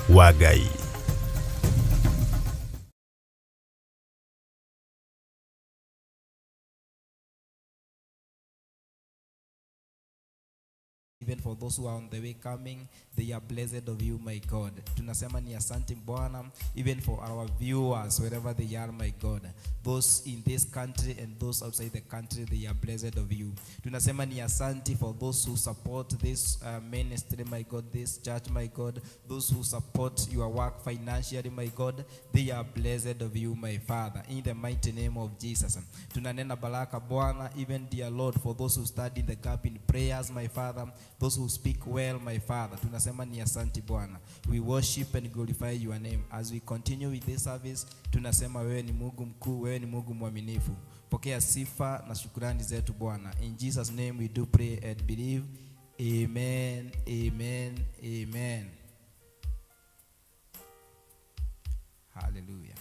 wa Ngai. Even for those who are on the way coming, they are blessed of you, my God. Tunasema ni asante Bwana, even for our viewers, wherever they are, my God. Those in this country and those outside the country, they are blessed of you. Tunasema ni asante for those who support this ministry, my God, this church, my God. Those who support your work financially, my God, they are blessed of you, my Father. In the mighty name of Jesus. Tunanena baraka Bwana, even dear Lord, for those who stand in the gap in prayers, my Father. Those who speak well, my Father. Tunasema ni asante Bwana. We worship and glorify your name. As we continue with this service, tunasema wewe ni Mungu mkuu, wewe ni Mungu mwaminifu. Pokea sifa na shukrani zetu Bwana. In Jesus' name we do pray and believe. Amen, amen, amen. Hallelujah.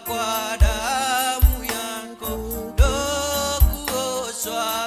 Kwa damu yako ndo kuoshwa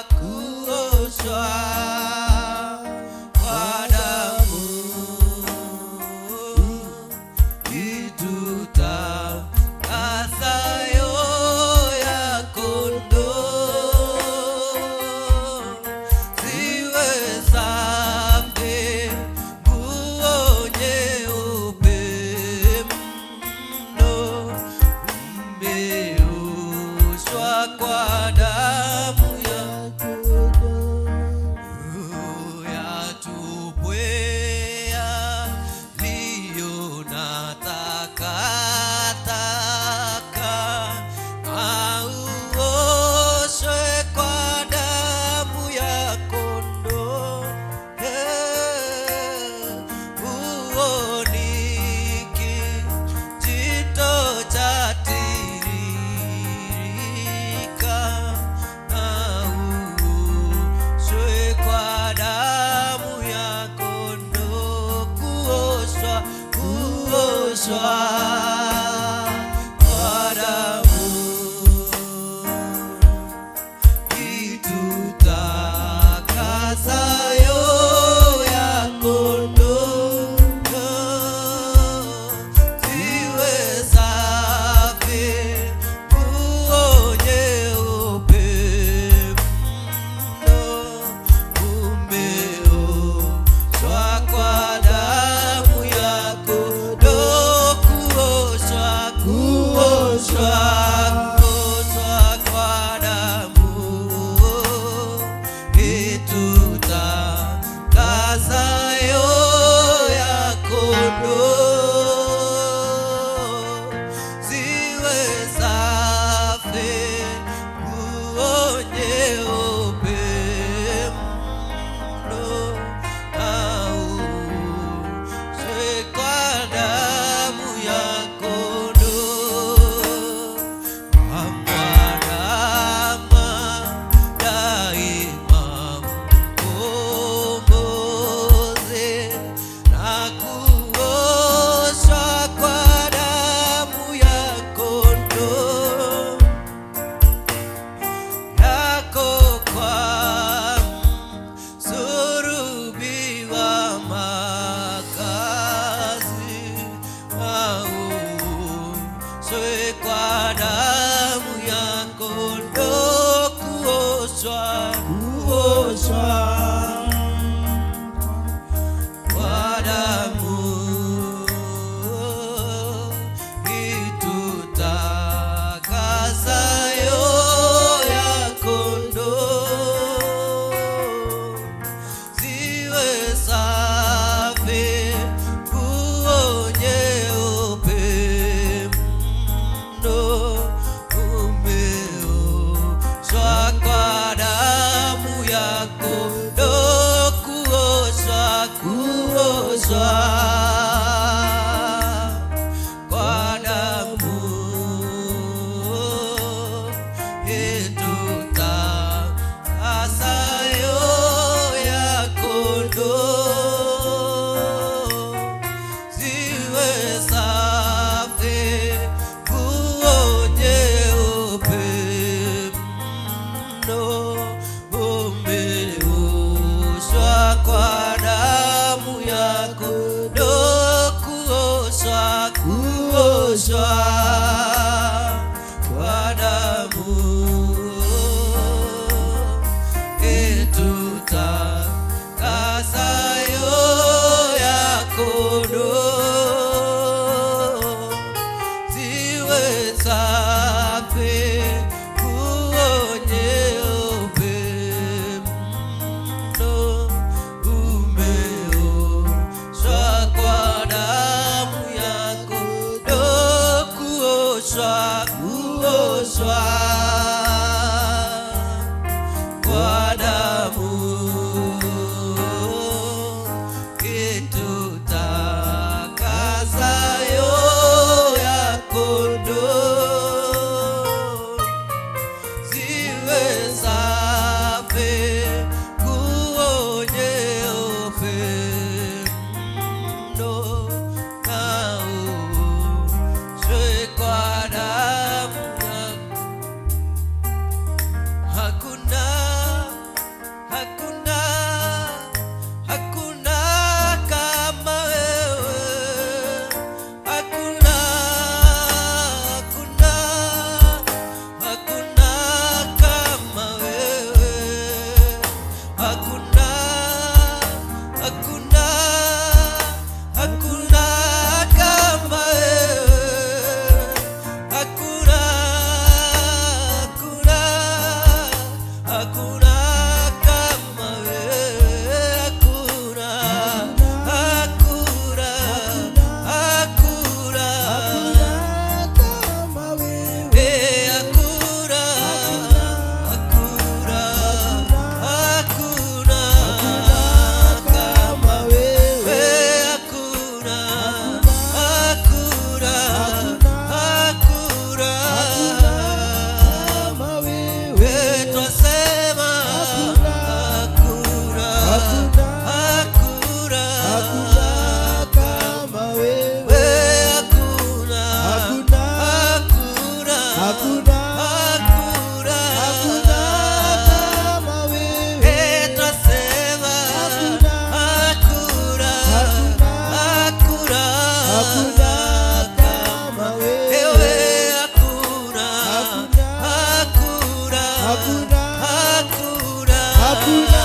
hakuna, hakuna, hakuna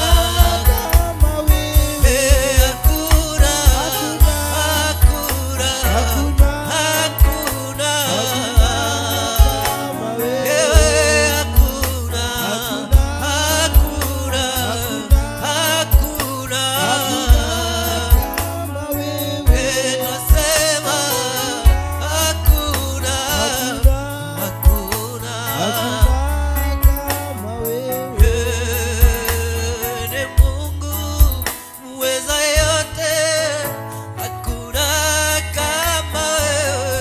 kama wewe, hakuna, hakuna, hakuna, hakuna, hakuna kama wewe, hakuna, hakuna, hakuna kama wewe, tunasema hakuna, hakuna kama wewe, ni Mungu muweza yote, hakuna kama wewe.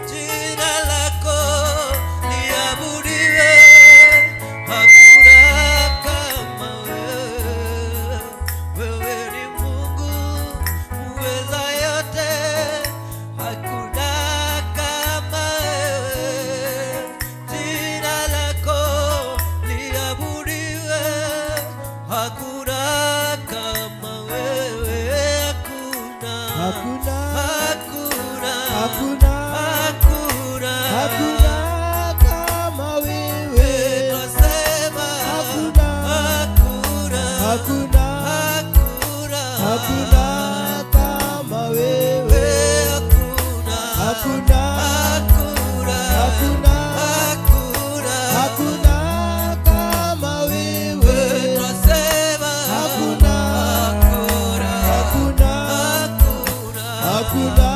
Jina lako liabudiwe, hakuna kama wewe. Wewe ni Mungu muweza yote, hakuna kama wewe. Jina lako liabudiwe, hakuna kama wewe. hakuna, Hakuna, hakuna, hakuna, hakuna kama wewe, tunasema hakuna, hakuna, hakuna, hakuna, hakuna kama wewe, hakuna, hakuna, hakuna, hakuna, hakuna, hakuna kama wewe, tunasema hakuna, hakuna, hakuna, hakuna, hakuna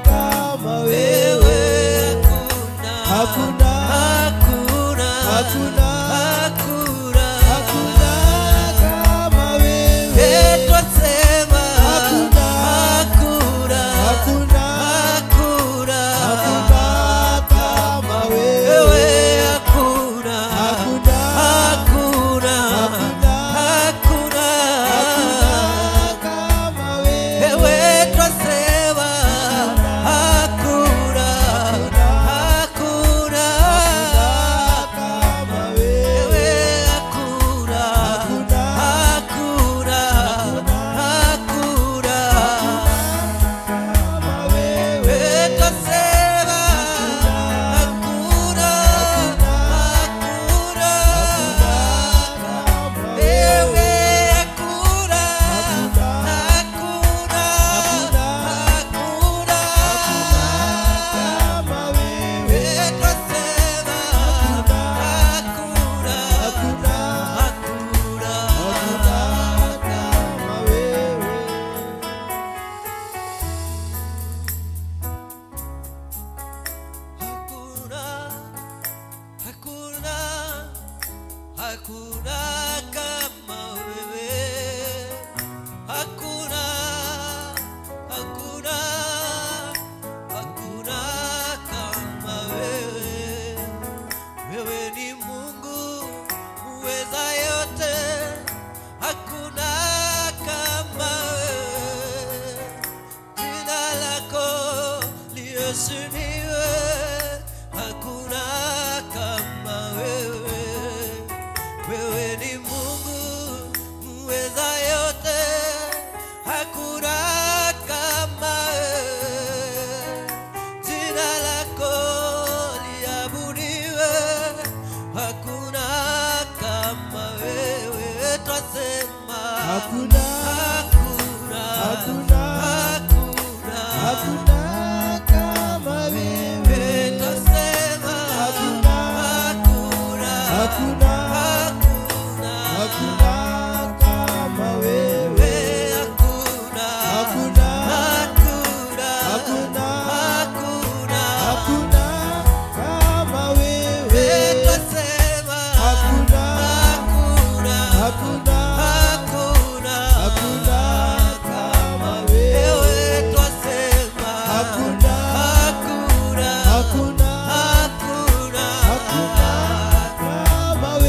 kama wewe, hakuna, hakuna, hakuna, hakuna, hakuna kama wewe, twasema hakuna, hakuna, hakuna, hakuna, hakuna kama wewe, wewe hakuna, hakuna, hakuna, hakuna, hakuna, kama wewe, wewe twasema hakuna, hakuna, kama wewe, wewe hakuna, hakuna, hakuna, hakuna, kama wewe, twasema hakuna, hakuna, kama wewe hakuna, hakuna, hakuna, hakuna, kama wewe, twasema hakuna, hakuna, kama wewe. hakuna, hakuna kama wewe, hakuna, hakuna, hakuna kama wewe. Wewe ni Mungu muweza yote, hakuna kama wewe. Jina lako liheshimiwe, hakuna kama wewe. Wewe ni Mungu muweza yote, hakuna kama wewe. Jina lako liabudiwe, hakuna kama wewe. Twasema Hakuna, hakuna, hakuna, hakuna, hakuna kama wewe, twasema hakuna, hakuna, hakuna, hakuna, hakuna kama wewe, hakuna, hakuna, hakuna, hakuna, hakuna, hakuna kama wewe, twasema hakuna, hakuna, hakuna, hakuna, hakuna kama wewe, twasema hakuna, hakuna, hakuna, hakuna, hakuna kama wewe.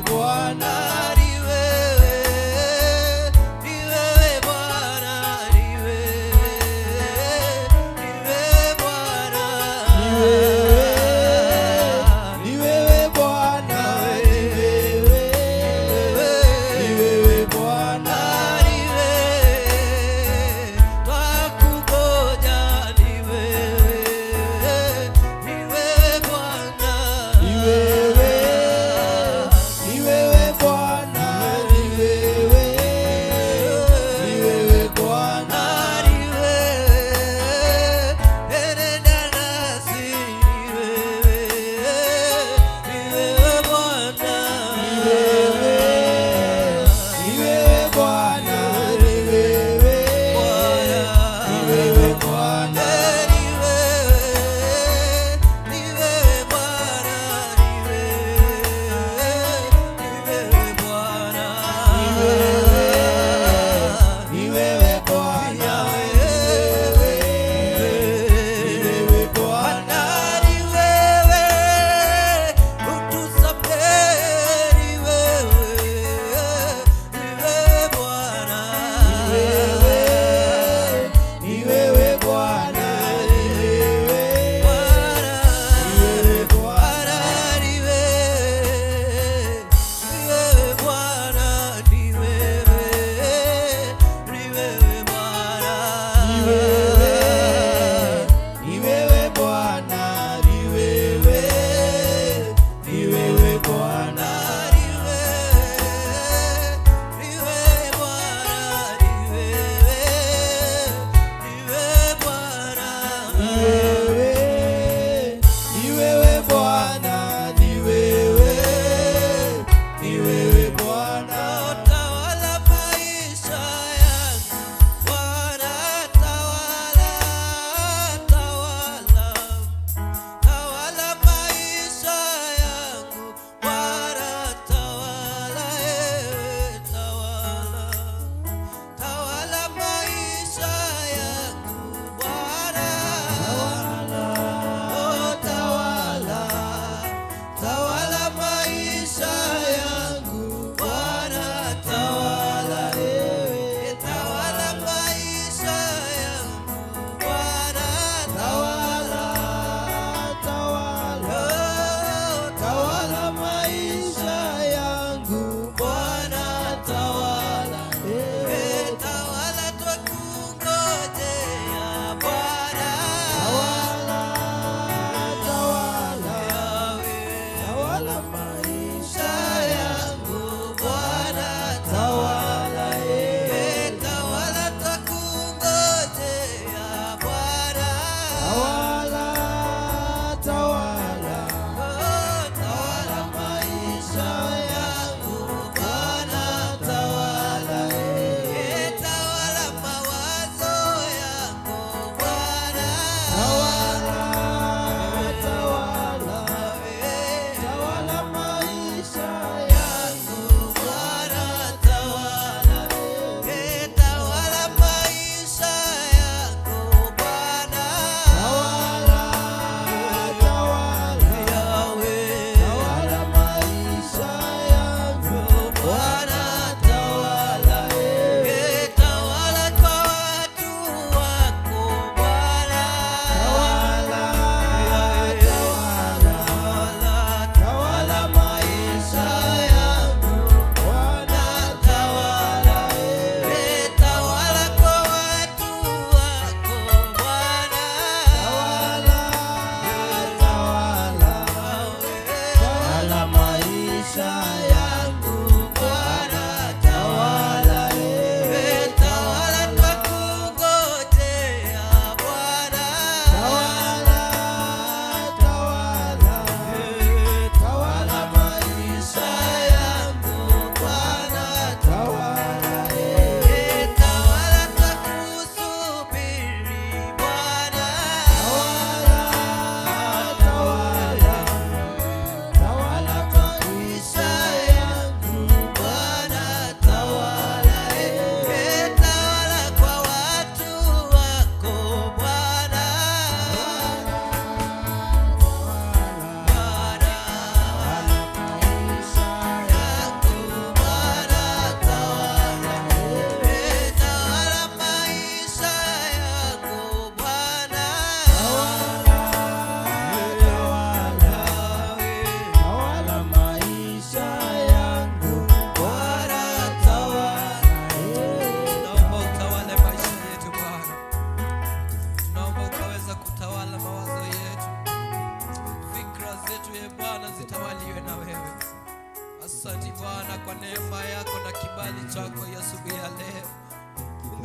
Bwana, ni wewe Bwana, ni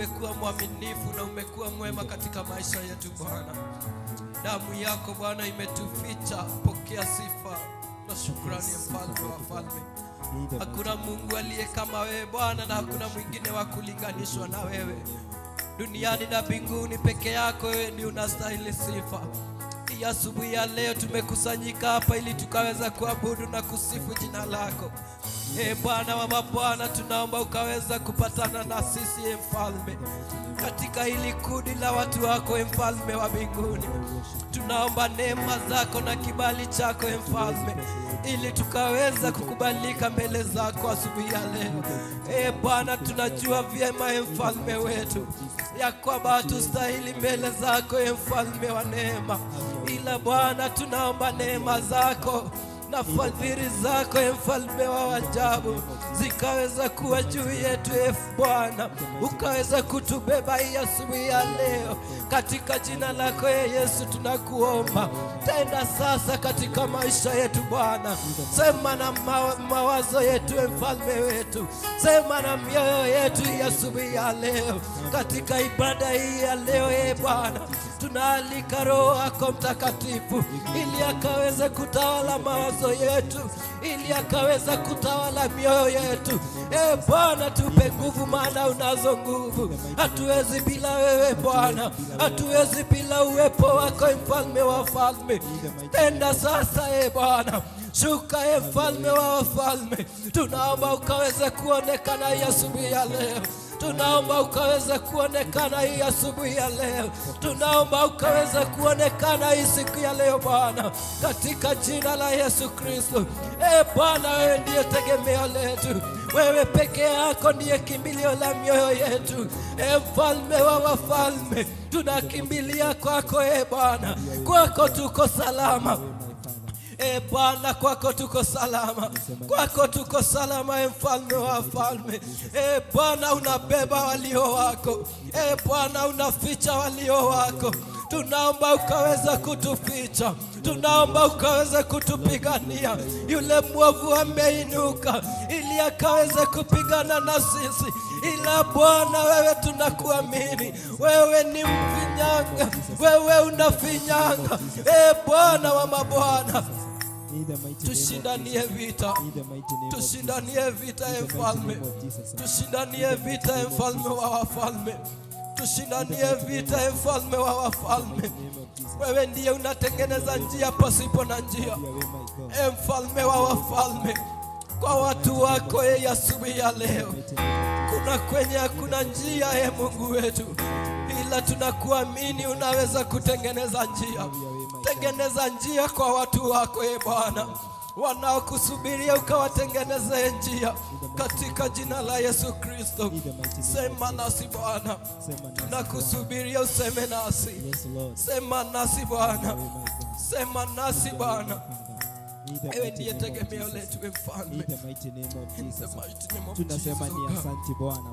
umekuwa mwaminifu na umekuwa mwema katika maisha yetu Bwana. Damu yako Bwana imetuficha. Pokea sifa na shukrani, mfalme wa falme. Hakuna Mungu aliye kama wewe Bwana, na hakuna mwingine wa kulinganishwa na wewe duniani na mbinguni. Peke yako wewe ndiye unastahili sifa. Hii asubuhi ya leo tumekusanyika hapa ili tukaweza kuabudu na kusifu jina lako. Bwana wa mabwana, tunaomba ukaweza kupatana na sisi mfalme, katika hili kundi la watu wako mfalme wa mbinguni. Tunaomba neema zako na kibali chako mfalme, ili tukaweza kukubalika mbele zako asubuhi ya leo. Bwana, tunajua vyema mfalme wetu ya kwamba hatustahili mbele zako mfalme wa neema, ila Bwana tunaomba neema zako na fadhili zako mfalme wa ajabu zikaweza kuwa juu yetu Bwana, ukaweza kutubeba hii asubuhi ya leo. Katika jina lako Yesu tunakuomba, tenda sasa katika maisha yetu Bwana. Sema na mawazo yetu mfalme wetu, sema na mioyo yetu hii asubuhi ya leo. Katika ibada hii ya leo Bwana, tunaalika Roho yako Mtakatifu ili akaweze kutawala mawazo yetu, ili akaweza kutawala mioyo yetu. Bwana, tupe nguvu, maana unazo nguvu. Hatuwezi bila wewe Bwana, hatuwezi bila uwepo wako mfalme wa falme. Tenda sasa Bwana, shuka mfalme wa wafalme. Tunaomba ukaweze kuonekana hii asubuhi ya leo. Tunaomba ukaweza kuonekana hii asubuhi ya leo. Tunaomba ukaweza kuonekana hii siku ya leo Bwana, katika jina la Yesu Kristo. Bwana, wewe ndiye tegemeo letu. Wewe peke yako ndiye kimbilio la mioyo yetu. Mfalme wa wafalme, tunakimbilia kwako Bwana. Kwako tuko salama. Bwana, kwako tuko salama. Kwako tuko salama mfalme wa wafalme. Bwana, unabeba walio wako. Bwana, unaficha walio wako. Tunaomba ukaweza kutuficha. Tunaomba ukaweza kutupigania. Yule mwovu ameinuka ili akaweza kupigana na sisi, ila Bwana wewe tunakuamini. Wewe ni mfinyanga, wewe unafinyanga. Bwana wa mabwana, tushindanie vita, tushindanie vita mfalme, tushindanie vita mfalme wa wafalme, tushindanie vita mfalme wa wafalme. Wewe ndiye unatengeneza njia pasipo na njia, mfalme wa wafalme. Kwa watu wako asubuhi ya leo, kuna kwenye hakuna njia Mungu wetu, ila tunakuamini unaweza kutengeneza njia. Tengeneza njia kwa watu wako Bwana, wanaokusubiria ukawatengeneze njia katika jina la Yesu Kristo. Sema nasi Bwana, tunakusubiria useme nasi. Sema nasi Bwana, sema nasi Bwana. Ewe ndiye tegemeo letu mfalme. Tunasema ni asante Bwana,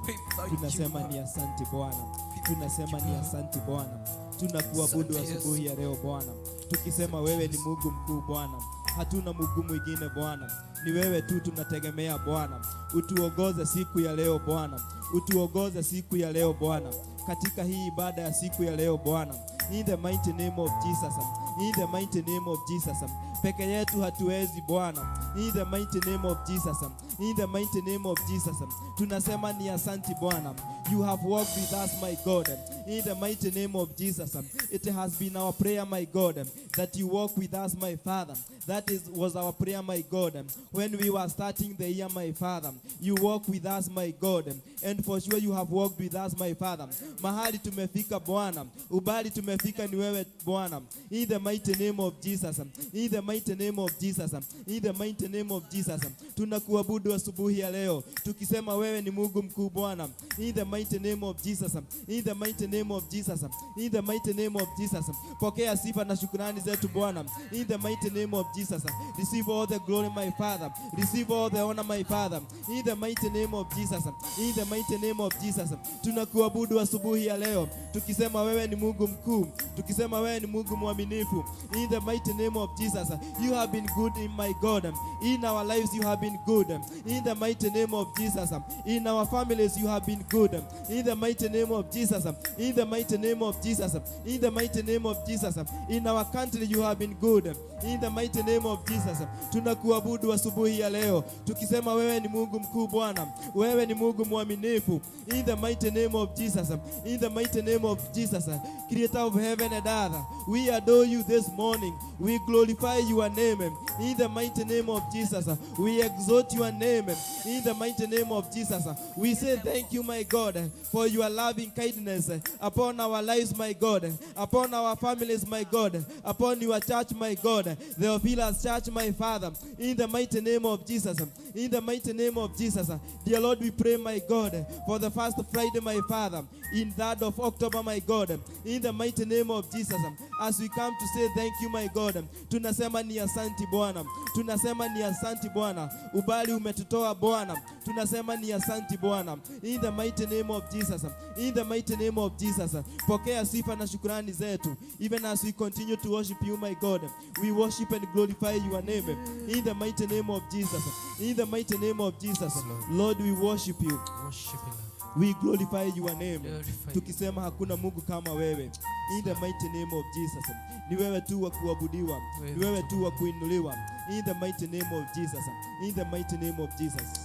tunasema ni asante Bwana, tunasema ni asante Bwana. Tunakuabudu asubuhi ya leo Bwana, tukisema wewe ni Mungu mkuu Bwana. Hatuna Mungu mwingine Bwana, ni wewe tu tunategemea Bwana. Utuongoze siku ya leo Bwana, utuongoze siku ya leo Bwana, katika hii ibada ya siku ya leo Bwana. In the mighty name of Jesus, in the mighty name of Jesus. Peke yetu hatuwezi Bwana. In the mighty name of Jesus, in the mighty name of Jesus. Tunasema ni asante Bwana. You have walked with us my God. In the mighty name of Jesus. It has been our prayer my God, that you walk with us my Father. That was our prayer my God. When we were starting the year my Father, you walk with us my God. And for sure you have walked with us my Father. Mahali tumefika Bwana, ubali tumefika ni wewe Bwana. In the mighty name of Jesus. In the mighty name of Jesus. In the mighty name of Jesus. Tunakuabudu asubuhi ya leo tukisema wewe ni Mungu mkuu Bwana. In the mighty name of Jesus. In the mighty name of Jesus. In the mighty name of Jesus. Pokea sifa na shukrani zetu Bwana. In the mighty name of Jesus. Receive all the glory my Father. Father. Receive all the honor, my Father. In the mighty name of Jesus. In the mighty name of Jesus. Tunakuabudu asubuhi ya leo. Tukisema wewe ni Mungu mkuu. Tukisema wewe ni Mungu mwaminifu. In the mighty name of Jesus. You have been good in my God. In our lives you have been good. In the mighty name of Jesus. In our families you have been good. In the mighty name of Jesus. In the mighty name of Jesus. In the mighty name of Jesus. In our country you have been good. In the mighty name of Jesus. Tunakuabudu asubuhi ya leo. Tukisema wewe ni Mungu mkuu Bwana. Wewe ni Mungu mwaminifu. In the mighty name of Jesus. In the mighty name of Jesus. Creator of heaven and earth. We adore you this morning. We glorify your name. In the mighty name of Jesus. We exalt your name. In the mighty name of Jesus. We say thank you, my God, for your loving kindness upon our lives, my God, upon our families, my God, upon your church, my God, the Ophilas Church, my Father. In the mighty name of Jesus. In the mighty name of Jesus. Dear Lord, we pray, my God, for the first Friday, my Father, in that of October, my God. In the mighty name of Jesus. As we come to say thank you, my God. Tunasema ni asanti Bwana. Tunasema ni asanti Bwana. Ubali umetutoa Bwana. Tunasema ni asanti Bwana. In the mighty name of Jesus. In the mighty name of Jesus. Pokea sifa na shukrani zetu. Even as we continue to worship you, my God. We worship and glorify your name. In the mighty name of Jesus. In the mighty name of Jesus. Lord, we worship you. Worship you. We glorify your name. Glorify. Tukisema hakuna Mungu kama wewe. In the mighty name of Jesus. Ni wewe tu wa kuabudiwa. Ni wewe tu wa kuinuliwa. In the mighty name of Jesus. In the mighty name of Jesus.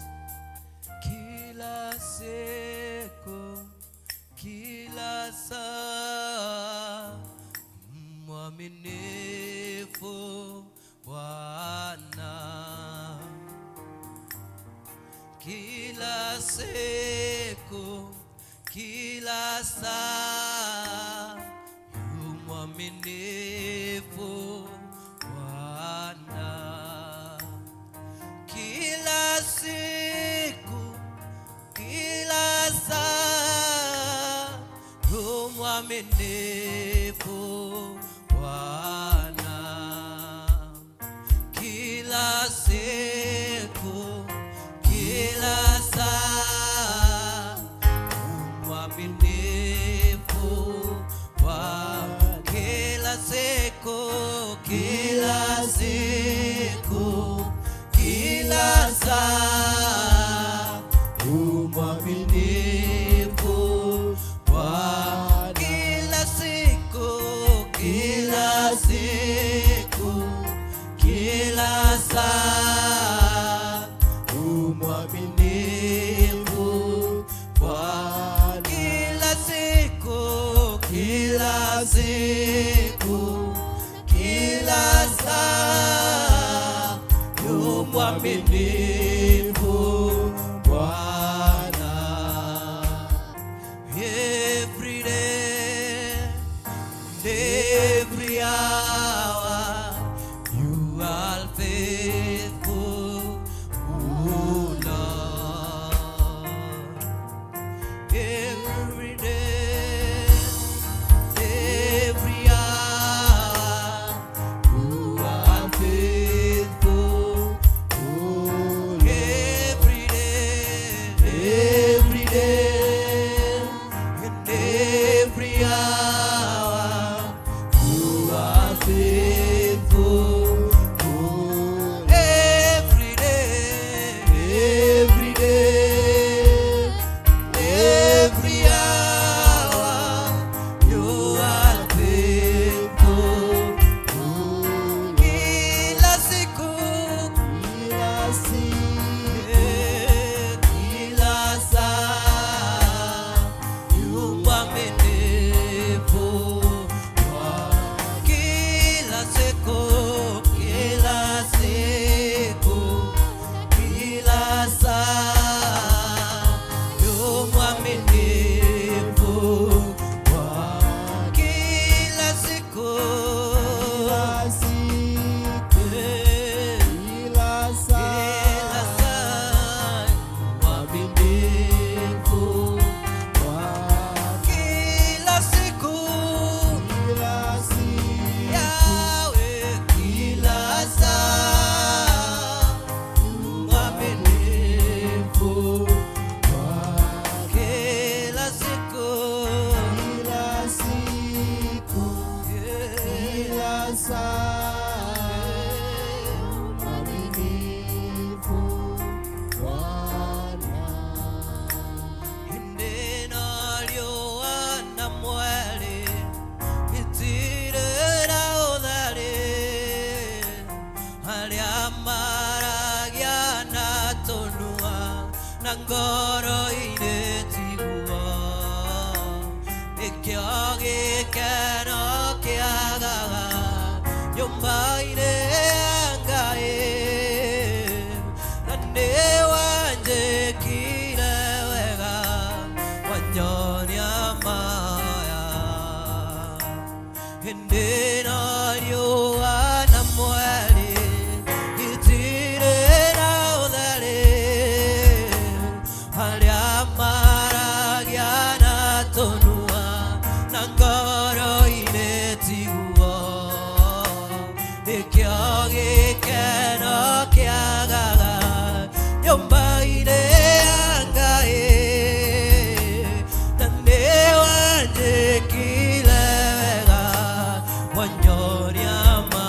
Kila siku, kila saa, mwaminifu Bwana. Kila siku, kila saa, yu mwaminifu Bwana. Kila siku, kila saa, yu mwaminifu Bwana. Kila siku, kila saa, mwaminifu Bwana. Kila siku, kila siku, kila saa, mwaminifu Bwana. Kila siku, kila siku, kila saa, mwaminifu Bwana. Kila siku, kila siku, kila saa, yu mwaminifu Bwana. Every day, every hour, you are faithful, oh Lord. Every day, every hour, you are faithful, oh ngoro iretigua ikyo gikeno kiagaga nyumba-inĩ ya Ngai na nĩ wanjĩkire wega wanyonia maya hĩndĩ ĩno riũa na mweri itirĩ na ũtheri harĩa maragia na tũnua na ngoro-inĩ tiguo nĩkĩo gĩkeno kĩagaga nyũmba-inĩ ya Ngai na nĩ wanjĩkire wega wanyonia ma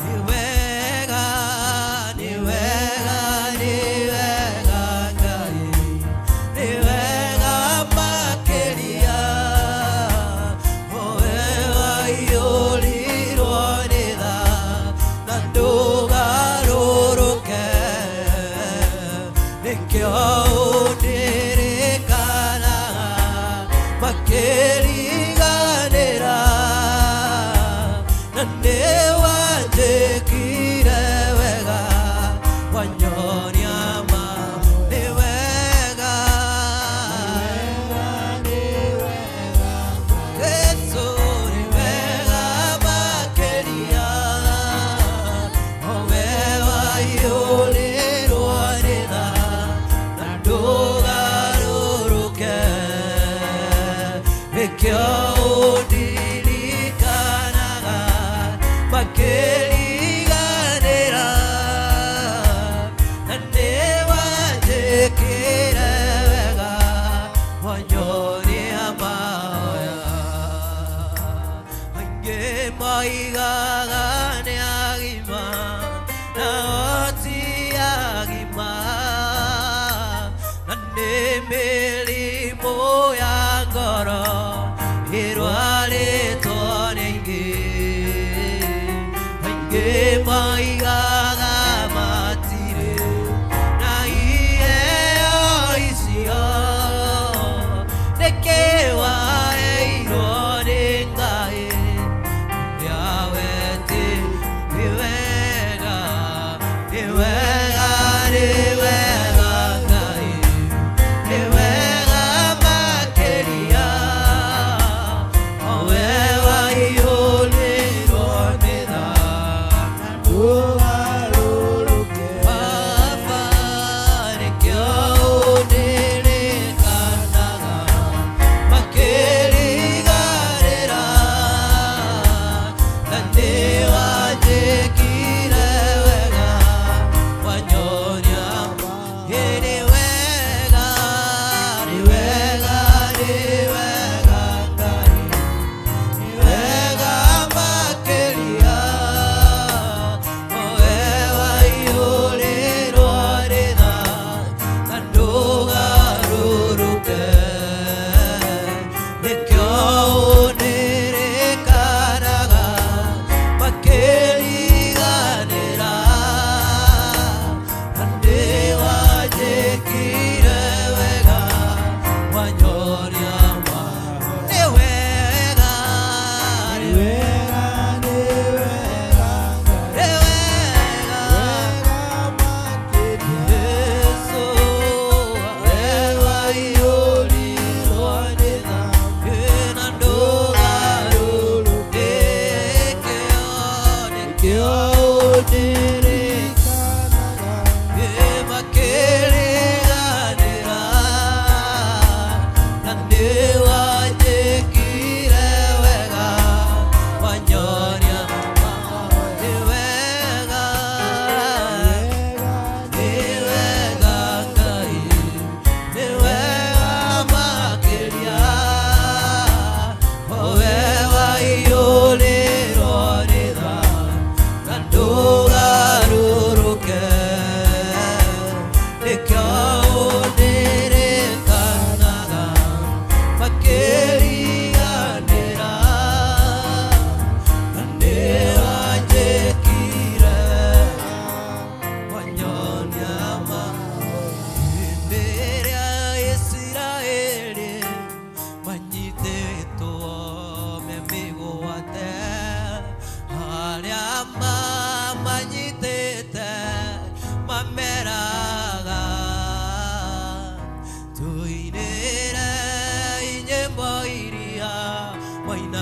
nĩ wega nĩ wega nĩ wega Ngai nĩ wega makĩria owe waiyũrirwo nĩ tha na ndũgarũrũke nĩkĩo ũndirikanaga makĩriganĩra na nĩ wanjĩkire wega wanyonia ma nĩ wega Yesu nĩ wega makĩria owe waiyũrirwo nĩ tha na ndũgarũrũke nĩkĩo ũndirikanaga makĩriganĩra na nĩ wanjĩkire wega wanyonia maya aingĩ moigaga nĩ agima nao ti agima na nĩ mĩrimũ ya ngoro ĩrwarĩtwo nĩ aingĩ aingĩ moigaga matirĩ na iheo icio nĩkĩ waheirwo nĩ Ngai yawe ti nĩ wega nĩ wega nĩ wega Ngai nĩ wega makĩria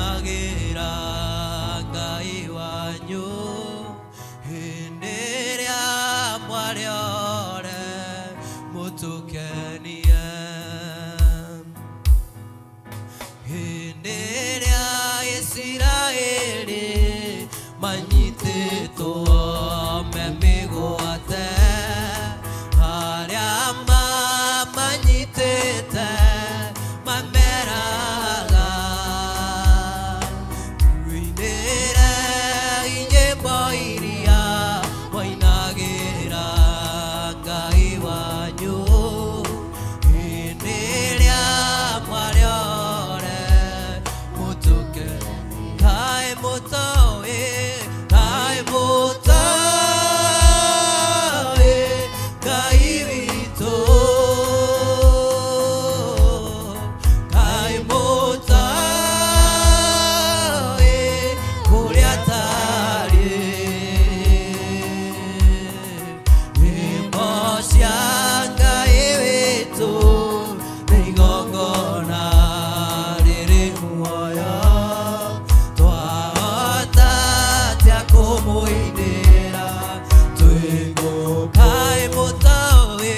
Wainagira Ngai wanyu Hindiria mwariore mutukenie Hindiria Israeli manyitĩtwo memĩgwate harĩa mamanyitĩte mameraga ruinĩre inyĩmbo iria wainagĩra Ngai wanyu hĩndĩ ĩrĩa mwariore mũtũke kaĩ mũtoĩ kaĩ mũtoĩ Ngai witũ kaĩ mũtoĩ kũrĩa tarĩ nyĩmbo cia Ngai witũ nĩ igongona rĩrĩ muoyo twahota atĩa kũmũinĩra twĩ ngũkũ kaĩ mũtoĩ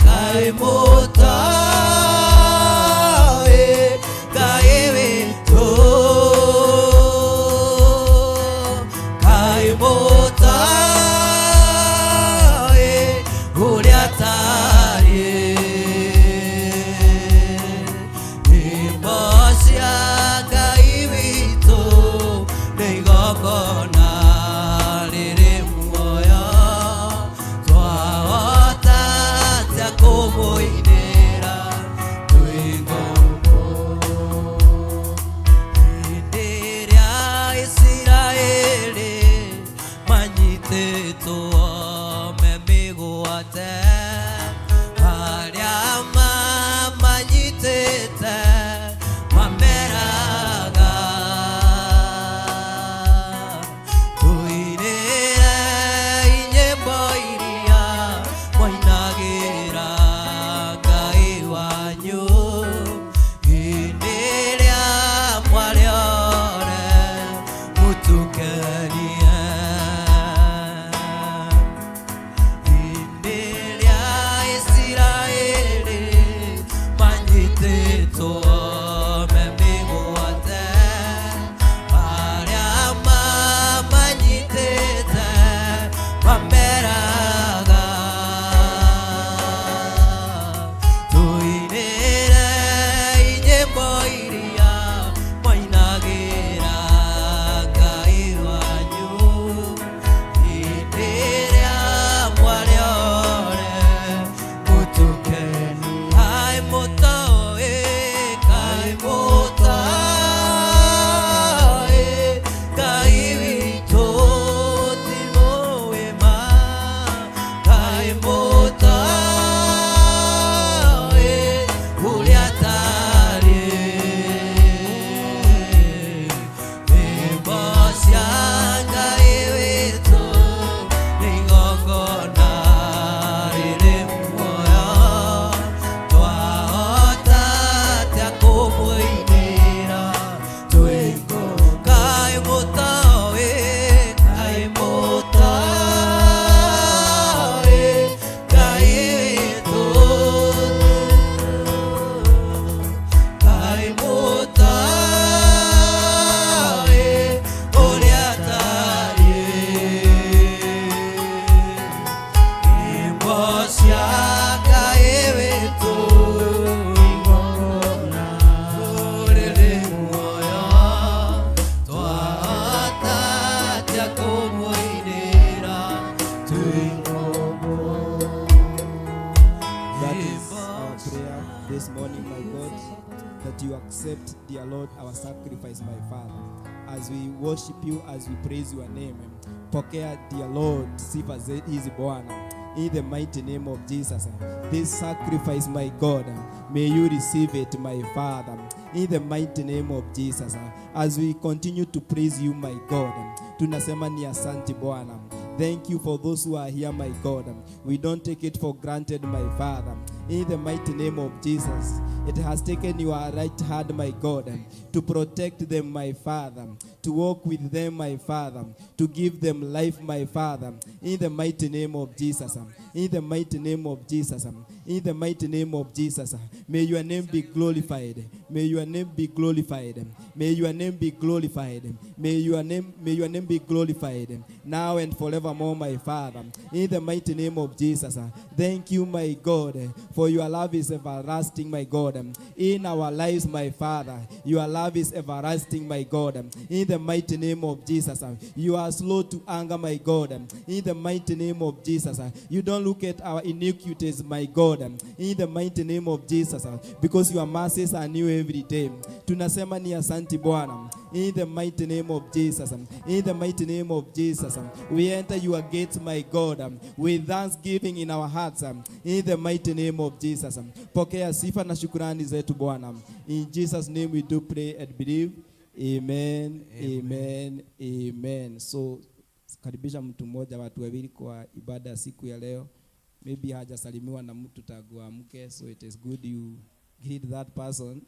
kaĩ mũtoĩ Ngai witũ kaĩ mũtoĩ ũrĩa tarĩ nyĩmbo cia Ngai witũ nĩ igongona rĩrĩ muoyo twahota atĩa kũmũinĩra twĩ ngũkũ hĩndĩ ĩrĩa Isiraeli manyitĩtwo memĩgwate harĩa mamanyitĩte mameraga tuinĩre inyĩmbo iria mwainagĩra Ngai wanyu hĩndĩ ĩrĩa mwariore mũtukenie hĩndĩ ĩrĩa Isiraeli manyitĩtwo memĩgwate harĩa mamanyitĩte mameraga tuinĩre inyĩmbo iria mwainagĩra Ngai wanyu hĩndĩ ĩrĩa mwariore mũtukeni kaĩ mũtoĩ kaĩ mũtoĩ Ngai witũ ti mũĩ ma kaĩ mũtoĩ ũrĩa tarĩ nyĩmbo cia Ngai witũ nĩ igongona rĩrĩ muoyo twahota atĩa kũmũinĩra twĩ ngũkũ kaĩ mũtoĩ kaĩ mũtoĩ Ngai witũ kaĩ mũtoĩ ũrĩa tarĩ nyĩmbo cia Ngai witũ igongona rĩrĩ muoyo twahota atĩa kũmũinĩra twĩ ngũkũ That is our prayer this morning, my God, that you accept, dear Lord, our sacrifice, my Father. As we worship you, as we praise your name, pokea, dear Lord, sifa hizi Bwana, in the mighty name of Jesus. This sacrifice, my God, may you receive it, my Father, in the mighty name of Jesus. As we continue to praise you, my God, tunasema ni asante Bwana. Thank you for those who are here, my God. We don't take it for granted, my Father. in the mighty name of Jesus. It has taken your right hand, my God, to protect them, my Father, to walk with them, my Father, to give them life, my Father, in the mighty name of Jesus. In the mighty name of Jesus. In the mighty name of Jesus. May your name be glorified. May your name be glorified. May your name be glorified. May your name be glorified now and forevermore, my Father. In the mighty name of Jesus. Thank you, my God, for your love is everlasting, my God. In our lives, my Father, your love is everlasting, my God. In the mighty name of Jesus. You are slow to anger, my God. In the mighty name of Jesus. You don't look at our iniquities, my God. In the mighty name of Jesus. Because your mercies are new every day. Tunasema ni asante Bwana. In the mighty name of Jesus. In the mighty name of Jesus. We enter your gates, my God, with thanksgiving in our hearts. In the mighty name of Jesus. Pokea sifa na shukrani zetu Bwana. In Jesus' name we do pray and believe. Amen. Amen. Amen. So karibisha mtu mmoja, watu wawili kwa ibada ya siku ya leo. Maybe hajasalimiwa na mtu tangu amke, so it is good you greet that person.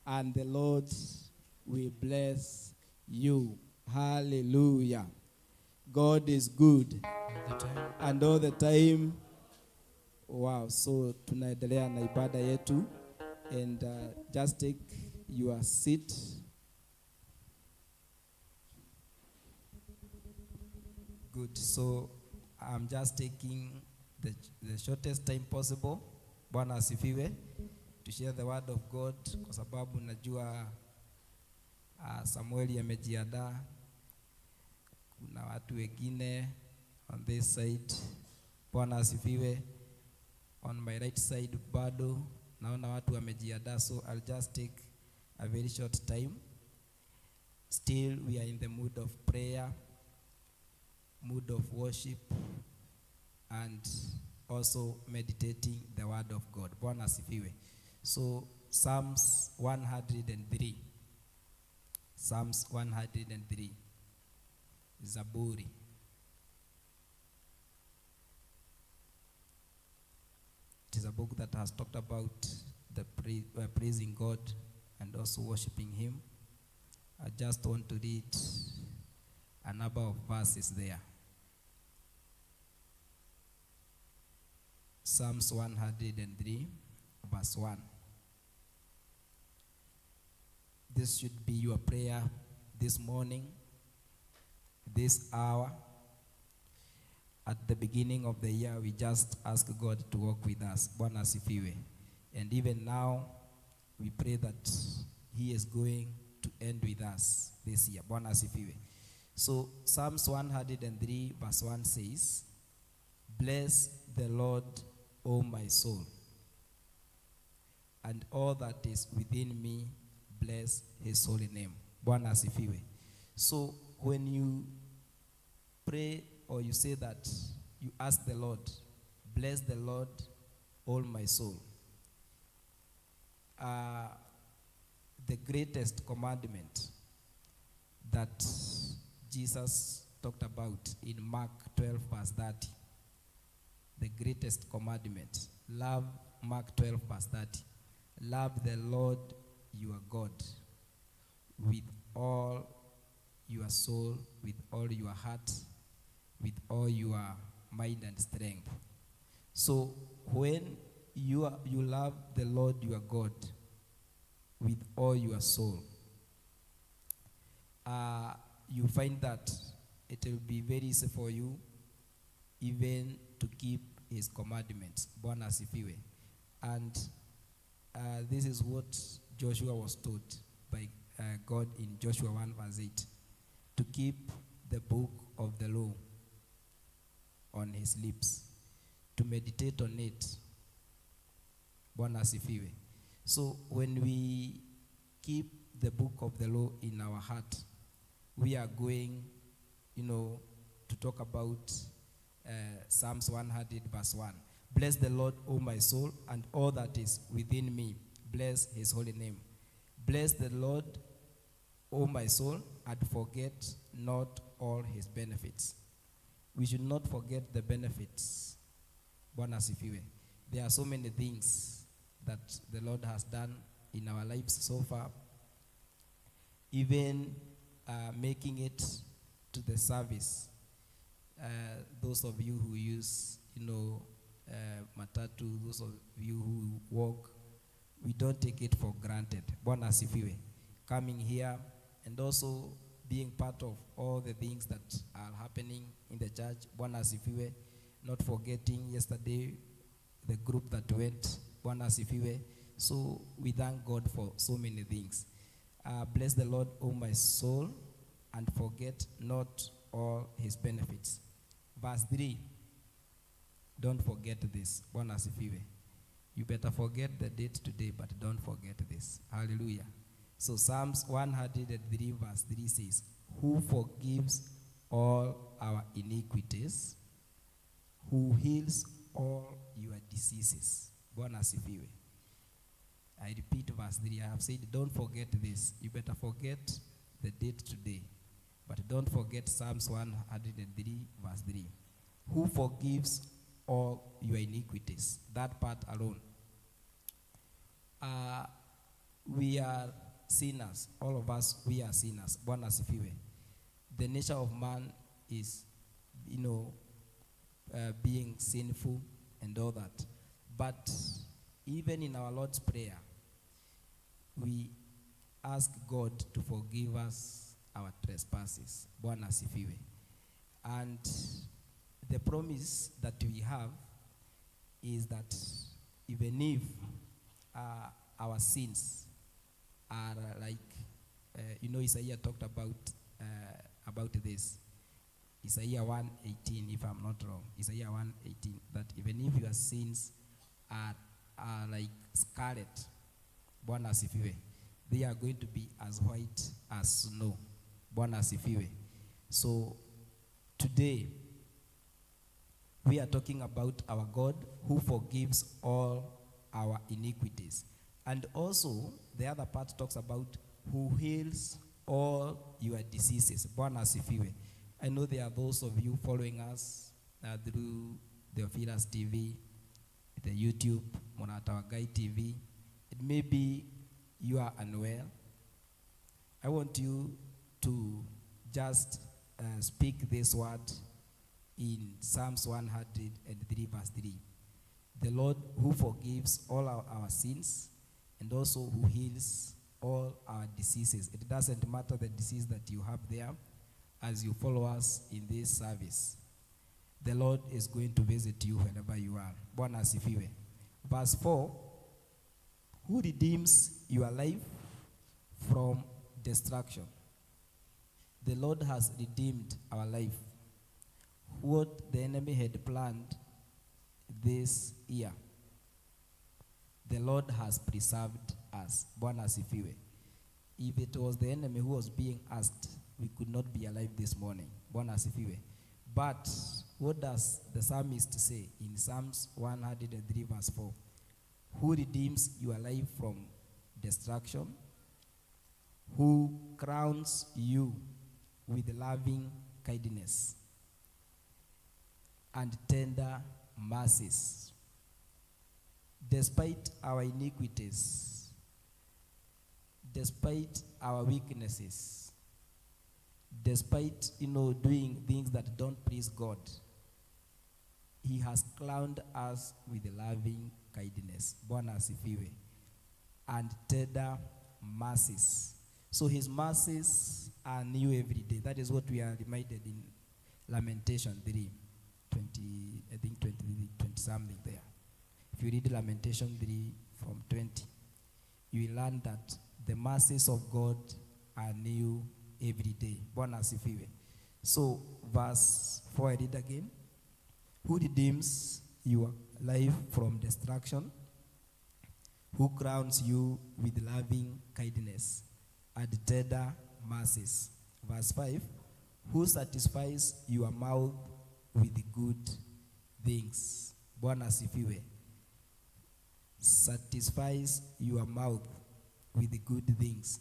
And the Lord will bless you. Hallelujah. God is good. And all the time. Wow. So tunaendelea na ibada yetu. And just take your seat. Good. So I'm just taking the shortest time possible. Bwana asifiwe. To share the word of God kwa sababu najua Samueli amejiandaa. Kuna watu wengine on this side. Bwana asifiwe. On my right side bado naona watu wamejiandaa, so I'll just take a very short time. Still we are in the mood of prayer, mood of worship, and also meditating the word of God. Bwana asifiwe. So Psalms 103. Psalms 103. Zaburi. It is a book that has talked about the praising God and also worshiping Him. I just want to read a number of verses there. Psalms 103, verse 1. This should be your prayer this morning, this hour. At the beginning of the year, we just ask God to walk with us. Bwana asifiwe. And even now, we pray that He is going to end with us this year. Bwana asifiwe. So, Psalms 103, verse 1 says, "Bless the Lord, O my soul, and all that is within me, bless His holy name." Bwana asifiwe. So, when you pray or you say that, you ask the Lord, "Bless the Lord, all my soul." The greatest commandment that Jesus talked about in Mark 12, verse 30. The greatest commandment. Love, Mark 12, verse 30. Love the Lord your God with all your soul, with all your heart, with all your mind and strength. So when you love the Lord your God with all your soul, you find that it will be very easy for you even to keep His commandments. Bwana asifiwe. And this is what Joshua was taught by God in Joshua 1, verse 8. To keep the book of the law on his lips, to meditate on it. Bwana asifiwe. So when we keep the book of the law in our heart, we are going, to talk about Psalms 100, verse 1. "Bless the Lord, O my soul, and all that is within me. Bless His holy name. Bless the Lord, O my soul, and forget not all His benefits." We should not forget the benefits. Bwana asifiwe. there are so many things that the Lord has done in our lives so far, even making it to the service. Those of you who use, matatu, those of you who walk, we don't take it for granted. Bwana asifiwe. Coming here and also being part of all the things that are happening in the church. Bwana asifiwe. Not forgetting yesterday the group that went. Bwana asifiwe. So we thank God for so many things. Bless the Lord, O my soul, and forget not all his benefits. Verse 3. Don't forget this. Bwana asifiwe. You better forget the date today, but don't forget this. Hallelujah. So Psalms 103 verse 3 says, who forgives all our iniquities, who heals all your diseases. Bwana asifiwe. I repeat verse 3. I have said, don't forget this. You better forget the date today, but don't forget Psalms 103 verse 3. Who forgives all your iniquities. That part alone. We are sinners. All of us, we are sinners. Bwana asifiwe. The nature of man is, being sinful and all that. But even in our Lord's Prayer, we ask God to forgive us our trespasses. Bwana asifiwe. And the promise that we have is that even if our sins are like, Isaiah talked about this. Isaiah 1:18, if I'm not wrong. Isaiah 1:18, that even if your sins are like scarlet, Bwana asifiwe, they are going to be as white as snow. Bwana asifiwe. So today, we are talking about our God who forgives all our iniquities. And also, the other part talks about who heals all your diseases. Bwana asifiwe. I know there are those of you following us through the Ophilas TV, the YouTube, Monatawagai TV. It may be you are unwell. I want you to just speak this word in Psalms 103 verse 3. The Lord who forgives all our sins and also who heals all our diseases. It doesn't matter the disease that you have there as you follow us in this service. The Lord is going to visit you wherever you are. Bwana asifiwe. Verse 4, who redeems your life from destruction. The Lord has redeemed our life. What the enemy had planned this year, the Lord has preserved us. Bwana asifiwe. If it was the enemy who was being asked, we could not be alive this morning. Bwana asifiwe. But what does the psalmist say in Psalms 103 verse 4? Who redeems your life from destruction? Who crowns you with loving kindness and tender mercies. Despite our iniquities, despite our weaknesses, despite, doing things that don't please God, he has crowned us with loving kindness. Bwana asifiwe. And tender mercies. So his mercies are new every day. That is what we are reminded in Lamentation 3, 20 something there. If you read Lamentation 3 from 20, you will learn that the mercies of God are new every day. Bwana asifiwe. So verse 4, I read again. Who redeems your life from destruction? Who crowns you with loving kindness and tender mercies? Verse 5, who satisfies your mouth with good things? Bwana asifiwe. Satisfies your mouth with good things.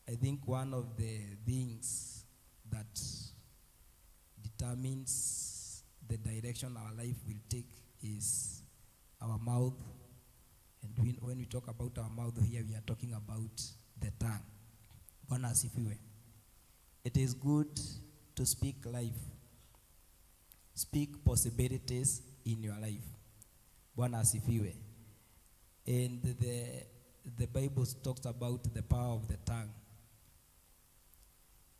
I think one of the things that determines the direction our life will take is our mouth. And when we talk about our mouth here, we are talking about the tongue. Bwana asifiwe. It is good to speak life. Speak possibilities in your life. Bwana asifiwe. And the Bible talks about the power of the tongue.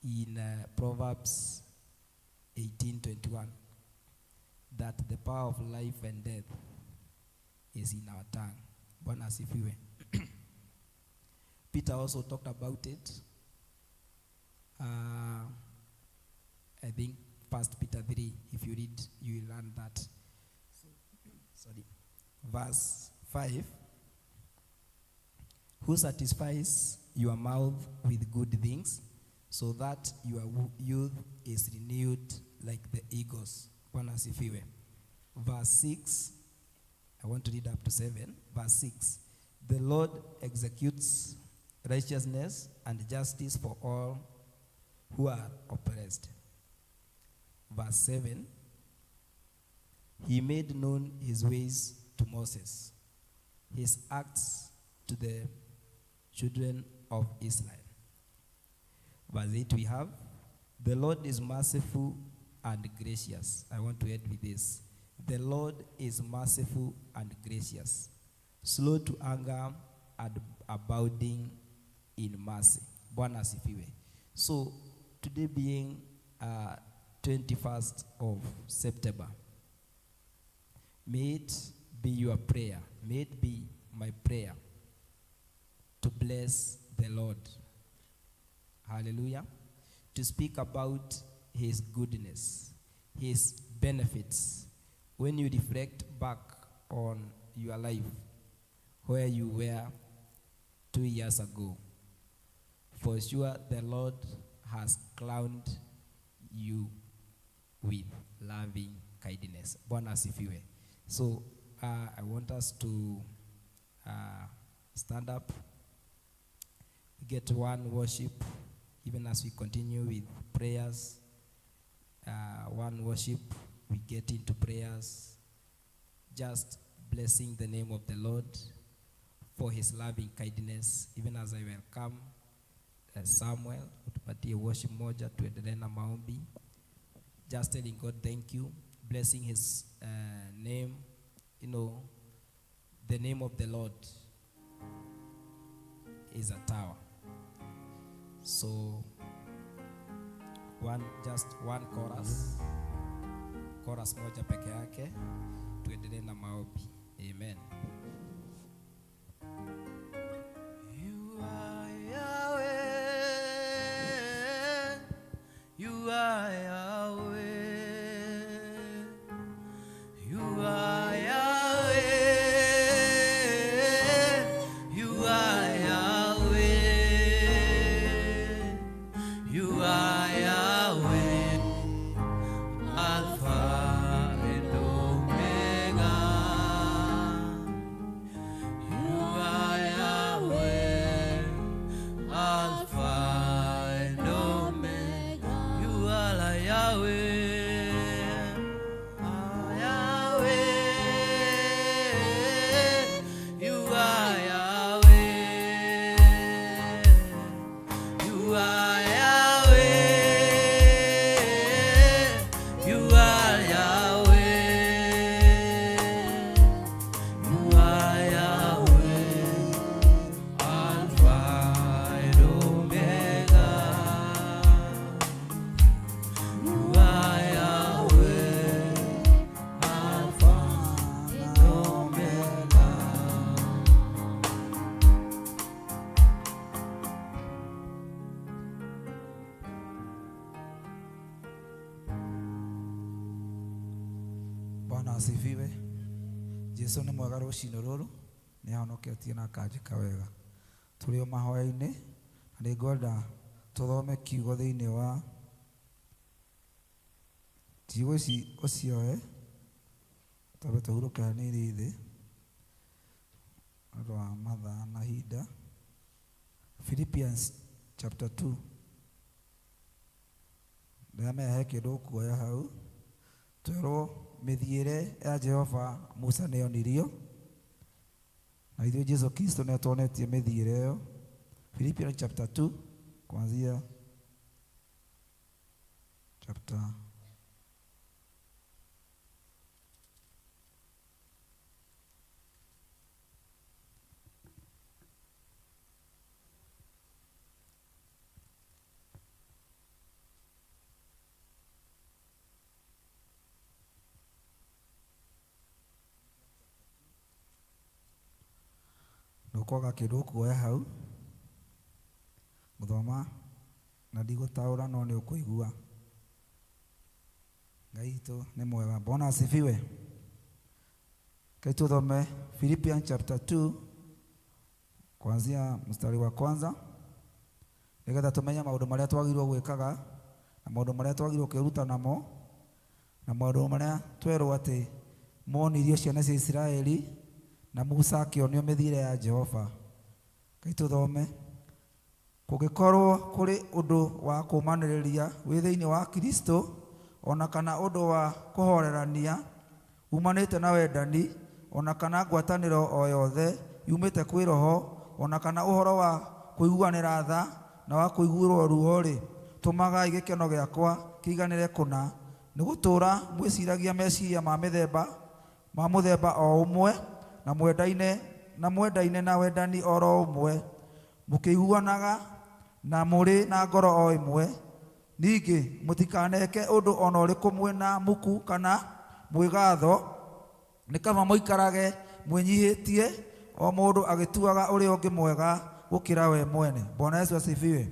In Proverbs 18:21, that the power of life and death is in our tongue. Bwana asifiwe. Peter also talked about it. I think 1 Peter 3, if you read, you will learn that. Verse 5. Who satisfies your mouth with good things, so that your youth is renewed like the eagles. Bwana asifiwe. Verse 6. I want to read up to 7. Verse 6. The Lord executes righteousness and justice for all who are oppressed. Verse 7. He made known his ways to Moses, his acts to the children of Israel. Verse 8 we have, the Lord is merciful and gracious. I want to add with this. The Lord is merciful and gracious, slow to anger and abounding in mercy. Bwana asifiwe. So today being 21st of September, may it be your prayer, may it be my prayer to bless the Lord. Hallelujah. To speak about his goodness, his benefits. When you reflect back on your life, where you were 2 years ago, for sure the Lord has crowned you with loving kindness. Bwana asifiwe. So I want us to stand up. We get one worship, even as we continue with prayers. One worship, we get into prayers, just blessing the name of the Lord for his loving kindness. Even as I welcome Samuel, utupatie worship moja, tuendelee na maombi. Just telling God thank you, blessing his name. You know, the name of the Lord is a tower. So just one chorus moja peke yake, tuendelee na maombi. Amen. You are Yahweh, you are Yahweh, you are Yahweh, you are Yahweh, you are Yahweh, Alpha and Omega. You are Yahweh, Alpha and Omega. You are Yahweh, Yahweh. You are Yahweh, you are Yahweh, you are Yahweh, you are Yahweh, Alpha and Omega. You are Yahweh, Alpha and Omega. Bwana asifiwe. Jesu nĩ mwega rũcinĩ rũrũ, nĩ ahonoketie na akanjĩka wega. Tũrĩ o mahoya-inĩ, na nĩ ngwenda tũthome kiugo thĩinĩ wa ciugo ici ũcioe, twabe tũhurũke hanini thĩ nĩ ũndũ wa mathaa na hinda. Philippians chapter 2. Ndamenya he kĩndũ ũkuoya hau. Twerwo mĩthiĩre ya Jehova Musa nĩ onirio, Na ithuĩ Jesu Kristo nĩ atuonetie mĩthiĩre ĩyo. Philippians chapter 2 kuanzia chapter nukwaga kĩndũ kuoya hau gũthoma na ndigũtaũra no nĩ ũkũigua. Ngai witũ nĩ mwega. Bwana asifiwe. Kai tuthome Philippians chapter 2 kuanzia mstari wa kwanza nigetha tumenye maũndũ marĩa twagĩrĩirwo gwĩkaga na maũndũ marĩa twagĩrĩirwo kwĩruta namo na maũndũ marĩa twerwo atĩ monirio ciana cia Isiraeli na Musa akĩonio mĩthiĩre ya Jehova. Kai tuthome. Kũngĩkorwo kũrĩ ũndũ wa kũmanĩrĩria wĩ thĩinĩ wa Kristo ona kana ũndũ wa kũhorerania umanĩte na wendani ona kana ngwatanĩro o yothe yumĩte kwĩ Roho ona kana ũhoro wa kũiguanĩra tha na wa kũiguĩrwo ruo-rĩ, tũmagai gĩkeno gĩakwa kĩiganĩre kũna nĩ gũtũũra mwĩciragia meciria ma mũthemba o ũmwe na mwendaine na wendani oro ũmwe, mũkĩiguanaga na mũrĩ na ngoro o ĩmwe. Ningĩ mũtikaneke ũndũ ona ũrĩkũ mwĩna muku kana mwĩgatho, nĩ kama mũikarage mwĩnyihĩtie o mũndũ agĩtuaga ũrĩa ũngĩ mwega gũkĩra we mwene. Bwana Yesu asifiwe.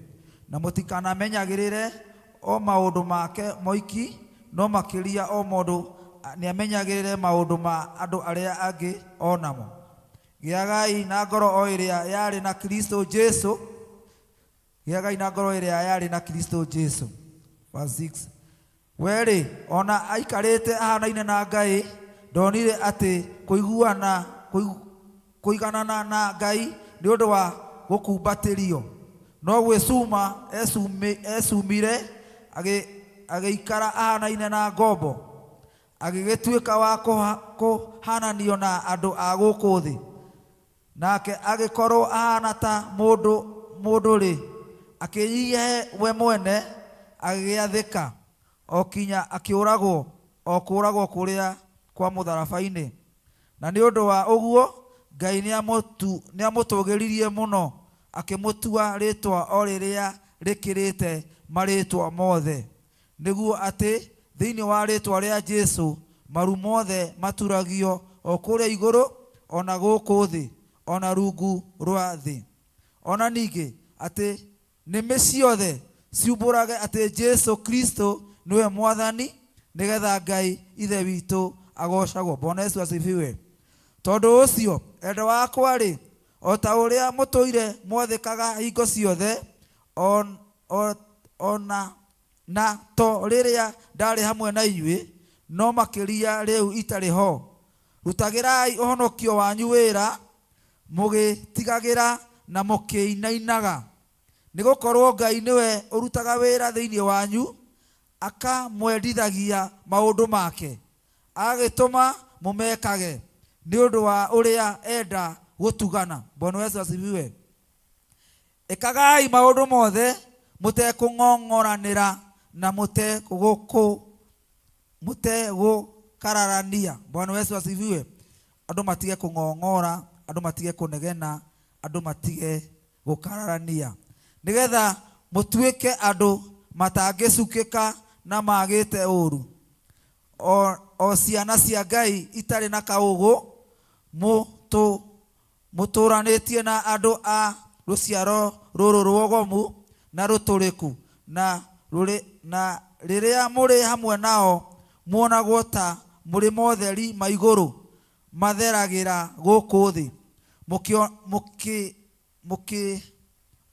Na mũtikanamenyagĩrĩre o maũndũ make moiki, no makĩria o mũndũ nĩamenyagĩrĩre maũndũ ma andũ arĩa angĩ o namo. Gĩagai na ngoro o ĩrĩa yarĩ na Kristo Jesu. Gĩagai na ngoro ĩrĩa yarĩ na Kristo Jesu. Verse 6. Weri ona aikarĩte ahanaine na Ngai, ndonire atĩ kũiganana na Ngai nĩ ũndũ wa gũkumbatĩrio, no gwĩcuma ecumire agĩikara ahanaine na ngombo, agĩgĩtuĩka wa kũhananio na andũ a gũkũ thĩ, nake agĩkorwo ahana ta mũndũ-rĩ, akĩnyihia we mwene agĩgĩathĩka o kinya akĩũragwo kũrĩa kwa mũtharaba-inĩ. Na nĩ ũndũ wa ũguo Ngai nĩamũtũgĩririe mũno akĩmũtua rĩtwa o rĩrĩa rĩkĩrĩte marĩtwa mothe, nĩguo atĩ thĩinĩ wa rĩtwa rĩa Jesu maru mothe maturagio o kũrĩa igũrũ ona gũkũ thĩ ona rungu rwa thĩ. Ona ningĩ atĩ nĩmĩ ciothe ciumbũrage atĩ Jesu Kristo nĩwe Mwathani, nĩgetha Ngai ithe witũ agocagwo. Bwana Yesu asifiwe. Tondũ ũcio endwa wakwa-rĩ, o ta ũrĩa mũtũire mwathĩkaga hingo ciothe na to rĩrĩa ndarĩ hamwe na inyuĩ, no makĩria rĩu itarĩ ho, rutagĩrai ũhonokio wanyu wĩra mũgĩtigagĩra na mũkĩinainaga, nĩgũkorwo Ngai nĩwe ũrutaga wĩra thĩinĩ wanyu akamwendithagia maũndũ make, agĩtũma mũmekage nĩ ũndũ wa ũrĩa enda gũtugana. Bwana Yesu asifiwe. Ĩkagai maũndũ mothe mũtekũng'ong'oranĩra na mũtegũkararania. Bwana Yesu asifiwe. Andũ matige kũng'ong'ora, andũ matige kũnegena, andũ matige gũkararania, nĩgetha mũtuĩke andũ matangĩcukĩka na magĩte ũru, o ciana cia Ngai itarĩ na kaũgũ, mũtũranĩtie na andũ a rũciaro rũrũ rũogomu na rũtũrĩku, na rĩrĩa mũrĩ hamwe nao muonagwo ta mũrĩ motheri ma igũrũ matheragĩra gũkũ thĩ,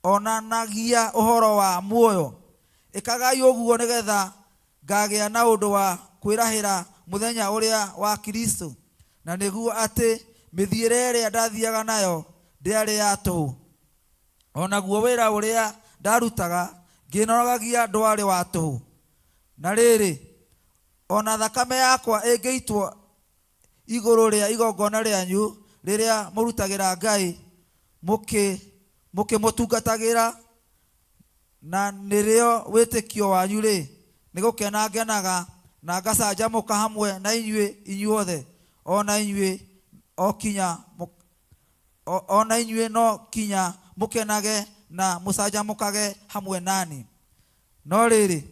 mũkĩonanagia ũhoro wa muoyo. Ĩkagai ũguo nĩgetha ngagĩa na ũndũ wa kwĩrahĩra mũthenya ũrĩa wa Kristo, na nĩguo atĩ mĩthiĩre ĩrĩa ndathiaga nayo ndĩarĩ ya tũhũ, onaguo wĩra ũrĩa ndarutaga ngĩnogagia ndwarĩ wa tũhũ. Na rĩrĩ, ona thakame yakwa ĩngĩitwo igũrũ rĩa igongona rĩanyu riria murutagira Ngai mukimutungatagira na nirio witikio wanyu ri nigukena ngenaga na ngacanjamuka hamwe na inyuothe ona inyue no kinya mukenage na mucanjamukage hamwe nani. No riri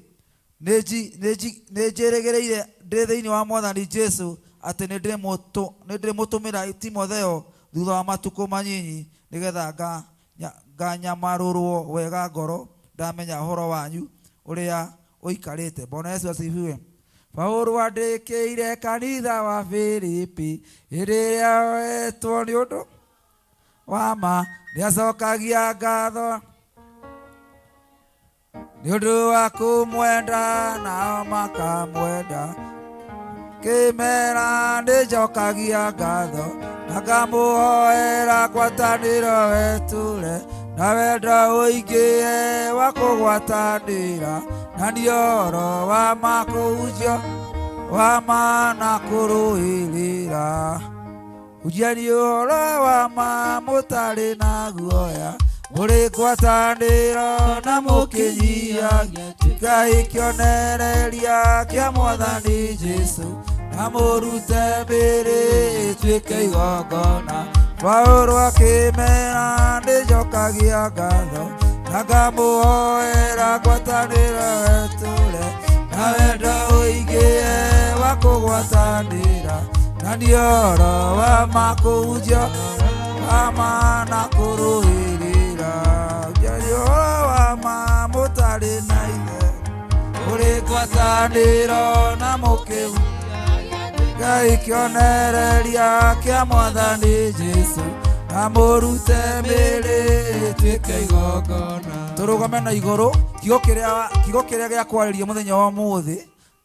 nĩnjĩrĩgĩrĩire ndĩ thĩinĩ wa Mwathani Jesu atĩ nĩndĩrĩmũtũmĩra Timotheo thutha wa matukũ manyinyi nĩgetha nganyamarũrwo wega ngoro ndamenya ũhoro wanyu ũrĩa ũikarĩte. Bwana Yesu asifiwe. Paũlũ andĩkĩire kanitha wa Filipi ĩrĩa wetwo nĩ ũndũ wa ma nĩacokagia ngatho nĩ ũndũ wa kũmwenda nao makamwenda kĩmera nĩnjokagia ngatho na ngamũhoera ngwatanĩro wetũre na wendo ũingĩhe wa kũgwatanĩra na nĩũhoro wa ma kũhunjio wa ma na kũrũĩrĩra. Hunjiani ũhoro wa ma mũtarĩ na guoya mũrĩ ngwatanĩro na mũkĩnyihagia Ngai kĩonereria kĩa Mwathani Jesu na mũrute mĩĩrĩ ĩtuĩke igongona. Paũlũ akĩmera nĩnjokagia ngatho na ngamũhoera ngwatanĩro wetũre na wendo ũingĩhe wa kũgwatanĩra na nĩũhoro wa ma kũhunjio wa ma na kũrũĩrĩra. Hunjiani ũhoro wa ma mũtarĩ na ithe mũrĩ ngwatanĩro na mũkĩhunjia Ngai kĩonereria kĩa Mwathani Jesu na mũrute mĩĩrĩ ĩtuĩke igongona. Tũrũgame na igũrũ. Kiugo kĩrĩa gĩa kwarĩria mũthenya wa ũmũthĩ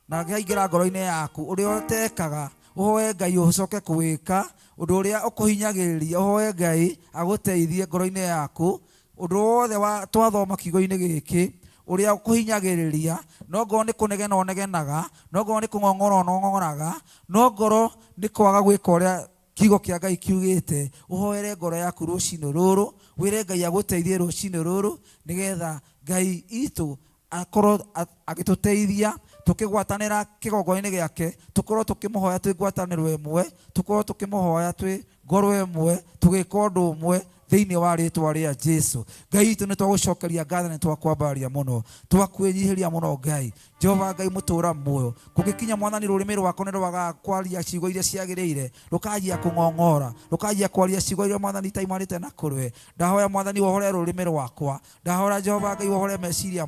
na gĩaingĩra ngoro-inĩ yaku ũrĩa ũtekaga ũhoe Ngai ũcoke kũwĩka ũndũ ũrĩa ũkũhinyagĩrĩria ũhoe Ngai agũteithie ngoro-inĩ yaku. Ũndũ wothe twathoma kiugo-inĩ gĩkĩ ũrĩa ũkũhinyagĩrĩria no ngoro nĩ kũnegena ũnegenaga no ngoro nĩ kũng'ong'ora ũng'ong'oraga no ngoro nĩ kwaga gwĩka ũrĩa kiugo kĩa Ngai kiugĩte ũhoere ngoro yaku rũciinĩ rũrũ wĩre Ngai agũteithie rũciinĩ rũrũ nĩgetha Ngai itũ akorwo agĩtũteithia tũkĩgwatanĩra kĩgongo-inĩ gĩake tũkorwo tũkĩmũhoya twĩ ngwatanĩro ĩmwe tũkorwo tũkĩmũhoya twĩ ngoro ĩmwe tũgĩka ũndũ ũmwe thĩinĩ wa rĩtwa rĩa Jesu. Ngai itũ nĩ twagũcokeria ngatho nĩ twakwambaria mũno twakwĩnyihĩria mũno Ngai. Jehova Ngai mũtũũra muoyo kũngĩkinya Mwathani rũrĩmĩ rwako nĩ rwaga kwaria ciugo iria ciagĩrĩire rũkanjia kũng'ong'ora rũkanjia kwaria ciugo iria Mwathani itaimanĩte na kũrwe. Ndahoya Mwathani wohore rũrĩmĩ rwakwa ndahoya Jehova Ngai wohore meciria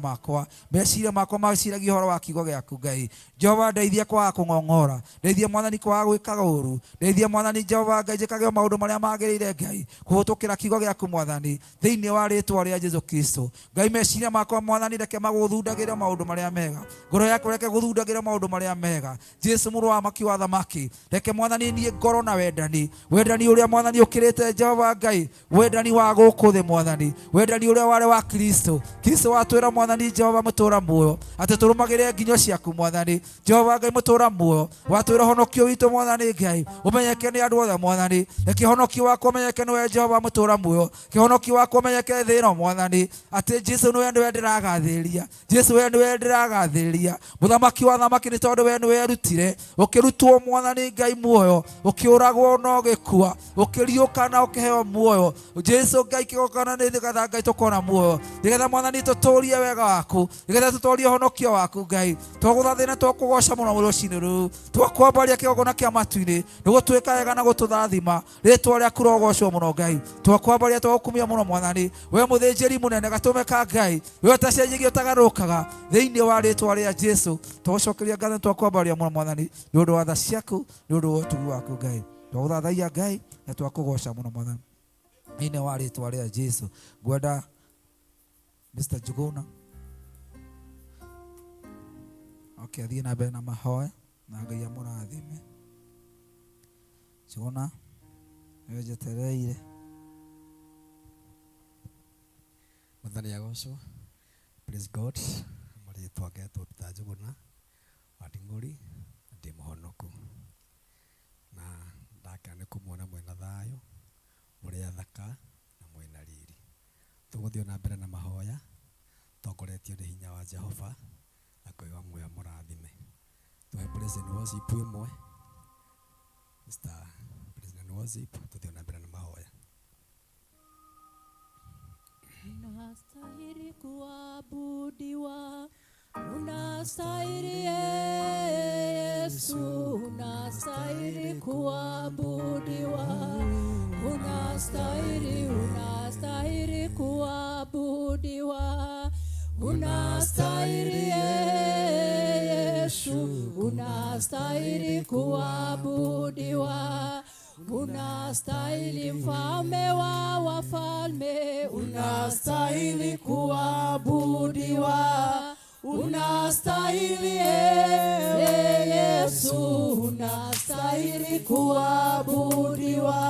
makwa maciragia ũhoro wa kiugo gĩaku Ngai. Jehova ndeithia kwaga kũng'ong'ora ndeithia Mwathani kwaga gwĩkaga ũũru ndeithia Mwathani Jehova Ngai njĩkage maũndũ marĩa magĩrĩire Ngai kũhĩtũkĩra kiugo gĩaku Mwathani thĩinĩ wa rĩtwa rĩa Jesu Kristo. Ngai meciria makwa Mwathani reke magũthundagĩre maũndũ marĩa mega ngoro yaku reke gũthundagĩre maũndũ marĩa mega. Jesu mũrũ wa maki wa thamaki reke Mwathani niĩ ngoro na wendani ũrĩa Mwathani ũkĩrĩte Jehova Ngai wendani wa gũkũ thĩ Mwathani wendani ũrĩa warĩ wa Kristo watwĩra Mwathani Jehova mũtũũra muoyo atĩ tũrũmagĩrĩre nginyo ciaku Mwathani Jehova Ngai mũtũũra muoyo watwĩra honokio witũ Mwathani Ngai ũmenyeke nĩ andũ othe Mwathani reke honokio wakwa ũmenyeke nĩwe Jehova mũtũũra muoyo kĩhonokio wakwa ũmenyeke thĩ ĩno Mwathani atĩ Jesu nĩwe ndĩragathĩrĩria Jesu we nĩwe ndĩragathĩrĩria mũthamaki wa thamaki nĩ tondũ we nĩwe erutire ũkĩrutwo Mwathani Ngai muoyo ũkĩũragwo na ũgĩkua ũkĩriũka na ũkĩheo muoyo Jesu Ngai kĩgokana nĩgetha Ngai tũkona muoyo nĩgetha Mwathani tũtũũrie wega waku nĩgetha tũtũũrie honokio waku Ngai twagũthathĩna twakũgoca mũno rũciinĩ rũu twakwambaria kĩgongona kĩa matu-inĩ nĩgũtwĩka wega na gũtũthathima rĩtwa rĩaku rogocwo mũno Ngai twakwambaria twagũkumia mũno Mwathani we mũthĩnjĩri mũnene gatũmĩka Ngai we ũtacenjagio ũtagarũrũkaga thĩinĩ wa rĩtwa rĩa Jesu twagũcokeria ngatho twakwambaria mũno Mwathani nĩ ũndũ wa tha ciaku nĩ ũndũ wa ũtugi waku Ngai twagũthathaia Ngai na twakũgoca mũno Mwathani thĩinĩ wa rĩtwa rĩa Jesu. Ngwenda Mr. Njuguna athiĩ na mbere na mahoya na Ngai amũrathime. Njuguna nĩwe njetereire. Mwathani agocwo. Praise God. Marĩtwa ngetwo Peter Njuguna wa Nding'ũri ndĩ mũhonoku na ndaka nĩ kũmuona mwĩna thayũ mũrĩ athaka na mwĩna riri. Tũgũthiĩ na mbere na mahoya tongoretio nĩ hinya wa Jehova na kwĩga muoyo mũrathime. Tũhe praise and worship ĩmwe. Mr. President Worship, tũthiĩ na mbere na mahoya. Unastahili kuabudiwa, unastahili Yesu, unastahili kuabudiwa, unastahili kuabudiwa, unastahili Yesu, unastahili kuabudiwa. Unastahili mfalme wa wafalme, unastahili kuabudiwa, unastahili Yesu, unastahili kuabudiwa,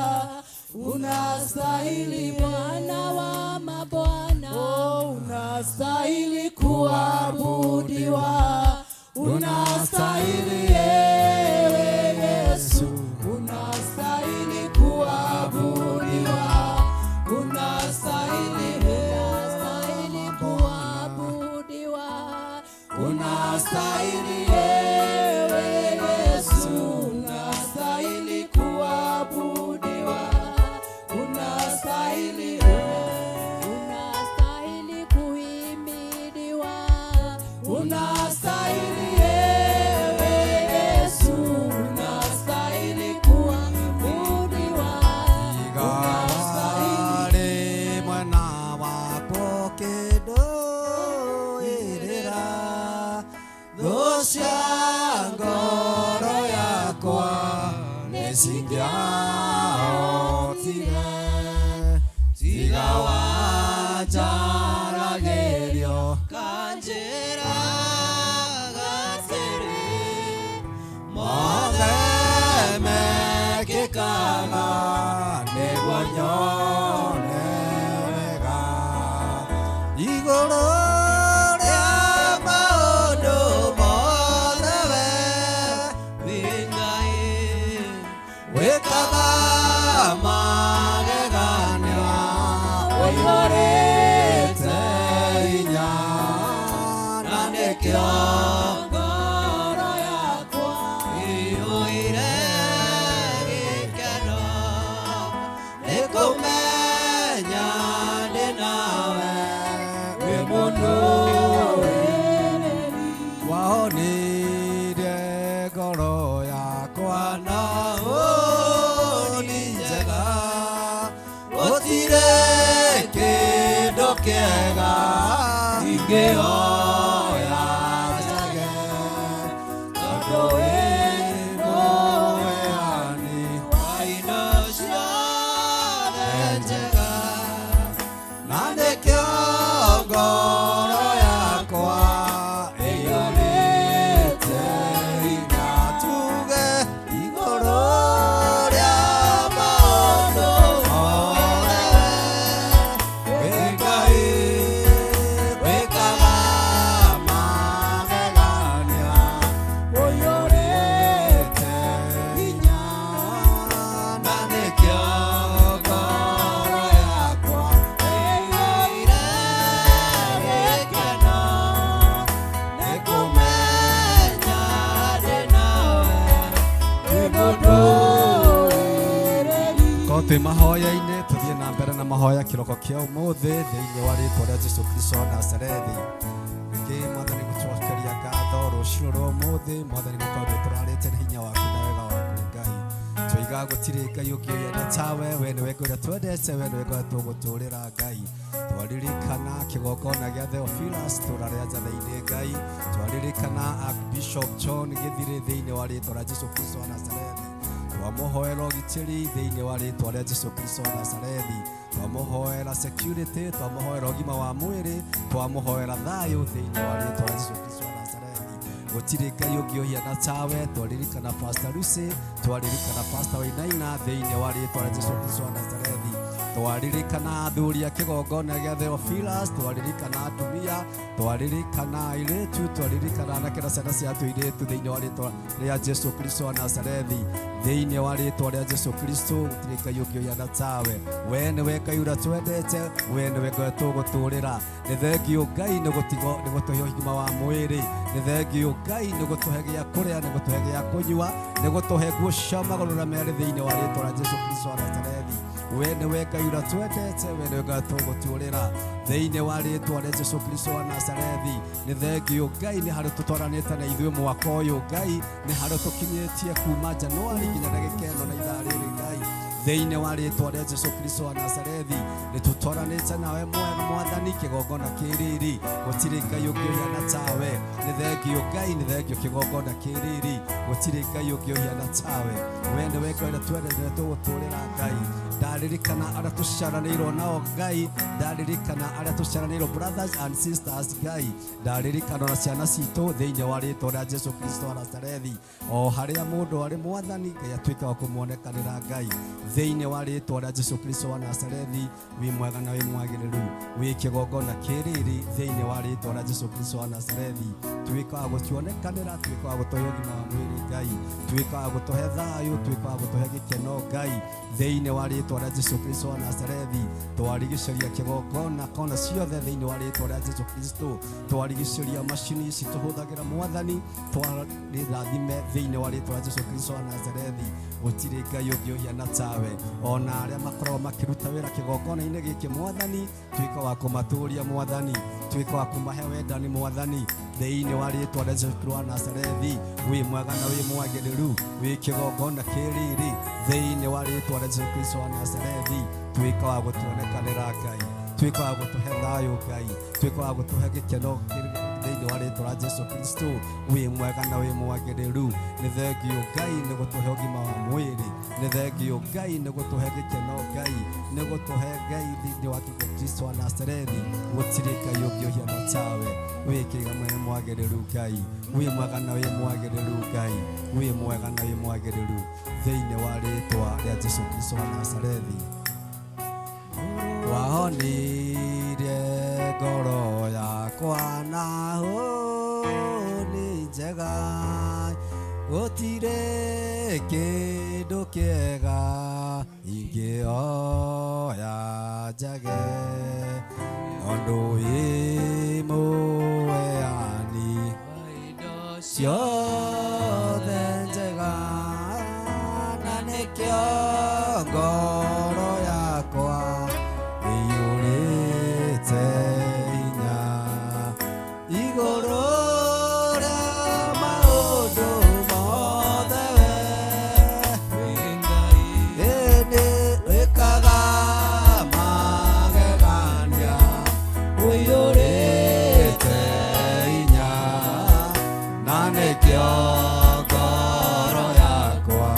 unastahili Bwana wa mabwana, unastahili kuabudiwa, unastahili Yesu, unastahili kuabudiwa, unastahili kuabudiwa, unastahili Yesu, unastahili kuabudiwa, unastahili kuhimidiwa, unastahili Yesu, unastahili kuabudiwa, Igare mwana wako kĩndũĩrĩra thũ cia ngoro yakwa nĩcingĩahotire tiga wanjaragĩrio kanjĩra gatĩrĩ mothe mekĩkaga nĩguo nyone wega igũrũ rĩa maũndũ mothe we Ngai wĩkaga magegania ũihũrĩte hinya na nĩkĩo ngoro yakwa ĩihũire gĩkeno nĩkũmenya ndĩ nawe wĩ mũndũ wahonire ngoro yakwa na ũni njega gũtirĩ kĩndũ kĩega ingĩhoya njage tondũ wĩ mũheani wa indo ciothe njega na nĩkĩo ngoro yakwa ĩiyũrĩte hinya tuge igũrũ rĩa maũndũ mothe wĩ Ngai wĩkaga magegania ũihũrĩte hinya na nĩkĩo ngoro yakwa ĩiyũire gĩkeno nĩkũmenya ndĩ nawe wĩ mũndũ korwo twĩ mahoya-inĩ tũthiĩ na mbere na mahoya kĩroko kĩa ũmũthĩ thĩinĩ wa rĩĩtwa rĩa Jesũ Kristo wa Nazarethi. Ningĩ Mwathani gũtũcokeria ngatho rũciinĩ rwa ũmũthĩ Mwathani gũkorwo tũrarĩte nĩ hinya waku na wega waku Ngai. Twoiga gũtirĩ Ngai ũngĩoyana tawe, we nĩwe Ngai ũrĩa twendete, we nĩwe Ngai tũgũtũũrĩra Ngai. Twaririkana kĩgongona gĩa Theophilus itũũra rĩa Njatha-inĩ Ngai. Twaririkana Archbishop John Gĩthirĩ thĩinĩ wa rĩĩtwa rĩa Jesũ Kristo wa Nazarethi. Twamuhoera ũgitĩri thĩinĩ wa rĩĩtwa rĩa Jesũ Kristo wa Nazarethi. Twamuhoera security, twamuhoera ũgima wa mwĩrĩ, twamuhoera thayũ thĩinĩ wa rĩĩtwa rĩa Jesũ Kristo wa Nazarethi. Gũtirĩ Ngai ũngĩohiana tawe. Twaririkana Pastor Lucy, twaririkana Pastor Wainaina thĩinĩ wa rĩĩtwa rĩa Jesũ Kristo wa Nazarethi. twaririkana athuri a kĩgongona gĩa Theophilus, twaririkana atumia, twaririkana airĩtu, twaririkana anake na ciana cia tũirĩtu thĩinĩ wa rĩĩtwa rĩa Jesu Kristo wa Nazarethi. Thĩinĩ wa rĩĩtwa rĩa Jesu Kristo gũtirĩ Ngai ũngĩ ũhiana tawe. We nĩwe Ngai ũrĩa twendete, we nĩwe Ngai tũgũtũũrĩra. Nĩ thengiũ Ngai nĩ gũtũhe ũgima wa mwĩrĩ, nĩ thengiũ Ngai nĩ gũtũhe gĩa kũrĩa, nĩ gũtũhe gĩa kũnyua, nĩ gũtũhe nguo cia magũrũ na merĩ thĩinĩ wa rĩĩtwa rĩa Jesu Kristo wa Nazarethi. We nĩwe Ngai ũrĩa twendete, we nĩwe Ngai tũgũtũũrĩra thĩinĩ wa rĩĩtwa rĩa Jesu Kristo wa Nazarethi. Nĩ thengiũ Ngai nĩ harĩ tũtwaranĩte na ithuĩ mwaka ũyũ Ngai, nĩ harĩ tũkinyĩtie kuma Januari nginya ndagĩka ĩno na ithaa rĩrĩ Ngai. Thĩinĩ wa rĩĩtwa rĩa Jesu Kristo wa Nazarethi nĩ tũtwaranĩte nawe Mwathani kĩgongona kĩrĩrĩ, gũtirĩ Ngai ũngĩ ũhiana tawe. Nĩ thengiũ Ngai, nĩ thengiũ kĩgongona kĩrĩrĩ, gũtirĩ Ngai ũngĩ ũhiana tawe. We nĩwe Ngai ũrĩa twendete tũgũtũũrĩra Ngai. Ndaririkana arĩa tũciaranĩirwo nao Ngai, ndaririkana arĩa tũciaranĩirwo brothers and sisters Ngai, ndaririkana na ciana citũ thĩinĩ wa rĩĩtwa rĩa Jesu Kristo wa Nazarethi. O harĩa mũndũ arĩ Mwathani Ngai atuĩke wa kũmuonekanĩra Ngai thĩinĩ wa rĩĩtwa rĩa Jesu Kristo wa Nazarethi. Wĩ mwega na wĩ mwagĩrĩru, wĩ kĩgongona kĩrĩrĩ thĩinĩ wa rĩĩtwa rĩa Jesu Kristo wa Nazarethi. Tuĩka wa gũtuonekanĩra, tuĩka wa gũtũhe ũgima wa mwĩrĩ Ngai, tuĩka wa gũtũhe thayũ, tuĩka wa gũtũhe gĩkeno Ngai thĩinĩ wa rĩĩtwa rĩa Jesu Kristo wa Nazarethi. Twarigicĩria kĩgongona kona ciothe thĩinĩ wa rĩĩtwa rĩa Jesu Kristo, twarigicĩria macini ici tũhũthagĩra Mwathani, twarĩrathime thĩinĩ wa rĩĩtwa rĩa Jesu Kristo wa Nazarethi. Gũtirĩ Ngai ũngĩ ũhiana tawe. Ona arĩa makoragwo makĩruta wĩra kĩgongona-inĩ gĩkĩ Mwathani, tuĩka wa kũmatũũria Mwathani, tuĩka wa kũmahe wendani Mwathani thĩinĩ wa rĩĩtwa rĩa Jesu Kristo wa Nazarethi. Wĩ mwega na wĩ mwagĩrĩru, wĩ kĩgongona kĩrĩrĩ thĩinĩ wa rĩĩtwa rĩa Jesu Kristo wa Nazarethi. Tuĩka wa gũtuonekanĩra Ngai, tuĩka wa gũtũhe thayũ Ngai, tuĩka wa gũtũhe gĩkeno thĩinĩ wa rĩĩtwa rĩa Jesu Kristo. Wĩ mwega na wĩ mwagĩrĩru, nĩ thengiũ Ngai nĩ gũtũhe ũgima wa mwĩrĩ, nĩ thengiũ Ngai nĩ gũtũhe gĩkeno Ngai, nĩ gũtũhe Ngai thĩinĩ wa Kristo wa Nazarethi. Gũtirĩ Ngai ũngĩ ũhiana tawe. Wĩ kĩgongona mwagĩrĩru Ngai, wĩ mwega na wĩ mwagĩrĩru Ngai, wĩ mwega na wĩ mwagĩrĩru thĩinĩ wa rĩĩtwa rĩa Jesu Kristo wa Nazarethi. Wahonirie ngoro yakwa na hũni njega, gũtirĩ kĩndũ kĩega ingĩoya njage, tondũ wĩ mũheani ciothe njega, na nĩkĩo ngoro yakwa ĩiyũrĩte hinya igũrũ rĩa maũndũ mothe. We ĩndĩ wĩkaga magegania, ũiyũrĩte hinya, na nĩkĩo ngoro yakwa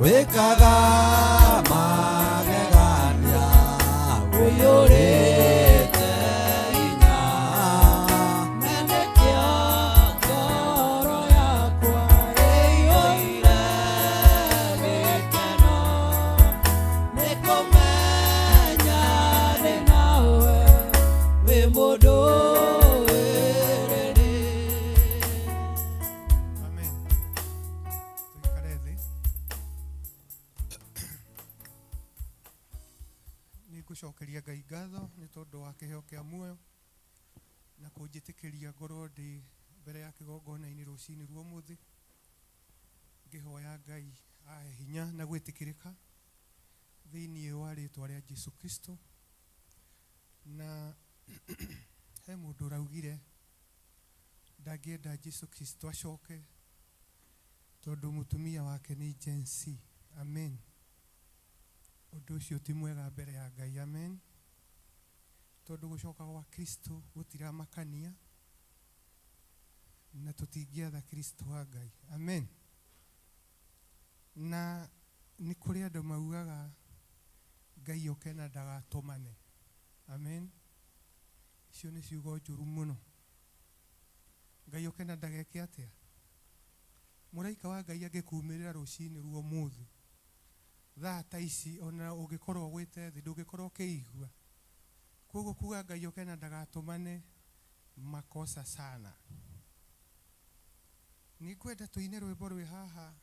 wĩkaga magegania, ũiyũrĩte hinya, na nĩkĩo ngoro yakwa ĩiyũire gĩkeno, nĩ kũmenya ndĩ nawe, wĩ mũndũ wĩrĩrĩ. Amen. Tuikare thĩ. Nĩngũcokeria Ngai ngatho nĩ tondũ wa kĩheo kĩa muoyo na kũnjĩtĩkĩria ngorwo ndĩ mbere ya kĩgongona-inĩ rũcinĩ rwa ũmũthĩ, ngĩhoya Ngai ahe hinya na gwĩtĩkĩrĩka thĩinĩ wa rĩĩtwa rĩa Jesu Kristo. Na he mũndũ ũraugire ndangĩenda Jesu Kristo acoke tondũ mũtumia wake nĩ Gen Z. Amen. Ũndũ ũcio ti mwega mbere ya Ngai. Amen. Tondũ gũcoka gwa Kristo gũtiramakania, na tutingĩatha Kristo wa Ngai. Amen. Na nĩ kũrĩ andũ maugaga Ngai oke na ndagatũmane. Amen. Icio nĩ ciugo njũru mũno. Ngai oke na ndageke atĩa? Mũraika wa Ngai angĩkumĩrĩra rũcinĩ rwa ũmũthĩ thaa ta ici, ona ũngĩkorwo ũgwĩte thĩ ndũngĩkorwo ũkĩigua. Koguo kuga Ngai oke na ndagatũmane, makosa sana. Nĩ ngwenda tũine rwĩmbo rwĩ haha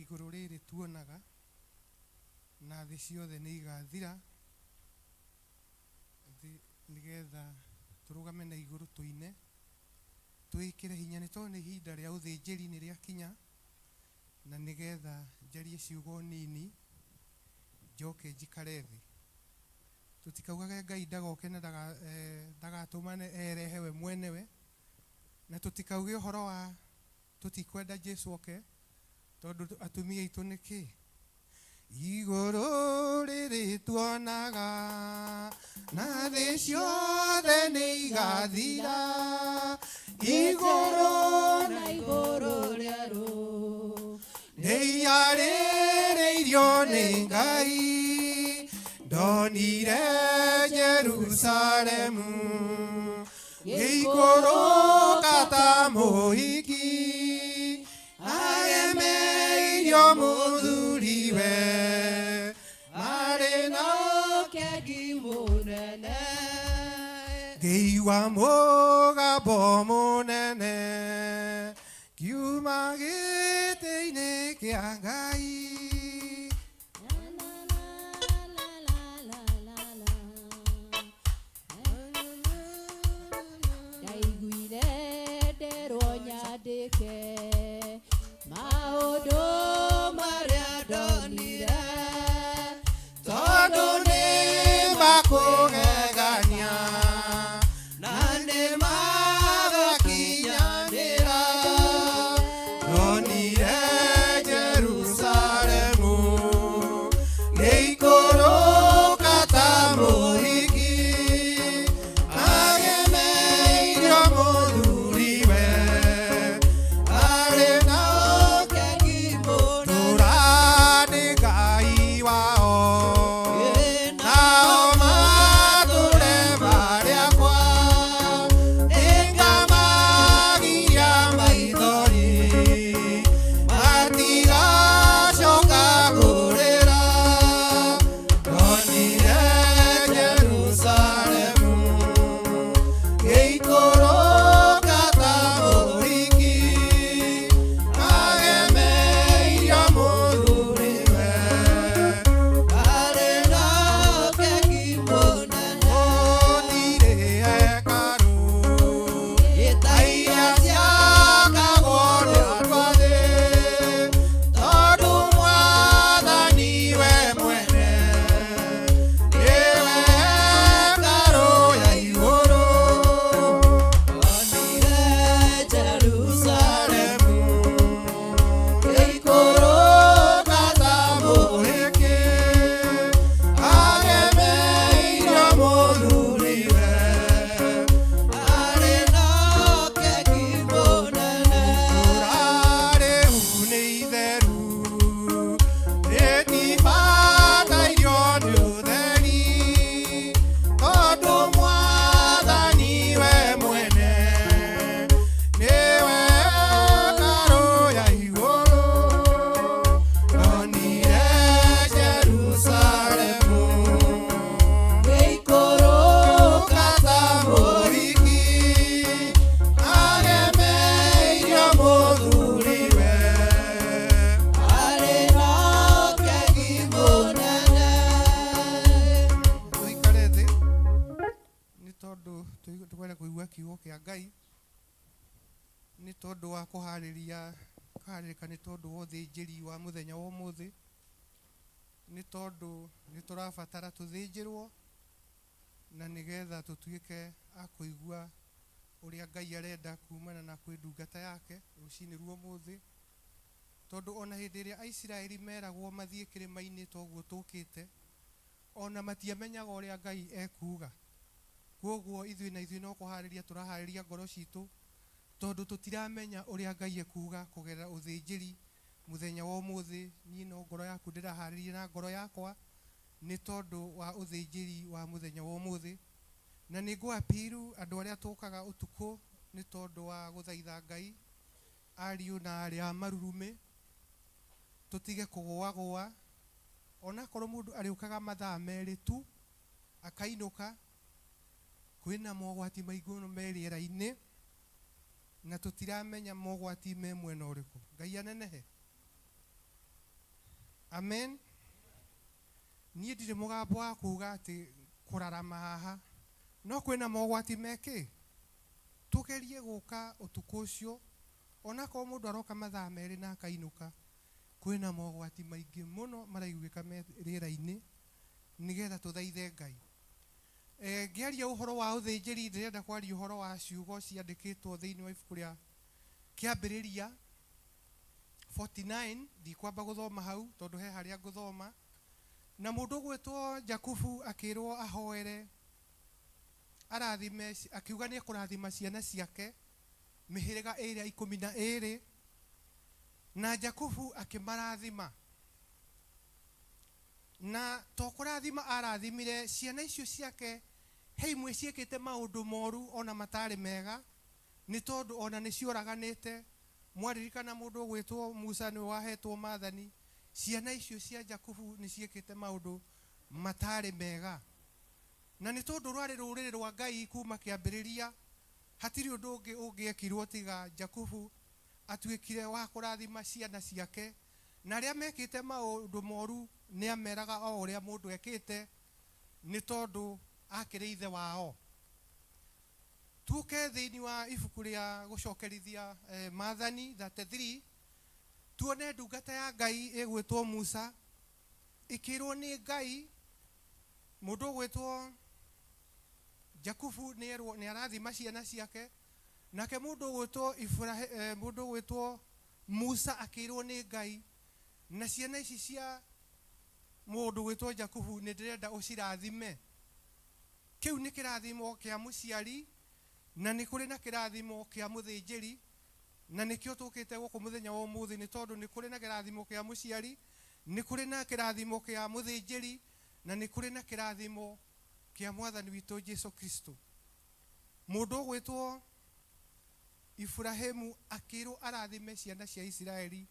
igũrũ rĩrĩ tuonaga na thĩ ciothe nĩ igathira, nĩgetha tũrũgame na igũrũ tũine twĩkĩre hinya, nĩ tondũ nĩ ihinda rĩa ũthĩnjĩri nĩ rĩakinya, na nĩgetha njarie ciugo nini njoke njikare thĩ. Tutikaugage Ngai ndagoke na ndagatũmane erehe we mwenewe, na tutikauge ũhoro wa tutikwenda Jesu oke, tondũ atumia aitũ nĩkĩ? Igũrũ rĩrĩ tuonaga na thĩ ciothe nĩ igathira, igũrũ na igũrũ rĩarũ nĩ iyarĩrĩirio nĩ Ngai, ndonire Jerusalemu gĩikũrũka ta mũhiki agemeirio mũthuriwe, marĩ na ũkegi mũnene, ngĩigua mũgambo mũnene kiuma gĩtĩ-inĩ kĩa Ngai. ndaiguire nderwo nyandĩke maũndũ marĩa ndonire, Tondũ nĩ makũgegania na nĩ magakinyanĩra, ndonire Jerusalemu gĩikũrũka ta mũhiki agemeirio mũthuriwe, arĩ na ũkegi mũnene, tũrandĩ Ngai wao nao matũre marĩa kwa, ĩngamagia maithori matigacoka kũrĩra, ndonire Jerusalemu gĩikũrũka ta mũhiki agemeirio mũthuriwe, arĩ na ũkegi mũnene, ũthire hekarũ ta iria ciakagwo nĩ andũ a thĩ, tondũ Mwathani we mwene nĩwe hekarũ ya igũrũ, ndonire Jerusalemu gĩikũrũka ta mũhiki agemeirio mũthuriwe, arĩ na ũkegi mũnene, rĩu nĩ itheru rĩtibatairio nĩ ũtheri, tondũ Mwathani we mwene nĩwe hekarũ ya igũrũ, ndonire Jerusalemu gĩikũrũka ta mũhiki agemeirio mũthuriwe, arĩ na ũkegi mũnene. Tũikare thĩ nĩ tondũ tũkwenda kũigua kiugo kĩa Ngai, nĩ tondũ wa kũharĩrĩka nĩ tondũ wa ũthĩnjĩri wa mũthenya wa ũmũthĩ, nĩ tondũ nĩ tũrabatara tũthĩnjĩrwo na nĩgetha tũtuĩke a kũigua ũrĩa Ngai arenda kumana na kwĩ ndungata yake rũcinĩ rwa ũmũthĩ, tondũ ona hĩndĩ ĩrĩa Aisiraeli meragwo mathiĩ kĩrĩma-inĩ toguo tũkĩte, ona matiamenyaga ũrĩa Ngai ekuga, koguo ithuĩ no kũharĩria tũraharĩria ngoro citũ tondũ tũtiramenya ũrĩa Ngai ekuga kũgerera ũthĩnjĩri mũthenya wa ũmũthĩ. Niĩ no ngoro yaku ndĩraharĩria na ngoro yakwa nĩ tondũ wa ũthĩnjĩri wa mũthenya wa ũmũthĩ, na nĩ ngũapiru andũ arĩa tũkaga ũtukũ nĩ tondũ wa gũthaitha Ngai, ariũ na arĩ a marurume, tũtige kũgũagũa. Onakorwo mũndũ arĩũkaga mathaa merĩ tu akainũka, kwĩna mogwati maingĩ me rĩera-inĩ na tũtiramenya mogwati me mwena ũrĩkũ. Ngai anenehe. Amen. Niĩ ndirĩ mũgambo wa kuga atĩ kũrarama haha, no kwĩna mogwati mekĩ. Tũgerie gũka ũtukũ ũcio, onakorwo mũndũ aroka mathaa merĩ na akainũka, kwĩna mogwati maingĩ mũno maraiguĩka me rĩera-inĩ, nĩgetha tũthaithe Ngai. Ngĩaria ũhoro wa ũthĩnjĩri, ndĩrenda kwaria ũhoro wa ciugo ciandĩkĩtwo thĩinĩ wa ibuku rĩa Kĩambĩrĩria 49. Ndikwamba gũthoma hau tondũ he harĩa ngũthoma. Na mũndũ ũgwĩtwo Jakubu akĩrwo ahoere arathime, akiuga nĩ kũrathima ciana ciake mĩhĩrĩga ĩrĩa 12, na Jakubu akĩmarathima. Na to kũrathima arathimire ciana icio ciake, he imwe ciĩkĩte maũndũ moru ona matarĩ mega, nĩ tondũ ona nĩ ciũraganĩte. Mwaririkana mũndũ ũgwĩtwo Musa nĩ wahetwo maathani, ciana icio cia Jakubu nĩ ciĩkĩte maũndũ matarĩ mega. Na nĩ tondũ rwarĩ rũrĩrĩ rwa Ngai kuma kĩambĩrĩria, hatirĩ ũndũ ũngĩ ũngĩekirwo tiga Jakubu atuĩkire wa kũrathima ciana ciake, na arĩa mekĩte maũndũ moru nĩ ameraga o ũrĩa mũndũ ekĩte, nĩ tondũ akĩrĩ ithe wao. Tuke thĩinĩ wa ibuku rĩa gũcokerithia Maathani 33, tuone ndungata ya Ngai ĩgwĩtwo Musa ĩkĩrwo nĩ Ngai, mũndũ ũgwĩtwo Jakubu nĩ arathima ciana ciake, nake mũndũ ũgwĩtwo Musa akĩrwo nĩ Ngai, na ciana ici cia mũndũ ũgwĩtwo Jakubu nĩ ndĩrenda ũcirathime. Kĩu nĩ kĩrathimo kĩa mũciari, na nĩ kũrĩ na kĩrathimo kĩa mũthĩnjĩri, na nĩkĩo tũkĩte gũkũ mũthenya wa ũmũthĩ, nĩ tondũ nĩ kũrĩ na kĩrathimo kĩa mũciari, nĩ kũrĩ na kĩrathimo kĩa mũthĩnjĩri, na nĩ kũrĩ na kĩrathimo kĩa Mwathani witũ Jesũ Kristo. Mũndũ ũgwĩtwo Ibrahimu akĩrwo arathime ciana cia Isiraeli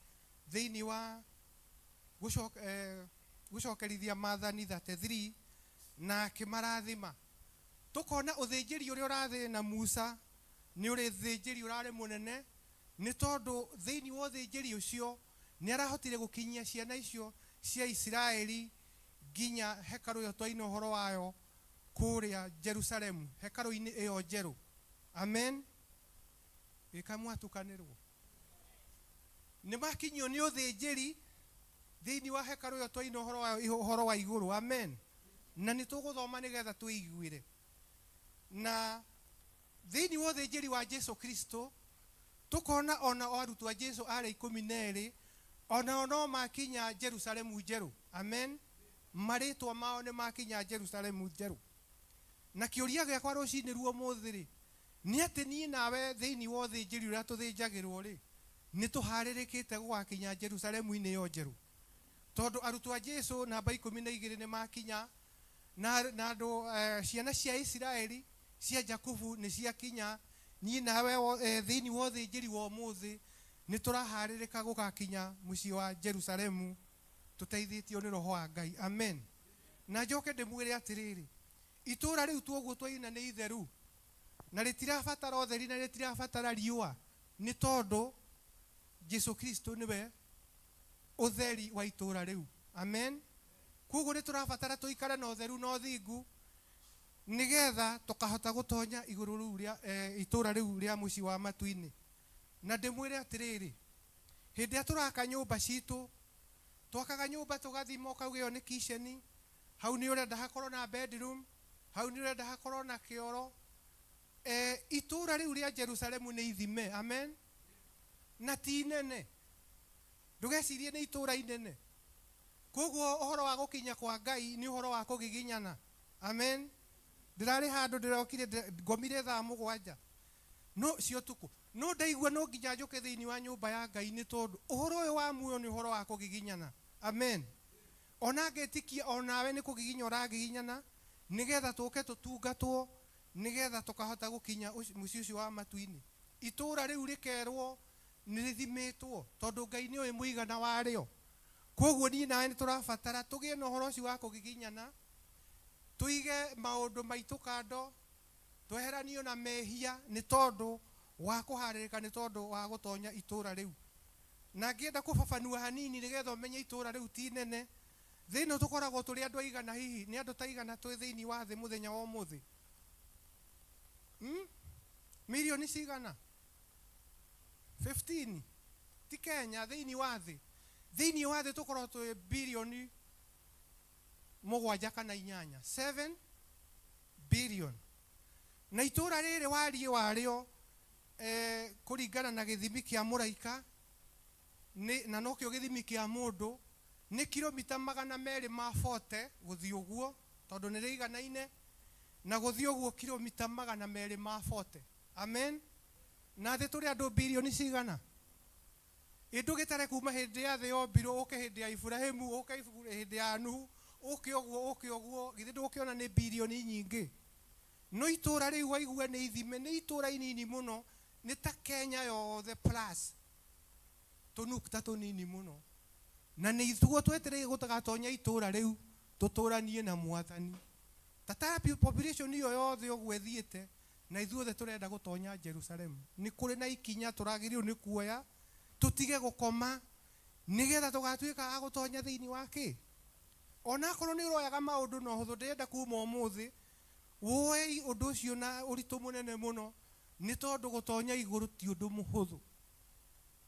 thĩinĩ wa gũcokerithia Maathani 33, na akĩmarathima. Tũkona ũthĩnjĩri ũrĩa ũrathĩ na Musa nĩ ũrĩ thĩnjĩri ũrarĩ mũnene, nĩ tondũ thĩinĩ wa ũthĩnjĩri ũcio nĩ arahotire gũkinyia ciana icio cia Isiraeli nginya hekarũ ĩyo twaina ũhoro wayo kũrĩa Jerusalemu, hekarũ-inĩ ĩyo njerũ. Amen. Ĩkamwatukanĩrwo nĩ makinyio nĩ ũthĩnjĩri thĩinĩ wa hekarũ ĩyo twaina ũhoro wayo, ũhoro wa igũrũ. Amen. Na nĩ tũgũthoma nĩgetha twĩiguĩre. Na thĩinĩ wa ũthĩnjĩri wa Jesũ Kristo tũkona ona arutwo a Jesũ arĩ 12, ona no makinya Jerusalemu njerũ. Amen. Marĩtwa mao nĩ makinya Jerusalemu njerũ. Na kĩũria gĩakwa rũcinĩ ruo mũthĩ-rĩ, nĩ atĩ niĩ nawe thĩinĩ wa ũthĩnjĩri ũrĩa tũthĩnjagĩrwo-rĩ, nĩ tũharĩrĩkĩte gũgakinya Jerusalemu-inĩ yo njerũ. Tondũ arutwo a Jesũ namba 12 nĩ makinya, na andũ ciana cia Isiraeli cia Jakubu nĩ ciakinya. Niĩ nawe thĩinĩ wa ũthĩnjĩri wa ũmũthĩ nĩ tũraharĩrĩka gũgakinya mũciĩ wa Jerusalemu, tũteithĩtio nĩ Roho wa Ngai. Amen. Na njoke ndĩmwĩre atĩrĩrĩ, itũũra rĩu twoguo twaina nĩ itheru, na rĩtirabatara ũtheri na rĩtirabatara riũa, nĩ tondũ Jesũ Kristo nĩwe ũtheri wa itũũra rĩu. Amen. Koguo nĩ tũrabatara tũikare na ũtheru na ũthingu, nĩgetha tũkahota gũtonya igũrũ rĩu rĩa itũũra rĩu rĩa mũciĩ wa matu-inĩ. Na ndĩmwĩre atĩrĩrĩ, hĩndĩ ĩrĩa tũraka nyũmba citũ, twakaga nyũmba tũgathima ũkauga ĩyo nĩ kitchen, hau nĩ ũrenda hakorwo na bedroom, hau nĩ ũrenda hakorwo na kĩoro. Itũũra rĩu rĩa Jerusalemu nĩ ithime. Amen. Na ti nene, ndũgecirie nĩ itũũra inene. Koguo ũhoro wa gũkinya kwa Ngai nĩ ũhoro wa kũgiginyana. Amen. ndirari handu ndirokire ngomire thaa 7 no cio tuku no ndaigua no nginya njuke thiini wa nyumba ya Ngai ni tondu uhoro uyu wa muoyo ni uhoro wa kugiginyana. Amen. Ona ngetikia onawe ni kugiginya uragiginyana nigetha tuke tutungatwo nigetha tukahota gukinya muci ucio wa matuini. Itura riu rikerwo ni rithimitwo tondu Ngai ni uyu muigana wario. Koguo ni nawe ni turabatara tugie na uhoro ucio wa kugiginyana, tuige maundu maitu kando, tweheranio na mehia ni tondu wa kuharirika, ni tondu wa gutonya itura riu. Na ngienda kubabanua hanini nigetha umenye itura riu ti nene. Thino tukoragwo turi andu aigana hihi ni andu taigana twi thiini wa thi muthenya wa umuthi? Milioni cigana? 15 ti Kenya thiini wa thi. Thiini wa thi tukoragwo twi bilioni 7 kana 8, 7 billion. Na itura riri warie wario kuringana na githimi kia muraika na no kio githimi kia mundu ni kilomita 240 guthii uguo tondu ni riganaine na guthii uguo kilomita 240. Amen. Na thi turi andu bilioni cigana? Indu gitare kuma hindi ya thi yombirwo uke hindi ya Ibrahimu uke hindi ya Nuhu uke uguo githi ndukiona ni bilioni nyingi. No itura riu waigua ni ithime ni itura inini muno, ni ta Kenya yothe plus tunukta tunini muno. Na ni ithuo tweterei gutagatonya itura riu tuturanie na Mwathani. Tata population iyo yothe uguo ethiete na ithuo the turenda gutonya Jerusalem. Ni kuri na ikinya turagirio ni kuoya tutige gukoma nigetha tugatuika agutonya thiini wake. Ona korwo ni uroyaga maundu no huthu ndenda kuma umuthi woi undu ucio na uritu munene muno ni tondu gutonya iguru ti undu muhuthu.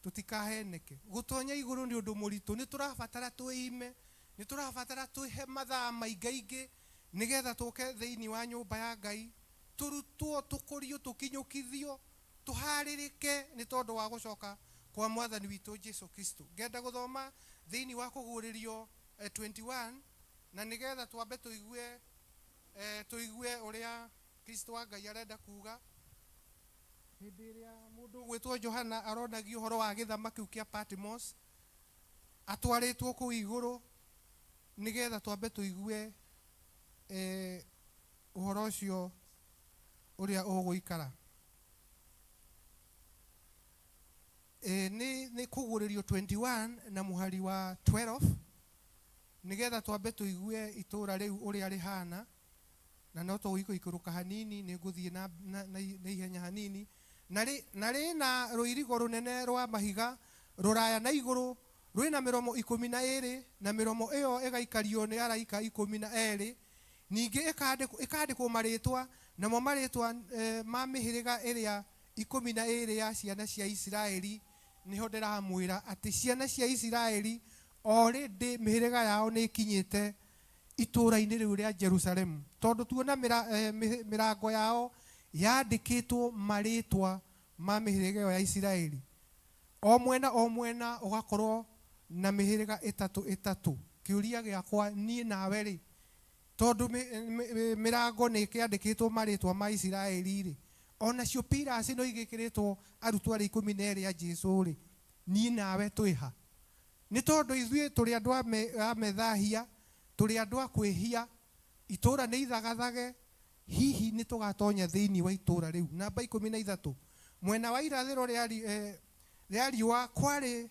Tutikaheneke gutonya iguru ni undu muritu. Ni turabatara tuime, ni turabatara tuhe mathaa maingaingi nigetha tuke thiini wa nyumba ya Ngai turutwo tukurio tukinyukithio tuharirike ni tondu wa gucoka kwa Mwathani witu Jesu Kristo. Ngenda guthoma thiini wa kuguririo 21 na nigetha twambe tuigue uria Kristo wa Ngai arenda kuga. Hindi iria mundu gwitwo Johana aronagio uhoro wa githama kiu kia Patmos atwaritwo ku iguru nigetha twambe tuigue uhoro ucio uria uguikara. Ni kuguririo 21 na muhari wa 12 nigetha twambe tuigue itura riu uria rihana na no tuguiko ikuruka hanini ni nguthie na ihenya hanini na rina ruirigo runene rwa mahiga ruraya na iguru rwina miromo 12 na miromo iyo igaikario ni araika 12 ningi ikandikwo maritwa namo maritwa ma mihiriga iria 12 ya ciana cia Israeli. Niho ndiramwira ati ciana cia Israeli already mihiriga yao ni ikinyite itura-ini riu ria Jerusalem tondu tuona mirango yao yandikitwo maritwa ma mihiriga ya Israeli. O mwena ugakorwo na mihiriga 3 kiuria giakwa nie nawe ri tondu mirango ni kiandikitwo maritwa ma Israeli ri ona cio pillars no igikiritwo arutwo ari 12 ya Jesu ri nie nawe twiha. Ni tondu ithuĩ turi andu a methahia, turi andu a kwihia, itura ni ithagathage, hihi ni tugatonya thiini wa itura riu. Namba 13 mwena wa irathiro ria riua kwari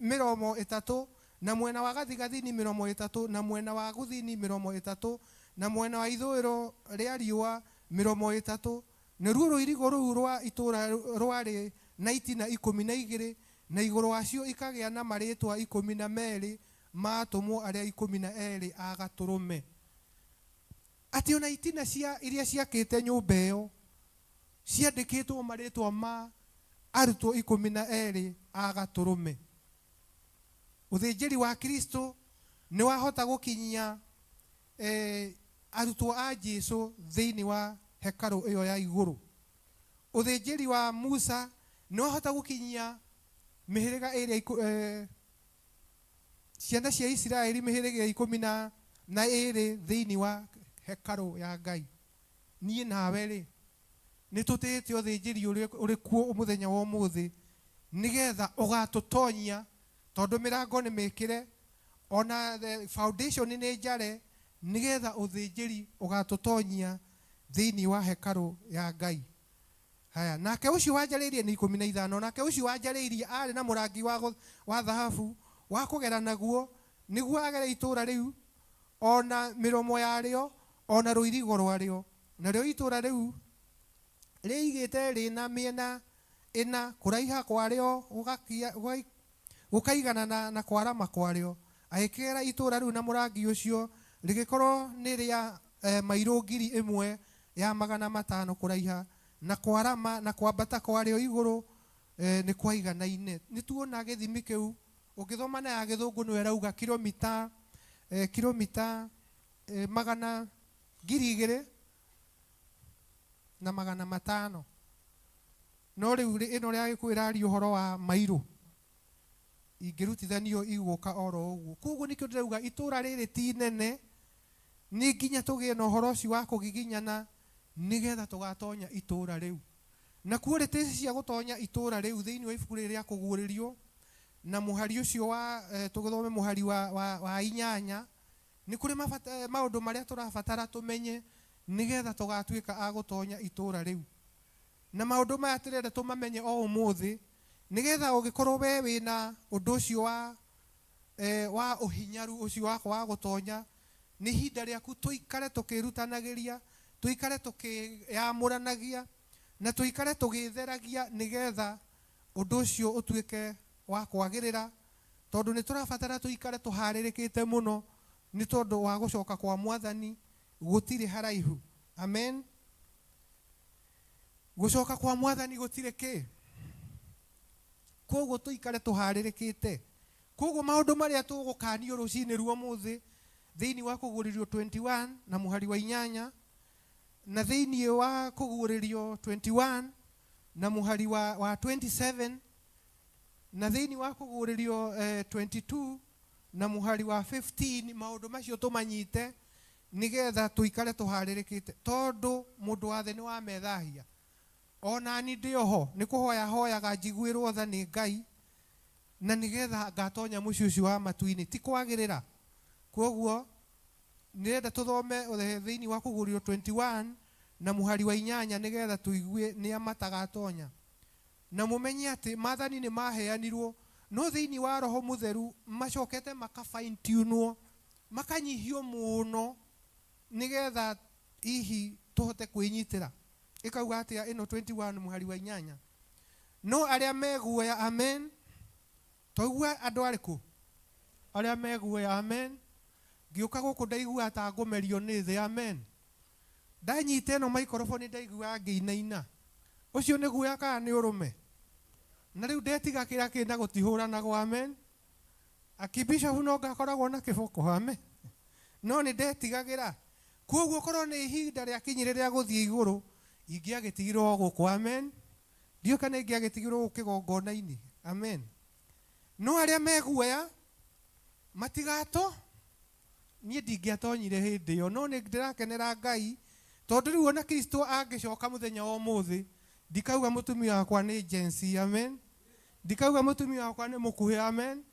miromo 3 na mwena wa gathigathini miromo 3 na mwena wa guthini miromo 3 na mwena wa ithuiro ria riua miromo 3 na ruo ruirigo ruu rwa itura rwari na itina 12 na iguru wacio ikagia na maritwa 12 matumwo aria 12 a gaturume. Ati ona itina cia iria ciakite nyumba iyo ciandikitwo maritwa ma arutwo 12 a gaturume. Uthinjiri wa Kristo ni wahota gukinyia arutwo a Jesu thiini wa hekalu iyo ya iguru. Uthinjiri wa Musa ni wahota gukinyia mihiriga iria ciana cia Israeli mihiriga 12 na ĩrĩ thĩinĩ wa hekarũ ya Ngai. Niĩ nawe rĩ nĩ tũtĩĩte ũthĩnjĩri ũrĩ kuo mũthenya wa ũmũthĩ nĩgetha ũgatũtonyia, tondũ mĩrango nĩ mĩkĩre, ona the foundation nĩ njare, nĩgetha ũthĩnjĩri ũgatũtonyia thĩinĩ wa hekarũ ya Ngai. Haya, nake ũcio wanjarĩirie nĩ 15, nake ũcio wanjarĩirie arĩ na mũrangi wa thahabu wa kũgera naguo nĩguo agere itũũra rĩu, ona mĩromo yarĩo, ona rũirigo rwarĩo. Narĩo itũũra rĩu rĩigĩte rĩna mĩena ĩna, kũraiha kwarĩo gũkaigana na kwarama kwarĩo. Agĩkĩgera itũũra rĩu na mũrangi ũcio, rĩgĩkorwo nĩ rĩa mairũ 1,000 ya 500 kũraiha, na kwarama na kwambata kwarĩo igũrũ nĩ kwaiganaine. Nĩ tuona gĩthimi kĩu, ũngĩthoma na ya gĩthũngũ nĩwe rauga kilomita 2,500. No rĩu ĩno rĩa Gĩkũyũ ĩraria ũhoro wa mairũ ingĩrutithanio igũka oro ũguo. Koguo nĩkĩo ndĩrauga itũũra rĩrĩ ti nene, nĩ nginya tũgĩe na ũhoro ũcio wa kũgiginyana nĩgetha tũgatonya itũũra rĩu. Na quality cia gũtonya itũũra rĩu thĩinĩ wa ibuku rĩrĩ rĩa kũguũrĩrio, na mũhari ũcio wa tũgĩthome mũhari wa 8, nĩ kũrĩ maũndũ marĩa tũrabatara tũmenye nĩgetha tũgatuĩka a gũtonya itũũra rĩu. Na maũndũ maya tũrenda tũmamenye o ũmũthĩ nĩgetha ũgĩkorwo we wĩna ũndũ ũcio wa ũhinyaru ũcio wako wa gũtonya, nĩ ihinda rĩaku tũikare tũkĩrutanagĩria, tũikare tũkĩyamũranagia, na tũikare tũgĩtheragia nĩgetha ũndũ ũcio ũtuĩke wa kwagĩrĩra, tondũ nĩ tũrabatara tũikare tũharĩrĩkĩte mũno nĩ tondũ wa gũcoka kwa Mwathani gũtirĩ haraihu. Amen. Gũcoka kwa Mwathani gũtirĩ kĩ. Koguo tũikare tũharĩrĩkĩte. Koguo maũndũ marĩa tũgũkanio rũcinĩ rwa ũmũthĩ thĩinĩ wa kũguũrĩrio 21 na mũhari wa 8, na thĩinĩ wa kũguũrĩrio 21 na mũhari wa 27, na thĩinĩ wa kũguũrĩrio 22 na mũhari wa 15, maũndũ macio tũmanyite nĩgetha tũikare tũharĩrĩkĩte, tondũ mũndũ wa thĩ nĩ wa methahia. Ona ni ndĩ oho nĩ kũhoya hoyaga njiguĩrwo tha nĩ Ngai, na nĩgetha ngatonya mũciĩ ũcio wa matu-inĩ, ti kwagĩrĩra. Koguo nĩrenda tũthome thĩinĩ wa kũguũrĩrio 21 na mũhari wa 8 nĩgetha tũigue nĩ matagatonya. Na mũmenye atĩ maathani nĩ maheanirwo, no thĩinĩ wa Roho Mũtheru macokete maka fine tune, makanyihio mũno nĩgetha hihi tũhote kwĩnyitĩra. Ĩkauga atĩa ĩno 21 mũhari wa 8? No arĩa meguoya, amen. Twaigua andũ arĩkũ? Arĩa meguoya, amen. Ngĩũka gũkũ ndaigua ta ngũmerio nĩ thĩ, amen. Ndanyita ĩno microphone ndaigua ngĩinaina. Ũcio nĩ guoya kana nĩ ũrũme? Na rĩu ndetiga kĩrĩa kĩna gũtihũranagwo, amen. Akibishop no ngakoragwo na kĩboko, amen. No nĩ ndetigagĩra. Koguo korwo nĩ ihinda rĩa kinyĩrĩra rĩa gũthiĩ igũrũ, ingĩagĩtigirwo gũkũ, amen. Ndiũ kana ingĩagĩtigirwo kĩgongona-inĩ, amen. No arĩa meguoya matigato, niĩ ndingĩatonyire hĩndĩ ĩyo, no nĩ ndĩrakenera Ngai, tondũ rĩu ona Kristo angĩcoka mũthenya wa ũmũthĩ, ndikauga mũtumia wakwa nĩ jensi, amen. Ndikauga mũtumia wakwa nĩ mũkuhĩ, amen.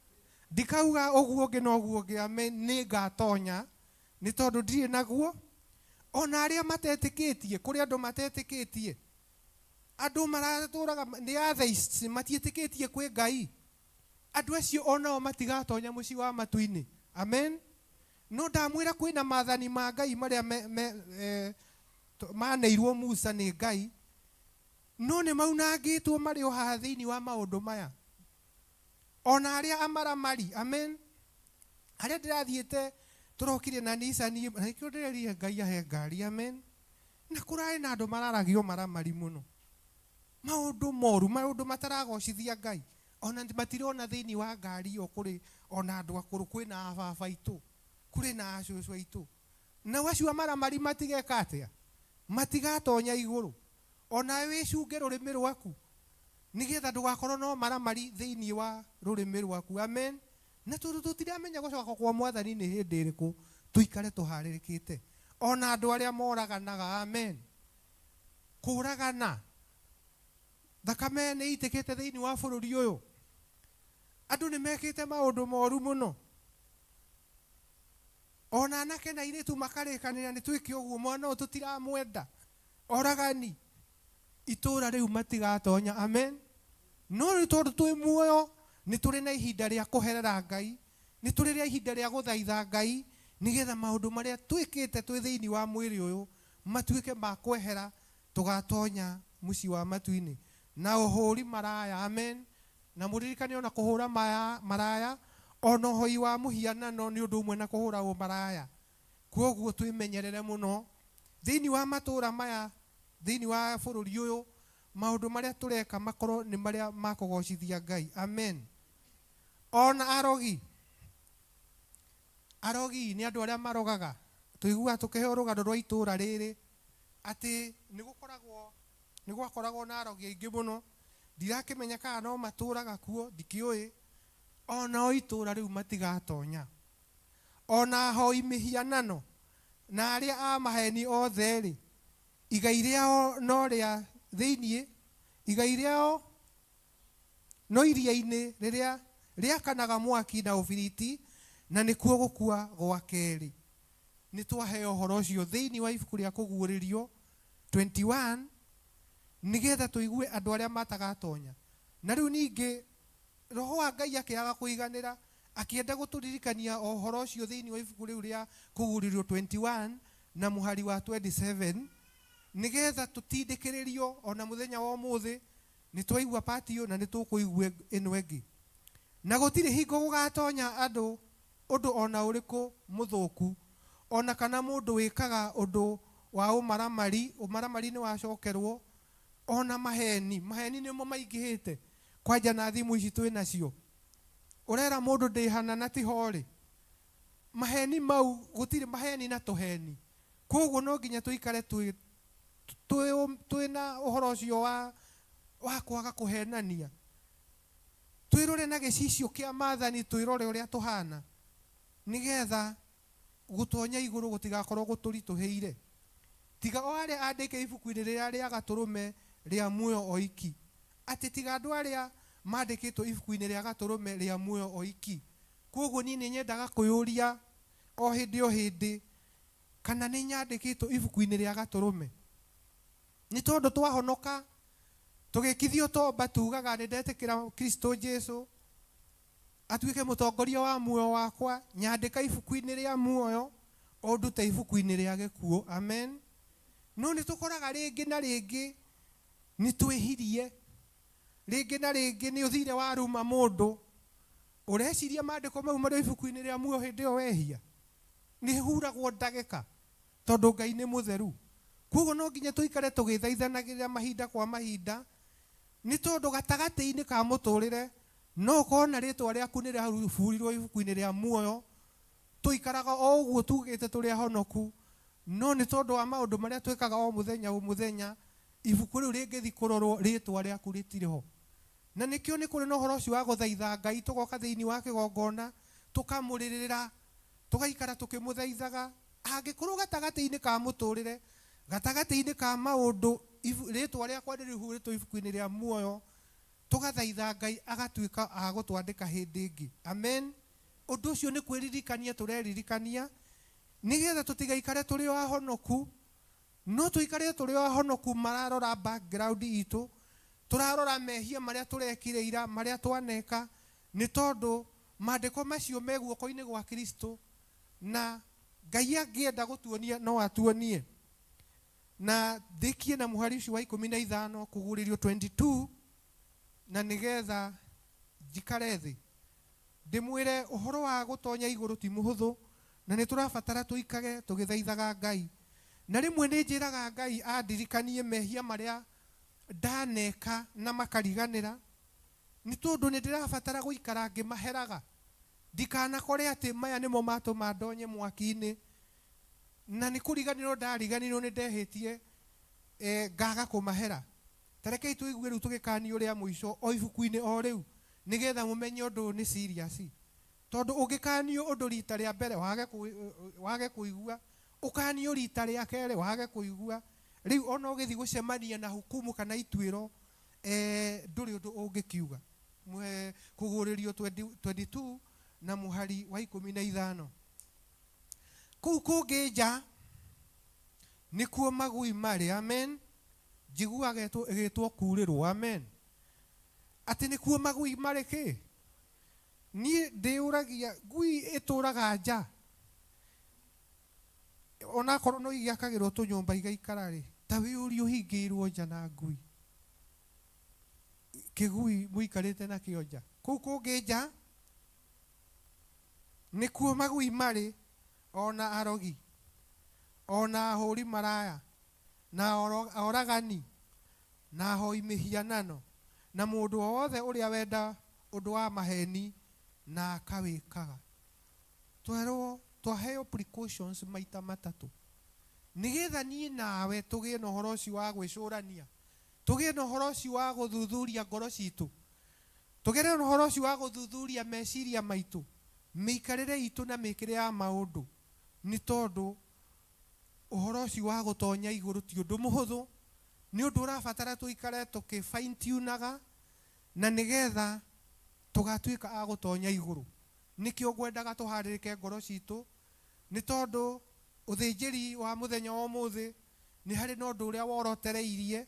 Ndikauga ũguo ũngĩ na ũguo ũngĩ, amen. Nĩ ngatonya nĩ tondũ ndirĩ naguo. Ona arĩa matetĩkĩtie, kũrĩ andũ matetĩkĩtie, andũ maratũraga nĩ atheists, matiĩtĩkĩtie kwĩ Ngai, andũ acio onao matigatonya mũciĩ wa matu-inĩ, amen. No ndamwĩra kwĩna maathani ma Ngai marĩa maneirwo Musa nĩ Ngai, no nĩ maunangĩtwo marĩ o haha thĩinĩ wa maũndũ maya. Ona arĩa amaramari, amen. Arĩa ndĩrathiĩte tũrokire na Nisani, nĩkĩo ndĩrerie Ngai ahe ngari, amen. Na kũrarĩ na andũ mararagio maramari mũno, maũndũ moru, maũndũ mataragocithia Ngai. Ona matirona thĩinĩ wa ngari ĩyo kũrĩ ona andũ akũrũ, kwĩna ababa aitũ, kũrĩ na acũcũ aitũ. Na acio amaramari matigeka atĩa? Matigatonya igũrũ. Ona wĩcunge rũrĩmĩ rwaku nĩgetha ndũgakorwo no maramari thĩinĩ wa rũrĩmĩ rwaku, amen. Na tondũ tũtiramenya gũcoka kwa Mwathani nĩ hĩndĩ ĩrĩkũ, tuikare tuharirikite ona andu aria moraganaga amen kuragana thakame ni itikite thiini wa bururi uyu andu ni mekite maundu moru muno ona anake na iritu makarikanira ni twike uguo mwana uyu tutiramwenda oragani itura riu matigatonya amen no ni tondu twi muoyo ni turi na ihinda ria kuherera Ngai ni turi na ihinda ria guthaitha Ngai nigetha maundu maria twikite twi thiini wa mwiri uyu matuike ma kwehera tugatonya muci wa matuini na uhuri maraya amen na muririkane ona kuhura maraya ona hoi wa muhianano ni undu umwe na kuhura o maraya kwoguo twimenyerere muno thiini wa matura maya thiini wa bururi uyu maundu maria tureka makorwo ni maria makugocithia Ngai amen ona arogi ni andu aria marogaga tuigua tukihe rugano rwa itura riri ati ni gwakoragwo na arogi aingi muno ndirakimenya kana no maturaga kuo ndikiui ona o itura riu matigatonya ona hoi mihianano na aria a maheni othe ri igai riao no ria thiini igai riao no iria-ini riria riakanaga mwaki na ubiriti na nikuo gukua gwa keri ni twahe uhoro ucio thiini wa ibuku ria kuguuririo 21 nigetha tuigue andu aria matagatonya na riu ningi roho wa Ngai akiaga kuiganira akienda guturirikania uhoro ucio thiini wa ibuku riu ria kuguuririo 21 na muhari wa 27 nigetha tutindikiririo ona muthenya wa umuthi ni twaigua patio na ni tukuigua ino engi na gutiri hingo gugatonya andu undu ona uriku muthuku ona kana mundu wikaga undu wa umaramari ni wacokerwo ona maheni nimo maingihite kwanja na thimu ici twi nacio urera mundu ndihana na tihori maheni mau gutiri maheni na tuheni kwoguo no nginya tuikare twi na uhoro ucio wa kwaga kuhenania twirore na gicicio kia mathani twirore uria tuhana nigetha gutonya iguru gutigakorwo guturituheire tiga o aria andike ibuku-ini riria ria gaturume ria muoyo oiki ati tiga andu aria mandikitwo ibuku-ini ria gaturume ria muoyo oiki kwoguo ni nyendaga kuyuria o hindi kana ni nyandikitwo ibuku-ini ria gaturume ni tondu twahonoka tugikithio toba tugaga ni ndetikira Kristo Jesu atuike mutongoria wa muoyo wakwa nyandika ibuku-ini ria muoyo o nduta ibuku-ini ria gikuo amen no ni tukoraga ringi na ringi ni twihirie ringi na ringi ni uthire wa ruma mundu ureciria mandiko mau mari ibuku-ini ria muoyo hindi o wehia ni huragwo ndagika tondu Ngai ni mutheru kwoguo no nginya tuikare tugithaithanagirira mahinda kwa mahinda ni tondu gatagati-ini ka muturire no kona ritwa riaku ni riaburirwo ibuku-ini ria muoyo tuikaraga o uguo tugite turi ahonoku no ni tondu wa maundu maria twikaga o muthenya ibuku riu ringithi kurorwo ritwa riaku ritiriho na nikio ni kuri no horo ucio wa guthaitha Ngai tugoka thiini wa kigongona tukamuririra tugaikara tukimuthaithaga angikorwo gatagati-ini ka muturire gatagati-ini ka maundu ritwa riakwa ririhuritwo ibuku-ini ria muoyo tugathaitha Ngai agatuika agutwandika hindi ingi amen undu ucio ni kwiririkania tureririkania nigetha tutigaikare turi o ahonoku no tuikare turi o ahonoku mararora background itu turarora mehia maria turekire ira maria twaneka ni tondu mandiko macio me guoko-ini gwa Kristo na Ngai angienda gutuonia no atuonie na thikie na muhari ucio wa 15 kuguririo 22 na nigetha njikare thi ndimwire uhoro wa gutonya iguru ti muhuthu na ni turabatara tuikage tugithaithaga Ngai na rimwe ni njiraga Ngai andirikanie mehia maria ndaneka na makariganira ni tondu ni ndirabatara guikara ngimaheraga ndikanakore ati maya nimo matuma ndonye mwaki-ini na ni kuriganirwo ndariganirwo ni ndehitie ngaga kumahera tarekei tuigue riu tugikanio ria muico o ibuku-ini o riu nigetha mumenye undu ni serious tondu ungikanio undu rita ria mbere wage kuigua, ukanio rita ria kere wage kuigua, riu ona ugithi gucemania na hukumu kana ituiro nduri undu ungikiuga. Kuguririo 22 na muhari wa 15. Kuu kungi nja nikuo magui mari, amen. Njiguaga igitwo kurirwo, amen. Ati nikuo magui mari ki? Ni ndiuragia ngui ituraga nja, ona korwo no igiakagirwo tunyumba igaikara ri, ta wiuri uhingirwo nja na ngui, kigui muikarite na kio nja. Kuu kungi nja nikuo magui mari, ona arogi, ona ahuri maraya, na oragani, na hoi mihianano, na mundu wothe uria wenda undu wa maheni na akawikaga. Twerwo twaheo precautions maita matatu nigetha nie nawe tugie na uhoro ucio wa gwicurania, tugie na uhoro ucio wa guthuthuria ngoro citu, tugie na uhoro ucio wa guthuthuria meciria maitu, miikarire itu na mikire ya maundu. Ni tondu uhoro ucio wa gutonya iguru ti undu muhuthu, ni undu urabatara tuikare tukifine tunaga na nigetha tugatuika a gutonya iguru. Nikio ngwendaga tuharirike ngoro citu, ni tondu uthinjiri wa muthenya wa muthi ni hari no ndu uria worotereirie,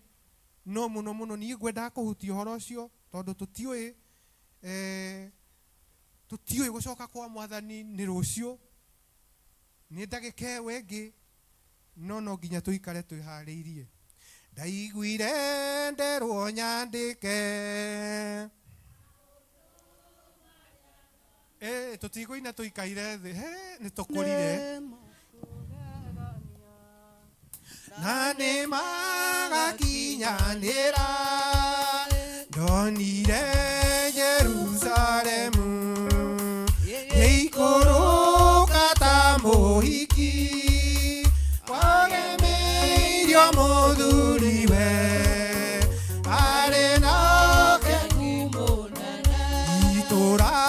no muno muno ni ngwendaga kuhutia uhoro ucio tondu tutiui gucoka kwa mwathani ni rucio, ni ndagika wengi, no nginya tuikare twihariirie. Ndaiguire nderwo nyandike tutiguina tuikaire thi ni tukurire na ni magakinyanira ndonire Jerusalemu ikuruka ta muhiki wagemeirio muthuriwe ari na kekumo nene itura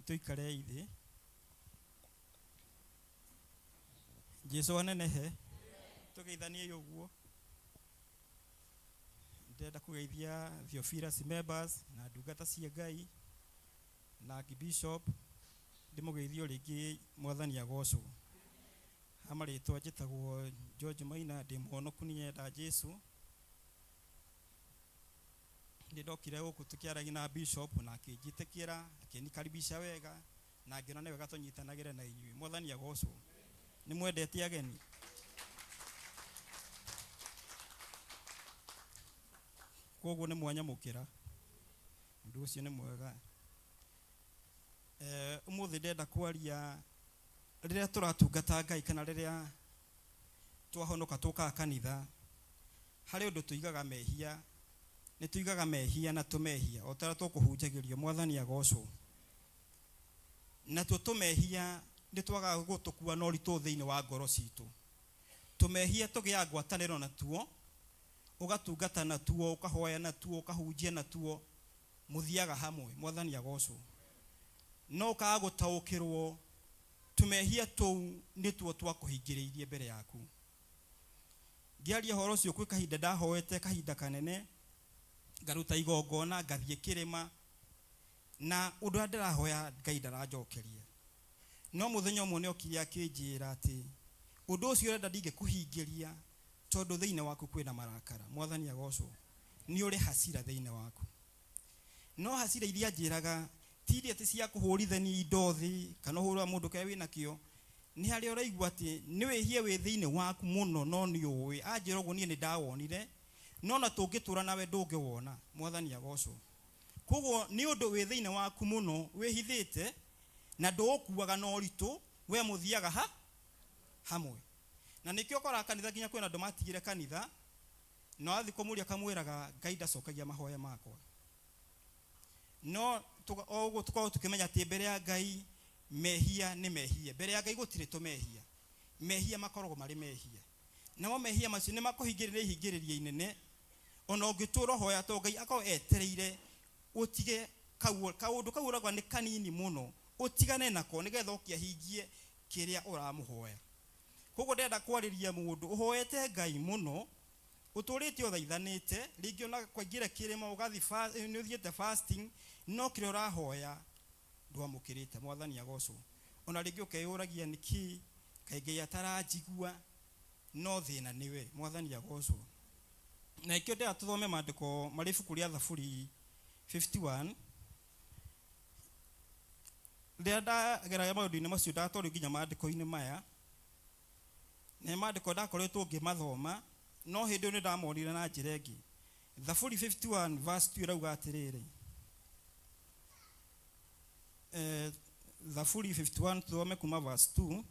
tuikare ithi. Jesu anenehe tugeithanie yoguo. Ndenda kugeithia Theophilus members na ndungata cia Ngai na Bishop ndimugeithio ringi mwathani agocwo. Amaritwa njitagwo George Maina, ndi muhonoku ni yenda Jesu. Ndokire guku tukiaragia na Bishop na akinjitikira akinikaribisha wega na ngina ne wega tunyitanagire na inyui. Mwathani agocwo. Ni mwendete ageni. Koguo ni mwanya mukira. Ndu ucio ni mwega. Umuthi ndenda kwaria riria turatungata Ngai kana riria twahonoka tuka kanitha. Hari undu tuigaga mehia, ni tuigaga mehia na tumehia otara tukuhunjagirio. Mwathani agocwo. Na tumehia ndi twaga gutukua no ritu thiini wa ngoro citu. Tumehia tugia ngwataniro na tuo, ugatungata na tuo, ukahoya na tuo, ukahunjia na tuo, muthiaga hamwe. Mwathani agocwo. No ka gutaukirwo tumehia tu ni tuo twakuhingiriirie mbere yaku. Ngiaria horo cio kwi kahinda ndahoete kahinda kanene, ngaruta igongona ngathie kirima na undu ndirahoya Ngai ndaranjokeria. No muthenya umwe ni okire akinjira ati undu ucio renda ndige kuhingiria tondu thiine waku kwina marakara. Mwathani agocwo. Ni uri hasira thiine waku. No hasira iria njiraga tiri ati cia kuhurithania indo thi kana hurwa mundu kae wina kio, ni hari uraigua ati ni wihie wi thiini waku muno no ni uwi anjira uguo nie ni ndawonire no na tungitura nawe ndungiwona mwathani agocwo koguo ni undu wi thiini waku muno wihithite na ndukuaga no ritu we muthiaga hamwe na nikio kora kanitha nginya kwena andu matigire kanitha no athi kumuria kamwiraga Ngai ndacokagia mahoya makwa no oguo tukao tukimenya ati mbere ya Ngai mehia ni mehia mbere ya Ngai gutire tumehia mehia makorogo mari mehia namo mehia macio ni makuhingirira ihingiriria inene ona ungitura hoya to Ngai akao etereire utige kaundu kauragwa ni kanini muno utigane nako nigetha ukiahingie kiria uramuhoya koguo ndenda kwariria mundu uhoete Ngai muno uturite uthaithanite ringi ona kwaingira kirima ugathi ni uthiete fasting no kire urahoya ndwamukirite mwathani agocwo ona ringi ukeyuragia niki kaingi atarajigua no thina niwe mwathani agocwo na ikio ndira tuthome maandiko mari ibuku ria Thaburi 51 ndira ndageragia maundu-ini macio ndatorio nginya maandiko-ini maya na maandiko ndakoretwo ngimathoma no hindi ni ndamonire na njira ingi Thaburi 51 verse 2 rauga atiriri Thaburi 51 tuthome kuma verse 2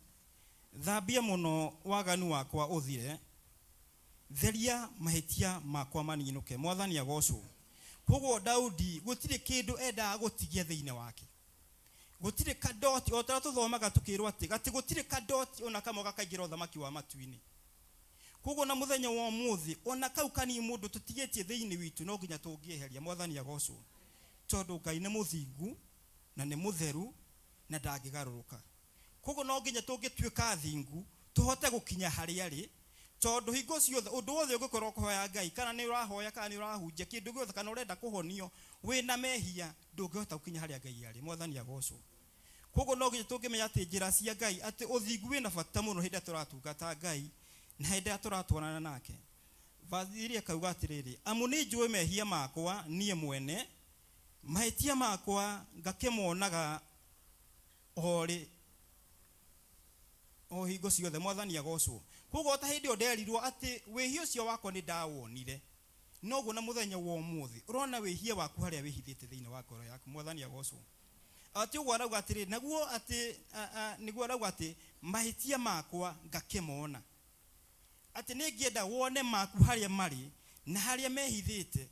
thambia muno waganu wakwa uthire theria mahitia makwa maninuke mwathani agocwo koguo Daudi gutire kindu enda gutigia thiine wake gutire kadoti otara tuthomaga tukirwa ati gati gutire kadoti ona kamo gakagira uthamaki wa matu-ini koguo na muthenya wa muthi ona kau kani mundu tutigetie thiine witu no nginya tungieheria mwathani agocwo tondu Ngai ni muthingu na ni mutheru na ndangigaruruka koguo no nginya tungituika thingu tuhote gukinya hari ari tondu hingo ciothe undu wothe ungikorwo kuhoya Ngai kana ni urahoya kana ni urahunjia kindu giothe kana urenda kuhonio wina mehia ndungihota gukinya hari Ngai ari mwathani agocwo koguo no nginya tungimenya ati njira cia Ngai ati uthingu wina bata muno hindi turatungata Ngai na hindi turatwarana nake vathiri akauga atiriri amu ni njui mehia makwa nie mwene mahitia makwa ngakemonaga ori o hingo ciothe mwathani agocwo koguo ta hindi nderirwo ati wihia ucio wakwa ni ndawonire noguo na muthenya wa umuthi urona wihia waku haria wihithite thiine wa ngoro yaku mwathani agocwo ati uguo arauga atiri naguo ati niguo arauga ati mahitia makwa ngakemona ati ningienda wone maku haria mari na haria mehithite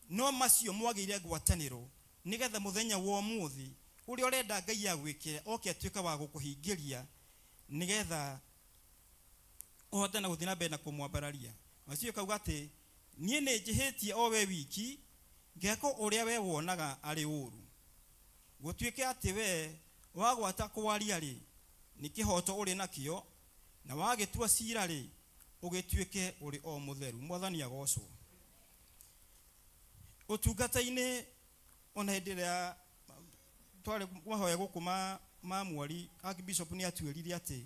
no macio mwagire ngwataniro nigetha muthenya wa umuthi uri urenda Ngai agwikire oke atuika wa gukuhingiria nigetha uhote na guthina mbere na kumwambararia macio kauga ati nie ni njihitie o we wiki ngeko uria we wonaga ari uru gutuike ati we wagwata kwaria ri ni kihoto uri nakio na wagitua cira ri ugituike uri o mutheru mwathani agocwo utungata-ini ona hindi ria twari wahoya gukuma mwari Archbishop ni atuirire ati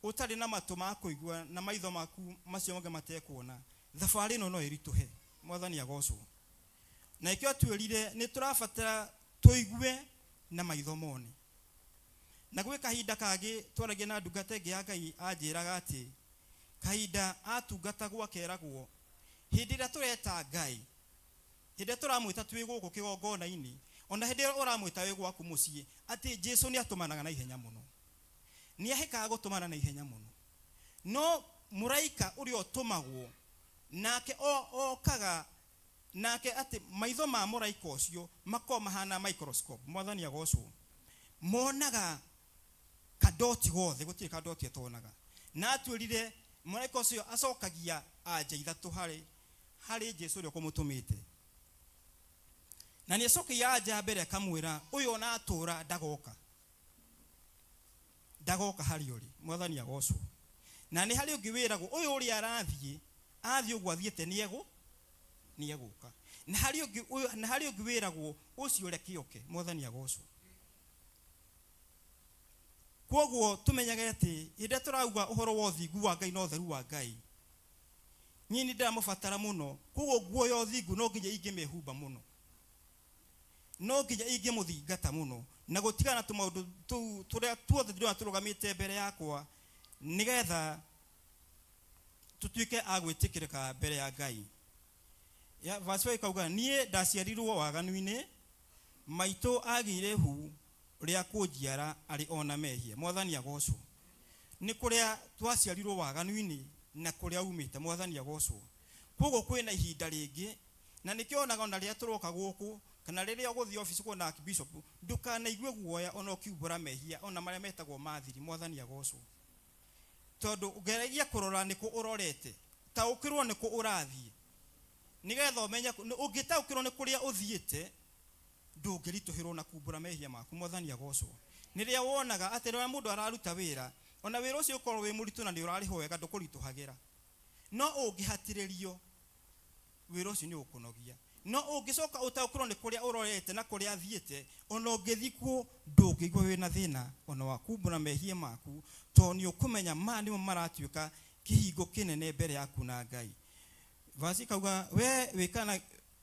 utari na matu ma kuigua na maitho maku macio mage matekuona thabari no irituhe mwathani agocwo na ikio atuirire ni turabatara tuigue na maitho mone na gwe kahinda kage twaragia na ndungata ingi ya Ngai anjiraga ati kahinda atungata gwakeragwo hindi ria tureta Ngai hindi turamwita twi guku kigongona-ini ona hindi uramwita wi gwaku mucii ati Jesu ni atumanaga na ihenya muno ni ahikaga gutumana na ihenya muno no muraika uri otumagwo nake okaga nake ati maitho ma muraika ucio mako mahana microscope mwathani agocwo monaga kadoti gothe gutire kadoti atonaga na atwirire muraika ucio acokagia anja ithatu hari Jesu uri kumutumite na ni acokia anja mbere akamwira uyu na atura ndagoka hari uri mwathani agocwo na ni hari ungi wiragwo uyu uri arathie athie ugwa thiete ni eguka na hari ungi wiragwo ucio rekioke mwathani agocwo koguo tumenyage ati hindi turauga uhoro wa uthingu wa Ngai no theru wa Ngai nyini ndamubatara muno koguo guoya uthingu no nginya ingimehumba muno no nginya ingimuthingata muno na gutigana tu maundu tu turia tuothe ndio turugamite mbere yakwa nigetha tutuike agwitikirika mbere ya Ngai. Ya verse ikauga nie ndaciarirwo waganu-ini maito agire hu ria kunjiara ari ona mehia. Mwathani agocwo. Ni kuria twaciarirwo waganu-ini na kuria umite. Mwathani agocwo. Koguo kwina ihinda ringi na nikionaga ona ria turoka guku kana riria uguthi office kuona bishop ndukanaigwe guoya ona ukiumbura mehia ona maria metagwo mathiri. Mwathani agocwo. Tondu ugeragia kurora niku urorete ta ukirwo niku urathie nigetha umenya ungitaukirwo ni kuria uthiite ndungirituhirwo na kumbura mehia maku. Mwathani agocwo. Niria wonaga ati ria mundu araruta wira ona wira ucio ukorwo wi muritu na ni urariho wega ndukurituhagira no ungihatiririo wira ucio ni ukunogia no ungicoka utaukirwo ni kuria urorete na kuria athiite ona ungithikwo ndungigwa wina thina ona wa kumbura mehia maku to ni ukumenya mani mo maratuika kihingo kinene mbere yaku na Ngai. Vasi kauga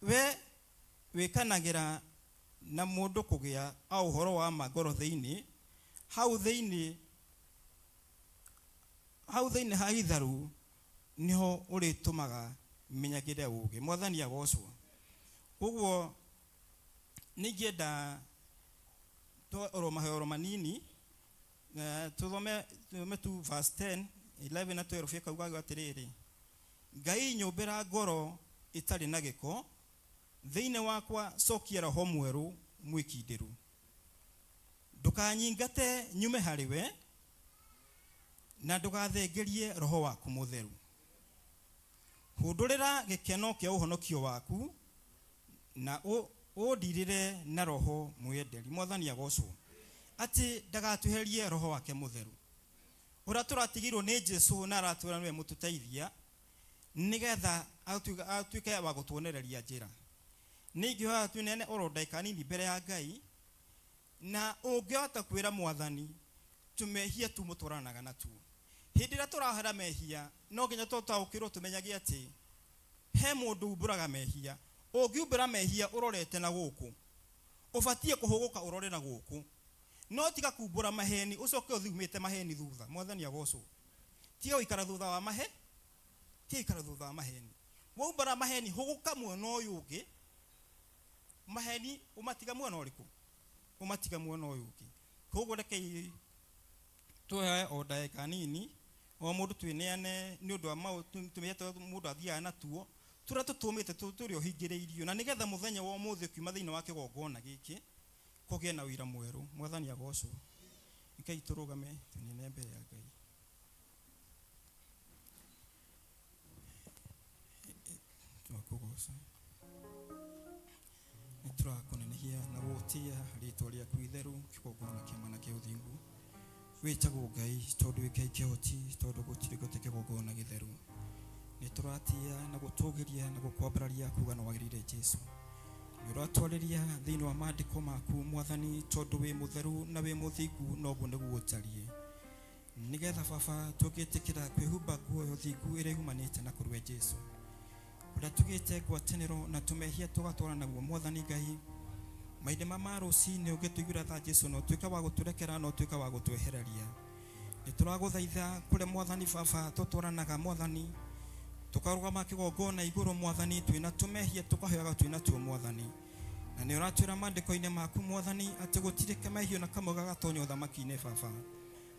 we wikanagira na mundu kugia au uhoro wa magoro thiini hau thiini ha itharu niho uritumaga menyagire uge. Mwathani agocwo. Koguo ningienda to mahoro manini tuthome tu verse 10 11 na 12 ikauga atiriri Ngai nyumbira ngoro itari na giko thiine wakwa cokia roho mweru mwikindiru ndukanyingate nyume hariwe na ndugathengerie roho waku mutheru hundurira gikeno kia uhonokio waku na undirire na roho mwenderi. Mwathani agocwo. Ati ndagatuherie roho wake mutheru ura turatigirwo ni Jesu na aratwira niwe mututeithia nigetha atuike wa gutuonereria njira. Ningihoya tunene orodaika nini mbere ya Ngai na ungihota kwira Mwathani tumehia tumuturanaga na tu hindi ira turahara mehia no nginya tutaukirwo tumenyagie ati he mundu umburaga mehia ungiumbura mehia urorete na guku ubatie kuhuguka urore na guku no tiga kumbura maheni ucoke uthumite maheni thutha. Mwathani agocwo. Tiga ikara thutha wa mahe tiga ikara thutha wa maheni waumbura maheni huguka muono uyu ungi maheni umatiga muono uriku umatiga muono uyu ungi. Koguo rekei tuhe o ndaika nini o mundu twineane ni undu wa mau tumete mundu athia na tuo tura tutumite turi ohingireirio na nigetha muthenya wa umuthi kiuma thiini wa kigongona giki kugie na wira mweru. Mwathani agocwo. Ngai turugame tunine mbere ya Ngai. Tuakugoca niturakunenehia na gutia ritwa riaku itheru kigongona kiamana kia uthingu witagwo Ngai tondu Ngai kihoti tondu gutiri gutikigongona githeru nituratia na gutugiria na gukwambararia kuga no wagirire Jesu uratwariria thiini wa maandiko maku Mwathani tondu wi mutheru na wi muthingu no bu niguo utarie nigetha baba tugitikira kwihumba nguo uthingu ire humanite na kurwe Jesu uria tugite gwataniro na tumehia tugatwara naguo. Mwathani Ngai maide mamaru cine ugituigura tha Jesu no tuika wa guturekera no tuika wa gutwehereria nituraguthaitha kure Mwathani baba tutwaranaga Mwathani tukarugama kigongona iguru Mwathani twina tumehia tukahoyaga twina tuo Mwathani na ni uratwira maandiko-ine maku Mwathani ati gutirike mehio na kamwe gagatonyo thamaki-ine baba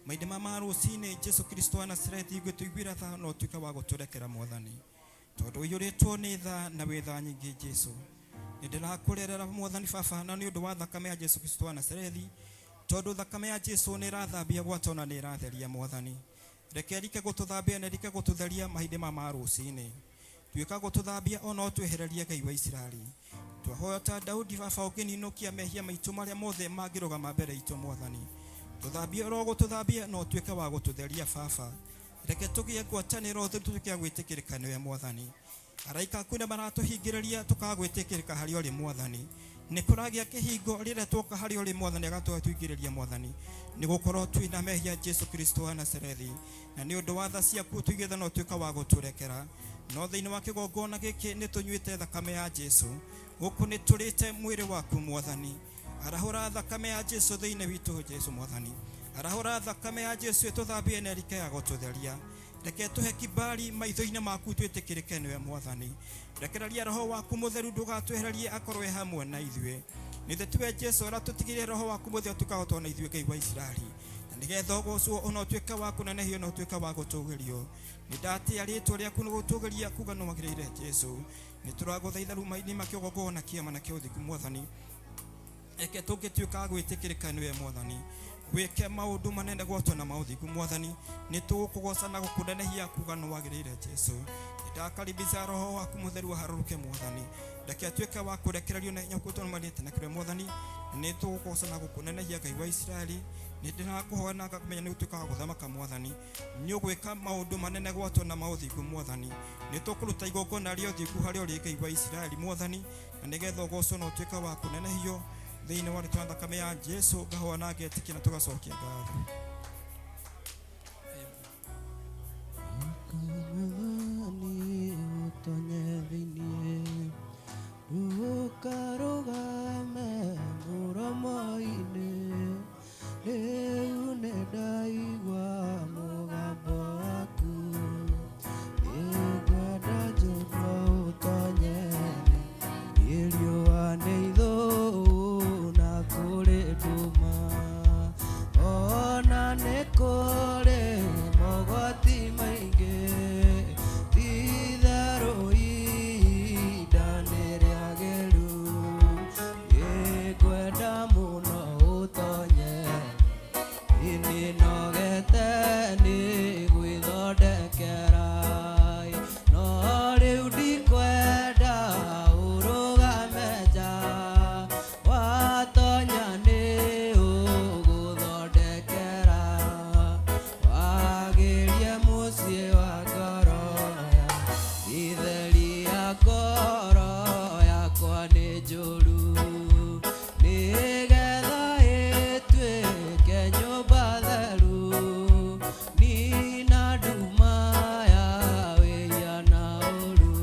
maide mamaru cine Jesu Kristo wa Nazareti ugituigura tha no tuika wa guturekera Mwathani tondu yuritwo ni tha na witha nyingi Jesu ndirakurerera Mwathani baba na ni undu wa thakame ya Jesu Kristo wa Nazareti tondu thakame ya Jesu ni rathambia gwatona ni ratheria Mwathani rekerike gututhambia na rike gututheria mahinde ma rucini tuika gututhambia ona twehereria Ngai wa Israeli twahoya ta Daudi baba ukininukia mehia maitu maria mothe mangirugama mbere itu Mwathani tuthambia ro gututhambia no tuika wa gututheria baba reke tugie gwataniro tutuke gwitikirika niwe Mwathani araika kuna maratuhingiriria tukagwitikirika hari ori Mwathani nikuragia kihingo rire tuka hari ori Mwathani agatwatuingiriria Mwathani nigukorwo twina mehia Jesu Kristo wa Nazareti na ni undu wa tha ciaku tuigetha no tuika wa guturekera no thiini wa kigongona giki ni tunyuite thakame ya Jesu guku ni turite mwiri waku Mwathani arahura thakame ya Jesu thiine witu Jesu mwathani arahura thakame ya Jesu ituthambie na rike ya gututheria reke tuhe kibali maitho-ini maku twitikirike niwe mwathani rekereria roho waku mutheru ndugatwehererie akorwe hamwe na ithue nithe tuwe Jesu ara tutigire roho waku mutheru tukahotwo na ithue Ngai wa Israeli na nigetha ugocwo ono twika waku na nehio no twika wa gutugirio nidatia ritwa riaku no gutugiria kuga no magirire Jesu nituraguthaitha ruma-ini makiogogo na kiama na kiothiku mwathani eke tungituika gwitikirika niwe mwathani weke maundu manene gwatwo na mauthiku mwathani nitugukugoca na gukunenehia kuga no wagirire Jesu ndakaribisha roho waku mutheru haruruke mwathani ndake atuike wa kurekererio na nyakutwo manite na kire mwathani nitugugoca na gukunenehia Ngai wa Israeli nindirakuhoana ngakumenya nigutuika wa guthamaka mwathani nyugwika maundu manene gwatwo na mauthiku mwathani nitukuruta igongona rio thiku hario ri Ngai wa Israeli mwathani na nigetha ugocwo no tuika wa kunenehio thiine wa ritwa thakame ya Jesu ngahoana ngetikia na tugacokia ngatho Kamani utonye thinie ndukarugame mũromo-inĩ rĩu nĩndaigua mũgambo waku ngwenda njũtwo ũtonyeni iriũa nĩ ithũũ na kũrĩ nduma ona nĩ kũrĩ mogwati maingĩ itherũ ihinda nĩ rĩagĩru ngwenda mũno ũtonyeni nĩnogete nĩ gwĩthondekera no rĩu ndikwenda ũrũgame nja watonya nĩ ũgũthondekera wagĩrie mũciĩ wa ngoro itheria ngoro yakwa nĩ njũru nĩgetha ĩtuĩke nyũmba theru nina nduma ya wĩira na ũru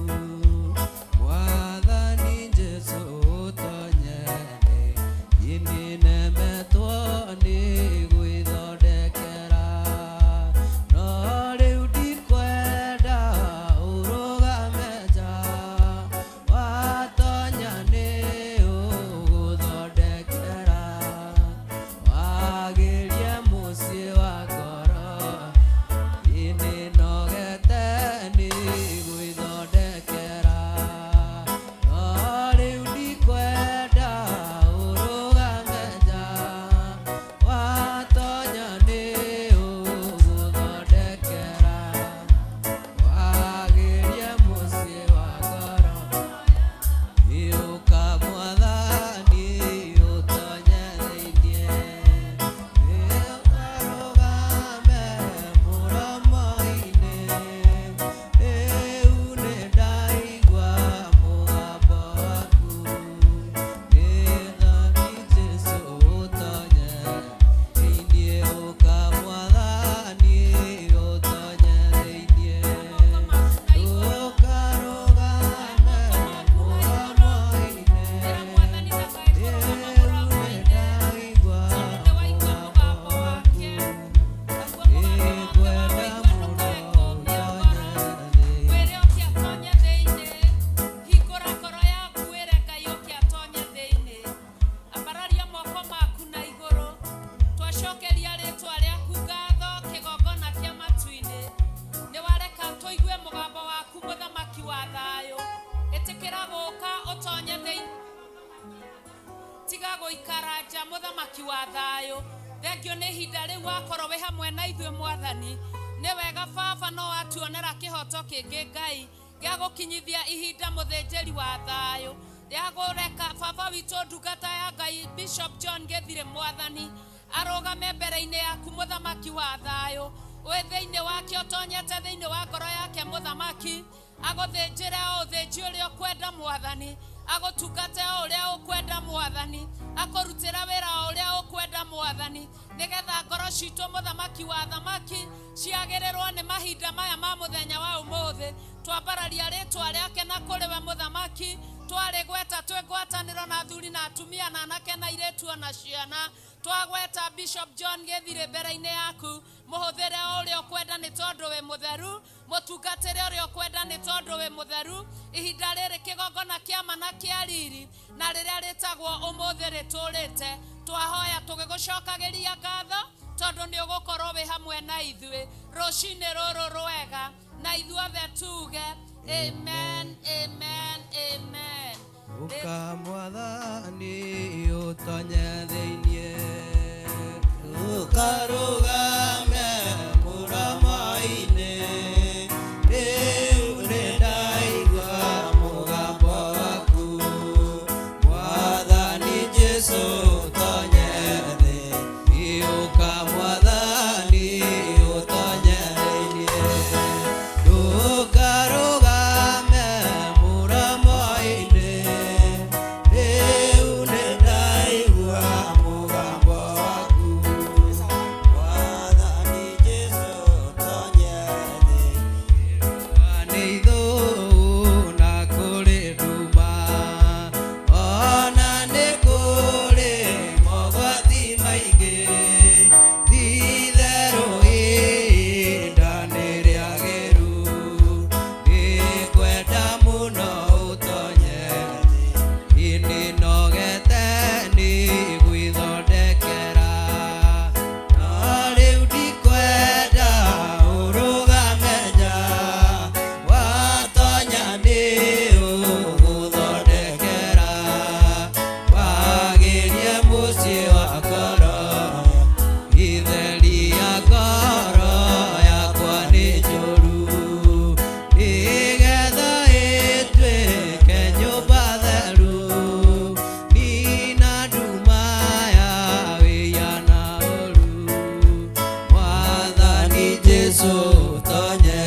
mwathani Jesu ũtonyeni ini nemetwo nĩ gwĩthondekera no rĩu ndikwenda ũrũgame nja watonya nĩ ũgũthondekera wagĩrie mũciĩ wa ngoro nĩnogete nĩ gwĩthondekera no rĩu ndikwenda ũrũgame nja watonya nĩ ũgũthondekera wagĩrie mũciĩ wa ngoro iũka mwathani ũtonye thĩinĩ ũkarũgame mũromo-inĩ rĩu nĩndaigua mũgambo waku nĩthani Jesu ũtonye thĩinĩ ũka mwathani ũtonye thĩinĩ ũkarũgame mũromo-inĩ rĩu nĩndaigua mũgambo waku nĩngwenda mũno ũtonye thĩinĩ tiga gũikara nja mũthamaki wa thayũ thengio nĩ ihinda rĩu wakorwo wĩ hamwe na ithuĩ mwathani nĩ wega baba no watuonera kĩhoto kĩngĩ Ngai gĩa gũkinyithia ihinda mũthĩnjĩri wa thayũ rĩa gũreka baba witũ ndungata ya Ngai Bishop John Gĩthirĩ mwathani arũgame mbere-inĩ yaku mũthamaki wa thayũ wĩ thĩinĩ wake ũtonyete thĩinĩ wa ngoro yake mũthamaki agũthĩnjĩre ũthĩnji ũrĩa ũkwenda mwathani agũtungate ũrĩa ũkwenda mwathani akũrutĩra wĩra ũrĩa ũkwenda mwathani nĩgetha ngoro citũ mũthamaki wa thamaki ciagĩrĩrwo nĩ mahinda maya ma mũthenya wa ũmũthĩ twambararia rĩtwa rĩake na kũrĩ we mũthamaki twarĩ gweta twĩ ngwatanĩro na athuri na atumia na anake na airĩtu na ciana twagweta Bishop John Gĩthirĩ mbere-inĩ yaku mũhũthĩre ũrĩa ũkwenda nĩ tondũ wĩ mũtheru mũtungatĩre ũrĩa ũkwenda nĩ tondũ wĩ mũtheru ihinda rĩrĩ kĩgongona kĩa ma na kĩa riri na rĩrĩa rĩtagwo ũmũthĩ rĩtũrĩte twahoya tũgĩgũcokagĩria ngatho tondũ nĩ ũgũkorwo wĩ hamwe na ithuĩ rũcinĩ rũrũ rwega na ithuothe tuge amen amen amen. Ukamwathani utonye thĩinĩ ukarũgame mũrama-inĩ rĩu nĩndaigua mũgambo waku Mwathani Jesũ utonye thĩ ukamwathani utonye thĩinĩ ukarũgame mũrama-inĩ rĩu nĩndaigua mũgambo waku Mwathani Jesũ utonye thĩ nĩ ithũũ na kũrĩ nduma ona nĩ kũrĩ mogwati maingĩ ti itherũ ihinda nĩ rĩagĩru nĩngwenda mũno ũtonye thĩ nĩnogete nĩ gwĩthondekera no rĩu ndikwenda ũrũgame nja watonya nĩ ũgũthondekera wagĩrie mũciĩ wa ngoro itheria ngoro yakwa nĩ njũru nĩgetha ĩtuĩke nyũmba theru nina nduma ya wĩya na ũru Mwathani Jesũ utonye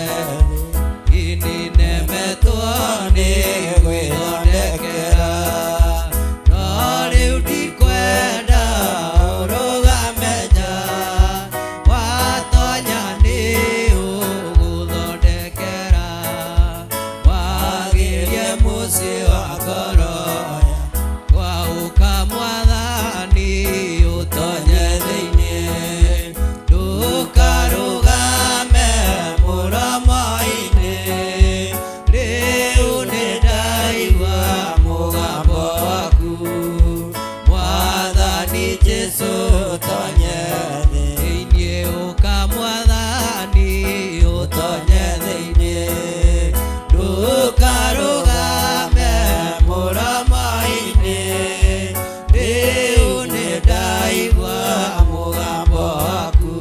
thĩ ninemetwo nĩ gwĩthondekera no rĩu ndikwenda ũrũgame nja watonya nĩ ũgũthondekera wagĩrie mũciĩ wa ngoro yakwa Mwathani utonye thĩinĩ ndũkarũgame mũrama-inĩ rĩu nĩndaigua mũgambo waku Mwathani Jesũ utonye thĩinĩ ũkamwathani utonye thĩinĩ ndũkarũgame mũrama-inĩ rĩu nĩndaigua mũgambo waku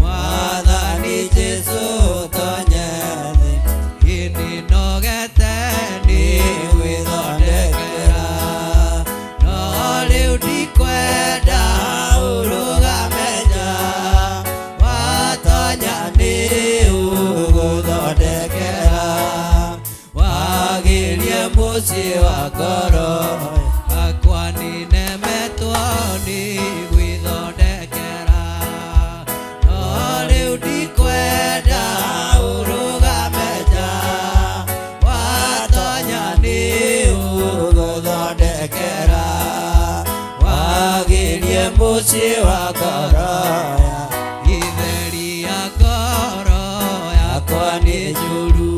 Mwathani Jesũ utonye thĩ nĩnogete nĩ gwĩthondekera no rĩu ndikwenda ũrũgame nja watonya nĩ ũgũthondekera wagĩrie mũciĩ wa ngoro yakwa ninemetwo nĩ gwĩthondekera no rĩu ndikwenda ũrũgame nja watonya nĩ ũgũthondekera wagĩrie mũciĩ wa ngoro itheria ngoro yakwa nĩ njũru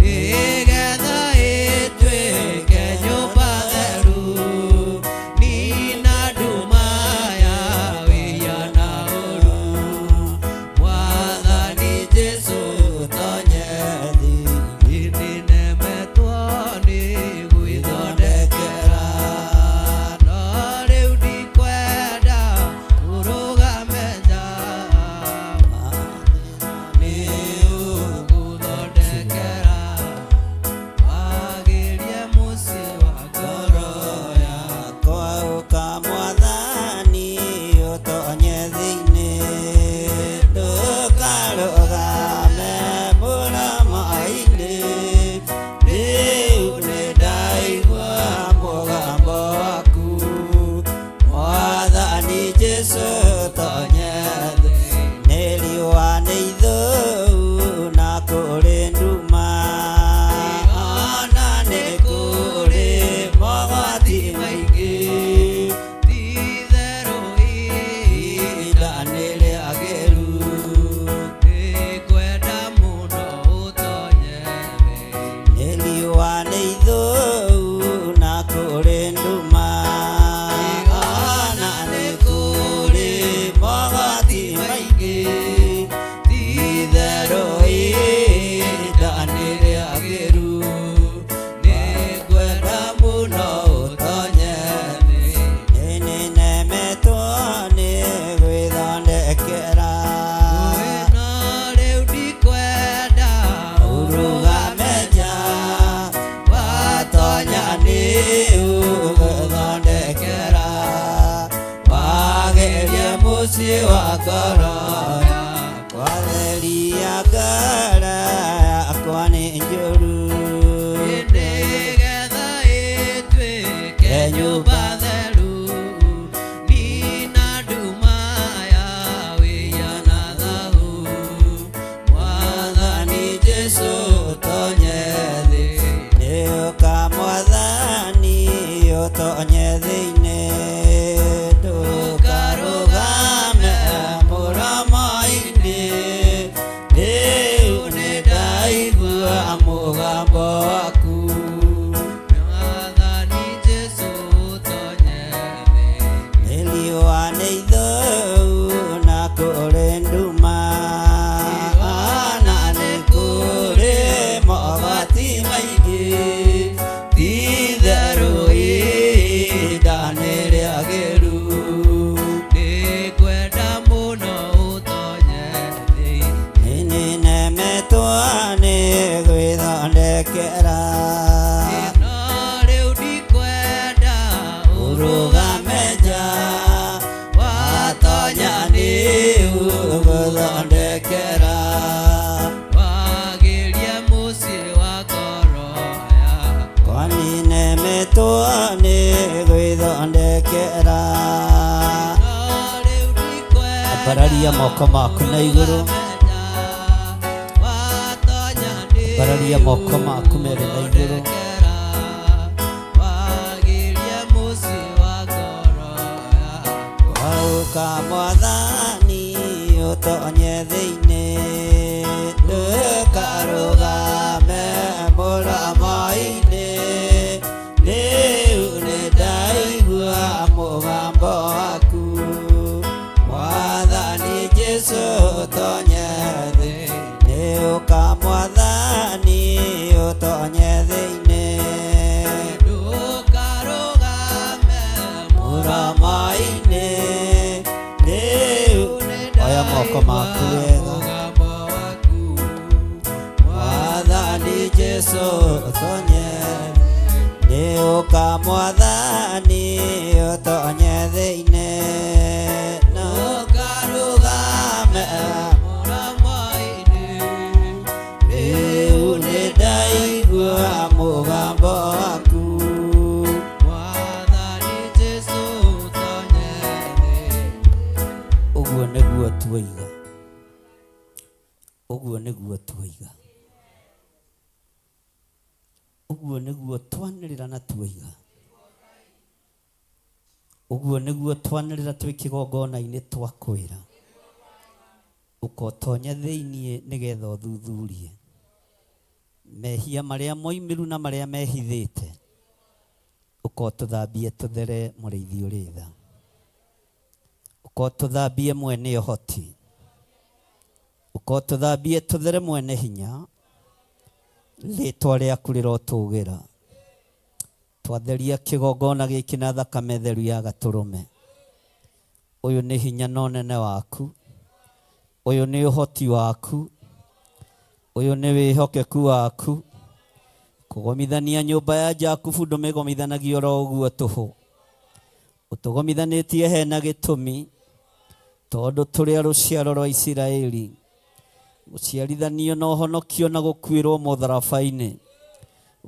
nĩgetha ĩtuĩke nyũmba theru nina nduma ya wĩya na ũru Mwathani Jesũ utonye thĩ ninemetwo nĩ gwĩthondekera no rĩu ndikwenda ũrũgame muciĩ wa ngoro yakwa Kwatheria ngara yakwa nĩ njũru nĩgetha ĩtuĩke nyũmba theru nina nduma ya wĩya na thahũ Mwathani Jesũ tonye thĩ Nĩũka Mwathani ũtonye thĩinĩ ndũkarũgame mũromo-inĩ rĩu nĩndaigua mũgambo waku Mwathani Jesũ tonye thĩ nĩ riũa nĩ ithũu na kũrĩ nduma na nĩ kũrĩ mogwati maingĩ ti-itherũ ihinda nĩ rĩagĩru nĩngwenda mũno ũtonye thĩ nĩnemetwo nĩ gwĩthondekera no rĩu ndikwenda ũrũgame nja watonya nĩu gũthondekera wagĩria mũciĩ wa ngoro yakwa kwani nemetwo nĩ gwĩthondekera no rĩu ndikwenda ambararia moko maku na igũrũ watonya nĩu ambararia moko maku merĩ na igũrũ wagĩria mũciĩ wa ngoro yakwa wauka Mwathani ũtonye thĩinĩ ndũkarũgame mũromo-inĩ rĩu nĩndaigua mũgambo waku Mwathani Jesũ ũtonye thĩ nĩũka Mwathani ũtonye thĩinĩ ndũkarũgame mũromo-inĩ rĩu oya moko maku wega mũgambo waku Mwathani Jesũ ũtonye nĩũka Mwathani ũtonye thĩinĩ ndũkarũgame mũromo-inĩ rĩu nĩndaigua mũgambo waku Mwathani Jesũ tonye thĩ ũguo nĩguo tuoiga ũguo nĩguo tuoiga ũguo nĩguo twanĩrĩra na tuoiga ũguo nĩguo twanĩrĩra twĩ kĩgongona-inĩ twakwĩra ũkotonye thĩinĩ nĩgetha ũthuthurie mehia marĩa moimĩru na marĩa mehithĩte ũkotũthambie tũthere mũrĩithi ũrĩ tha ũkotũthambie mwene ũhoti ũkotũthambie tũthere mwene hinya rĩtwa rĩaku rĩrotũgĩra twatheria kĩgongona gĩkĩ na thakame theru ya gatũrũme ũyũ nĩ hinya na ũnene waku ũyũ nĩ ũhoti waku ũyũ nĩ wĩhokeku waku kũgomithania nyũmba ya Jakubu ndũmĩgomithanagia oro ũguo tũhũ ũtũgomithanĩtie hena gĩtũmi tondũ tũrĩ a rũciaro rwa Isiraeli gũciarithanio na ũhonokio na gũkuĩrwo mũtharaba-inĩ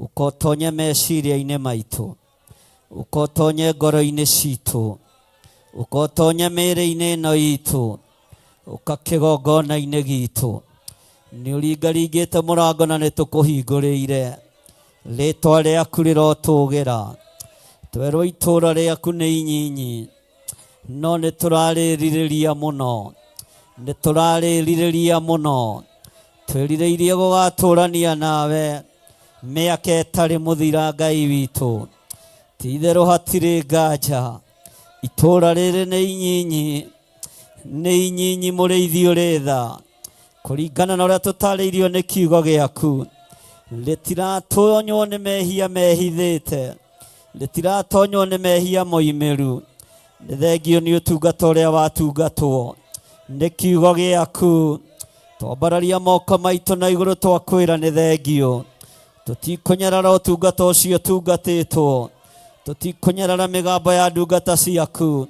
ũkotonye meciria-inĩ maitũ ũkotonye ngoro-inĩ citũ ũkotonye mĩĩrĩ-inĩ ĩno itũ ũka kĩgongona-inĩ gitũ nĩ ũringaringĩte mũrango na nĩ tũkũhingũrĩire rĩtwa rĩaku rĩrotũgĩra twerwo itũũra rĩaku nĩ inyinyi no nĩ tũrarĩrirĩria mũno nĩ tũrarĩrirĩria mũno twĩrirĩirie gũgatũũrania nawe mĩaka ĩtarĩ mũthira Ngai witũ ti-itherũ hatirĩ nganja itũũra rĩrĩ nĩ inyinyi mũrĩithi ũrĩ tha kũringana na ũrĩa tũtarĩirio nĩ kiugo gĩaku rĩtiratonywo nĩ mehia mehithĩte rĩtiratonywo nĩ mehia moimĩru nĩ thengio nĩ ũtungata ũrĩa watungatwo nĩ kiugo gĩaku twambararia moko maitũ na igũrũ twakwĩra nĩ thengio tũtikũnyarara ũtungata ũcio tungatĩtwo tũtikũnyarara mĩgambo ya ndungata ciaku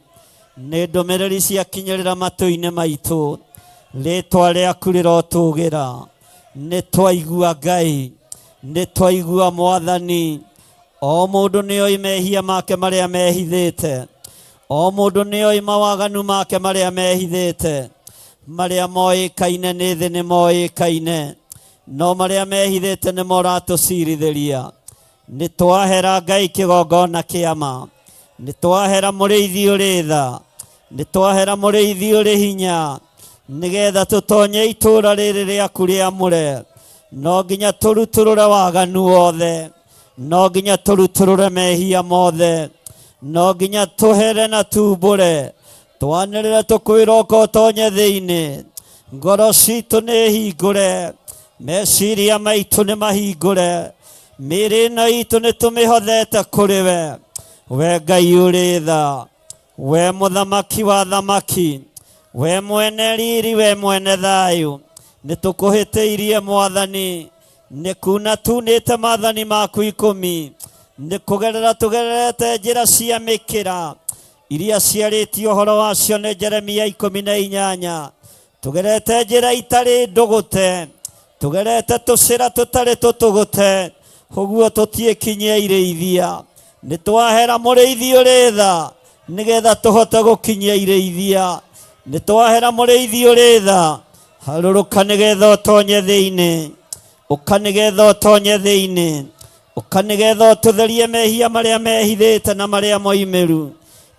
nĩ ndũmĩrĩri ciakinyĩrĩra matũ-inĩ maitũ rĩtwa rĩaku rĩrotũgĩra nĩ twaigua Ngai nĩ twaigua Mwathani o mũndũ nĩoĩ mehia make marĩa mehithĩte o mũndũ nĩoĩ mawaganu make marĩa mehithĩte marĩa moĩkaine nĩ thĩ nĩ moĩkaine no marĩa mehithĩte nĩ moratũcirithĩria nĩ twahera Ngai kĩgongona kĩama nĩ twahera mũrĩithi ũrĩ tha nĩ twahera mũrĩithi ũrĩ hinya nĩgetha tũtonye itũũra rĩrĩ rĩaku rĩamũre no nginya tũrutũrũre waganu wothe no nginya tũrutũrũre mehia mothe no nginya tũhere na tumbũre twanĩrĩre tũkwĩra ũtonye thĩinĩ ngoro citũ nĩ hingũre meciria maitũ nĩ mahingũre mĩĩrĩ ĩno itũ nĩ tũmĩhothete kũrĩ we we Ngai ũrĩ tha we mũthamaki wa thamaki we mwene riri we mwene thayũ nĩ tũkũhĩtĩirie Mwathani nĩ kuna tunĩte maathani maku 10 nĩ kũgerera tũgererete njĩra cia mĩkĩra iria ciarĩtio ũhoro wacio nĩ Jeremia 18 tũgerete njĩra itarĩ ndũgũte tũgerete tũcĩra tũtarĩ tũtũgũte ũguo tũtiĩkinyia irĩithia nĩ twahera mũrĩithi ũrĩ tha nĩgetha tũhote gũkinyia irĩithia nĩ twahera mũrĩithi ũrĩ tha harũrũka nĩgetha ũtonye thĩinĩ ũka nĩgetha ũtonye thĩinĩ ũka nĩgetha ũtũtherie mehia marĩa mehithĩte na marĩa moimĩru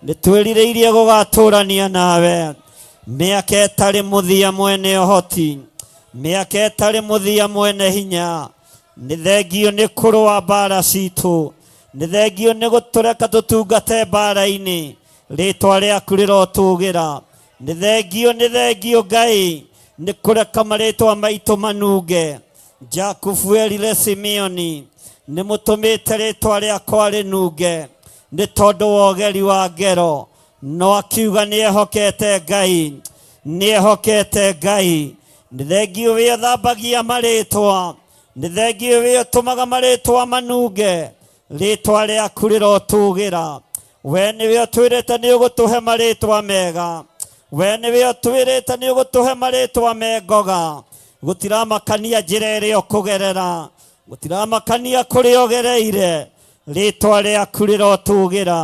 nĩ twĩrirĩirie gũgatũrania nawe mĩaka ĩtarĩ mũthia mwene ũhoti mĩaka ĩtarĩ mũthia mwene hinya nĩ thengio nĩ kũrũa mbara citũ nĩ thengio nĩ gũtũreka tũtungate mbara-inĩ rĩtwa rĩaku rĩrotũgĩra nĩ thengio Ngai nĩ kũreka marĩtwa maitũ manunge Jakubu erire Simeoni nĩ mũtũmĩte rĩtwa rĩakwa rĩnunge nĩ tondũ wa ũgeri wa ngero no akiuga nĩ ehokete Ngai nĩ thengio we ũthambagia marĩtwa nĩ thengio we ũtũmaga marĩtwa manunge rĩtwa rĩaku rĩrotũgĩra we nĩwe ũtwĩrĩte nĩ ũgũtũhe marĩtwa mega we nĩwe ũtwĩrĩte nĩ ũgũtũhe marĩtwa mengoga gũtiramakania njĩra ĩrĩa ũkũgerera gũtiramakania kũrĩa ũgereire rĩtwa rĩaku rĩrotũgĩra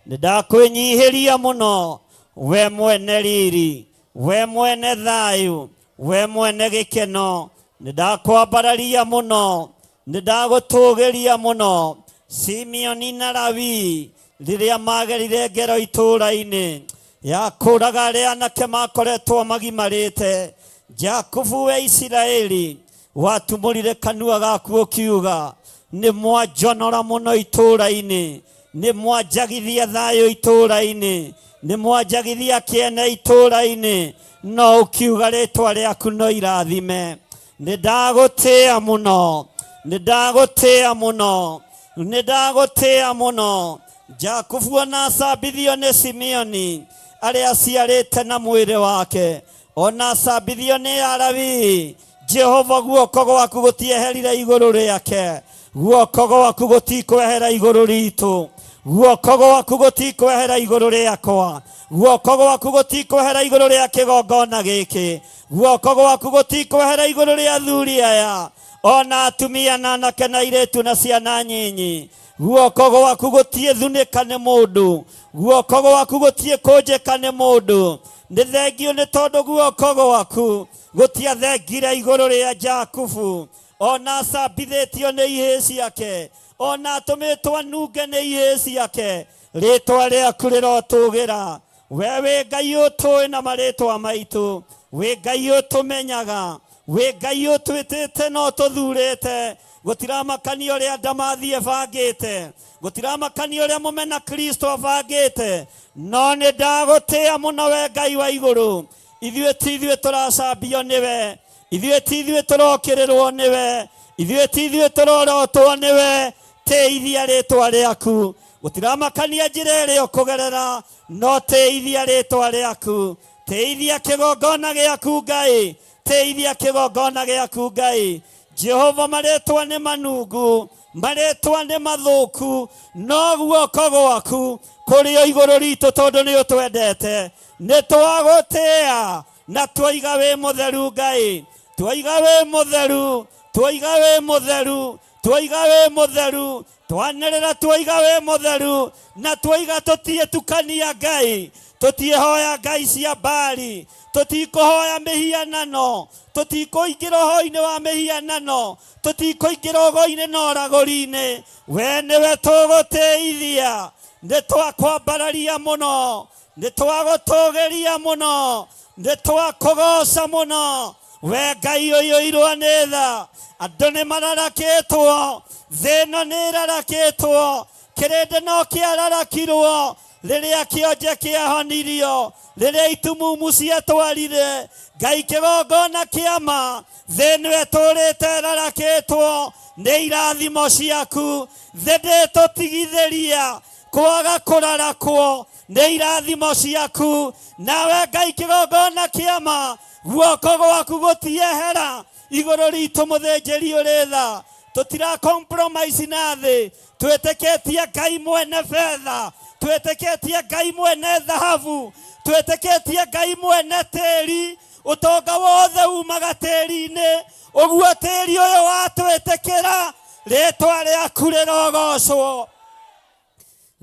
nĩ ndakwĩnyihĩria mũno we mwene riri we mwene thayũ we mwene gĩkeno nĩ ndakwambararia mũno nĩ ndagũtũgĩria mũno Simeoni na Lawi rĩrĩa magerire ngero itũũra-inĩ ya kũraga arĩa anake makoretwo magimarĩte Jakubu we Isiraeli watumũrire kanua gaku ũkiuga nĩ mwanjonora mũno itũũra-inĩ nĩ mwanjagithia thayũ itũũra-inĩ nĩ mwanjagithia kĩene itũũra-inĩ no ũkiuga rĩtwa rĩaku no irathime nĩ ndagũtĩĩa mũno nĩ ndagũtĩĩa mũno nĩ ndagũtĩĩa mũno Jakubu ona acambithio nĩ Simeoni arĩa aciarĩte na mwĩrĩ wake ona acambithio nĩ Lawi Jehova guoko gwaku gũtieherire igũrũ rĩake guoko gwaku gũtikwehera igũrũ ritũ guoko gwaku gũtikwehera igũrũ rĩakwa guoko gwaku gũtikwehera igũrũ rĩa kĩgongona gĩkĩ guoko gwaku gũtikwehera igũrũ rĩa athuri aya ona atumia na anake na airĩtu na ciana nyinyi guoko gwaku gũtiĩthunĩka nĩ mũndũ guoko gwaku gũtiĩkũnjĩka nĩ mũndũ nĩ thengio nĩ tondũ guoko gwaku gũtiathengire igũrũ rĩa Jakubu ona acambithĩtio nĩ ihĩ ciake ona atũmĩtwo nunge nĩ ihĩ ciake rĩtwa rĩaku rĩrotũgĩra we wĩ Ngai ũtũĩ na marĩtwa maitũ wĩ Ngai ũtũmenyaga wĩ Ngai ũtwĩtĩte no tũthurĩte gũtiramakania ũrĩa Damathi ebangĩte gũtiramakania ũrĩa mũmena Kristo abangĩte no nĩ ndagũtĩĩa mũno we Ngai wa igũrũ ithuĩ ti ithuĩ tũracambio nĩwe ithuĩ ti ithuĩ tũrokĩrĩrwo nĩwe ithuĩ ti ithuĩ tũrorotwo nĩwe tĩithia rĩtwa rĩaku gũtiramakania njĩra ĩrĩa ũkũgerera no tĩithia rĩtwa rĩaku tĩithia kĩgongona gĩaku Ngai tĩithia kĩgongona gĩaku Ngai Jehova maretwa nĩ manungu, maretwa nĩ mathũku, no guoko gwaku kũrĩ o igũrũ ritũ tondũ nĩ ũtwendete. Nĩ twagũtĩĩa na twoiga wĩ mũtheru Ngai, twoiga wĩ mũtheru, twoiga wĩ mũtheru, twoiga wĩ mũtheru, twanĩrĩra twoiga wĩ mũtheru, na twoiga tũtiĩtukania Ngai, tũtiĩhoya ngai cia Baali, tũtikũhoya mĩhianano, tũtikũingĩra ũhoro-inĩ wa mĩhianano, tũtikũingĩra ũgo-inĩ na ũragũri-inĩ. We nĩwe tũgũtĩithia, nĩ twakwambararia mũno, nĩ twagũtũgĩria mũno, nĩ twakũgoca mũno. We Ngai ũyũ irũa nĩ tha, andũ nĩ mararakĩtwo, thĩ ĩno nĩ ĩrarakĩtwo, kĩrĩndĩ no kĩararakirwo rĩrĩa kĩonje kĩahonirio, rĩrĩa itumumu ciatwarire. Ngai kĩgongona kĩama, thĩ nĩwe tũrĩte ĩrarakĩtwo nĩ irathimo ciaku. Thĩ ndĩtũtigithĩria kwaga kũrarakwo nĩ irathimo ciaku. Nawe Ngai kĩgongona kĩama, guoko gwaku gũtiehera igũrũ ritũ mũthĩnjĩri ũrĩ tha. Tũtira compromise na thĩ, twĩtĩkĩtie Ngai mwene betha, twĩtĩkĩtie Ngai mwene thahabu, twĩtĩkĩtie Ngai mwene tĩri. Ũtonga wothe umaga tĩri-inĩ, ũguo tĩri ũyũ watwĩtĩkĩra. Rĩtwa rĩaku rĩrogocwo,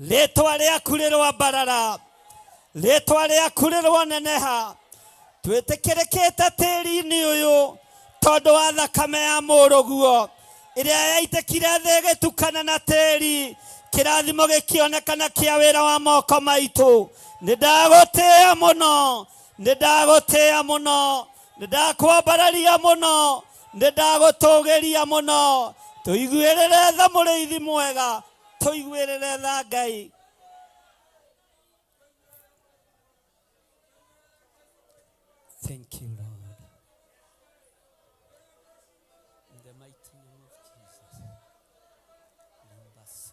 rĩtwa rĩaku rĩrwambarara, rĩtwa rĩaku rĩrwoneneha. Twĩtĩkĩrĩkĩte tĩri-inĩ ũyũ tondũ wa thakame ya mũrũguo ĩrĩa yaitĩkire thĩ ĩgĩtukana na tĩri, kĩrathimo gĩkĩonekana kĩa wĩra wa moko maitũ. Nĩ ndagũtĩĩa mũno, nĩ ndagũtĩĩa mũno, nĩ ndakwambararia mũno, nĩ ndagũtũgĩria mũno. Tũiguĩrĩre tha mũrĩithi mwega, tũiguĩrĩre tha Ngai. Thank you, Lord. In the mighty name of Jesus. In the mighty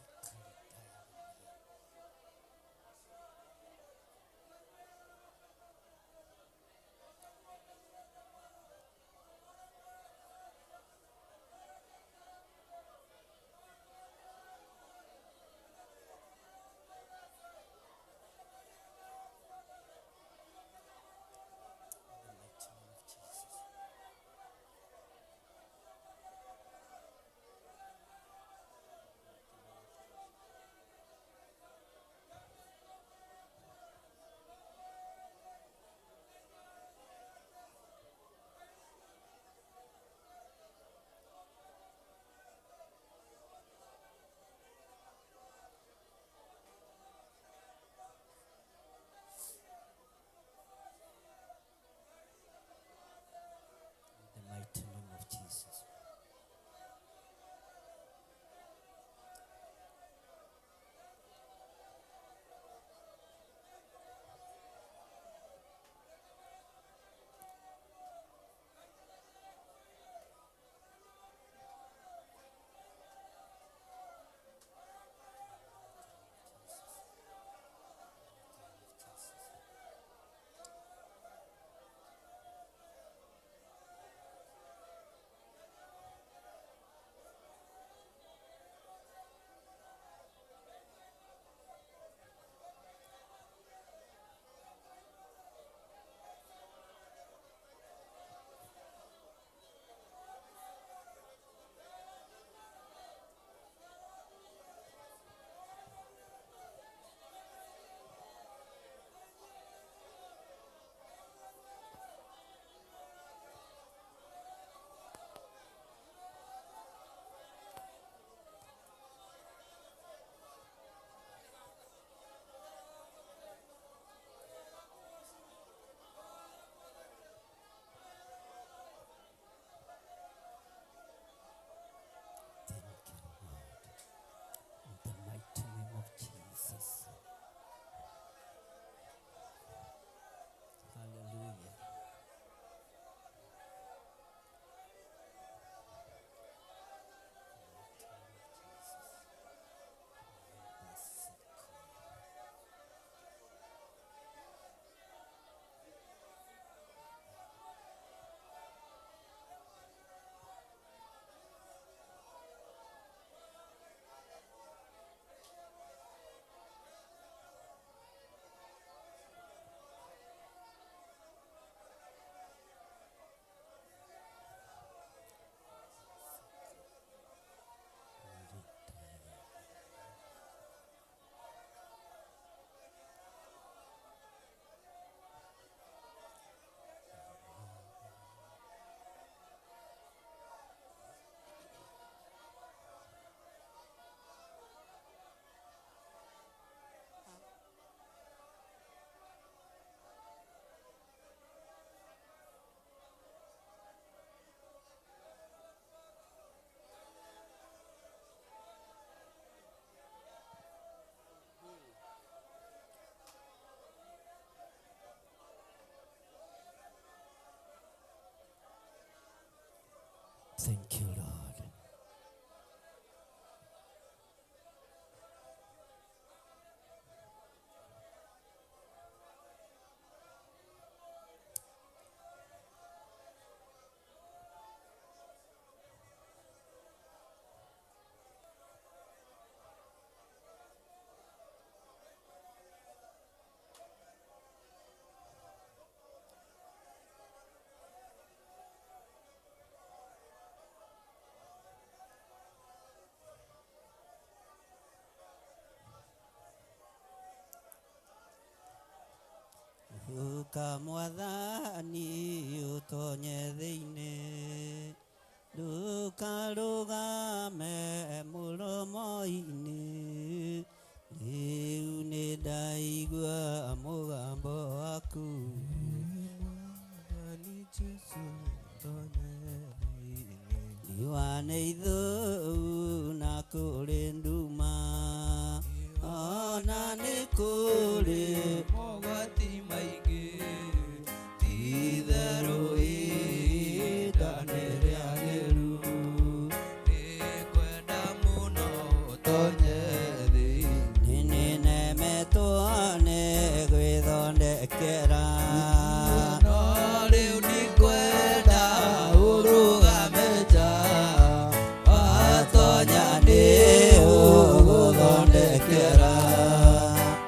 Thank you, Lord. Uka mwathani utonye thĩinĩ, ndũkarũgame mũromo-inĩ, rĩu nĩ ndaigua mũgambo waku. Mwathani Jesũ utonye thĩinĩ, riũa nĩ ithũu na kũrĩ nduma, ona nĩ kũrĩ mogwati maingĩ, ti-itherũ ihinda nĩ rĩagĩru, nĩngwenda mũno ũtonye thĩinĩ, nĩnemetwo nĩ gwĩthondekera, no rĩu nĩngwenda ũrũgame nja, watonya nĩ ũgũthondekera,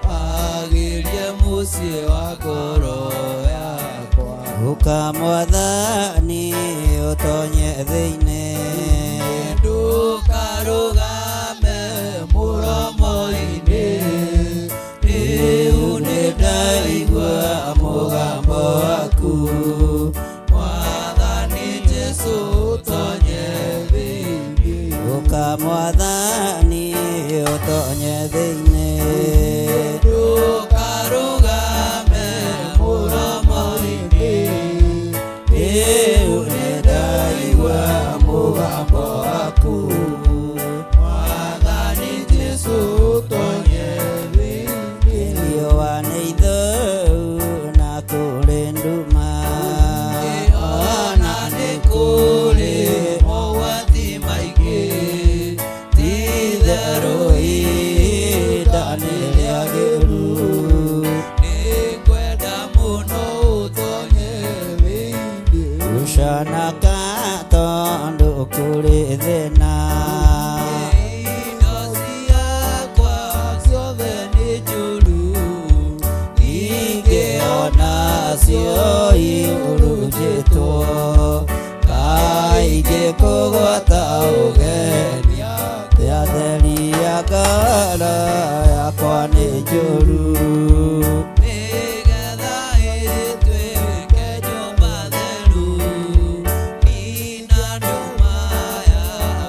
wagĩrie mũciĩ wa ngoro yakwa. Ũka Mwathani ũtonye thĩinĩ, ndũkarũgame mũromo-inĩ, rĩu nĩ ndaigua mũgambo waku. Mwathani Jesũ ũtonye thĩinĩ, ũka Mwathani ũtonye thĩinĩ, ndũkarũgame mũromo-inĩ, rĩu nĩ ndaigua mũgambo waku. Mwathani Jesũ ũtonye thĩinĩ, riũa nĩ ithũu na kũrĩ nduma, ona nĩ kũrĩ mogwati maingĩ, ti-itherũ ihinda nĩ rĩagĩru, nĩngwenda mũno ũtonye thĩinĩ, gũcanaka tondũ kũrĩ thĩna, indo ciakwa ciothe nĩ njũru, ningĩ onacio ihurunjĩtwo, kaingĩ kũgwata ũgenia, yatheria ngoro yakwa nĩ njũru, nĩgetha ĩtuĩke nyũmba theru, nina nduma ya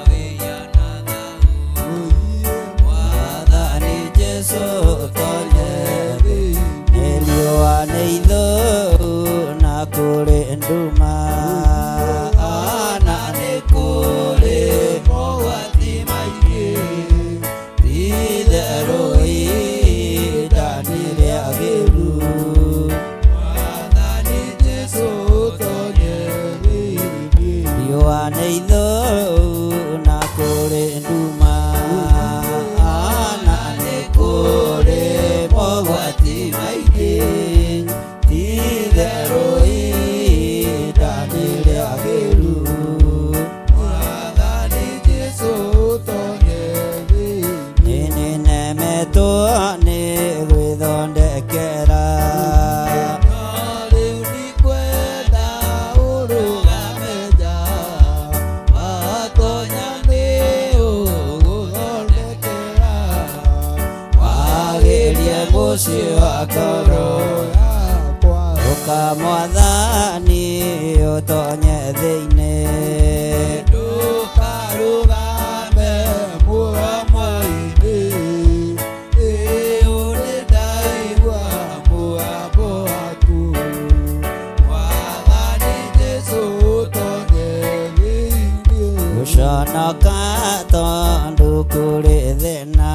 wĩira na thayũ. Mwathani Jesũ ũtonye thĩinĩ, riũa nĩ ithũu na kũrĩ nduma, ona nĩ kũrĩ mogwati maingĩ, ti-itherũ ihinda nĩ rĩagĩru. Mwathani Jesũ ũtonye thĩinĩ, riũa nĩ ithũu na kũrĩ nduma, ona nĩ kũrĩ mogwati maingĩ, ti-itherũ ihinda nĩ rĩagĩru. Mwathani Jesũ ũtonye thĩinĩ, nĩnemetwo nĩ gwĩthondekera, no rĩu nĩngwenda ũrũgame nja, watonya nĩ ũgũthondekera, wagĩrie mũciĩ wa ngoro yakwa. Ũka Mwathani ũtonye thĩinĩ, ndũkarũgame mũromo-inĩ, rĩu nĩ ndaigua mũgambo waku. Mwathani Jesũ ũtonye thĩinĩ, gũconoka tondũ kũrĩ thĩna,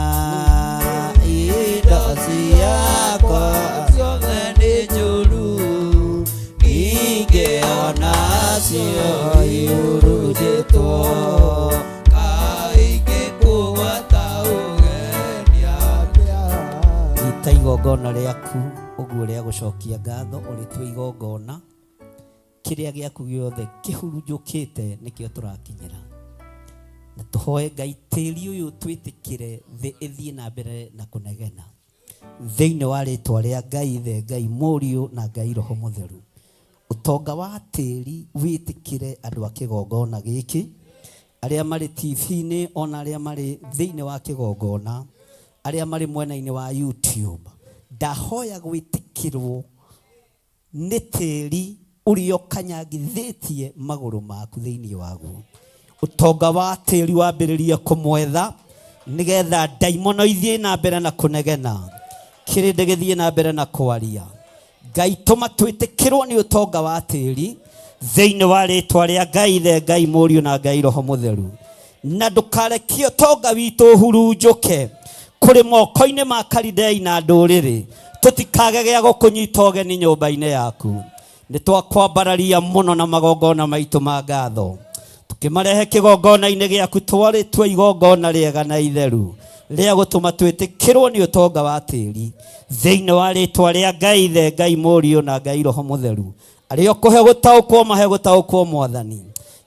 indo ciakwa ciothe nĩ njũru, ningĩ onacio ihurunjĩtwo, rĩaguo kaingĩ kũgwata ũgenia ita igongona rĩaku ũguo rĩa gũcokia ngatho ũrĩtue igongona kĩrĩa gĩaku gĩothe kĩhurunjũkĩte nĩkĩo tũrakinyĩra na tũhoe Ngai tĩri ũyũ twĩtĩkĩre thĩ ĩthiĩ na mbere na kũnegena thĩinĩ wa rĩtwa rĩa Ngai Ithe, Ngai Mũriũ na Ngai Roho Mũtheru. Ũtonga wa tĩri wĩtĩkĩre andũ a kĩgongona gĩkĩ arĩa marĩ TV-inĩ ona arĩa marĩ thĩinĩ wa kĩgongona arĩa marĩ mwena-inĩ wa YouTube. Ndahoya gwĩtĩkĩrwo nĩ tĩri ũrĩa ũkanyangithĩtie magũrũ maku thĩinĩ waguo. Ũtonga wa tĩri wambĩrĩria kũmwetha nĩgetha ndaimono ithiĩ na mbere na kũnegena kĩrĩndĩ gĩthiĩ na mbere na kwaria. Ngai tũma twĩtĩkĩrwo nĩ ũtonga wa tĩri thĩinĩ wa rĩtwa rĩa Ngai Ithe, Ngai Mũriũ na Ngai Roho Mũtheru. Na ndũkarekie ũtonga witũ ũhurunjũke kũrĩ moko-inĩ ma Kalidei na ndũrĩrĩ, tũtikage gĩa gũkũnyita ũgeni nyũmba-inĩ yaku. Nĩ twakwambararia mũno na magongona maitũ ma ngatho tũkĩmarehe kĩgongona-inĩ gĩaku twarĩtua igongona rĩega na itheru rĩa gũtũma twĩtĩkĩrwo nĩ ũtonga wa tĩri thĩinĩ wa rĩtwa rĩa Ngai Ithe, Ngai Mũriũ na Ngai Roho Mũtheru. Arĩa ũkũhe gũtaũkwo mahe gũtaũkwo Mwathani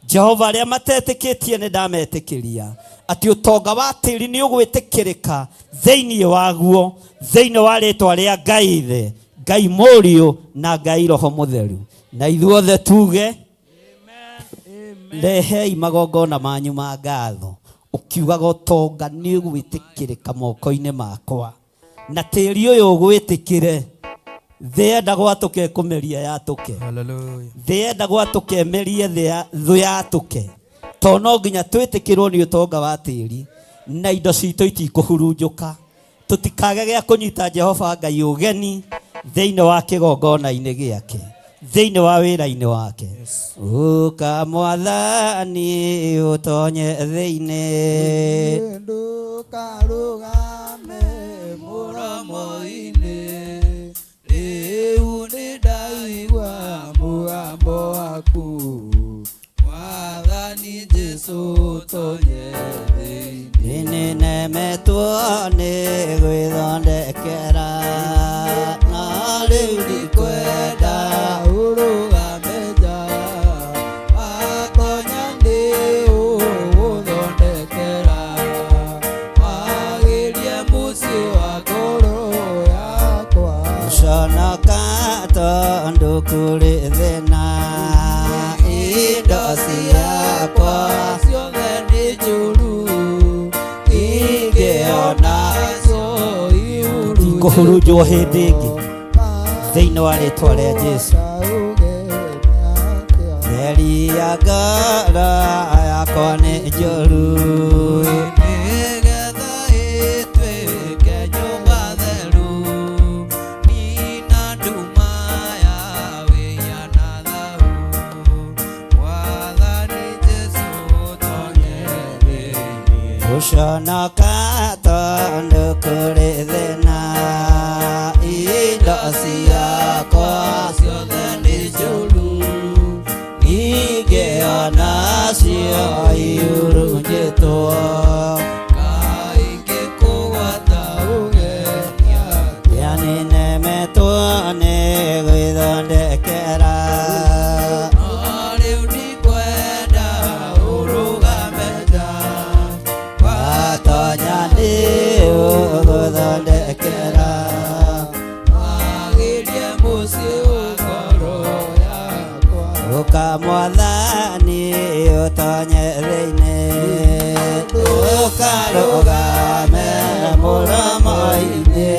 Jehova. Arĩa matetĩkĩtie nĩ ndametĩkĩria atĩ ũtonga wa tĩri nĩ ũgwĩtĩkĩrĩka thĩinĩ waguo thĩinĩ wa rĩtwa rĩa Ngai Ithe, Ngai Mũriũ na Ngai Roho Mũtheru. Na ithuothe tuge rehei magongona manyu ma ngatho ukiugaga ũtonga nĩ ũgwĩtĩkĩrĩka moko-inĩ makwa na tĩri ũyũ ũgwĩtĩkĩre thĩ yenda gwatũke kũmeria yatũke. Hallelujah. Thĩ yenda gwatũke merie thũ yatũke tondũ no nginya twĩtĩkĩrwo nĩ ũtonga wa tĩri na indo citũ itikũhurunjũka. Tũtikage gĩa kũnyita Jehova Ngai ũgeni thĩinĩ wa kĩgongona-inĩ gĩake thĩinĩ wa wĩra-inĩ wake. Ũka Mwathani ũtonye thĩinĩ ndũkarũgame mũromo-inĩ rĩu nĩ ndaigua mũgambo waku Mwathani Jesũ ũtonye thĩinĩ. Nĩnemetwo nĩ gwĩthondekera na rĩu ndikwenda ũrũgame nja wakonya nĩ ũgũthondekera wagĩrie mũciĩ wa ngoro yakwa. Gũconoka tondũ kũrĩ thĩna indo ciakwa ciothe nĩ njũru ingĩonacio ihuru kũhurunjwo hĩndĩ ĩngĩ thĩinĩ wa rĩtwa rĩa Jesũ. Theria ngoro yakwa nĩ njũru nĩgetha ĩtuĩke nyũmba theru nina nduma ya wĩya na thau Mwathani Jesũ ũtonye thĩinĩ. gũconoka tondũ kũrĩ thĩna indo ciakwa ciothe nĩ njũru ingĩonacio ihurunjĩtwo kaingĩ kũgwata ũgenia nĩnemetwo nĩ gwĩthondekera no rĩu ndikwenda ũrũgame nja watonya nĩ ũgũthondekera wagĩrie mũciĩ wa ngoro yakwa. ũka Mwathani ũtonye thĩinĩ ũkarũgame mũromo-inĩ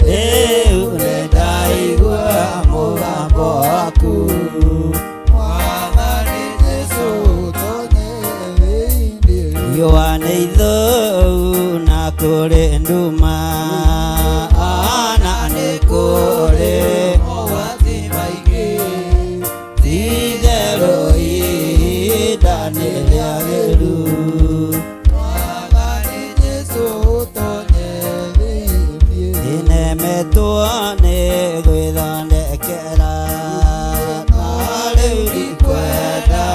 rĩu nĩ ndaigua mũgambo waku Mwathani Jesũ ũtonye thĩinĩ. riũa nĩ ithũu na kũrĩ nduma ona nĩ kũrĩ mogwati maingĩ itherũ ihinda nĩ rĩagĩru Mwathani Jesũ ũtonye thĩinĩ. nĩnemetwo nĩ gwĩthondekera no rĩu ndikwenda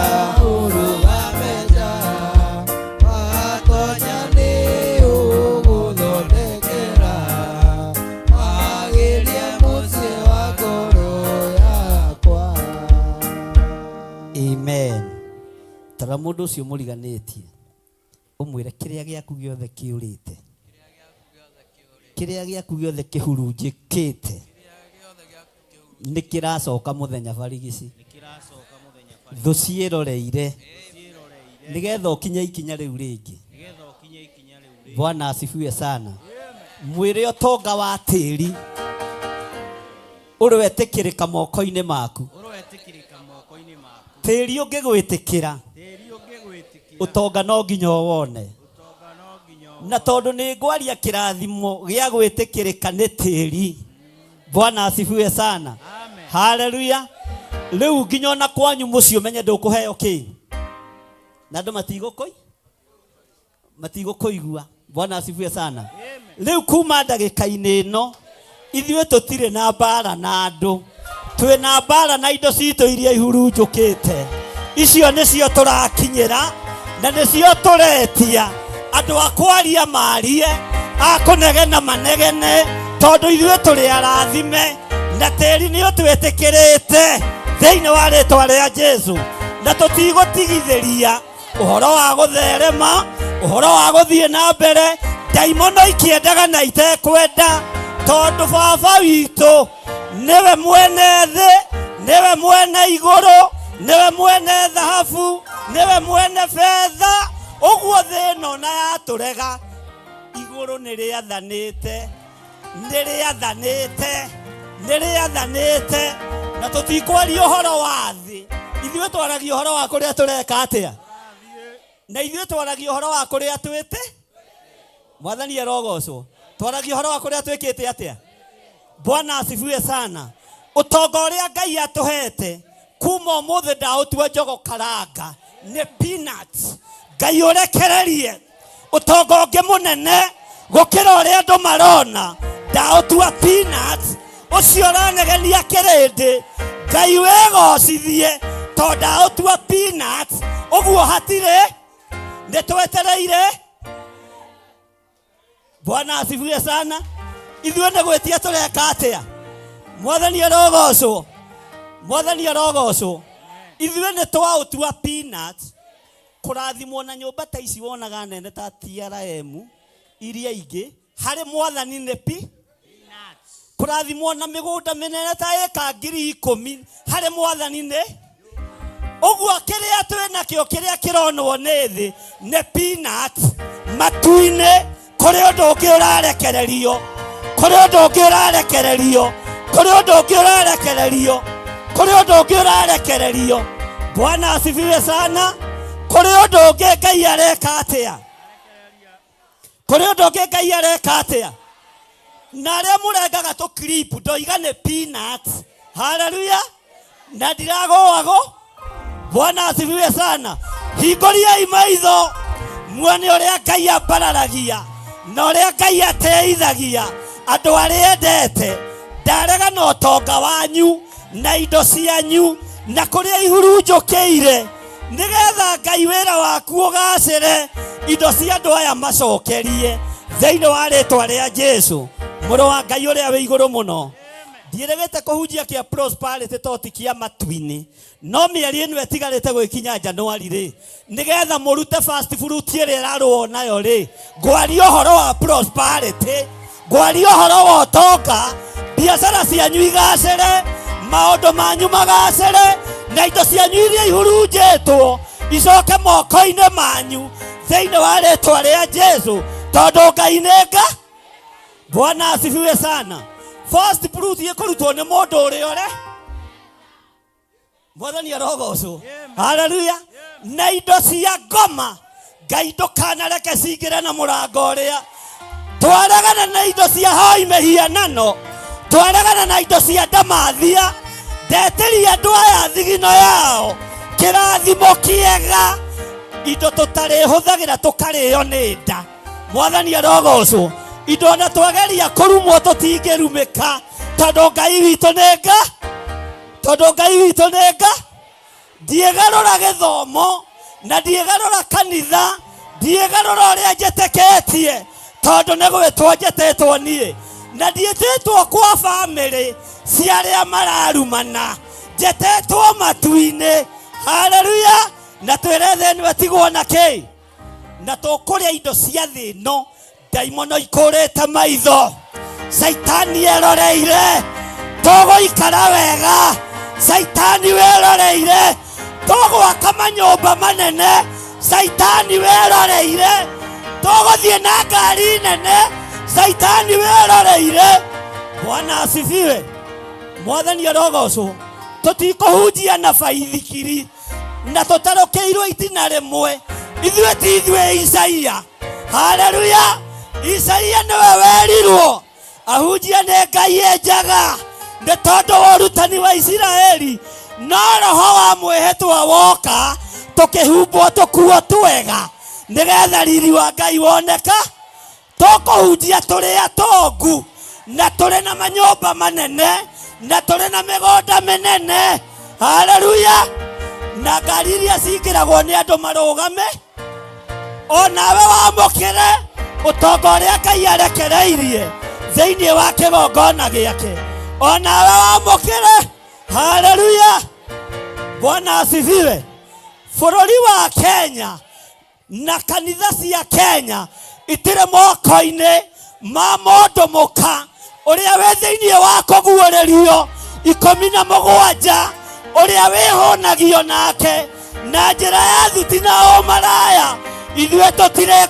ũrũgame mundu ucio muriganitie umwire kiria giaku giothe kiurite kiria giaku giothe kihurunjikite nikiracoka muthenya barigici thu ciiroreire nigetha ukinye ikinya riu ringi. Bwana asifiwe sana. Mwire utonga wa tiri urwetikirika moko-ini maku. Tiri ungigwitikira utonga no nginya wone. Na tondu ni ngwaria kirathimo gia gwitikirika ni tiri. Bwana asifiwe sana. Haleluya. Riu nginya ona kwanyu mucio menye ndukuheo ki na andu matigũkũigua. Bwana asifiwe sana. Riu kuma ndagĩka-inĩ ĩno ithuĩ tũtirĩ na mbara na andũ, twĩ na mbara na indo citũ iria ihurunjũkĩte. Icio nĩcio tũrakinyĩra na nĩcio tũretia. Andũ a kwaria marie, a kũnegena manegene, tondũ ithuĩ tũrĩ arathime na tĩri nĩ ũtwĩtĩkĩrĩte thĩinĩ wa rĩtwa rĩa Jesu, na tũtigũtigithĩria uhoro wa gutherema, uhoro wa guthie na mbere. Daimono ikiendaga na itekwenda, tondu baba witu niwe mwene thi, niwe mwene iguru, niwe mwene thahabu, niwe mwene fedha. Uguo thi ĩno na yaturega, iguru nĩrĩathanĩte, nĩrĩathanĩte, na tũtikwaria ũhoro wa thĩ. Ithuĩ twaragia ũhoro wa kũrĩa tũreka atĩa, na ithuĩ twaragia ũhoro wa kũrĩa twĩte. Mwathani arogocwo. Twaragia ũhoro wa kũrĩa twĩkĩte atĩa. Bwana asifiwe sana. Utonga ũrĩa Ngai atũhete kuma ũmũthĩ ndaũtua njogo karanga nĩ peanuts. Ngai ũrekererie utonga ũngĩ mũnene gũkĩra ũrĩa andũ marona, ndaũtua peanuts. Ũcio ũranegenia kĩrĩndĩ, Ngai wĩgocithie tondũ ndaũtua peanuts. Ũguo hatirĩ nĩtwetereire. Bwana asifiwe sana. Ithuĩ nĩ gwĩtia tũreka atĩa. Mwathani arogocwo. Mwathani arogocwo. Ithuĩ nĩ twaũtua peanuts. Kũrathimwo na nyũmba ta ici wonaga nene ta TRM iria ingĩ harĩ Mwathani nĩ peanuts. Kũrathimwo na mĩgũnda mĩnene ta ĩka 10,000 harĩ Mwathani nĩ. Ũguo kĩrĩa twĩ nakĩo kĩrĩa kĩronwo nĩ thĩ nĩ peanuts. Matu-inĩ kũrĩ ũndũ ũngĩ ũrarekererio, kũrĩ ũndũ ũngĩ ũrarekererio, kũrĩ ũndũ ũngĩ ũrarekererio, kũrĩ ũndũ ũngĩ ũrarekererio. Bwana asifiwe sana. Kũrĩ ũndũ ũngĩ Ngai areka atĩa, kũrĩ ũndũ ũngĩ Ngai areka atĩa. Na arĩa mũrengaga tũ clip ndoiga nĩ peanuts. Haleluya. Na ndiragũagwo. Bwana asifiwe sana. Hingũriai maitho muone ũrĩa Ngai ambararagia na ũrĩa Ngai ateithagia andũ arĩa endete. Ndarega na ũtonga wanyu na indo cianyu na kũrĩa ihurunjũkĩire, nĩgetha Ngai wĩra waku ũgacĩre, indo cia andũ aya macokerie thĩinĩ wa rĩtwa rĩa Jesu mũrũ wa Ngai ũrĩa wĩ igũrũ mũno. Ndiĩrĩgĩte kũhunjia kĩa prosperity toti kia matu-inĩ, no mĩeri ĩno ĩtigarĩte gwĩkinya Januari rĩ, nĩgetha mũrute first fruit ĩrĩa ĩrarũo nayo rĩ, ngwaria ũhoro wa prosperity, ngwaria ũhoro wa ũtonga, biacara cianyu igacĩre, maũndũ manyu magacĩre, na indo cianyu iria ihurunjĩtwo icoke moko-inĩ manyu thĩinĩ wa rĩtwa rĩa Jesu, tondũ Ngai nĩ Nga. Bwana asifiwe sana. First fruit ĩkũrutwo nĩ mũndũ ũrĩa ũrĩ. Mwathani arogocwo. Haleluya. Na indo cia ngoma Ngai ndũkanareke cingĩre na mũrango ũrĩa. Twaregana na indo cia hoi mĩhianano, twaregana na indo cia ndamathia, ndetĩria andũ aya thigino yao kĩrathimo kĩega, indo tũtarĩhũthagĩra tũkarĩo nĩ nda. Mwathani arogocwo. Indo na twageria kũrumwo tũtingĩrumĩka, tondũ Ngai witũ nĩ Nga. Tondũ Ngai witũ nĩ Nga. Ndiĩgarũra gĩthomo na ndiĩgarũra kanitha, ndiĩgarũra ũrĩa njĩtĩkĩtie, tondũ nĩ gwĩtwo njĩtĩtwo niĩ, na ndiĩtĩtwo kwa bamĩrĩ cia arĩa mararumana, njĩtĩtwo matu-inĩ. Haleluya. na twere ni watigwo na ki na tukuria indo cia thi no daimono ikurite maitho Saitani eroreire tuguikara wega Saitani weroreire tugwaka manyumba manene Saitani weroreire tuguthie na ngari nene Saitani weroreire. Bwana asifiwe. Mwathani arogocwo. Tutikuhunjia na baithikiri na tutarokeirwo itina rimwe ithuĩ ti ithuĩ Isaia. Haleluya. Isaia niwe werirwo ahunjia nĩ Ngai enjaga nĩ tondũ wa ũrutani wa Isiraeli, no roho wa mwĩhĩtwa woka tũkĩhumbwo tũkuo twega nĩgetha riri wa Ngai woneka. Tũkũhunjia tũrĩ atongu na tũrĩ na manyũmba manene na tũrĩ na mĩgũnda mĩnene. Haleluya. Na ngari iria cingĩragwo nĩ andũ marũgame, o nawe wamũkĩre ũtonga ũrĩa Ngai arekereirie thĩinĩ wa kĩgongona gĩake, o nawe wamũkĩre. Haleluya. Bwana asifiwe. Bũrũri wa Kenya na kanitha cia Kenya itirĩ moko-inĩ ma mũndũ mũka ũrĩa wĩ thĩinĩ wa kũguũrĩrio 17 ũrĩa wĩhũnagio nake na njĩra ya thuti na ũmaraya. Ithuĩ tũtirĩ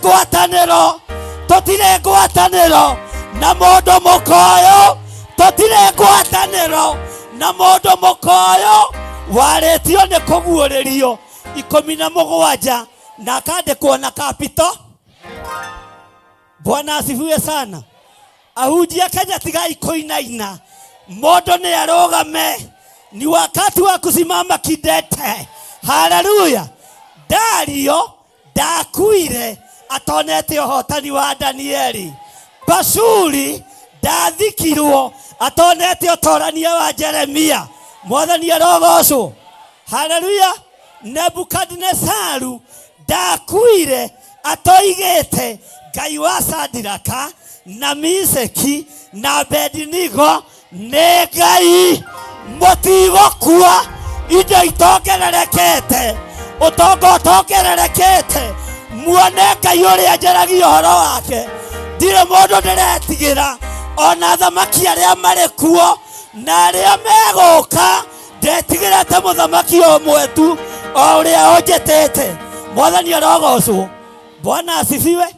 ngwatanĩro na mũndũ mũka ũyũ, tũtirĩ ngwatanĩro na mũndũ mũka ũyũ warĩtio nĩ kũguũrĩrio 17 na akandĩkwo na kapito. Bwana asifiwe sana. Ahunjia Kenya tigai kuinaina, mũndũ nĩ arũgame, ni wakati wa kusimama kidete. Haleluya. Dario ndakuire atonete ũhotani wa Danieli. Pashuri ndathikirwo atonete ũtorania wa Jeremia. Mwathani arogocwo. Haleluya. Nebukadnezaru ndakuire atoigĩte Ngai wa Sadiraka na Miseki na Abednego nĩ Ngai. Mũtigũkua, indo itongererekete, ũtonga ũtongererekete, muone Ngai ũrĩa njaragia ũhoro wake. Ndirĩ mũndũ ndĩretigĩra, ona thamaki arĩa marĩ kuo na arĩa megũka ndetigĩrĩte mũthamaki ũmwe tu, o ũrĩa ũnjĩtĩte. Mwathani arogocwo. Bwana asifiwe.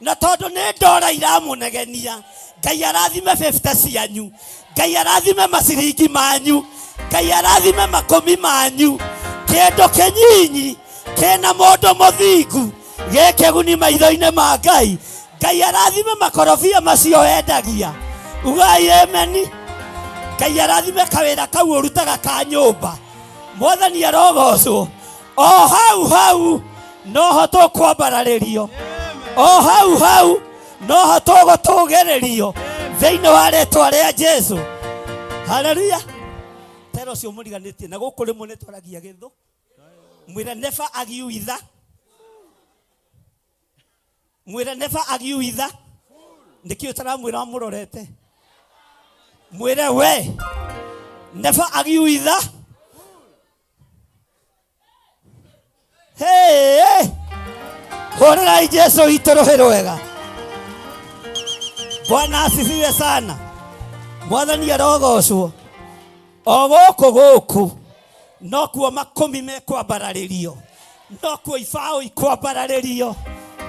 Na tondũ nĩ ndora iramũnegenia, Ngai arathime 50 cianyu, Ngai arathime maciringi manyu, Ngai arathime 10 manyu. Kĩndũ kĩnyinyi kĩna mũndũ mũthingu gĩkĩguni maitho-inĩ ma Ngai. Ngai arathime makorobia macio endagia. Ugai ameni. Ngai arathime kawĩra kau ũrutaga ka nyũmba. Mwathani arogocwo. O hau noho tũkwambararĩrio, o hau noho tũgũtũgĩrĩrio thĩinĩ wa rĩĩtwa rĩa Jesũ. Haleluya. Tero ũcio mũriganĩtie na gũkũ rĩmwe nĩ twaragia gĩthũ. Mwĩre never argue with that. Mwĩre never argue with that. Nĩkĩo ũtaramwĩra mũrorete. Mwĩre we never argue with that. Hey, hũrĩrai Jesũ witũ rũhĩ rwega. Bwana asifiwe sana. Mwathani arogocwo. O gũkũ no kuo 10 mekwambararĩrio, no kuo ibaũ ikwambararĩrio.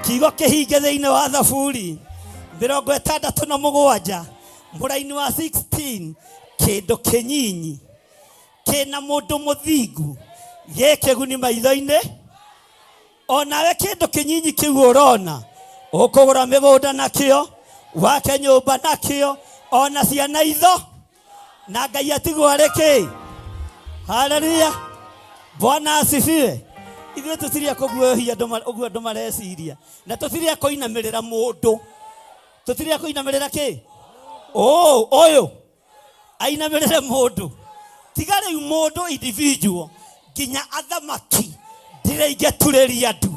Kiugo kĩhinge thĩinĩ wa Thaburi 67 mũraini wa 16. Kĩndũ kĩnyinyi kĩna mũndũ mũthingu gĩkĩguni maitho-inĩ. Onawe kĩndũ kĩnyinyi kĩu ũrona, ũkũgũra mĩgũnda nakĩo, wake nyũmba nakĩo, ona ciana itho, na Ngai atigwo arĩ kĩ? Haleluya. Bwana asifiwe. Ithuĩ tũtiria kũguoyohia ũguo andũ mareciria, na tũtiria kũinamĩrĩra mũndũ. Tũtiria kũinamĩrĩra kĩ? Ũyũ ainamĩrĩre mũndũ. Tiga rĩu mũndũ individual, nginya athamaki ndiraingĩturĩria andũ,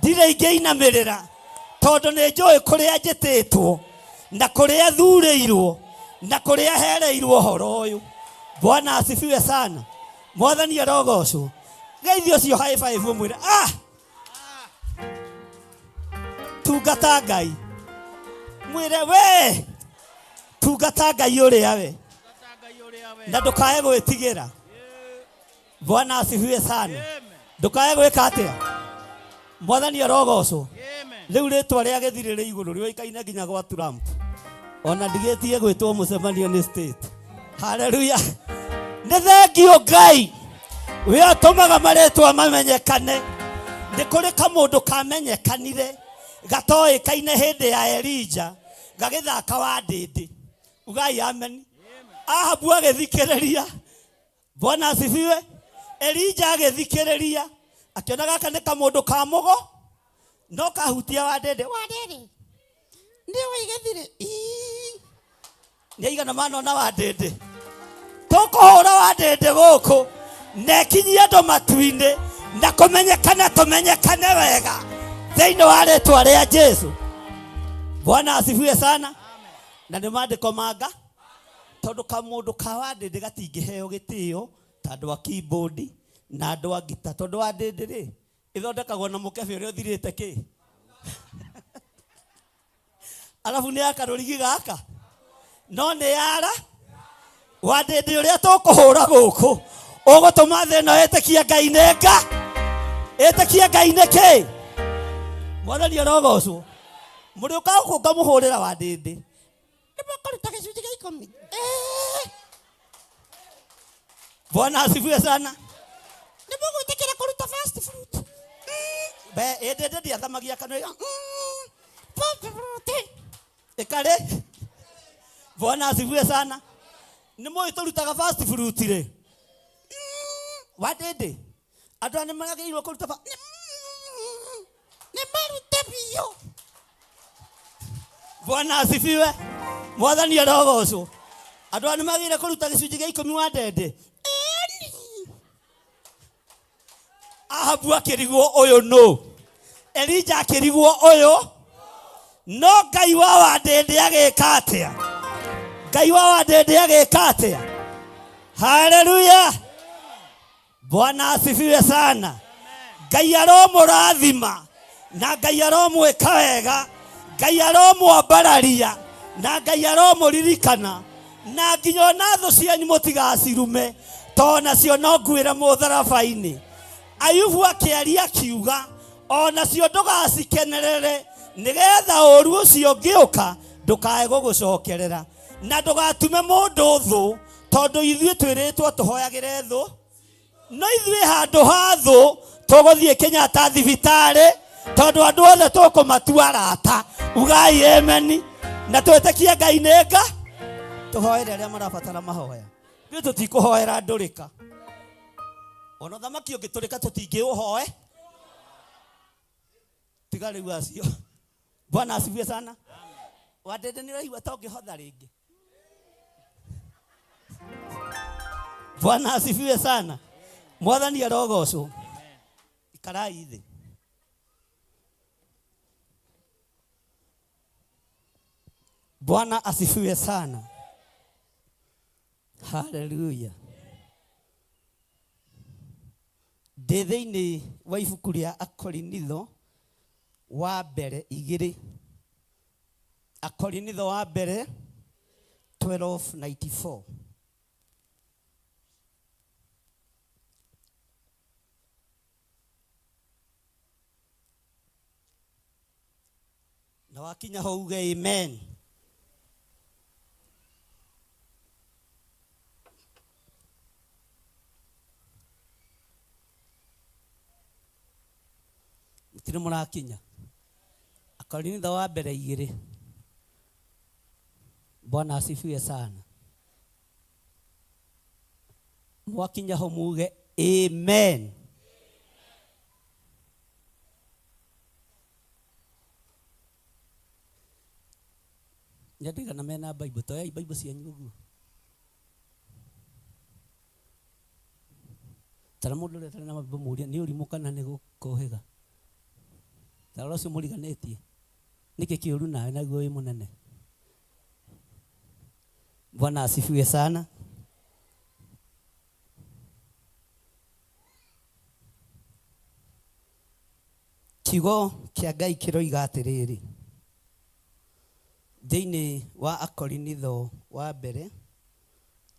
ndiraingĩinamĩrĩra, tondũ nĩ njũĩ kũrĩa njĩtĩtwo na kũrĩa thurĩirwo na kũrĩa hereirwo ũhoro ũyũ. Bwana asifiwe sana. Mwathani arogocwo. Geithio cio high five mwire. Tungata Ngai. Mwire we. Tungata Ngai uria we. Na ndukae gwitigira. Bwana asifiwe sana. Ndukae gwika atia. Mwathani arogocwo. Riu ritwa ria githire ri iguru rioikaine nginya gwa Trump. Ona ndigetie gwitwo mucemanio ni state. Hallelujah. Nĩ thengio Ngai. We atumaga maretwa mamenyekane. Nĩ kũrĩ kamũndũ kamenyekanire gatoĩkaine hĩndĩ ya Elija gagĩthaka wa ndĩndĩ. Ugai amen. Ahabu agĩthikĩrĩria. Bwana asifiwe. Elija agĩthikĩrĩria. Akiona gaka nĩ kamũndũ ka mũgo. No kahutia wa ndĩndĩ. Wa ndĩndĩ. Ndio igethire. Nĩ igana manona wa ndĩndĩ. Tũkũhũra wa ndĩndĩ gũkũ. Nekinyia andũ matu-inĩ na tumenyekane wega thĩinĩ wa rĩtwa rĩa Jesu. Bwana asifiwe sana. Na nĩ maandĩko manga tondũ kamũndũ ka wa ndĩndĩ gatingĩheo gĩtĩo ta andũ a keyboard na andũ a ngita. Tondũ wa ndĩndĩ rĩ ĩthondekagwo na mũkebe ũrĩa ũthirĩte kĩ. Alafu nĩ akarũrigi gaka no nĩ yara wa ndĩndĩ ũrĩa tũkũhũra gũkũ. Ũgũtũma thĩ ĩno ĩtĩkie Ngai nĩnga. Ĩtĩkie Ngai nĩkĩ. Mwathani arogocwo. Mũrĩ ũkaga mũhũrĩra wa ndĩndĩ. Nĩ mũkũruta gĩcunjĩ gĩa 10. Bwana asifiwe sana. Nĩ mũgwĩtĩkĩra kũruta fast fruit. Ndĩndĩ ndiathamagia kanua. Fast fruit. Ĩkarĩ. Bwana asifiwe sana. Nĩ mũĩ tũrutaga fast fruit rĩ. Wa ndĩndĩ. Andũ nĩ magĩrĩirwo kũruta nĩ marute biũ. Bwana asifiwe. Mwathani arogocwo. Andũ nĩ magĩrĩirwo kũruta gĩcunjĩ gĩa 10 wa ndĩndĩ. Ahabu akĩrigwo ũyũ no. Elija akĩrigwo ũyũ. No Ngai wa ndĩndĩ agĩka atĩa. Ngai wa ndĩndĩ agĩka atĩa. Hallelujah. Bwana asifiwe sana. Ngai aromũrathima na Ngai aromwĩka wega. Ngai aromwambararia na Ngai aromũririkana na nginya ona thũ cianyu mũtigacirume tondũ nacio no nguĩra mũtharaba-inĩ. Ayubu akĩaria akiuga onacio ndũgacikenerere nĩgetha ũru ũcio ũngĩũka ndũkae gũgũcokerera na ndũgatume mũndũ thũ tondũ ithuĩ twĩrĩtwo tũhoyagĩre thũ. No ithuĩ handũ ha thũ tũgũthiĩ Kenyatta thibitarĩ tondũ andũ othe tũkũmatua arata. Ugai amen. Na twĩtĩkie Ngai nĩnga. Tũhoere arĩa marabatara mahoya. Ithuĩ tũtikũhoera ndũrĩka. Ona thamaki ũngĩtũrĩka tũtingĩũhoe. Tiga rĩu acio. Bwana asifiwe sana. Wa ndĩndĩ nĩ ũraigua ta ũngĩhotha rĩngĩ. Bwana asifiwe sana. Mwathani arogocwo. Ikarai thĩ. Bwana asifiwe sana. Hallelujah. Ndĩ thĩinĩ wa ibuku rĩa Akorinitho wa mbere 2. Akorinitho wa mbere 12:94. Na wakinya ho uge amen. Mutire mũrakinya. Akorinitho wa mbere 2. Bwana asifiwe sana. Mwakinya ho muge amen. Nyandĩka na mena Bible toya Bible cianyu ũguo. Tara mũndũ ũrĩa tarĩ na Bible mũria nĩ ũrimũ kana nĩ gũkũhĩga. Tara ũcio mũriganĩtie. Nĩkĩ kĩũru nawe naguo wĩ mũnene. Bwana asifiwe sana. kiugo kia Ngai kiroiga atiriri thiini wa Akorinitho wa mbere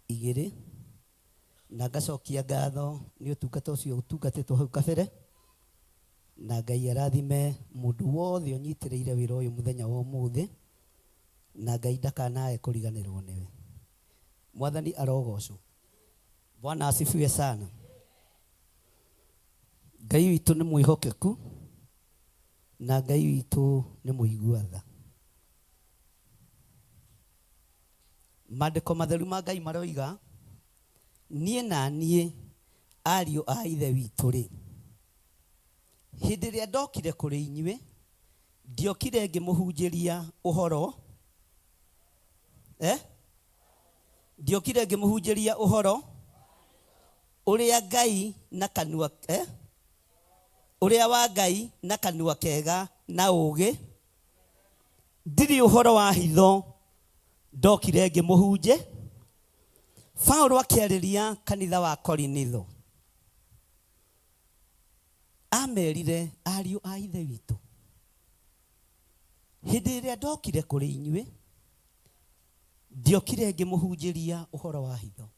2 na ngacokia ngatho ni utungata ucio utungatitwo hau kabere na Ngai arathime mundu wothe unyitireire wira uyu muthenya wa umuthi na Ngai ndakanae kuriganirwo niwe. Mwathani arogocwo. Bwana asifiwe sana. Ngai witu ni mwihokeku na Ngai witu ni muiguatha. Maandiko matheru ma Ngai maroiga nie na nie ariũ a ithe witũ rĩ, hĩndĩ ĩrĩa ndokire kũrĩ inyuĩ ndiokire ngĩmũhunjĩria ũhoro ndiokire ngĩmũhunjĩria ũhoro ũrĩa Ngai na kanua ũrĩa wa Ngai na kanua kega na ũũgĩ, ndirĩ ũhoro wa hitho ndokire ngĩmũhunjĩ. Paulo akĩarĩria kanitha wa Korinitho amerire ariũ a ithe witũ, hĩndĩ ĩrĩa ndokire kũrĩ inyuĩ ndiokire ngĩmũhunjĩria ũhoro wa hitho.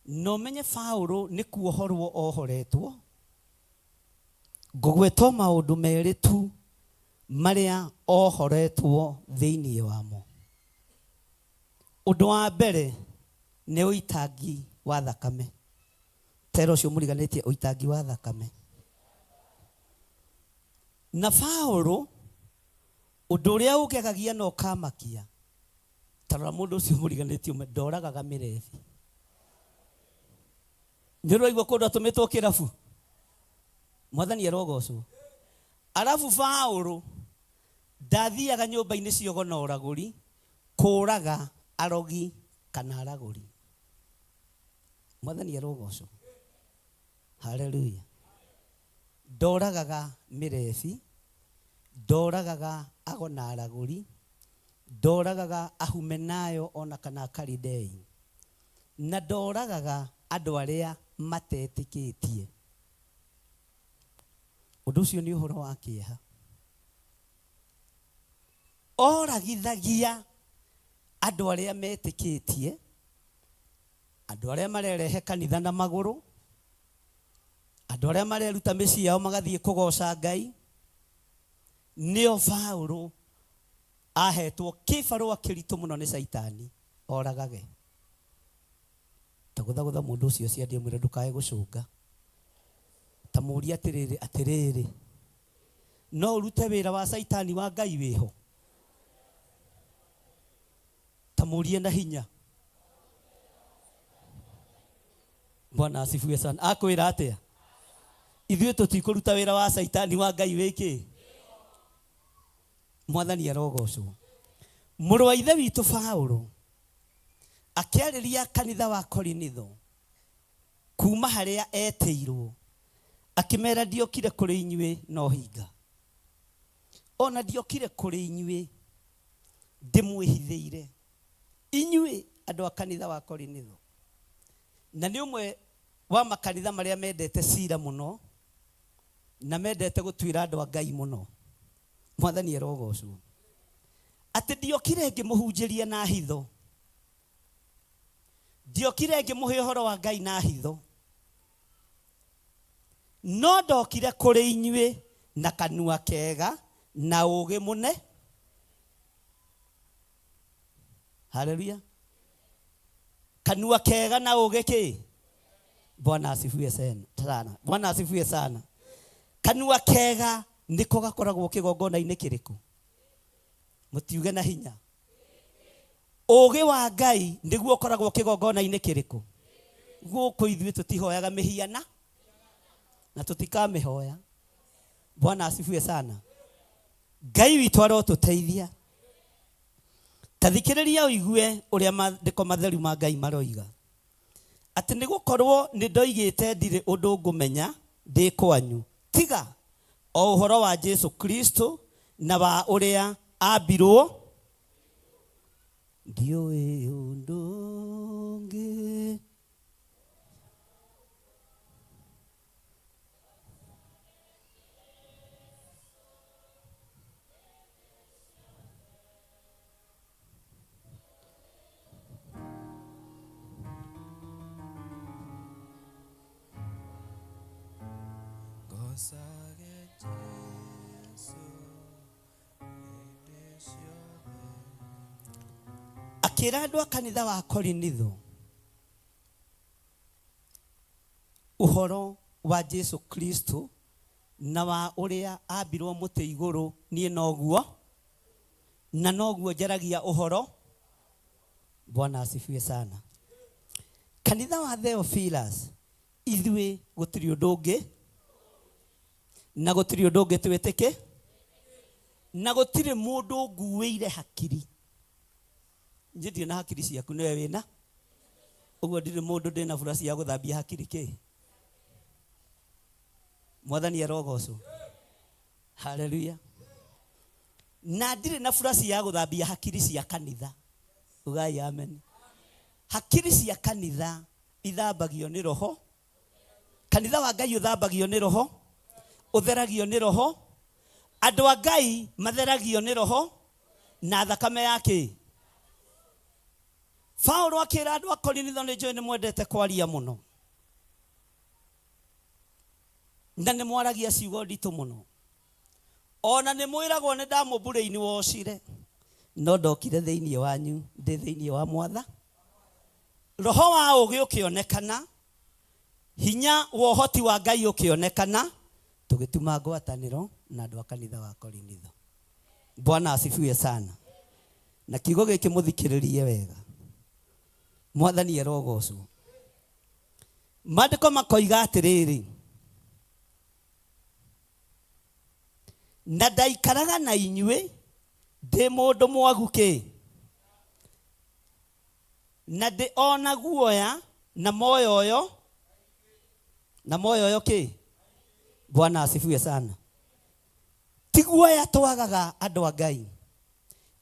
No menye Paulo nĩ kuohorwo ohoretwo, ngũgwĩtwo maũndũ merĩ tu marĩa ohoretwo thĩinĩ wamo. Ũndũ wa mbere nĩ ũitangi wa thakame. Tero ũcio mũriganĩtie ũitangi wa thakame. Na Paulo ũndũ ũrĩa ũgegagia na ũkamakia, tarora mũndũ ũcio mũriganĩtie ndoragaga mĩrethi. Nĩ ũraigua kũndũ atũmĩtwo kĩrabu? Mwathani arogocwo. Arabu Paulo ndathiaga nyũmba-inĩ cia ũgo na ũragũri kũũraga arogi kana aragũri. Mwathani arogocwo. Haleluya. Ndoragaga mĩrebi, ndoragaga ago na aragũri, ndoragaga ahumenayo ona kana Akalidei, na ndoragaga andũ arĩa matetĩkĩtie. Ũndũ ũcio nĩ ũhoro wa kĩeha. Oragithagia andũ arĩa metĩkĩtie, andũ arĩa marerehe kanitha na magũrũ, andũ arĩa mareruta mĩciĩ yao magathiĩ kũgoca Ngai. Nĩo Paulo ahetwo kĩbarũa kĩritũ mũno nĩ Saitani oragage. Tagũthagũtha mũndũ ũcio ciandie mwĩre ndũkae gũcũnga. Ta mũũria atĩrĩrĩ, no ũrute wĩra wa Saitani wa Ngai wĩho? Ta mũũrie na hinya. Bwana asifiwe sana. Akwĩra atĩa? Ithuĩ tũtikũruta wĩra wa Saitani wa Ngai wĩkĩ? Mwathani arogocwo. Mũrũ wa ithe witũ Paulo akĩarĩria kanitha wa Korinitho kuma harĩa etĩirwo, akĩmera ndiokire kũrĩ inyuĩ no hinga, ona ndiokire kũrĩ inyuĩ ndĩmwĩhithĩire. Inyuĩ andũ a kanitha wa Korinitho, na nĩ ũmwe wa makanitha marĩa mendete cira mũno na mendete gũtuĩra andũ a Ngai mũno. Mwathani arogocwo. Atĩ ndiokire ngĩmũhunjĩria na hitho, ndiokire ngĩmũhe ũhoro wa Ngai na hitho, no ndokire kũrĩ inyuĩ na kanua kega na ũũgĩ mũne. Haleluya. Kanua kega na ũũgĩ kĩ? Bwana asifiwe sana. Bwana asifiwe sana. Kanua kega nĩko gakoragwo kĩgongona-inĩ kĩrĩkũ? Mũtiuge na hinya. Ũũgĩ wa Ngai nĩguo ũkoragwo kĩgongona-inĩ kĩrĩkũ? Gũkũ ithuĩ tũtihoyaga mĩhiana na tũtikamĩhoya. Bwana asifiwe sana. Ngai witũ arotũteithia. Ta thikĩrĩria ũigue ũrĩa maandĩko matheru ma Ngai maroiga. Atĩ nĩgũkorwo nĩndoigĩte ndirĩ ũndũ ngũmenya ndĩ kwanyu tiga o ũhoro wa Jesu Kristo na wa ũrĩa ambirwo. Ndiũĩ ũndũ ũngĩ akĩra andũ a kanitha wa Korinitho ũhoro wa Jesu Kristo na wa ũrĩa ambirwo mũtĩ igũrũ niĩ noguo na noguo njaragia ũhoro. Bwana asifiwe sana. Kanitha wa Theophilus, ithuĩ gũtirĩ ũndũ ũngĩ na gũtirĩ ũndũ ũngĩ twĩtĩke na gũtirĩ mũndũ nguĩire hakiri. Ndirĩ na hakiri ciaku nĩwe wĩna. Ũguo ndirĩ mũndũ ndĩna burasi ya gũthambia hakiri kĩ. Mwathani arogocwo. Haleluya. Na ndirĩ na burasi ya gũthambia hakiri cia kanitha. Ugai amen. Hakiri cia kanitha ithambagio nĩ roho. Kanitha wa Ngai ũthambagio nĩ roho. Ũtheragio nĩ roho. Andũ a Ngai matheragio nĩ roho na thakame yake. Paulo akĩra andũ a Korinitho, nĩ njũĩ nĩ mwendete kwaria mũno na nĩ mwaragia ciugo nditũ mũno, ona nĩ mwĩragwo nĩ ndamũmbũrĩ-inĩ wocire, no ndokire thĩinĩ wanyu ndĩ thĩinĩ wa Mwatha. Roho wa ũgĩ ũkĩonekana, hinya wa ũhoti wa Ngai ũkĩonekana, tũgĩtuma ngwatanĩro na andũ a kanitha wa Korinitho. Bwana asifiwe sana. Na kiugo gĩkĩ mũthikĩrĩrie wega. Mwathani arogocwo. Maandĩko makoiga atĩrĩrĩ, na ndaikaraga na inyuĩ ndĩ mũndũ mwagu kĩ, na ndĩ ona guoya na moyo ũyũ kĩ. Bwana asifiwe sana. Ti guoya twagaga andũ a Ngai,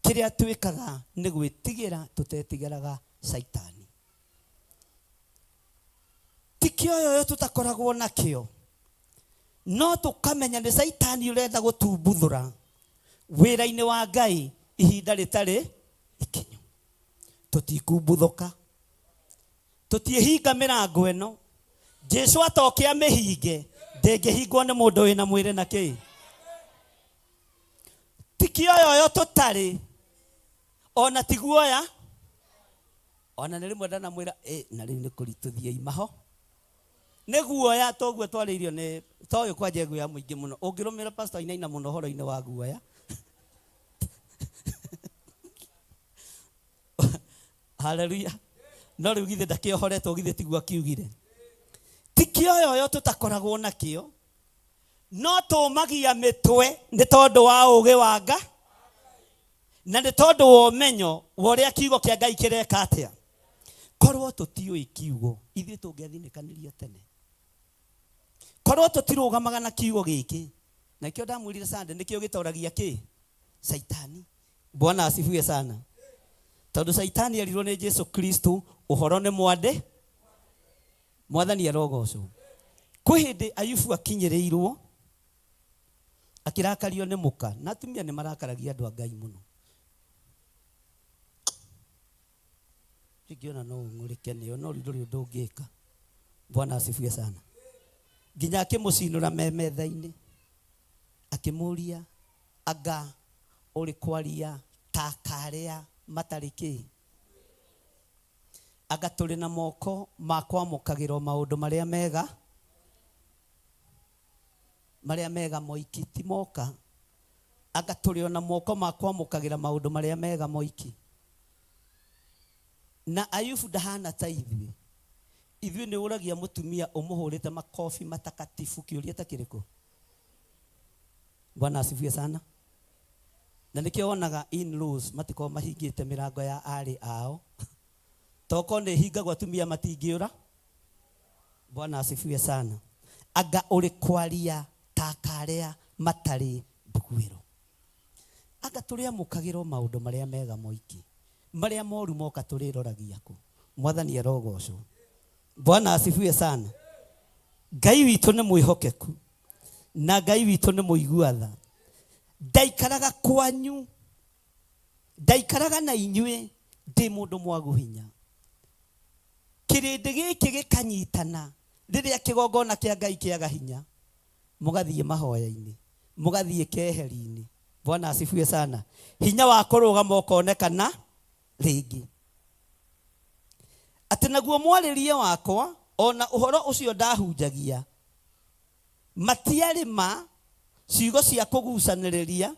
kĩrĩa twĩkaga nĩ gwĩtigĩra, tũtetigĩraga Saitani. Ti kĩoyo tũtakoragwo nakĩo, no tũkamenya nĩ Saitani ũrenda gũtumbuthũra wĩra-inĩ wa Ngai ihinda rĩtarĩ ikinyu. Tũtikumbuthũka, tũtiĩhinga mĩrango ĩno. Jesu atoke amĩhinge, ndĩngĩhingwo nĩ mũndũ wĩna mwĩrĩ na kĩ. Ti kĩoyo tũtarĩ, ona ti guoya, ona nĩ rĩmwe ndanamwĩra na rĩu nĩ kũritũthia imaho. Nĩ guoya, toguo twarĩirio nĩ toyo kwanja guoya mũingĩ mũno. Ũngĩrũmĩra pastor Inaina mũno horo-inĩ wa guoya. Haleluya. No rĩu githĩ ndakĩohoretwo, githĩ tiguo akiugire. Ti kĩoyo tũtakoragwo nakĩo, no tũmagia mĩtwe nĩ tondũ wa ũgĩ wa Ngai na nĩ tondũ wa ũmenyo wa ũrĩa kiugo kĩa Ngai kĩreka atĩa. Korwo tũtiũĩ kiugo, ithuĩ tũngĩathinĩkanĩrio tene. Korwo tũtirũgamaga na kiugo gĩkĩ, na kĩo ndamwĩrire Sunday nĩkĩo gĩtoragia kĩ? Saitani. Bwana asifiwe sana. Tondũ Saitani erirwo nĩ Jesu Kristo ũhoro nĩ mwande. Mwathani arogocwo. Kwĩ hĩndĩ Ayubu akinyĩrĩirwo, akĩrakario nĩ mũka, na atumia nĩ marakaragia andũ a Ngai mũno. Ngiona no ngũrĩke nĩo, no rĩu ndũrĩ ũndũ ũngĩka. Bwana asifiwe sana. Nginya akĩmũcinũra metha-inĩ, akĩmũria, anga ũrĩ kwaria ta karĩa matarĩ kĩ? Anga tũrĩ na moko ma kwamũkagĩrwo maũndũ marĩa mega moiki, ti moka. Anga tũrĩ ona moko ma kwamũkagĩra maũndũ marĩa mega moiki. Na Ayubu ndahana ta ithuĩ. Ithuĩ nĩ ũragia mũtumia ũmũhũrĩte makobi matakatifu, kĩũria ta kĩrĩkũ? Bwana asifiwe sana. Na nĩkĩo wonaga in-laws matikoragwo mahingĩte mĩrango ya arĩ ao. Toko nĩ hingagwo atumia matingĩũra. Bwana asifiwe sana. Anga ũrĩ kwaria ta karĩa matarĩ mbuguĩro. Anga tũrĩamũkagĩrwo maũndũ marĩa mega moiki, marĩa moru moka tũrĩroragia kũ? Mwathani arogocwo. Bwana asifiwe sana. Ngai witũ nĩ mwĩhokeku na Ngai witũ nĩ mũigua-tha. Ndaikaraga kwanyu, ndaikaraga na inyuĩ ndĩ mũndũ mwagu hinya. Kĩrĩndĩ gĩkĩ gĩkanyitana rĩrĩa kĩgongona kĩa Ngai kĩaga hinya. mugathiĩ mahoya-inĩ, mugathiĩ keheri-inĩ. Bwana asifiwe sana. Hinya wa kũrũgama ũkonekana rĩngĩ. Atĩ naguo mwarĩrie wakwa, ona ũhoro ũcio ndahunjagia, matiarĩ ma ciugo cia kũgucanĩrĩria,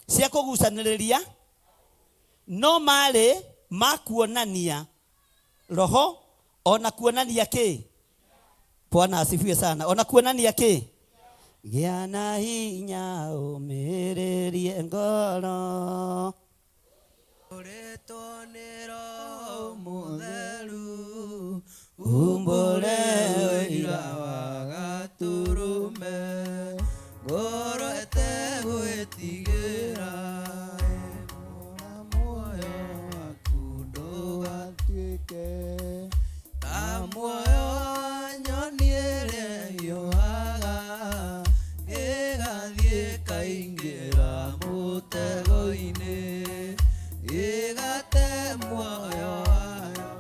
cia kũgucanĩrĩria, no marĩ ma kuonania roho, ona kuonania kĩ? Bwana asifiwe sana. Ona kuonania kĩ? Gĩa na hinya ũmĩrĩrie ngoro, Ũrĩtwo nĩ Roho Mũtheru, umbũre wĩira wa Gatũrũme, ngoro ĩtegwĩtigĩra, ĩmũra muoyo waku ndũgatuĩke ta muoyo wa nyoni ĩrĩa ĩhiũhaga, ĩgathiĩ ĩkaingĩra mũtego-inĩ, ĩgate muoyo wayo,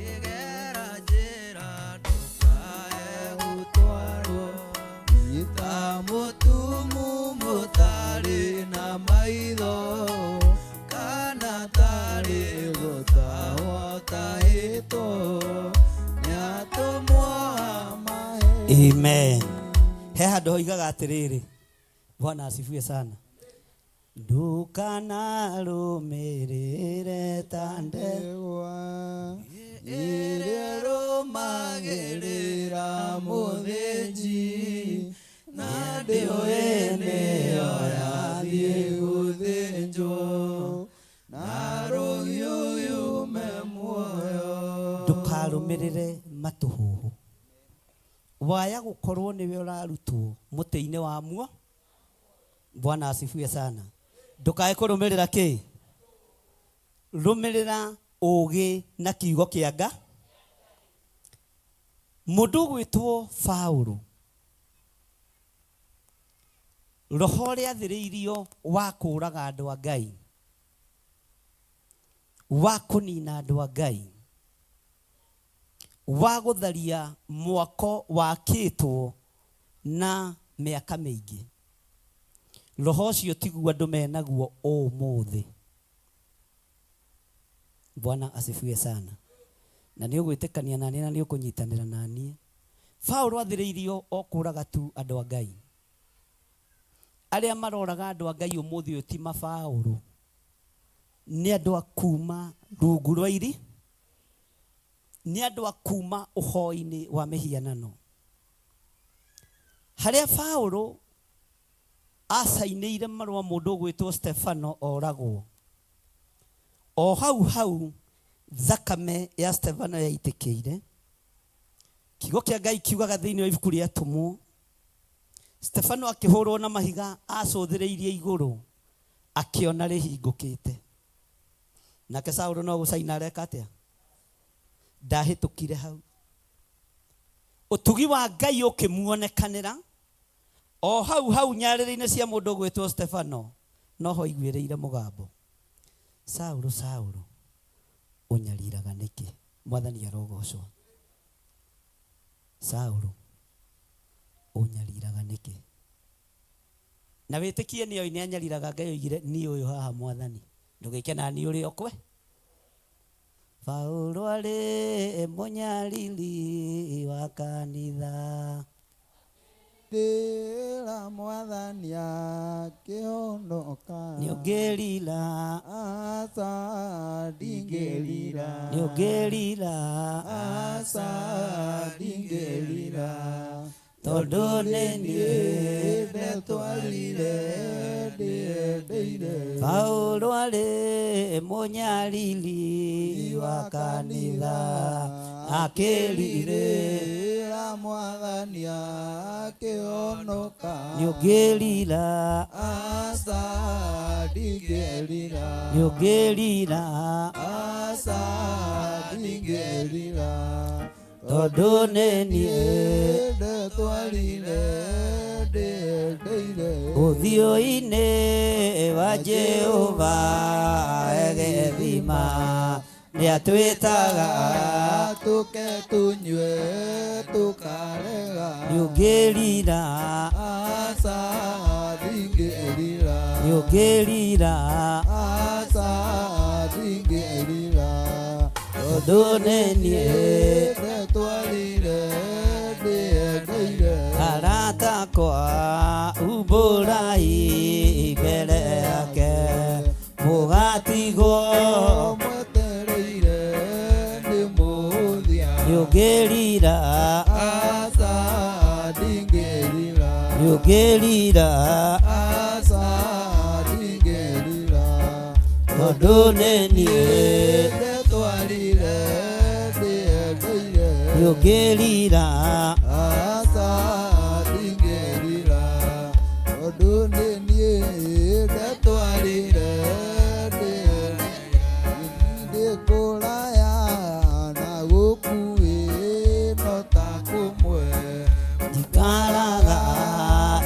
ĩgera njĩra ndũkae gũtwarwo, ta mũtumu mũtarĩ na maitho, kana tarĩ gũtahwo tahĩtwo nĩ atũmwo a maheni. Amen. He handũ hoigaga atĩrĩrĩ, Bwana asifiwe sana, ndukanarũmĩrĩre ta ndegwa ĩrĩa rũmagĩrĩra mũthĩnji, na ndĩoĩ nĩyo yathiĩ gũthĩnjwo, na rũhiũ yume muoyo. Ndũkarũmĩrĩre matũhũhũ. Waya gũkorwo nĩwe ũrarutwo mũtĩ-inĩ wa muo. Bwana asifiwe sana. Ndũkae kũrũmĩrĩra kĩ? Rũmĩrĩra ũgĩ na kiugo kĩa Ngai. Mũndũ gwĩtwo Paulo, roho ũrĩa athĩrĩirio wa kũũraga andũ a Ngai, wa kũnina andũ a Ngai, wa gũtharia mwako wakĩtwo na mĩaka mĩingĩ. Roho ũcio tiguo andũ menaguo ũmũthĩ. Bwana asifiwe sana. Na nĩ ũgwĩtĩkania naniĩ na nĩ ũkũnyitanĩra naniĩ. Paulo athĩrĩirio o kũũraga tu andũ a Ngai. Arĩa maroraga andũ a Ngai ũmũthĩ ũyũ ti Paulo, nĩ andũ a kuuma rungu rwa iri, nĩ andũ a kuuma ũhoi-inĩ wa mĩhianano. Harĩa Paulo acainĩire marũa mũndũ gwĩtwo Stefano oragwo, o hau hau thakame ya Stefano yaitĩkĩire. Kiugo kĩa Ngai kiugaga thĩinĩ wa ibuku rĩa Atũmwo, Stefano akĩhũrwo na mahiga acũthĩrĩirie igũrũ, akĩona rĩhingũkĩte. Nake Saũlũ no gũcaina areka atĩa? Ndahĩtũkire hau. Ũtugi wa Ngai ũkĩmuonekanĩra o hau hau nyarĩrĩ-inĩ cia mũndũ gwĩtwo Stefano, noho iguĩrĩire mũgambo, Saũlũ, Saũlũ, ũnyariraga nĩkĩ? Mwathani arogocwo. Saũlũ, ũnyariraga nĩkĩ? Na wĩtĩkie nĩ oĩ nĩ anyariraga. Ngai oigire niĩ ũyũ haha Mwathani, ndũgĩke na niĩ ũrĩ okwe. Paulo arĩ mũnyariri wa kanitha, ndĩra Mwathani akĩhonoka. nĩũngĩrira Aca ndingĩrira, nĩũngĩrira aca ndingĩrira, tondũ nĩ niĩ ndetwarire ndĩendeire. Paulo arĩ mũnyariri wa kanitha, akĩrirĩra Mwathani akĩhonoka. nĩũngĩrira Aca ndingĩrira, nĩũngĩrira aca ndingĩrira, tondũ nĩ niĩ ndetwarire ndĩendeire. ũthiũ-inĩ wa Jehova egethima nĩ rĩa twĩtaga tũke tũnyue tũkarega nĩũngĩrira aca ndingĩrira nĩũngĩrira aca ndingĩrira tondũ nĩ niĩ ndetwarire ndĩendeire arata akwa umbũrai mbere yake mũgatigwo mwetereire ndĩmũthia nĩũngĩrira aca ndingĩrira nĩũngĩrira aca ndingĩrira tondũ nĩ niĩ ndetwarire ndĩendeire nĩũngĩrira aca ndingĩrira tondũ nĩ niĩ ndetwarire ndĩkũraya na gũkuĩ no ta kũmwe njikaraga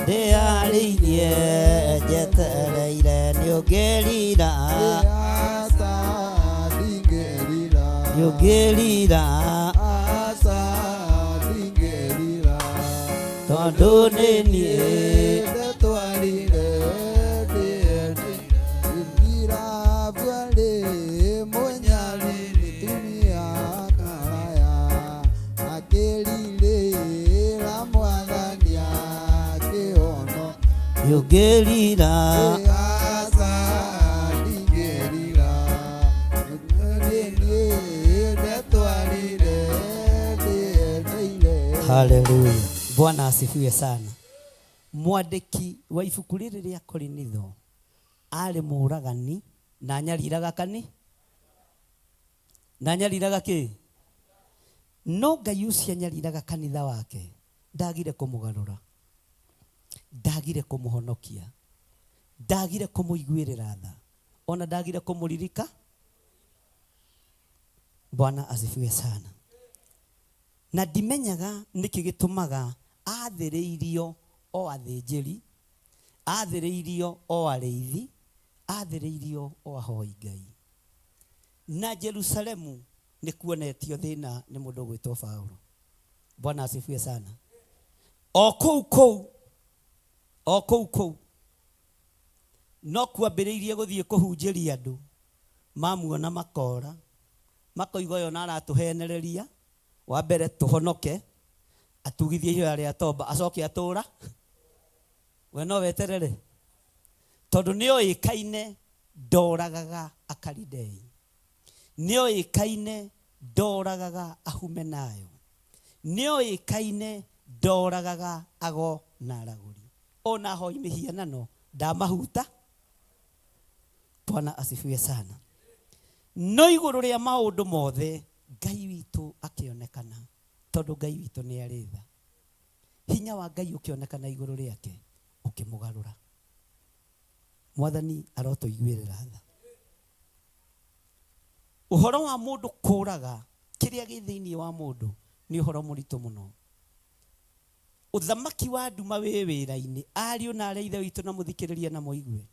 ndĩarĩirie njetereire nĩũngĩrira aca ndingĩrira nĩũngĩrira aca ndingĩrira tondũ nĩ niĩ ndetwarire ndĩendeire mwenyari tumia karaya akĩrirĩra mwathani akĩhono nĩũngĩrira aca ndingĩrira nĩ niĩ ndetwarire ndĩendeire. haleluya bwana asifiwe sana mwandĩki wa ibuku rĩrĩ rĩa Korinitho arĩ mũragani na nyariraga kani na nyariraga kĩ no Ngai ũcio nyariraga kanitha wake ndagire kũmũgarũra ndagire kũmũhonokia ndagire kũmũiguĩrĩra tha ona ndagire kũmũririka bwana asifiwe sana na ndimenyaga nĩkĩ gĩtũmaga athĩrĩirio o athĩnjĩri athĩrĩirio o arĩithi athĩrĩirio o ahoi Ngai na Jerusalemu nĩ kuonetio thĩna nĩ mũndũ gwĩtwo Paulo bwana asifiwe sana o kũu no kwambĩrĩirie gũthiĩ kũhunjĩria andũ mamuona makora makoigwa yo naratũhenereria wa mbere tũhonoke atugithie ihoya rĩa toba acoke atũra we no weterere tondũ nĩoĩkaine ndoragaga Akalidei nĩoĩkaine ndoragaga Ahumenayo nĩoĩkaine ndoragaga ago na aragũri ona hoi mĩhianano ndamahuta bwana asifiwe sana no igũrũ rĩa maũndũ mothe Ngai witũ akĩonekana tondũ Ngai witũ nĩ arĩ tha hinya wa Ngai ũkĩonekana igũrũ rĩake ũkĩmũgarũra mwathani arotũiguĩrĩra tha ũhoro wa mũndũ kũraga kĩrĩa gĩ thĩinĩ wa mũndũ nĩ ũhoro mũritũ mũno ũthamaki wa nduma wĩ wĩra-inĩ ariũ na arĩa ithe witũ na mũthikĩrĩria na mũigue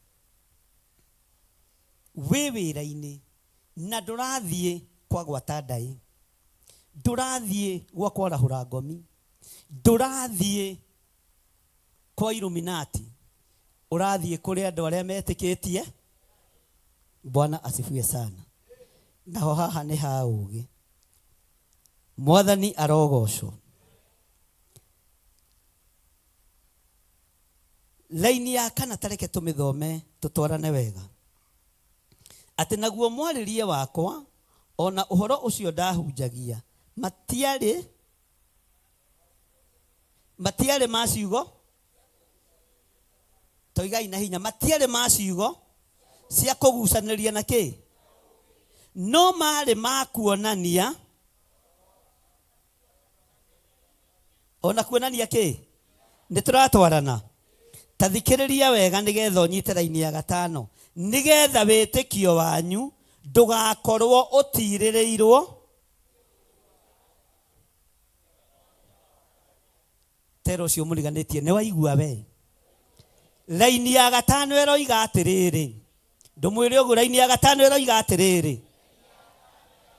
wĩ wĩra-inĩ na ndũrathiĩ kwa gwata ndaĩ ndũrathiĩ gwa kwarahũra ngomi ndũrathiĩ kwa Illuminati ũrathiĩ kũrĩ andũ arĩa metĩkĩtie bwana asifiwe sana naho haha nĩ ha ũgĩ mwathani arogocwo laini ya kana tareke tũmĩthome tũtwarane wega atĩ naguo mwarĩrie wakwa ona ũhoro ũcio ndahunjagia matiarĩ maciugo toigai na hinya matiarĩ maciugo cia kũgucanĩria na kĩ no marĩ ma kuonania ona kuonania kĩ nĩ tũratwarana ta thikĩrĩria wega nĩgetha ũnyite raini ya gatano nĩgetha wĩtĩkio wanyu ndũgakorwo ũtirĩrĩirwo tero ũcio mũriganĩtie nĩ waigua we raini ya gatano ĩroiga atĩrĩrĩ ndũmwĩre ũguo raini ya gatano ĩroiga atĩrĩrĩ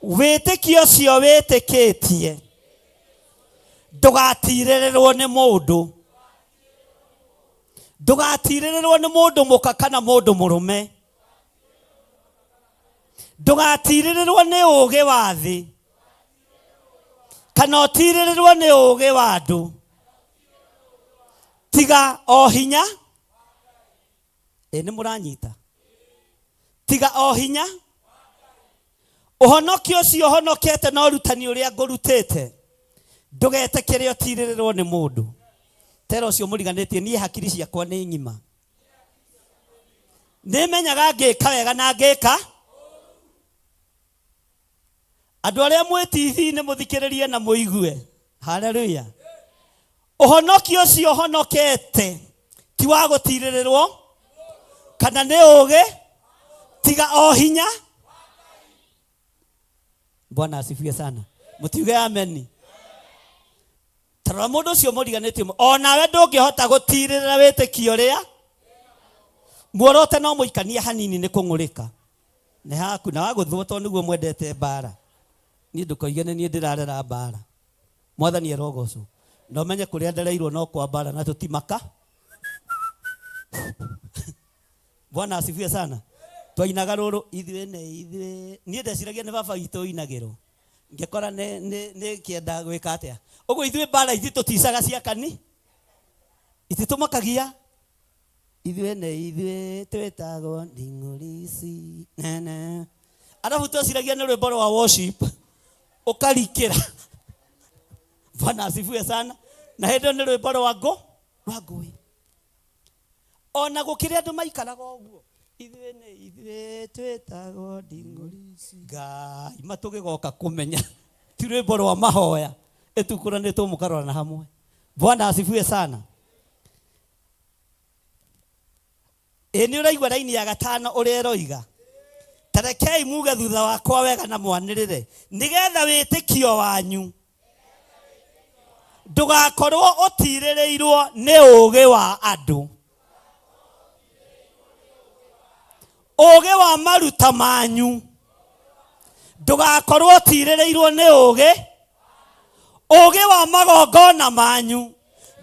wĩtĩkio cio wĩtĩkĩtie ndũgatirĩrĩrwo nĩ mũndũ, ndũgatirĩrĩrwo nĩ mũndũ mũka kana mũndũ mũrũme, ndũgatirĩrĩrwo nĩ ũũgĩ wa thĩ kana ũtirĩrĩrwo nĩ ũũgĩ wa andũ, tiga o hinya. Nĩ mũranyita? Tiga o hinya ũhonokio ũcio ũhonokete na ũrutani ũrĩa ngũrutĩte, ndũgetĩkĩre ũtirĩrĩrwo nĩ mũndũ. Tera ũcio mũriganĩtie, niĩ hakiri ciakwa nĩ ng'ima, nĩmenyaga ngĩka wega na ngĩka. Andũ arĩa mwĩ TV-inĩ mũthikĩrĩrie na mũigue. Haleluya. Ũhonokio ũcio ũhonokete ti wa gũtirĩrĩrwo kana nĩ ũũgĩ, tiga o hinya. Bwana asifiwe sana. Mũtiuge ameni. Tara mũndũ ũcio mũriganĩtie, o nawe ndũngĩhota gũtirĩrĩra wĩtĩkio ũrĩa muorote, no mũikania hanini nĩ kũng'ũrĩka. Nĩ haku na wagũthũtwo nĩguo mwendete mbara. Niĩ ndũkoige nĩ niĩ ndĩrarera mbara. Mwathani arogocwo. Na ũmenye kũrĩa ndereirwo no kwa mbara na tũtimaka. Bwana asifiwe sana. Twainaga rũrũ ithuĩ niĩ ndeciragia nĩ baba witũ ũinagĩrwo. Ngĩkora nĩ kĩenda gwĩka atĩa. Ũguo ithuĩ mbara ithi tũticaga ciakani, ititũmakagia. Ithuĩ twĩtagwo nding'ũri ici nene. Arabu tweciragia nĩ rwĩmbo rwa worship ũkarikĩra. Bwana asifiwe sana. Na hĩndĩ nĩ rwĩmbo rwa ngũĩ. Ona gũkĩrĩa andũ maikaraga ũguo, ithuĩ twĩtagwo nding'ũri ici. Ngai matũgĩgoka kũmenya ti rwĩmbo rwa mahoya, ĩtukũranĩtwo mũkarorana hamwe. Bwana asifiwe sana. Nĩ ũraigua raini ya gatano ũrĩa ĩroiga, tarekei muge thutha wakwa wega na mwanĩrĩre, nĩgetha wĩtĩkio wanyu ndũgakorwo ũtirĩrĩirwo nĩ ũũgĩ wa andũ, ũũgĩ wa maruta manyu ndũgakorwo ũtirĩrĩirwo nĩ ũũgĩ wa magongona manyu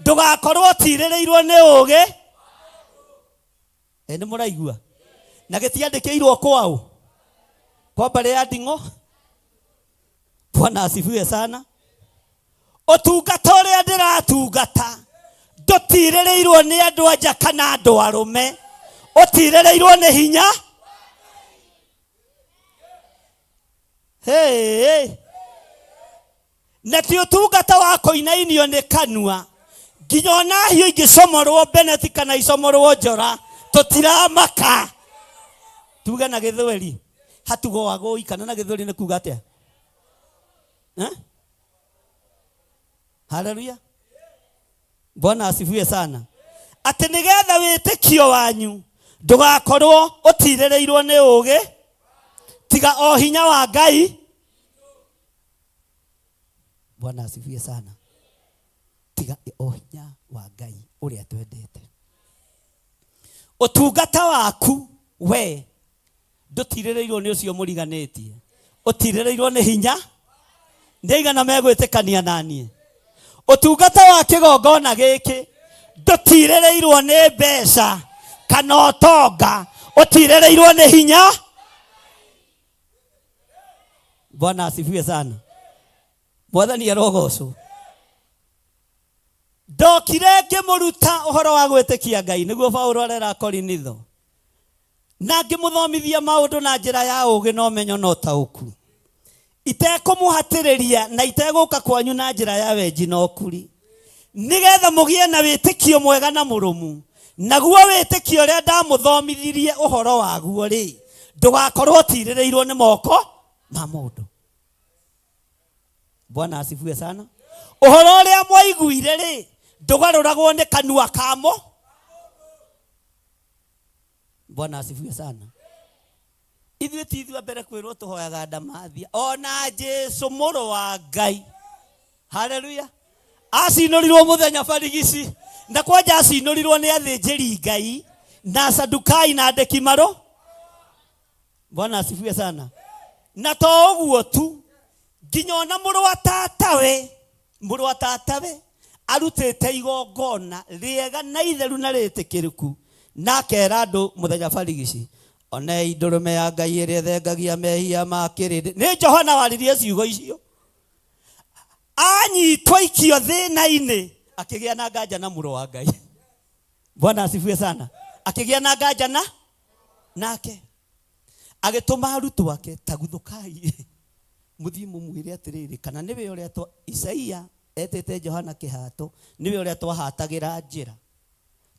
ndũgakorwo ũtirĩrĩirwo nĩ ũũgĩ. Nĩ mũraigua? Na gĩtiandĩkĩirwo kwaũ? Kwa mbarĩ ya nding'o? Bwana asifiwe sana. Ũtungata ũrĩa ndĩratungata ndũtirĩrĩirwo nĩ andũ anja kana andũ arũme, ũtirĩrĩirwo nĩ hinya. Na ti ũtungata wa kũinainio nĩ kanua, nginya ona hiũ ingĩcomorwo Beneti kana icomorwo Njora tũtiramaka. Tuga na gĩthweri hatugo gũikana na gĩthweri nĩ kuga atĩa? Haleluya. Bwana asifiwe sana. Atĩ nĩgetha wĩtĩkio wanyu ndũgakorwo ũtirĩrĩirwo nĩ ũũgĩ, tiga o hinya wa Ngai. Bwana asifiwe sana. Tiga o hinya wa Ngai ũrĩa twendete. Ũtungata waku we ndũtirĩrĩirwo nĩ ũcio mũriganĩtie, ũtirĩrĩirwo nĩ hinya. Nĩ aigana megwĩtĩkania naniĩ? Ũtungata wa kĩgongona gĩkĩ ndũtirĩrĩirwo nĩ mbeca kana ũtonga, ũtirĩrĩirwo nĩ hinya. Bwana asifiwe sana. Mwathani arogocwo. Ndokire ngĩmũruta ũhoro wa gwĩtĩkia Ngai, nĩguo Paulo arera Korinitho, na ngĩmũthomithia maũndũ na njĩra ya ũũgĩ na ũmenyo na ũtaũku, itekũmũhatĩrĩria na itegũka kwanyu na njĩra ya wenji na ũkuri, nĩgetha mũgĩe na wĩtĩkio mwega na mũrũmu. Naguo wĩtĩkio ũrĩa ndamũthomithirie ũhoro waguo rĩ, ndũgakorwo ũtirĩrĩirwo nĩ moko ma mũndũ. Bwana asifiwe sana. Ũhoro ũrĩa mwaiguire rĩ, ndũgarũragwo nĩ kanua kamo. Bwana asifiwe sana. Ithuĩ ti ithuĩ mbere kwĩrwo tũhoyaga ndamathia, ona Jesũ mũrũ wa Ngai. Haleluya. Acinũrirwo mũthenya barigici, na kwanja acinũrirwo nĩ athĩnjĩri Ngai na Sadukai na andĩki marũ. Bwana asifiwe sana. na to uguo tu nginya ona mũrũ wa tatawe arutĩte igongona rĩega na itheru na rĩtĩkĩrĩku na akera andũ mũthenya barigici onei ndũrũme ya Ngai ĩrĩa ĩthengagia mehia ma kĩrĩndĩ. Nĩ Johana waririe ciugo icio, anyitwo ikio thĩna-inĩ akĩgĩa na nganja na mũrũ wa Ngai. Bwana asifiwe sana. Akĩgĩa na nganja nake agĩtũma arutwo ake taguthũkai mũthiĩ mũmwĩre atĩrĩrĩ kana nĩwe ũrĩa Isaia etete Johana kĩhato, nĩwe ũrĩa twahatagĩra njĩra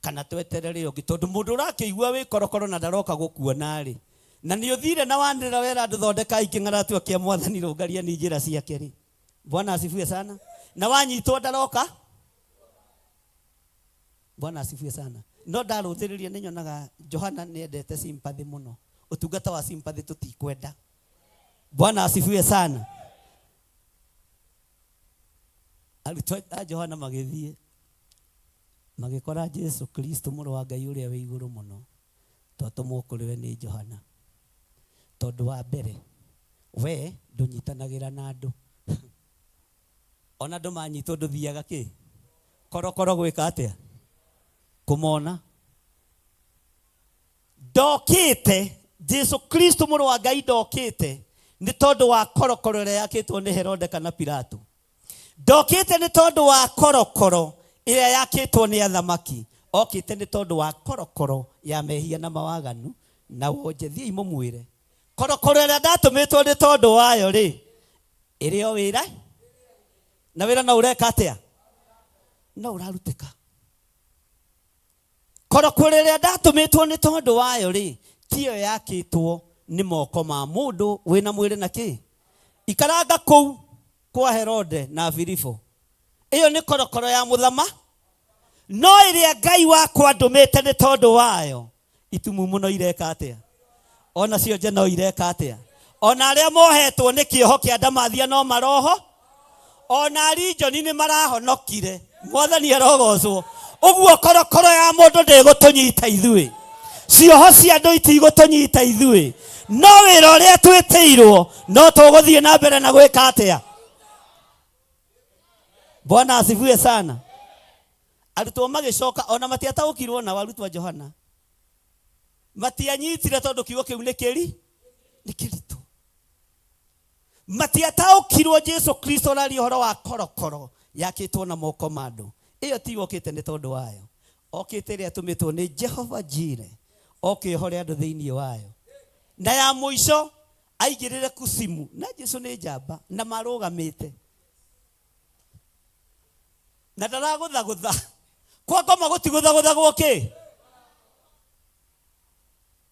kana tweterere ũngĩ, tondũ mũndũ ũrakĩigua wĩ korokoro na ndaroka gũkuona rĩ, na nĩ ũthire na wanĩrĩra wera andũ thondekai kĩng'aratua kĩa Mwathani rũngaria ni njĩra ciake rĩ. Bwana asifiwe sana. Na wanyitwo ndaroka. Bwana asifiwe sana. No ndarũthĩrĩria nĩ nyonaga Johana nĩ endete sympathy mũno. Ũtungata wa sympathy tũtikwenda. Bwana asifiwe sana. Arutwo a Johana magĩthiĩ magĩkora Jesu Kristo mũrũ wa Ngai ũrĩa wĩ igũrũ mũno, twatũmwo kũrĩ we nĩ Johana. Tondũ wa mbere we ndũnyitanagĩra na andũ. Ona andũ manyitwo ndũthiaga kĩ korokoro gwĩka atĩa kũmona. Ndokĩte Jesu Kristo mũrũ wa Ngai ndokĩte nĩ tondũ wa korokoro ĩrĩa yakĩtwo nĩ Herode kana Pilato. Ndokĩte nĩ tondũ wa korokoro ĩrĩa yakĩtwo nĩ athamaki. Okĩte nĩ tondũ wa korokoro ya mehia na mawaganu na wonje. Mũmwĩre korokoro ĩrĩa ndatũmĩtwo nĩ tondũ wayo rĩ, ĩrĩ o wĩra na wĩra no ũreka atĩa no ũrarutĩka. Korokoro ĩrĩa ndatũmĩtwo nĩ tondũ wayo rĩ, tiyo yakĩtwo nĩ moko ma mũndũ wĩna mwĩrĩ na kĩ. Ikaranga kũu kwa Herode na Filipo, iyo nĩ korokoro ya mũthama. No ĩrĩa Ngai wakwa ndũmĩte nĩ tondũ wayo, itumumu no ireka atĩa, ona cio nje no ireka atĩa, ona arĩa mohetwo nĩ kĩoho kĩa ndamathia no maroho, ona arinjoni nĩ marahonokire. Mwathani arogocwo. Ũguo korokoro ya mũndũ ndĩgũtũnyita ithuĩ, cioho cia andũ itigũtũnyita ithuĩ, no wĩra ũrĩa twĩtĩirwo no tũgũthiĩ na mbere na gwĩka atĩa. Bwana asifiwe sana. Arutwo magĩcoka ona matiataũkirwo na arutwo a Johana matianyitire tondũ kiugo kĩu nĩ kĩritũ. Matiataũkirwo Jesu Kristo arĩ ũhoro wa korokoro yakĩtwo na moko ma andũ. Iyo ti okĩte nĩ tondũ wayo, okĩte rĩrĩa atũmĩtwo nĩ Jehova Jire, okĩhore andũ thĩinĩ wayo. Na ya mũico aigĩrĩre kusimu na Jesu nĩ njamba na marũgamĩte na ndaragũthagũtha. Kwa ngoma gũtigũthagũthagwo kĩ?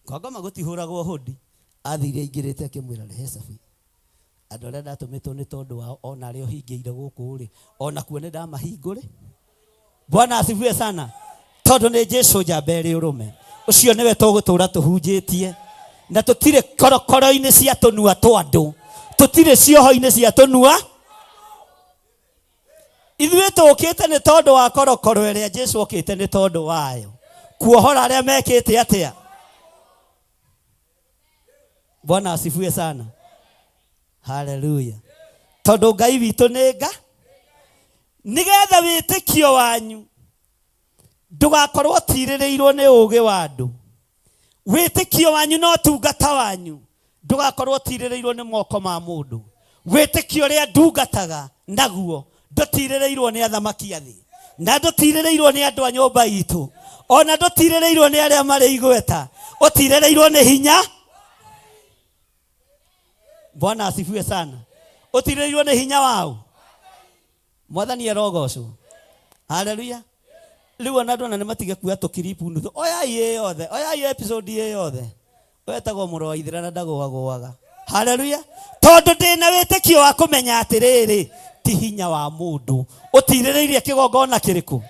Kwa ngoma gũtihũragwo hũdi. Athire aingĩrĩte akĩmwĩra rehe cabi. Andũ arĩa ndatũmĩtwo nĩ tondũ wao ona arĩa hingĩire gũkũ rĩ, ona kuo nĩ ndamahingũre. Bwana asifiwe sana. Tondũ nĩ Jesu njamba ĩrĩ ũrũme. Ũcio nĩwe tũgũtũra tũhunjĩtie. Na tũtirĩ korokoro-inĩ cia tũnua twa andũ, tũtirĩ cioho-inĩ cia tũnua. Ithuĩ tũkĩte nĩ tondũ wa korokoro ĩrĩa Jesu okĩte nĩ tondũ wayo, kuohora arĩa mekĩte atĩa. Bwana asifiwe sana. Hallelujah. Tondũ Ngai witũ nĩ nga nĩgetha wĩtĩkio wanyu ndũgakorwo tirĩrĩirwo nĩ ũũgĩ wa andũ. Wĩtĩkio wanyu no tungata wanyu ndũgakorwo tirĩrĩirwo nĩ moko ma mũndũ. Wĩtĩkio ũrĩa ndungataga naguo ndũtirĩrĩirwo nĩ athamaki a thĩ, na ndũtirĩrĩirwo nĩ andũ a nyũmba itũ, ona ndũtirĩrĩirwo nĩ arĩa marĩ igweta, ũtirĩrĩirwo nĩ hinya. Bwana asifiwe sana. Ũtirĩrĩirwo nĩ hinya wao. Mwathani arogocwo. Haleluya. Rĩu ona andũ nĩ matige kuoya tũkiripu nuthu. Oyai yothe, oyai episode yothe. Wetagwo mũrũ wa ithira na ndagũagũaga. Haleluya. Tondũ ndĩna wĩtĩkio wa kũmenya atĩrĩrĩ, ti hinya wa mũndũ ũtirĩrĩirie kĩgongona kĩrĩkũ,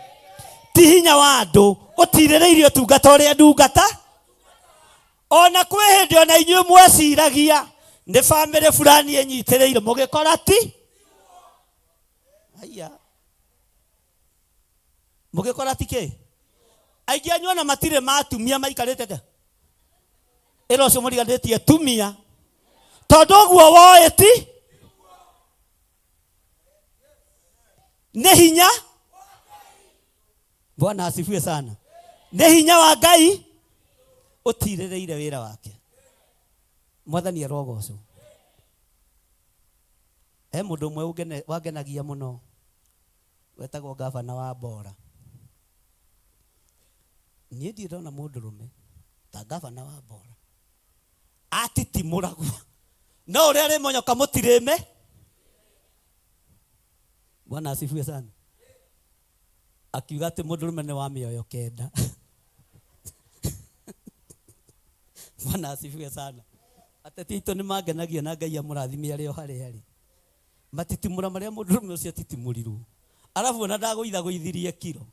ti hinya wa andũ ũtirĩrĩirie ũtungata ũrĩa ndungata. Ona kwĩ hĩndĩ ona inyuĩ mweciragia nĩ bamĩrĩ fulani ĩnyitĩrĩire mũgĩkora ti. Aya mũgĩkora ti kĩ? Aingĩ anyu ona matirĩ matumia maikarĩte ta ĩro ũcio mũriganĩtie tumia, tondu guo woe ti nĩ hinya. Bwana asifiwe sana. Nĩ hinya wa Ngai ũtirĩrĩire wĩra wake. Mwathani arogocwo. Mũndũ ũmwe wangenagia mũno wetagwo gavana wa Bora. Niĩ ndirona mũndũrũme ta gavana wa Bora atitimũragwo no ũrĩa arĩ monyoka mũtirĩme. Bwana asifiwe sana. Akiuga atĩ mũndũrũme nĩ wa mĩoyo kenda. Bwana asifiwe sana. Ateti aitũ nĩ mangenagia na Ngai amũrathime arĩ o harĩa arĩ. Matitimũra marĩa mũndũrũme ũcio atitimũrirwo. Arabu ona ndagũithagũithirie kiro.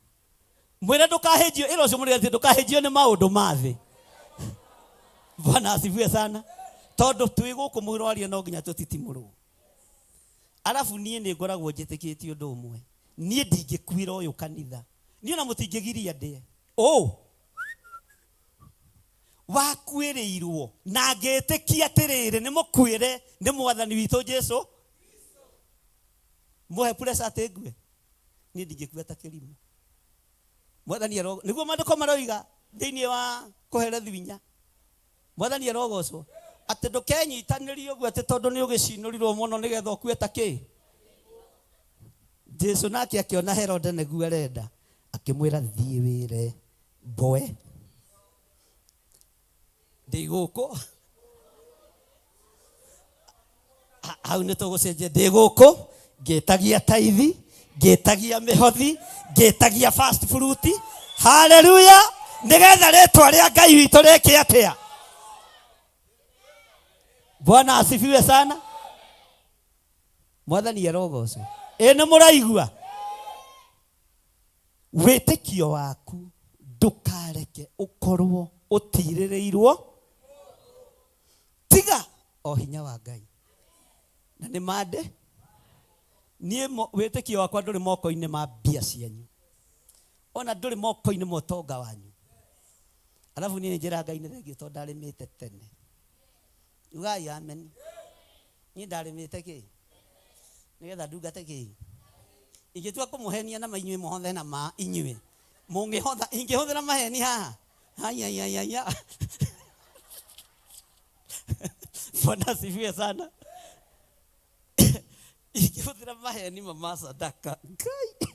Mwĩre ndũkahĩnjio ĩro ũcio mũrĩ atĩ ndũkahĩnjio nĩ maũndũ ma thĩ. Bwana asifiwe sana. Tondũ twĩ gũkũ mwĩrwaria no nginya tũtitimũrwo. Arabu niĩ nĩ ngoragwo njĩtĩkĩtie ũndũ ũmwe. Niĩ ndingĩkuĩra ũyũ kanitha. Niĩ na mũtingĩgiria ndĩe. Wakuĩrĩirwo na ngĩtĩkia atĩrĩrĩ nĩ mũkuĩre nĩ Mwathani witũ Jesũ. Mũhe pressure atĩ ngue. Niĩ ndingĩkua ta kĩrimũ. Mwathani nĩguo maandĩko maroiga thĩinĩ wa kũherethi hinya. Mwathani arogocwo atĩ ndũkenyitanĩrie ũguo atĩ tondũ nĩ ũgĩcinũrirwo mũno nĩgetha ũkue ta kĩ. Jesũ nake akĩona Herode nĩguo arenda akĩmwĩra thiĩ wĩre mboe ndĩ gũkũ. Hau nĩ tũgũcenjia ndĩ gũkũ ngĩtagia taithi ngĩtagia mĩhothi ngĩtagia fast fruit. Haleluya. Nĩgetha rĩtwa rĩa Ngai witũ rĩke atĩa. Bwana asifiwe sana. Mwathani arogocwo. Nĩ mũraigua. Wĩtĩkio waku ndũkareke ũkorwo ũtirĩrĩirwo tiga o hinya wa Ngai. Na nĩ mande niĩ wĩtĩkio wakwa ndũrĩ moko-inĩ ma mbia cianyu. Ona ndũrĩ moko-inĩ ma ũtonga wanyu. Arabu niĩ njĩra Ngai nĩ thengio tondũ ndarĩmĩte tene. Ugai amen. Niĩ ndarĩmĩte kĩ nĩgetha ndungate kĩ. Ingĩtua kũmũhenia na mainyuĩ mũhothe na ma inyuĩ. Mũngĩhotha ingĩhũthĩra maheni haha. Haya. Bwana asifiwe sana. Ingĩhũthĩra maheni mama sadaka. Ngai.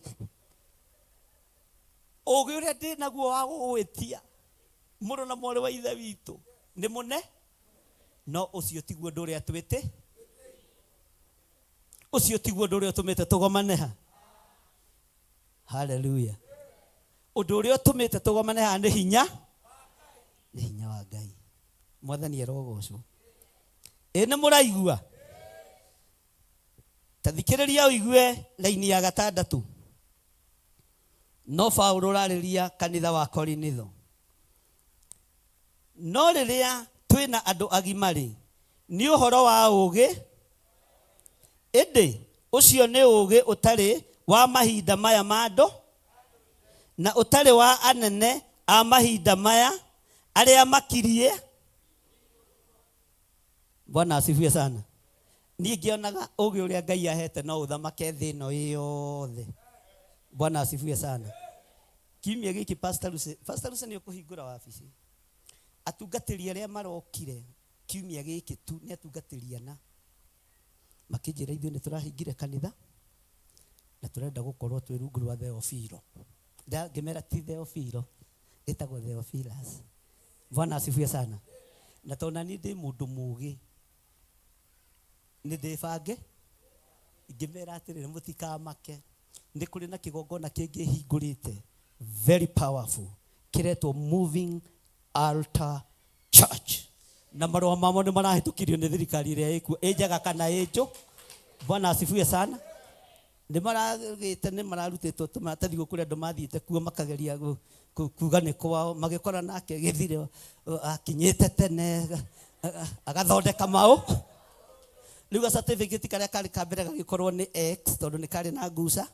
Ũgĩ ũrĩa ndĩ naguo wa gũgwĩtia mũrũ na mwarĩ wa ithe witũ nĩ mũne. No ũcio tiguo ũndũ ũrĩa twĩte. Ũcio tiguo ũndũ ũrĩa ũtũmĩte tũgomane ha. Haleluya. Ũndũ ũrĩa ũtũmĩte tũgomane ha nĩ hinya. Nĩ hinya wa Ngai. Mwathani arogocwo. Nĩ mũraigua. Tathikĩrĩria ũigue raini ya 6. No Paulo ararĩria kanitha wa Korinitho. No rĩrĩa twĩna andũ agima rĩ nĩ ũhoro wa ũgĩ. Ĩndĩ ũcio nĩ ũgĩ ũtarĩ wa mahinda maya ma andũ na ũtarĩ wa anene a mahinda maya arĩa makirie. Bwana asifiwe sana. Niĩ ngĩonaga ũgĩ ũrĩa Ngai ahete no ũthamake thĩ ĩno yothe. Bwana asifiwe sana. Kiumia gĩkĩ Pastor Lucy nĩ ũkũhingũra wabici. Atungatĩri arĩa marokire kiumia gĩkĩ tu nĩ atungatĩri ana. Makĩnjĩra ithuĩ nĩ tũrahingire kanitha na tũrenda gũkorwo twĩ rungu rwa Theophilo. Ngĩmera ti Theophilo ĩtagwo Theophilus. Bwana asifiwe sana. Na tondũ niĩ ndĩ mũndũ mũũgĩ nĩ ndĩbange ngĩmera atĩrĩrĩ mũtikamake. Nĩ kũrĩ na kĩgongona kĩngĩ hingũrĩte very powerful kĩretwo Moving Altar Church. Na marũa mamo nĩ marahĩtũkirio nĩ thirikari ĩrĩa ĩkuo ĩnjaga kana ĩnjũ. Bwana asifiwe sana. Nĩ maragĩte nĩ mararutĩtwo tũmaratathi kũrĩa andũ mathiĩte kuo makageria kuga nĩ kwao magĩkora nake gĩthire akinyĩte tene agathondeka maũ. Rĩu certificate karĩa karĩ ka mbere gagĩkorwo nĩ X tondũ nĩ karĩ na nguca.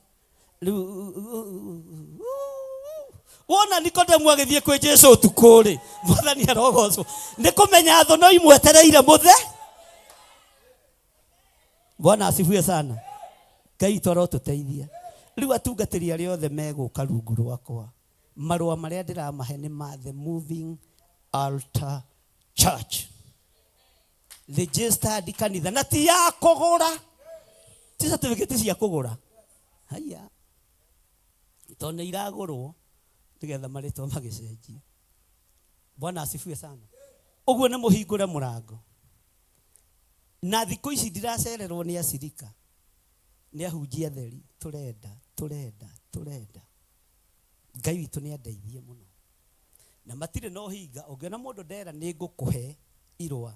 Wona Nikodemu agĩthiĩ kwĩ Jesũ ũtukũ rĩ Mwathani arogocwo nĩ kũmenya thũ no imwetereire mũthe. Bwana asifiwe sana. Ngai toro tuteithia. Riu atungatĩri arĩa othe megũka rungu rwakwa. Marũa marĩa ndĩramahe nĩ ma The Moving Altar Church. Registered kanitha na ti ya kũgũra. Ti certificate cia kũgũra. Haya. Tone iragũrwo nĩgetha marĩtwa magĩcenjio. Bwana asifiwe sana. Ũguo nĩ mũhingũre mũrango. Na thikũ ici ndiracererwo nĩ acirika. Nĩ ahunjia theri. Turenda. Ngai witũ nĩ andeithie mũno. Na matirĩ no hinga. Ũngĩona mũndũ ndera nĩ ngũkũhe irũa.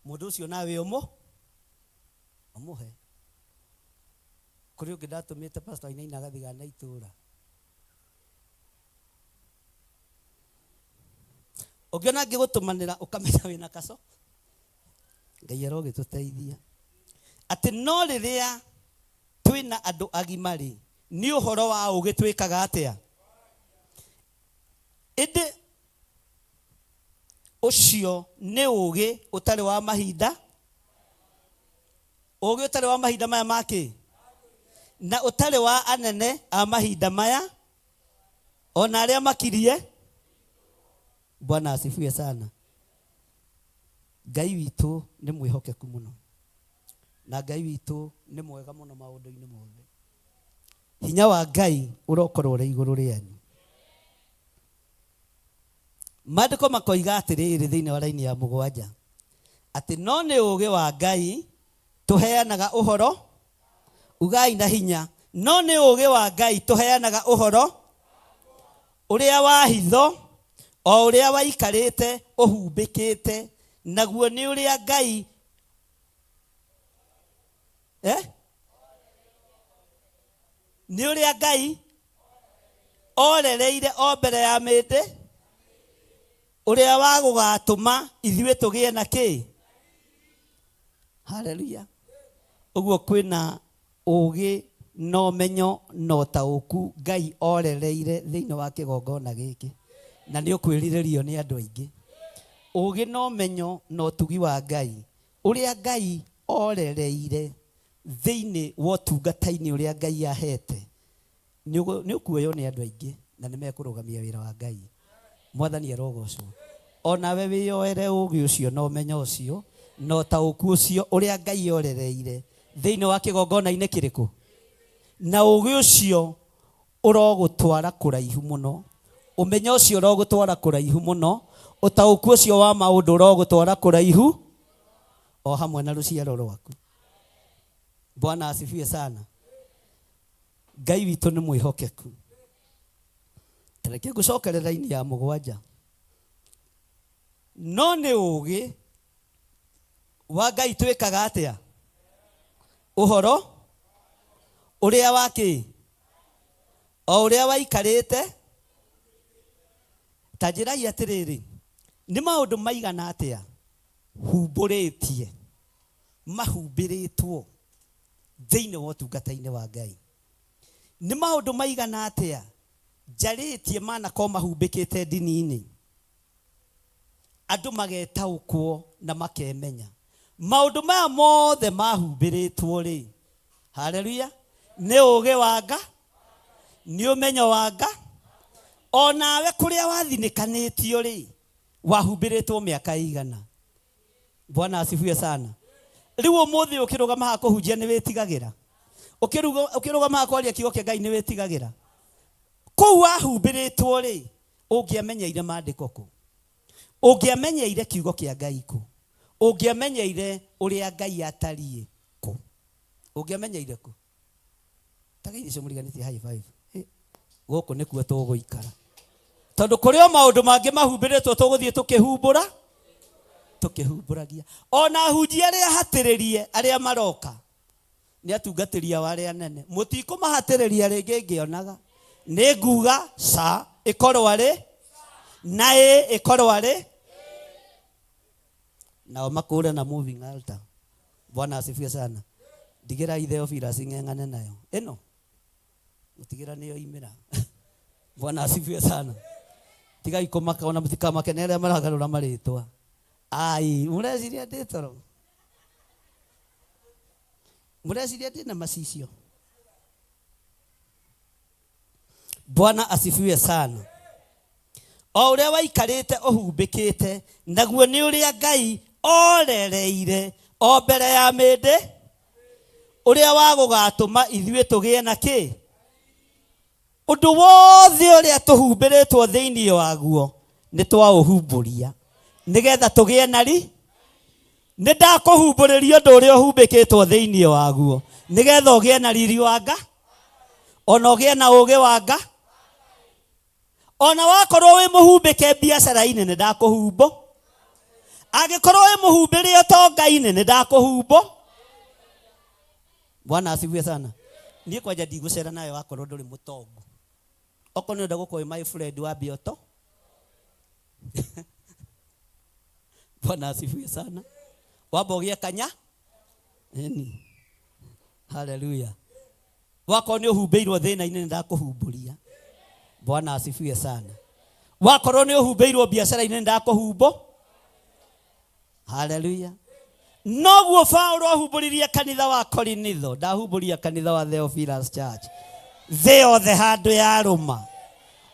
Mũndũ ũcio nawe ũmũhe. Kũrĩ ũngĩ ndatũmĩte pastor Ainaina agathigana itũũra. Ũngĩona ngĩgũtũmanĩra ũkamenya wĩna kaco. Ngai arogĩtũteithia. Atĩ no rĩrĩa twĩna andũ agima rĩ, nĩ ũhoro wa ũgĩ twĩkaga atĩa? Ĩndĩ ũcio nĩ ũgĩ ũtarĩ wa mahinda. Ũgĩ ũtarĩ wa mahinda maya makĩ? Na ũtarĩ wa anene a mahinda maya. Ona arĩa makirie. Bwana asifiwe sana. Ngai witũ nĩ mwĩhokeku mũno. Na Ngai witũ nĩ mwega mũno maũndũ-inĩ mothe. Hinya wa Ngai ũrokorwo ũrĩ igũrũ rĩanyu. Maandĩko makoiga atĩrĩrĩ thĩinĩ wa raini ya 7 atĩ no nĩ ũgĩ wa Ngai tũheanaga ũhoro. Ugai na hinya. No nĩ ũgĩ wa Ngai tũheanaga ũhoro ũrĩa wa hitho, o ũrĩa waikarĩte ũhumbĩkĩte, naguo nĩ ũrĩa Ngai nĩ ũrĩa Ngai orereire o mbere ya mĩndĩ, ũrĩa wa gũgatũma ithuĩ tũgĩe na kĩ? Haleluya. Ũguo kwĩna ũgĩ no menyo no taũku Ngai orereire thĩinĩ wa kĩgongona gĩkĩ, na nĩ ũkwĩrirĩrio nĩ andũ aingĩ. Ũgĩ no menyo no tugi wa Ngai ũrĩa Ngai orereire thĩinĩ wa ũtungata-inĩ ũrĩa Ngai ahete nĩ ũkuoywo nĩ andũ aingĩ na nĩ mekũrũgamia wĩra wa Ngai. Mwathani arogocwo. Onawe wĩyoere ũgĩ ũcio no menyo ũcio no taũku ũcio ũrĩa Ngai orereire thĩinĩ wa kĩgongona-inĩ kĩrĩkũ. Na ũgĩ ũcio ũrogũtwara kũraihu mũno. Ũmenyo ũcio ũrogũtwara kũraihu mũno. Ũtaũku ũcio wa maũndũ ũrogũtwara kũraihu o hamwe na rũciaro rwaku. Bwana asifiwe sana. Ngai witũ nĩ mwĩhokeku. Tareke ngũcokerera raini ya 7. No nĩ ũgĩ wa Ngai twĩkaga atĩa? Ũhoro ũrĩa wakĩ? O ũrĩa waikarĩte. Ta njĩrai atĩrĩrĩ, nĩ maũndũ maigana atĩa humbũrĩtie mahumbĩrĩtwo thĩinĩ wa ũtungata-inĩ wa Ngai? Nĩ maũndũ maigana atĩa njarĩtie manakorwo mahumbĩkĩte ndini-inĩ, andũ magetaũkwo na makemenya? Maũndũ maya mothe mahumbĩrĩtwo rĩ, haleluya, nĩ ũgĩ wa Ngai, nĩ ũmenyo wa Ngai. Onawe kũrĩa wathinĩkanĩtio rĩ, wahumbĩrĩtwo mĩaka igana. Bwana asifiwe sana. Rĩu ũmũthĩ ũkĩrũgama haha kũhunjia nĩ wĩtigagĩra? Ũkĩrũgama haha kwaria kiugo kĩa Ngai nĩ wĩtigagĩra? Kũu wahumbĩrĩtwo rĩ, ũngĩamenyeire maandĩko kũ? Ũngĩamenyeire kiugo kĩa Ngai kũ? Ũngĩamenyeire ũrĩa Ngai atariĩ kũ? Ũngĩamenyeire kũ? Tagaire icio mũriganĩtie high five. Gũkũ nĩkuo tũgũikara. Tondũ kũrĩ o maũndũ mangĩ mahumbĩrĩtwo tũgũthiĩ tũkĩhumbũragia. Ona ahunjia arĩa hatĩrĩrie arĩa maroka nĩ atungatĩria wa arĩa nene. Mũtikũmahatĩrĩria rĩngĩ ngĩonaga. Nĩ nguga sa ĩkorwo arĩ na ĩkorwo arĩ. Nao makũre na moving altar. Bwana asifiwe sana. Ndigira itheo firasi ng'eng'ane nayo. Ĩno mutigira niyo imira. Bwana asifiwe sana. Tigai kũmaka ona mũtikamake nĩ arĩa maragarũra marĩtwa. Ai, ũreciria ndĩ toro. Mureciria ndina macicio. Bwana asifiwe sana. O uria waikarite uhumbikite naguo ni uria Ngai orereire o mbere ya mende uria wagugatuma ithuĩ tũgĩe na kĩ ũndũ wothe ũrĩa tũhumbĩrĩtwo thĩinĩ waguo nĩ twaũhumbũria nĩgetha tũgĩe na nĩ ndakũhumbũrĩria ũndũ ũrĩa ũhumbĩkĩtwo thĩinĩ waguo nĩgetha ũgĩe na riri wa Ngai ona ũgĩe na ũũgĩ wa Ngai ona wakorwo wĩ mũhumbĩke biacara-inĩ nĩ ndakũhumbũ angĩkorwo wĩ mũhumbĩre ũtonga-inĩ nĩ ndakũhumbũ. Bwana asifiwe sana. Niĩ kwanja ndigũcera nawe wakorwo ndũrĩ mũtongu. Okorwo nĩ ũndũ gũkorwo my friend wa bioto. Bwana asifiwe sana. Wamba ũgĩe kanya. Hallelujah. Wakorwo nĩ ũhumbĩirwo thĩna-inĩ nĩ ndakũhumbũria. Bwana asifiwe sana. Wakorwo nĩ ũhumbĩirwo biacara-inĩ nĩ ndakũhumbũ. Hallelujah. Noguo Paulo ahumbũririe kanitha wa Korinitho, ndahumbũria kanitha wa Theophilus Church. Thĩ yothe handũ ya rũma.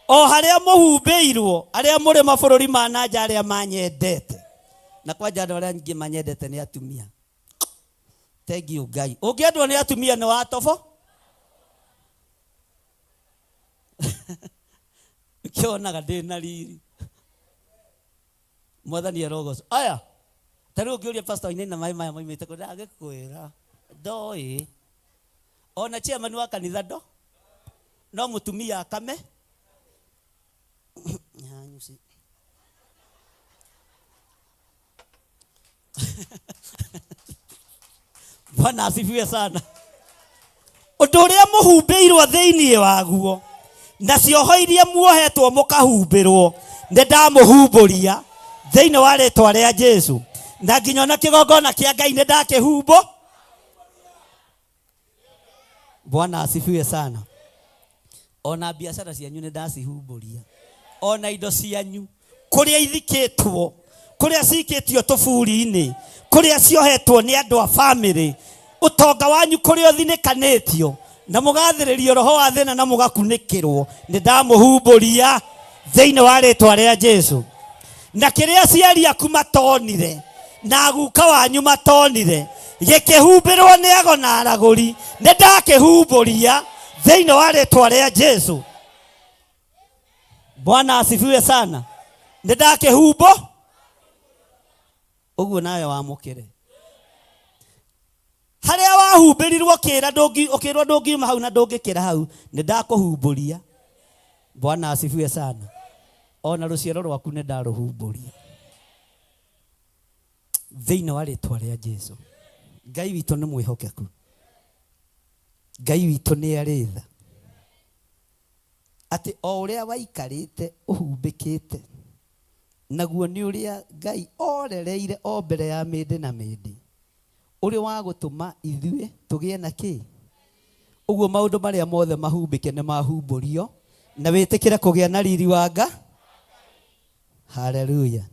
O harĩa mũhumbĩirwo, arĩa mũrĩ mabũrũri ma nanja arĩa manyendete. Na kwanja andũ arĩa nyingĩ manyendete nĩ atumia. Thank you Ngai. Ũngĩendwo nĩ atumia nĩ wa tobo? Kĩonaga ndĩna riri. Mwathani arogoco. Aya. Tarĩu ũngĩũria pastor Wainaina maĩ maya moimĩte kũ ndagĩkwĩra ndoĩ. Ona chairman wa kanitha ndo. No mũtumia akame. Bwana asifiwe sana. Ũndũ ũrĩa mũhumbĩirwo thĩinĩ waguo na cioho iria muohetwo mũkahumbĩrwo nĩ ndamũhumbũria thĩinĩ wa rĩĩtwa rĩa Jesũ. Na nginya na kĩgongona kĩa Ngai nĩ ndakĩhumbũ. Bwana asifiwe sana. Ona biacara cianyu nĩ ndacihumbũria. Ona indo cianyu kũrĩa ithikĩtwo, kũrĩa cikĩtio tũburi-inĩ, kũrĩa ciohetwo nĩ andũ a family, ũtonga wanyu kũrĩa ũthinĩkanĩtio na mũgathĩrĩrio roho wa thĩna na mũgakunĩkĩrwo nĩ ndamũhumbũria thĩinĩ wa rĩĩtwa rĩa Jesũ. Na kĩrĩa aciari aku matonire na guka wanyu matonire gĩkĩhumbĩrwo nĩ ago na aragũri nĩ ndakĩhumbũria thĩinĩ wa rĩĩtwa rĩa Jesũ. Bwana asifiwe sana. Nĩ ndakĩhumbũ. Ũguo nawe wamũkĩre. Harĩa wahumbĩrirwo ũkĩrwo ndũngiuma hau na ndũngĩkĩra hau nĩ ndakũhumbũria. Bwana asifiwe sana. Ona rũciaro rwaku nĩ ndarũhumbũria thĩinĩ wa rĩĩtwa rĩa Jesũ. Ngai witũ nĩ mwĩhokeku. Ngai witũ nĩ arĩ tha. Atĩ o ũrĩa waikarĩte ũhumbĩkĩte naguo nĩ ũrĩa Ngai orereire o mbere ya mĩndĩ na mĩndĩ ũrĩ wa gũtũma ithuĩ tũgĩe na kĩ. Ũguo maũndũ marĩa mothe mahumbĩke nĩ mahumbũrio na wĩtĩkĩre kũgĩa na riri wa Ngai. Hallelujah.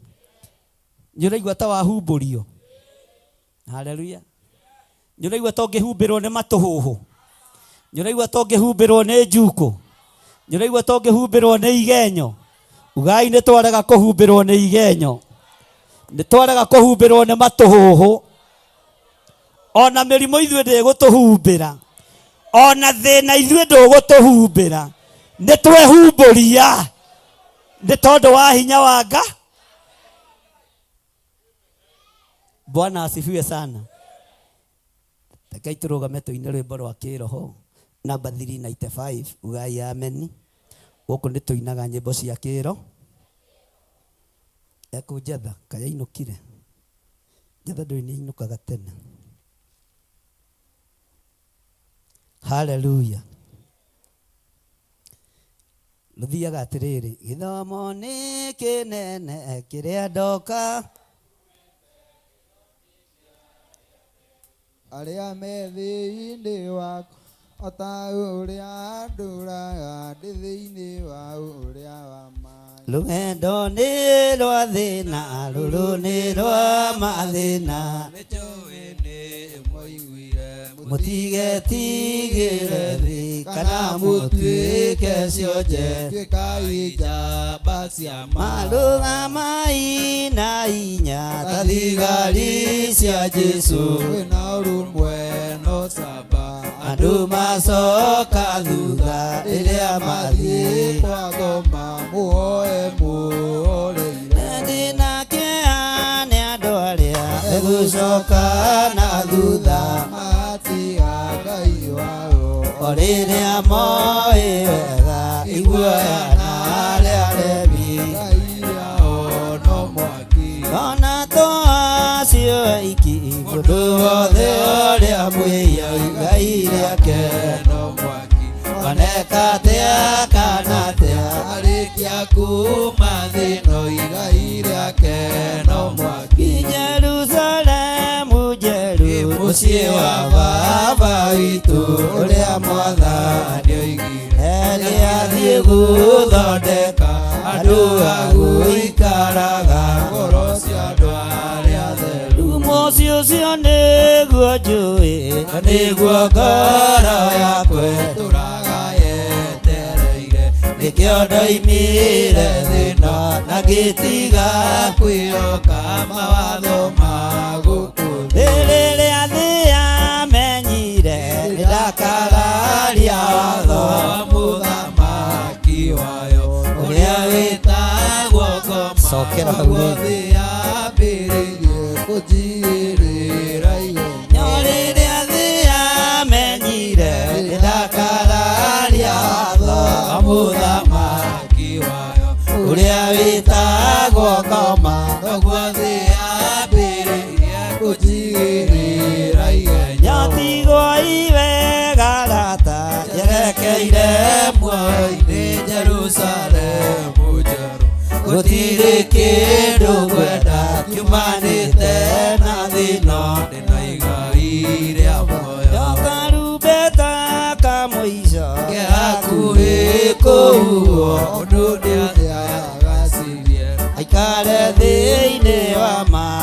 Nyũraigua ta wahumbũrio. Hallelujah. Nyũraigua ta ũngĩhumbĩrwo nĩ matũhũhũ. Nyũraigua ta ũngĩhumbĩrwo nĩ njukũ. Nyũraigua ta ũngĩhumbĩrwo nĩ igenyo. Ugai nĩ twarega kũhumbĩrwo nĩ igenyo. Nĩ twarega kũhumbĩrwo nĩ matũhũhũ. Ona mĩrimũ ithuĩ ndĩgũtũhumbĩra. Ona thĩna ithuĩ ndũgũtũhumbĩra. Nĩ twehumbũria nĩ tondũ wa hinya wa Ngai. Bwana asifiwe sana. Takai tũrũgame tũine rwĩmbo rwa kĩroho namba 395 ugai amen. Gũkũ nĩ tũinaga nyĩmbo cia kĩroho. Ekũnjetha kaya inũkire. Njetha ndũĩ nĩ ainũkaga tene. Hallelujah. Rũthiaga atĩrĩrĩ. Gĩthomo nĩ kĩnene kĩrĩa ndoka. Arĩa me thĩinĩ waku ota ũrĩa ndũraga ndĩ thĩinĩ wa ũrĩa wa maĩ. Rũgendo nĩ rwa thĩna rũrũ nĩ rwa mathĩna. Nĩtũĩ nĩ mũiguire mutigetigire thi kana mutuike cionje tuikai njamba cia marũgamai na inya ta thigari cia Jesu wĩna ũrũmwe no camba andũ macoka thutha rĩrĩa mathiĩ kwa ngoma muoe muoreire ndĩna kĩeha nĩ andũ arĩa egũcoka na thutha matiga Ngai wao o rĩrĩa moĩ wega iguoya na arĩa arebi Ngai wao no mwaki ona to acio aiki mũndũ wothe ũrĩa mwĩyia Ngai rĩake no mwaki oneka atĩa kana atĩa arĩkia kuma thĩno Ngai rĩake no mwaki Jerusalemu njerũ mũciĩ wa baba witũ ũrĩa mwathani oigire nĩathiĩ gũthondeka andũ a gũikaraga ngoro cia andũ arĩa atheru mũciĩ ũcio nĩguo njũĩ na nĩguo ngoro yakwe tũraga yetereire nĩkĩo ndoimire thĩno na ngĩtiga kwĩhoka mawatho ma gũkũ rĩrĩa thĩ yamenyire nĩndakararia watho wa mũthamaki wayo ũrĩa wĩtagwo cokera thĩ yambĩrĩirie kũnjigĩrĩra ihenya rĩrĩa thĩ yamenyire nĩndakararia watho wa mũthamaki wayo ũrĩa wĩtagwo ngoma noguo thĩ yambĩrĩirie kũnjigĩrĩra ihenya nyatigwo iwega rata yerekeire muoyo-inĩ Jerusalemu njerũ gũtirĩ kĩndũ ngwenda kiumanĩte na thĩno ndĩna igai rĩa muoyo karumbeta ka mũico ke hakuhĩ kũhuhwo ũndũ nĩagacirie aikare thĩinĩ wa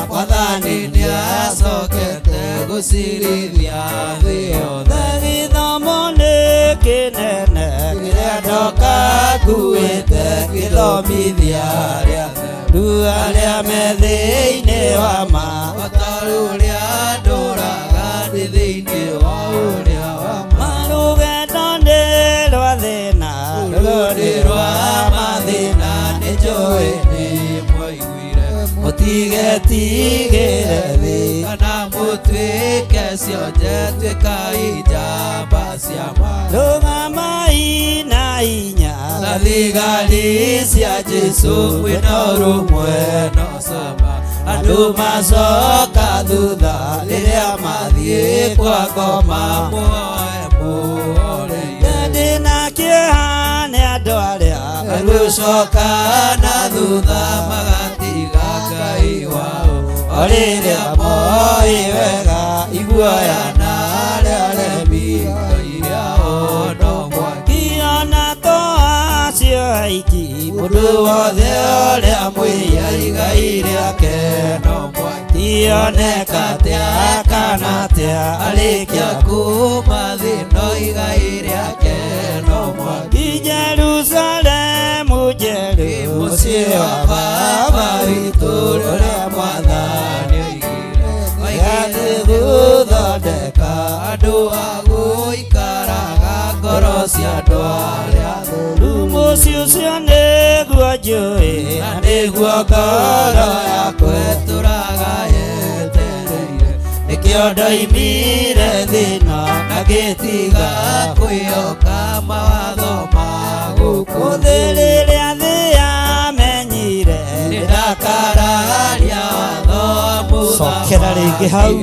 Mwathani nĩacokete gũcirithia thĩ yothe gĩthomo nĩ kĩnene kĩrĩa ndoka nguĩte gĩthomithia arĩa atheru arĩa me thĩinĩ wa ũtaaro ũrĩa ndũraga ndĩ thĩinĩ wa ũrĩa wa rũgendo nĩ rwa thĩna rũrĩ rwa mathĩna nĩnjũĩ nĩmwaiguire mũtigetigĩre thĩ kana mũtuĩke cionje tuĩkai njamba cia rũgamai na hinya na thigari cia Jesu wĩna ũrũmwe no camba andũ macoka thutha rĩrĩa mathiĩ kwa ngoma muoe muoreire ndĩna kĩeha nĩ andũ arĩa egũcoka na thutha magatiga Ngai wao o rĩrĩa moĩ wega iguoya na arĩa arebi Ngai rĩao no mwaki ona to acio aiki mũndũ wothe ũrĩa mwĩyia Ngai rĩake no mwaki oneka atĩa kana atĩa arĩkia kuma thĩno igai rĩake no mwaki Jerusalemu njerũ mũciĩ wa baba witũ ũrĩa mwathani oigire oigire gũthondeka andũ a gũikaraga ngoro cia andũ arĩa atheru mũciĩ ũcio nĩguo njũĩ na nĩguo ngoro yakwe tũraga yetereire nĩkĩo ndoimire thĩno na ngĩtiga kwĩhoka mawatho ma gũkũ thĩ rĩrĩa thĩ yamenyire nĩndakararia watho wa cokera rĩngĩ hau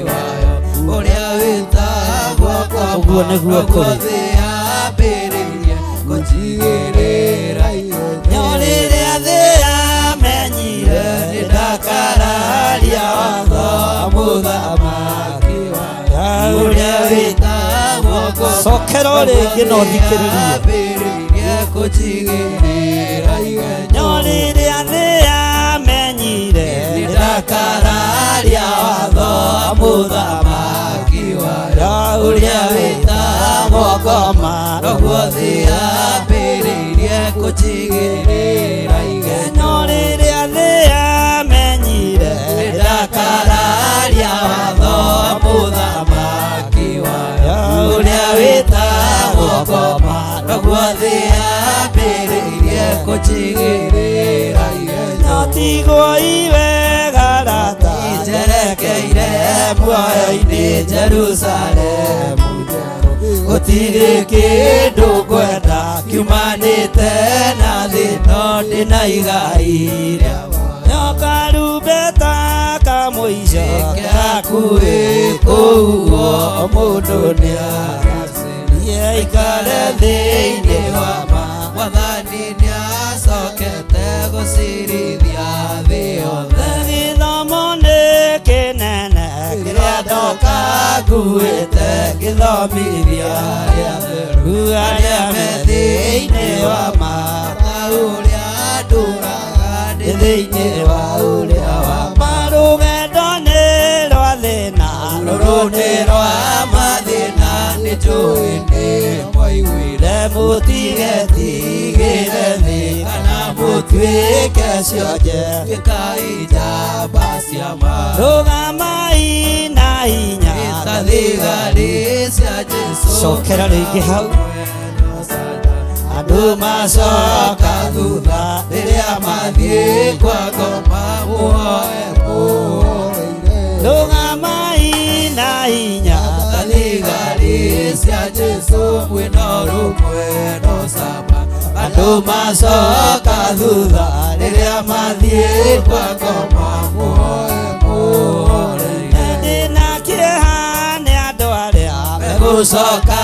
ũrĩa wĩtagwo ũguo nĩguo kũrĩ thĩ yambĩrĩirie kũnjigĩrĩra ihenya rĩrĩa thĩ yamenyire nĩndakararia watho wa mũthamaki wayo ũrĩa wĩtagwo cokera o rĩngĩ na ũthikĩrĩrie yambĩrĩirie kũnjigĩrĩra ihenya rĩrĩa thĩ yamenyire nĩndakararia watho wa mũthamaki wayo ũrĩa gũkoma noguo thĩ yambĩrĩirie kũnjigĩrĩra igenyo no rĩrĩa thĩ yamenyire ndakararia watho mũthamaki wayo ũrĩa wĩtagwo ngoma noguo thĩ yambĩrĩirie kũnjigĩrĩra igenyo tigwo iwega rata njerekeire muoyo-inĩ Jerusalemu gũtirĩ kĩndũ ngwenda kiumanĩte na thĩ no ndĩna igai rĩa karumbeta kamũico gakuĩ kũu mũndũ nĩaracĩria ikare thĩinĩ wa Mwathani nĩacokete gũcirithia thĩ yothe gĩthomo nĩ kĩnene kĩrĩa ndoka nguĩte gĩthomithia rĩa theru arĩa me thĩinĩ wa Mata ũrĩa ndũraga ndĩ thĩinĩ wa ũrĩa wa rũgendo nĩ rwa thĩna rũrũ nĩ rwa mathĩna nĩnjũĩ nĩ mwaiguire mũtigetigĩre thĩ kana mũtuĩke cionje gĩkai njamba cia ma rũgamai na hinya ta thigari cia Jesũ cokera rĩngĩ hau andũ macoka thutha rĩrĩa mathiĩ kwa ngoma muoe rũgamai na hinya ta thigari cia Jesũ mwĩna ũrũmwe no cama andũ macoka thutha rĩrĩa mathiĩ kwa ngoma muoe ndĩna kĩeha nĩ andũ arĩa megũcoka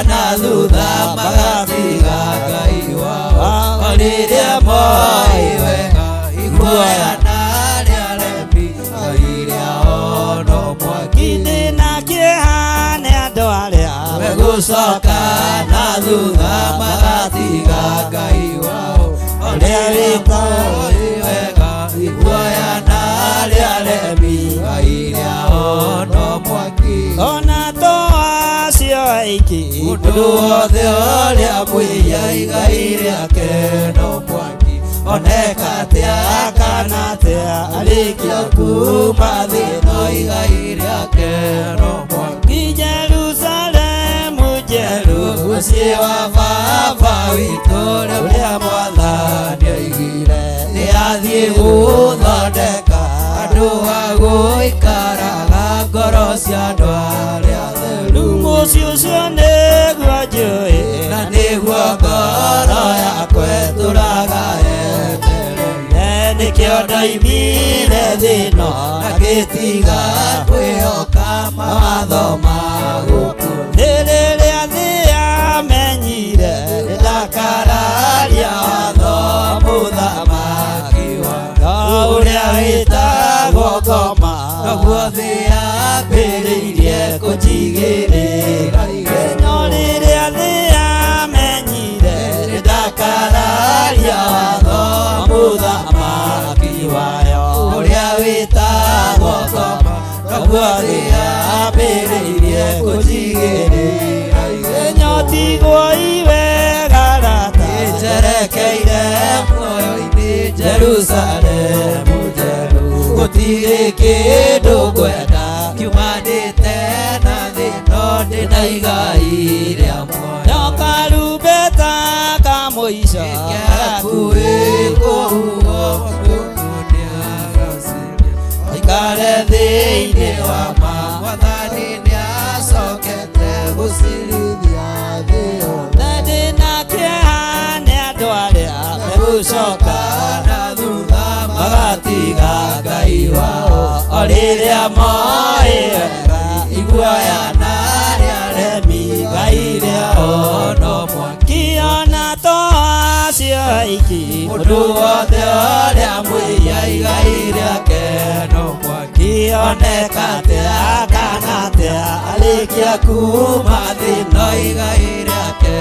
na thutha magatiga Ngai wao o rĩrĩa moĩ wega iguoya na rĩa rembi Ngai rĩao no mwaki ndĩna kĩeha nĩ andũ arĩa megũcoka na thutha magatiga Ngai wao o rĩrĩa moĩ wega iguoya na rĩa rembi Ngai rĩao no mwaki ona toacio aiki mũndũ wothe ũrĩa mwĩya igai rĩake no mwaki oneka atĩa kana atĩa arĩkia kuma thĩ no igai rĩake no mwaki Jerusalemu njerũ mũciĩ wa baba witũ ũrĩa Mwathani oigire nĩathiĩ gũthondeka andũ a gũikaraga ngoro cia andũ arĩa atheru mũciĩ ũcio nĩguo njũĩ na nĩguo ngoro yakwa ĩtũũraga yetereire nĩkĩo ndoimire thĩ ĩno na ngĩtiga kwĩhoka mawatho ma gũkũ thĩ rĩrĩa thĩ yamenyire ndakararia watho mũthamaki wayo ũrĩa wĩtagwo ngoma noguo thĩ yambĩrĩirie kũnjigĩrĩra no rĩrĩa thĩ yamenyire ndakararia watho mũthamaki wayo ũrĩa wĩtagwo ngoma noguo thĩ yambĩrĩirie kũnjigĩrĩra nyotigwo iwega rata njerekeire muoyo-inĩ Jerusalemu njerũ gũtirĩ kĩndũ ngwenda kiumanĩte na thĩ no ndĩna igai rĩa muoyo karumbeta kamũico gakuĩ kũhuo mũndũ nĩagacĩria aikare thĩinĩ wa Mwathani nĩacokete gũcirithia thĩ yothe ndĩna kĩeha nĩ andũ arĩa megũcoka na thutha magatiga Ngai wao o rĩrĩa moĩ wega iguoya na rĩa remi Ngai rĩao no mwaki ona toacio aiki mũndũ wothe ũrĩa mwĩya igai rĩake no mwaki oneka atĩa kana atĩa arĩkia kuma thĩ no igai rĩake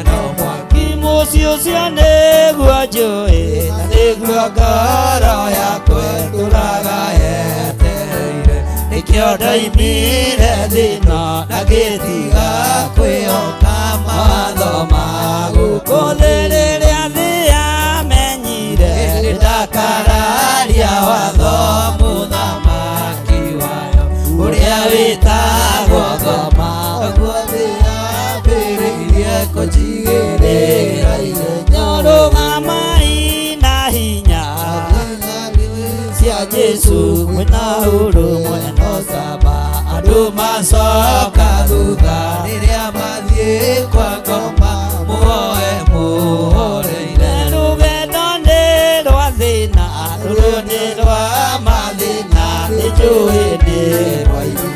no mwaki mũciĩ ũcio nĩguo njũĩ na nĩguo ngoro yakwa ĩtũũraga yetereire nĩkĩo nĩkĩo ndaimire thĩno na ngĩtiga kwĩhoka mawatho ma gũkũ thĩ. Rĩrĩa thĩ yamenyire ndakararia watho mũthamaki wayo ũrĩa wĩtagwo ngoma, ũguo thĩ yambĩrĩirie kũnjigĩrĩra ihenya. Rũgamai na hinya cia Jesu mwĩna ũrũmwe no camba, andũ macoka thutha rĩrĩa mathiĩ kwa ngoma, muoe muoreire. Rũgendo nĩ rwa thĩna, rũrũ nĩ rwa mathĩna, nĩnjũĩ nĩ rwa inyuĩ.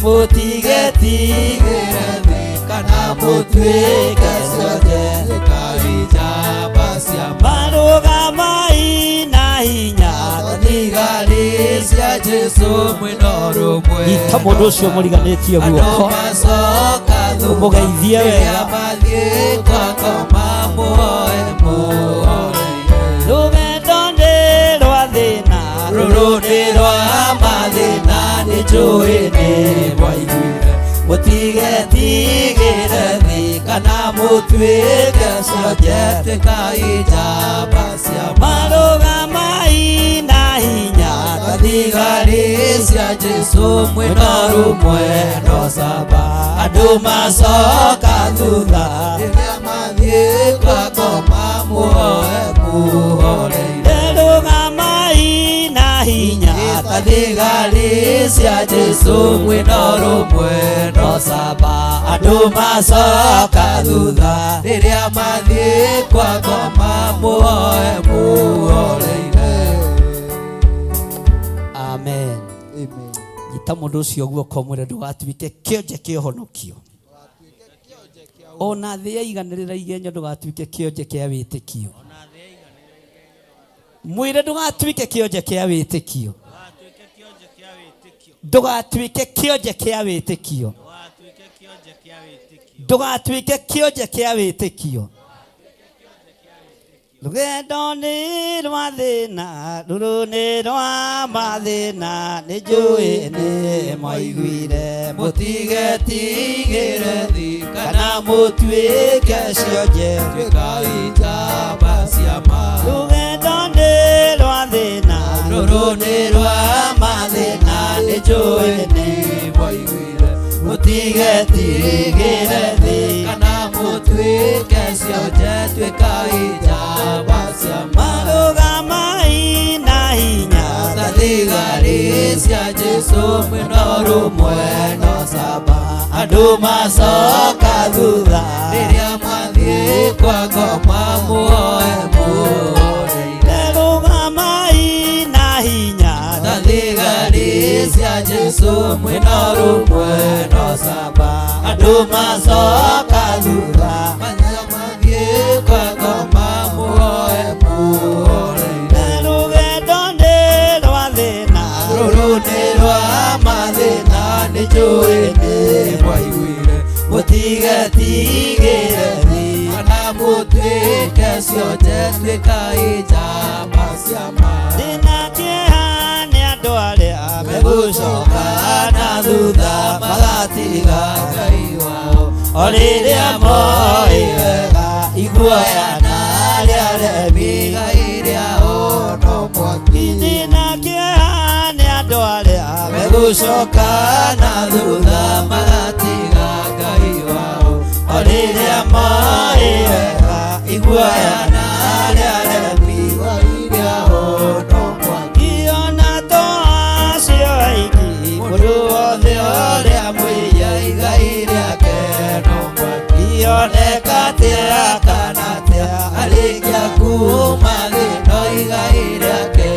Mũtigetigĩre thĩ kana mũtuĩke cionje thĩkai njamba cia marũgamai na hinya thigari cia Jesu mwĩna ũrũmwe. Ita mũndũ ũcio mũriganĩtie guoko ũmũgeithie wega. Mathiĩ kwa ngoma muoe muoreire. Rũgendo nĩ rwa thĩna, rũrũ nĩ rwa mathĩna, nĩnjũĩ nĩ rwa inyuĩ. Mũtigetigĩre thĩ kana mũtuĩke cionje tuĩkai njamba cia marũgamai na hinya thigari cia Jesu mwĩna ũrũmwe no camba, andũ macoka thutha rĩrĩa mathiĩ kwa ngoma, muoe muoreire. Rũgamai na hinya thigari cia Jesu mwĩna ũrũmwe no camba, andũ macoka thutha rĩrĩa mathiĩ kwa ngoma, muoe muoreire. Amen. Ita mũndũ ũcio guoko mwĩre ndũgatuĩke kĩonje kĩa ũhonokio. Ona thĩ yaiganĩrĩra igenyo ndũgatuĩke kĩonje kĩa wĩtĩkio. Mwĩre ndũgatuĩke kĩonje kĩa wĩtĩkio. Ndũgatuĩke kĩonje kĩa wĩtĩkio. Ndũgatuĩke kĩonje kĩa wĩtĩkio. Rũgendo nĩ rwa thĩna, rũrũ nĩ rwa mathĩna, nĩnjũĩ nĩ mwaiguire. Mũtigetigĩre thĩ kana mũtuĩke cionje tuĩkai njamba cia ma. Rũgendo nĩ rwa thĩna, rũrũ nĩ rwa mathĩna, nĩnjũĩ nĩ mwaiguire. Mũtigetigĩre thĩ kana mũtuĩke cionje tuĩkai njamba cia marũgamai na hinya thigari cia Jesu mwĩna ũrũmwe no camba, andũ macoka thutha rĩrĩa mathiĩ kwa ngoma, muoe muoreire. Rũgamai na hinya thigari cia Jesu mwĩna ũrũmwe no camba, andũ macoka thutha rĩrĩa mathiĩ kwa ngoma, muoe muoreire. Rũgendo nĩ rwa thĩna, rũrũ nĩ rwa mathĩna, nĩnjũĩ nĩ mwaiguire. Mũtigetigĩre thĩ kana mũtuĩke cionje tuĩkai njamba cia ma. Ndĩna kĩeha nĩ andũ arĩa megũcoka na thutha magatiga Ngai wao, o rĩrĩa moĩ wega iguoya na rĩa remi Ngai rĩao no mwaki. Ndĩna kĩeha nĩ andũ arĩa megũcoka na thutha magatiga Ngai wao, o rĩrĩa moĩ wega iguoya na rĩa remi Ngai rĩao no mwaki. Ona to acio aingĩ mũndũ wothe ũrĩa mwĩyia Ngai rĩake no mwaki. Oneka atĩa kana atĩa arĩkia kuma thĩno Ngai rĩake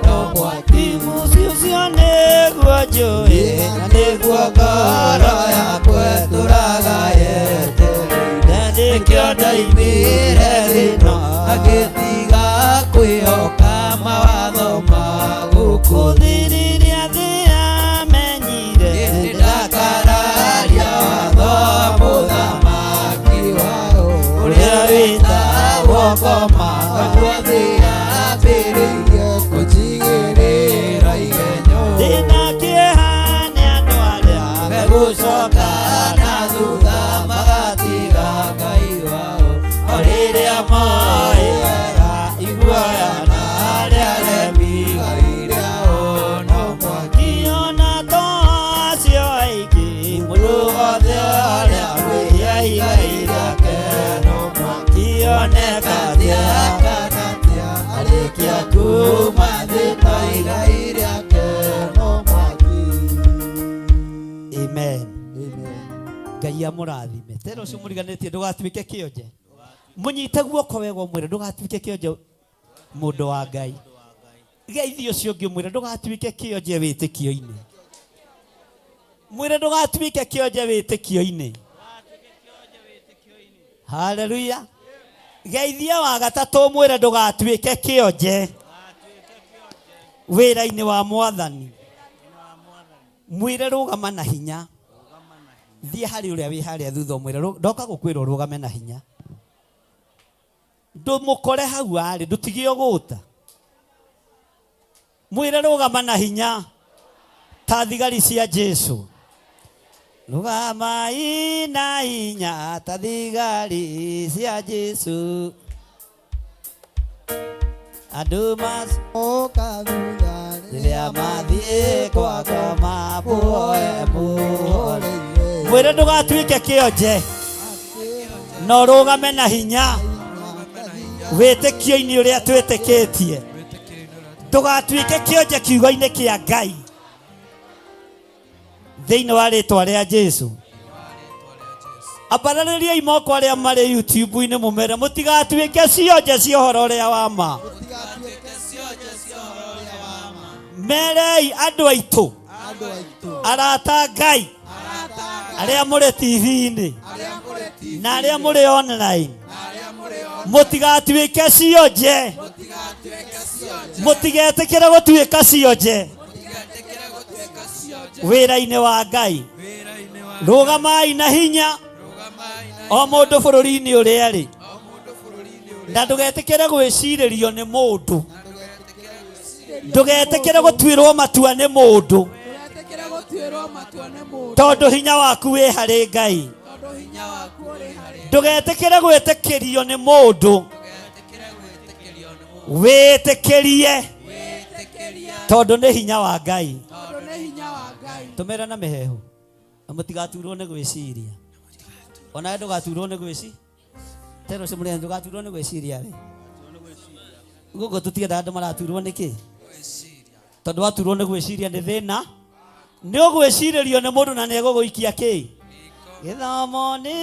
no mwaki. Mũciĩ ũcio nĩguo njũĩ na nĩguo ngoro yakwa tũraga yetereire. Nĩkĩo ndaimire thĩno ngĩtiga kwĩhoka mawatho ma gũkũ thĩ. Rĩrĩa thĩ yamenyire ndakararia watho mũthamaki wayo ũrĩa wĩtagwo ngoma, ũguo thĩ yambĩrĩirie kũnjigĩrĩra igenyo. Ndĩna kĩeha nĩ kuma thĩna igai rĩake no mwaki. Amen. Ngai amũrathime. Tena ũcio mũriganĩtie ndũgatuĩke kĩonje. Mũnyite guoko wega ũmwĩre ndũgatuĩke kĩonje mũndũ wa Ngai. Geithio ũcio ũngĩ ũmwĩre ndũgatuĩke kĩonje wĩtĩkio-inĩ. Mwĩre ndũgatuĩke kĩonje wĩtĩkio-inĩ. Hallelujah. Geithia wa gatatũ mwĩre ndũgatuĩke kĩonje wĩra-inĩ wa Mwathani. Mwĩre rũgama na hinya. Thiĩ harĩ ũrĩa wĩ harĩa thutha ũmwĩre ndoka gũkwĩra ũrũgame na hinya. Ndũmũkore hau arĩ ndũtige ũgũta. Mwĩre rũgama na hinya ta thigari cia Jesu. Rũgama na hinya ta thigari cia Jesu. Andũ macoka thutha rĩrĩa mathiĩ kwa ngoma muoe muoreire. Mwĩre ndũgatuĩke kĩonje no rũgame na hinya wĩtĩkio-inĩ ũrĩa twĩtĩkĩtie. Ndũgatuĩke kĩonje kiugo-inĩ kĩa Ngai thĩinĩ wa rĩtwa rĩa Jesu. Ambararĩriai moko arĩa marĩ YouTube-inĩ mũmere mũtigatuĩke cionje cia ũhoro ũrĩa wa ma. Merei andũ aitũ arata Ngai arĩa mũrĩ TV-inĩ na arĩa mũrĩ online mũtigatuĩke cionje. Mũtigetĩkĩre gũtuĩka cionje wĩra-inĩ wa Ngai. Rũgamai na hinya o mũndũ bũrũri-inĩ ũrĩa arĩ na ndũgetĩkĩre gwĩcirĩrio nĩ mũndũ. Ndũgetĩkĩre gũtuĩrwo matua nĩ mũndũ tondũ hinya waku wĩ harĩ Ngai. Ndũgetĩkĩre gwĩtĩkĩrio nĩ mũndũ. Wĩtĩkĩrie tondũ nĩ hinya wa Ngai. Tũmĩra na mĩhehu na mũtigaturwo nĩ gwĩciria. Ona ndũgaturwo nĩ gwĩciria. Tena ũcio mũrĩa ndũgaturwo nĩ gwĩciria rĩ. Gũkũ tũtiendaga andũ maraturwo nĩkĩ? Tondũ waturwo nĩ gwĩciria nĩ thĩna. Nĩ ũgwĩcirĩrio nĩ mũndũ na nĩ egũgũikia kĩ? Gĩthomo nĩ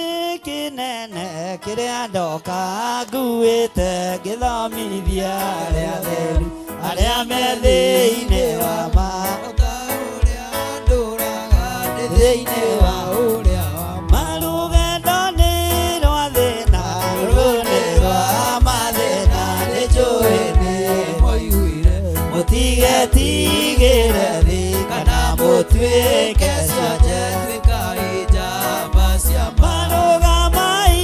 kĩnene kĩrĩa ndoka nguĩte gĩthomithia arĩa atheru arĩa me thĩinĩ wa ma. Thĩinĩ wa ũrĩa wa ma. Rũgendo nĩ rwa thĩna rũrũ nĩ rwa mathĩna nĩ njũĩ nĩ mũiguire. Mũtigetigĩre thĩ kana mũtuĩke cionje tuĩkai njamba cia ma. Rũgamai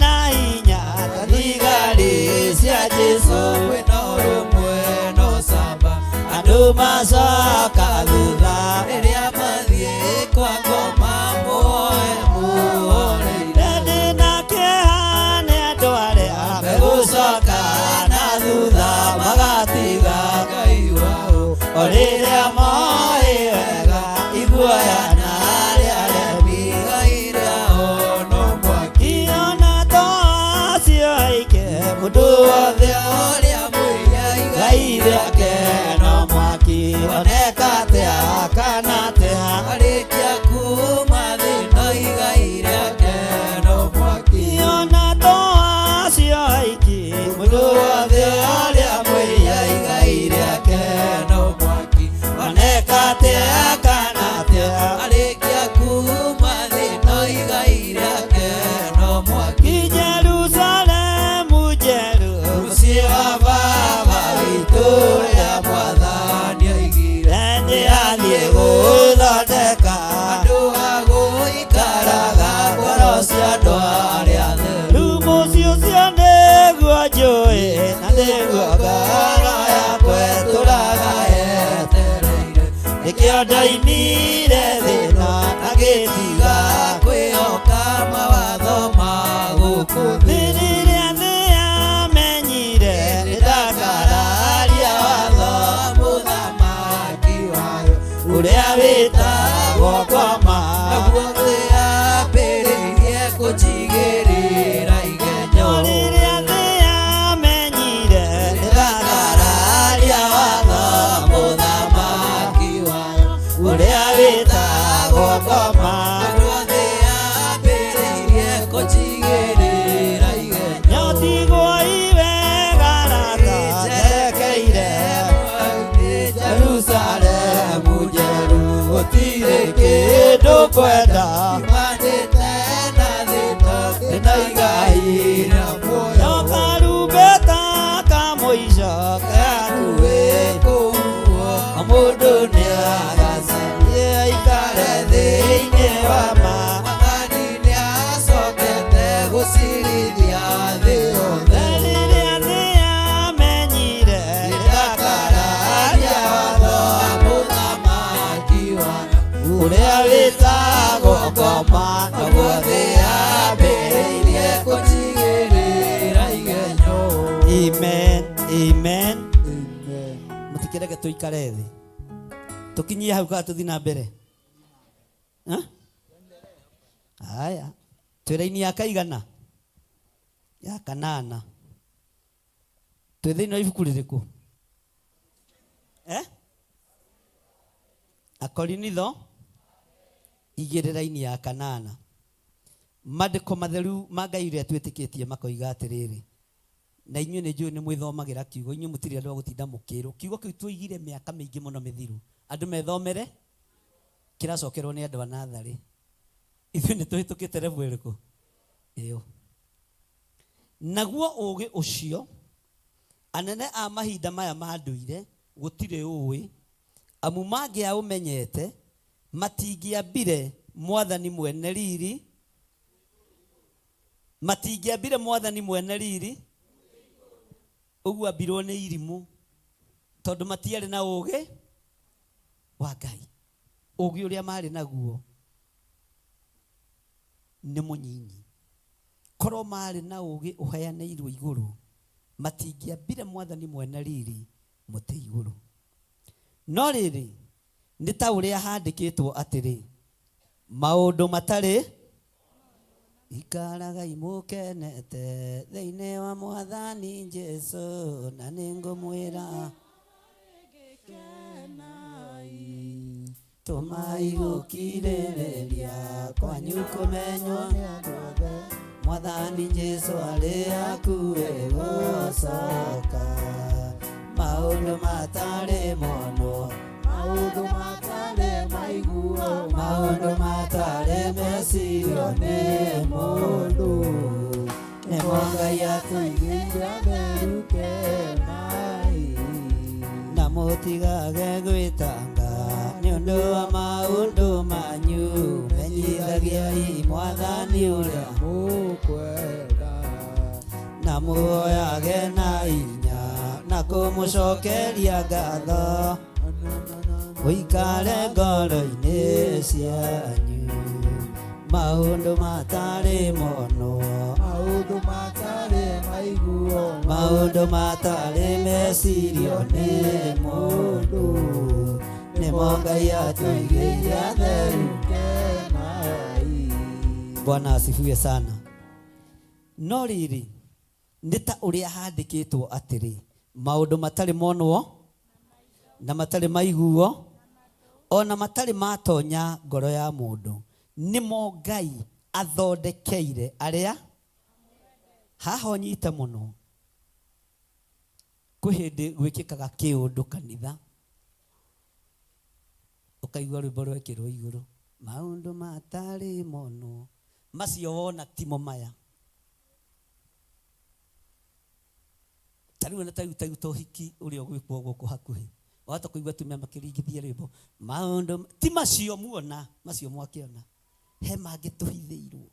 na hinya ta thigari cia Jesu. Kwĩna ũrũmwe na ũcamba andũ macoka thutha rĩrĩa mathiĩ kwa ngoma muoe muoreire. Ndĩna kĩeha nĩ andũ arĩa megũcoka na thutha magatiga Ngai wao o rĩrĩa moĩ wega iguoya na arĩa aremi Ngai rĩao no mwaki. Ona to acio aike mũndũ wothe ũrĩa mwĩyai Ngai rĩake no mwaki. Oneka atĩa kana atĩa arĩkia kuma thĩna igai rĩake no mwaki. Ona to acio aiki mũndũ wothe ũrĩa mwĩyai Ngai rĩake no mwaki. Oneka atĩa kana atĩa arĩkia kuma thĩna igai rĩake no mwaki. Jerusalemu njerũ mũciĩ wa Baba witũ ũrĩa Mwathani oigire nĩ athiĩ gũthondeka andũ a gũikaraga ngoro cia andũ arĩa atheru. Mũciĩ ũcio nĩguo njũĩ na nĩguo ngoro yakwa ĩtũũraga yetereire. Nĩkĩo ndoimire thĩna na ngĩtiga kwĩhoka mawatho ma gũkũ thĩ. Rĩrĩa thĩ yamenyire nĩndakararia watho mũthamaki wayo ũrĩa wĩtagwo ngoma. Naguo thĩ yambĩrĩirie kũnjigĩrĩra igenyo. Rĩrĩa thĩ yamenyire nĩndakararia kwenda imanĩte na thĩno ndĩna igai rĩa muoyo karumbeta kamũico gakuĩ kũhuo mũndũ nĩagacaria aikare thĩinĩ wa ma Mwathani nĩacokete gũcirithia thĩ yothe rĩrĩa nĩamenyire ndakararia watho wa mũthamaki wanyu ũrĩa wĩtagwo ngoma naguo thĩ yambĩrĩirie kũnjigĩrĩra igenyo. amen amen mũtikĩreke tũikare thĩ tũkinyie hau kana tũthiĩ na mbere haya twĩra-inĩ ya kaigana ya kanana twĩ thĩinĩ wa ibuku rĩrĩkũ Akorinitho igĩrĩra-inĩ ya kanana maandĩko matheru ma Ngai ũrĩa twĩtĩkĩtie makoiga atĩrĩrĩ na inyuĩ nĩ njũĩ nĩ mwĩthomagĩra kiugo inyuĩ mũtirĩ andũ a gũtinda mũkĩrwo kiugo kĩu tũigire mĩaka mĩingĩ mũno mĩthiru andũ methomere kĩracokerwo nĩ andũ a natharĩ ithuĩ nĩ tũhĩtũkĩte level ĩrĩkũ ĩyo naguo ũũgĩ ũcio anene a mahinda maya ma ndũire gũtirĩ ũĩ amu mangĩa ũmenyete matingĩambire mwathani mwene riri matingĩambire mwathani mwene riri ũguo ambirwo nĩ irimũ tondũ matiarĩ na ũũgĩ wa Ngai ũũgĩ ũrĩa marĩ naguo nĩ mũnyinyi korwo marĩ na ũũgĩ ũheanĩirwo igũrũ matingĩambire mwathani mwene riri mũtĩ igũrũ no rĩrĩ nĩ ta ũrĩa handĩkĩtwo atĩrĩ maũndũ matarĩ ikaraga imũkenete thĩinĩ wa mwathani Jesũ na nĩngũmwĩra tũmai gũkirĩrĩria kwanyu kũmenywo mwathani Jesũ arĩ hakuhĩ gũcoka maũndũ matarĩ mono maũndũ matarĩ maiguo maũndũ matarĩ mecirio nĩ mũndũ nĩmo Ngai atũigĩire atheruke mai na mũtigage gwĩtanga nĩ ũndũ wa maũndũ manyu menyithagiai mwathani ũrĩa mũkwenda na muoyage na hinya na kũmũcokeria ngatho ũikare ngoro-inĩ cianyu maũndũ matarĩ mono maũndũ matarĩ maiguo maũndũ matarĩ mecirio nĩ mũndũ nĩmo Ngai atũigĩire atheruke mai. Bwana asifiwe sana. No rĩrĩ nĩ ta ũrĩa handĩkĩtwo atĩrĩ maũndũ matarĩ monwo na matarĩ maiguo ona matarĩ matonya ngoro ya mũndũ nĩmo Ngai athondekeire arĩa haha ũnyite mũno kwĩ hĩndĩ gwĩkĩkaga kĩũndũ kanitha ũkaigua rwĩmbo rwekĩrwo igũrũ maũndũ matarĩ mono macio wona timo maya tarĩu na tarĩu tohiki ũrĩa ũgwĩkwo gũkũ hakuhĩ wahota kũigua tumia makĩringithia rwĩmbo maũndũ ti macio muona macio mwakĩona he mangĩ tũhithĩirwo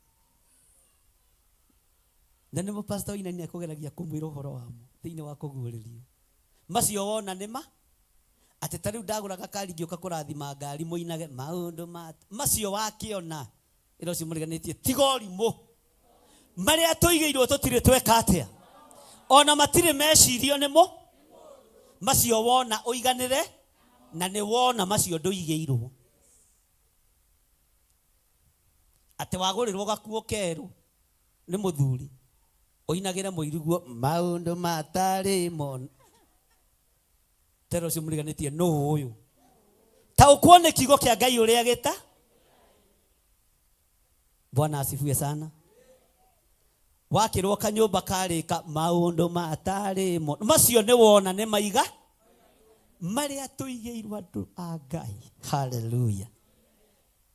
na nĩ mũpastor Wainaina nĩ ekũgeragia kũmwĩra ũhoro wamo thĩinĩ wa kũguũrĩrio macio wona nĩma atĩ tarĩu ndagũraga kari ngĩũka kũrathima ngari mũinage maũndũ macio wakĩona ĩro cio mũriganĩtie tiga ũrimũ marĩa tũigĩirwo tũtirĩ tweka atĩa ona matirĩ mecirio nĩmo macio wona ũiganĩre na nĩ wona macio ndũigĩirwo atĩ wagũrĩrwo gakuo kerũ nĩ mũthuri ũinagĩre mũiriguo maũndũ matarĩ mono tero cio mũriganĩtie no ũyũ ta ũkuone kiugo kĩa Ngai ũrĩa gĩta. Bwana asifiwe sana. Wakĩrwo kanyũmba karĩka maũndũ matarĩ mono macio nĩ wona nĩ maiga marĩa tũigĩirwo andũ a Ngai. Hallelujah.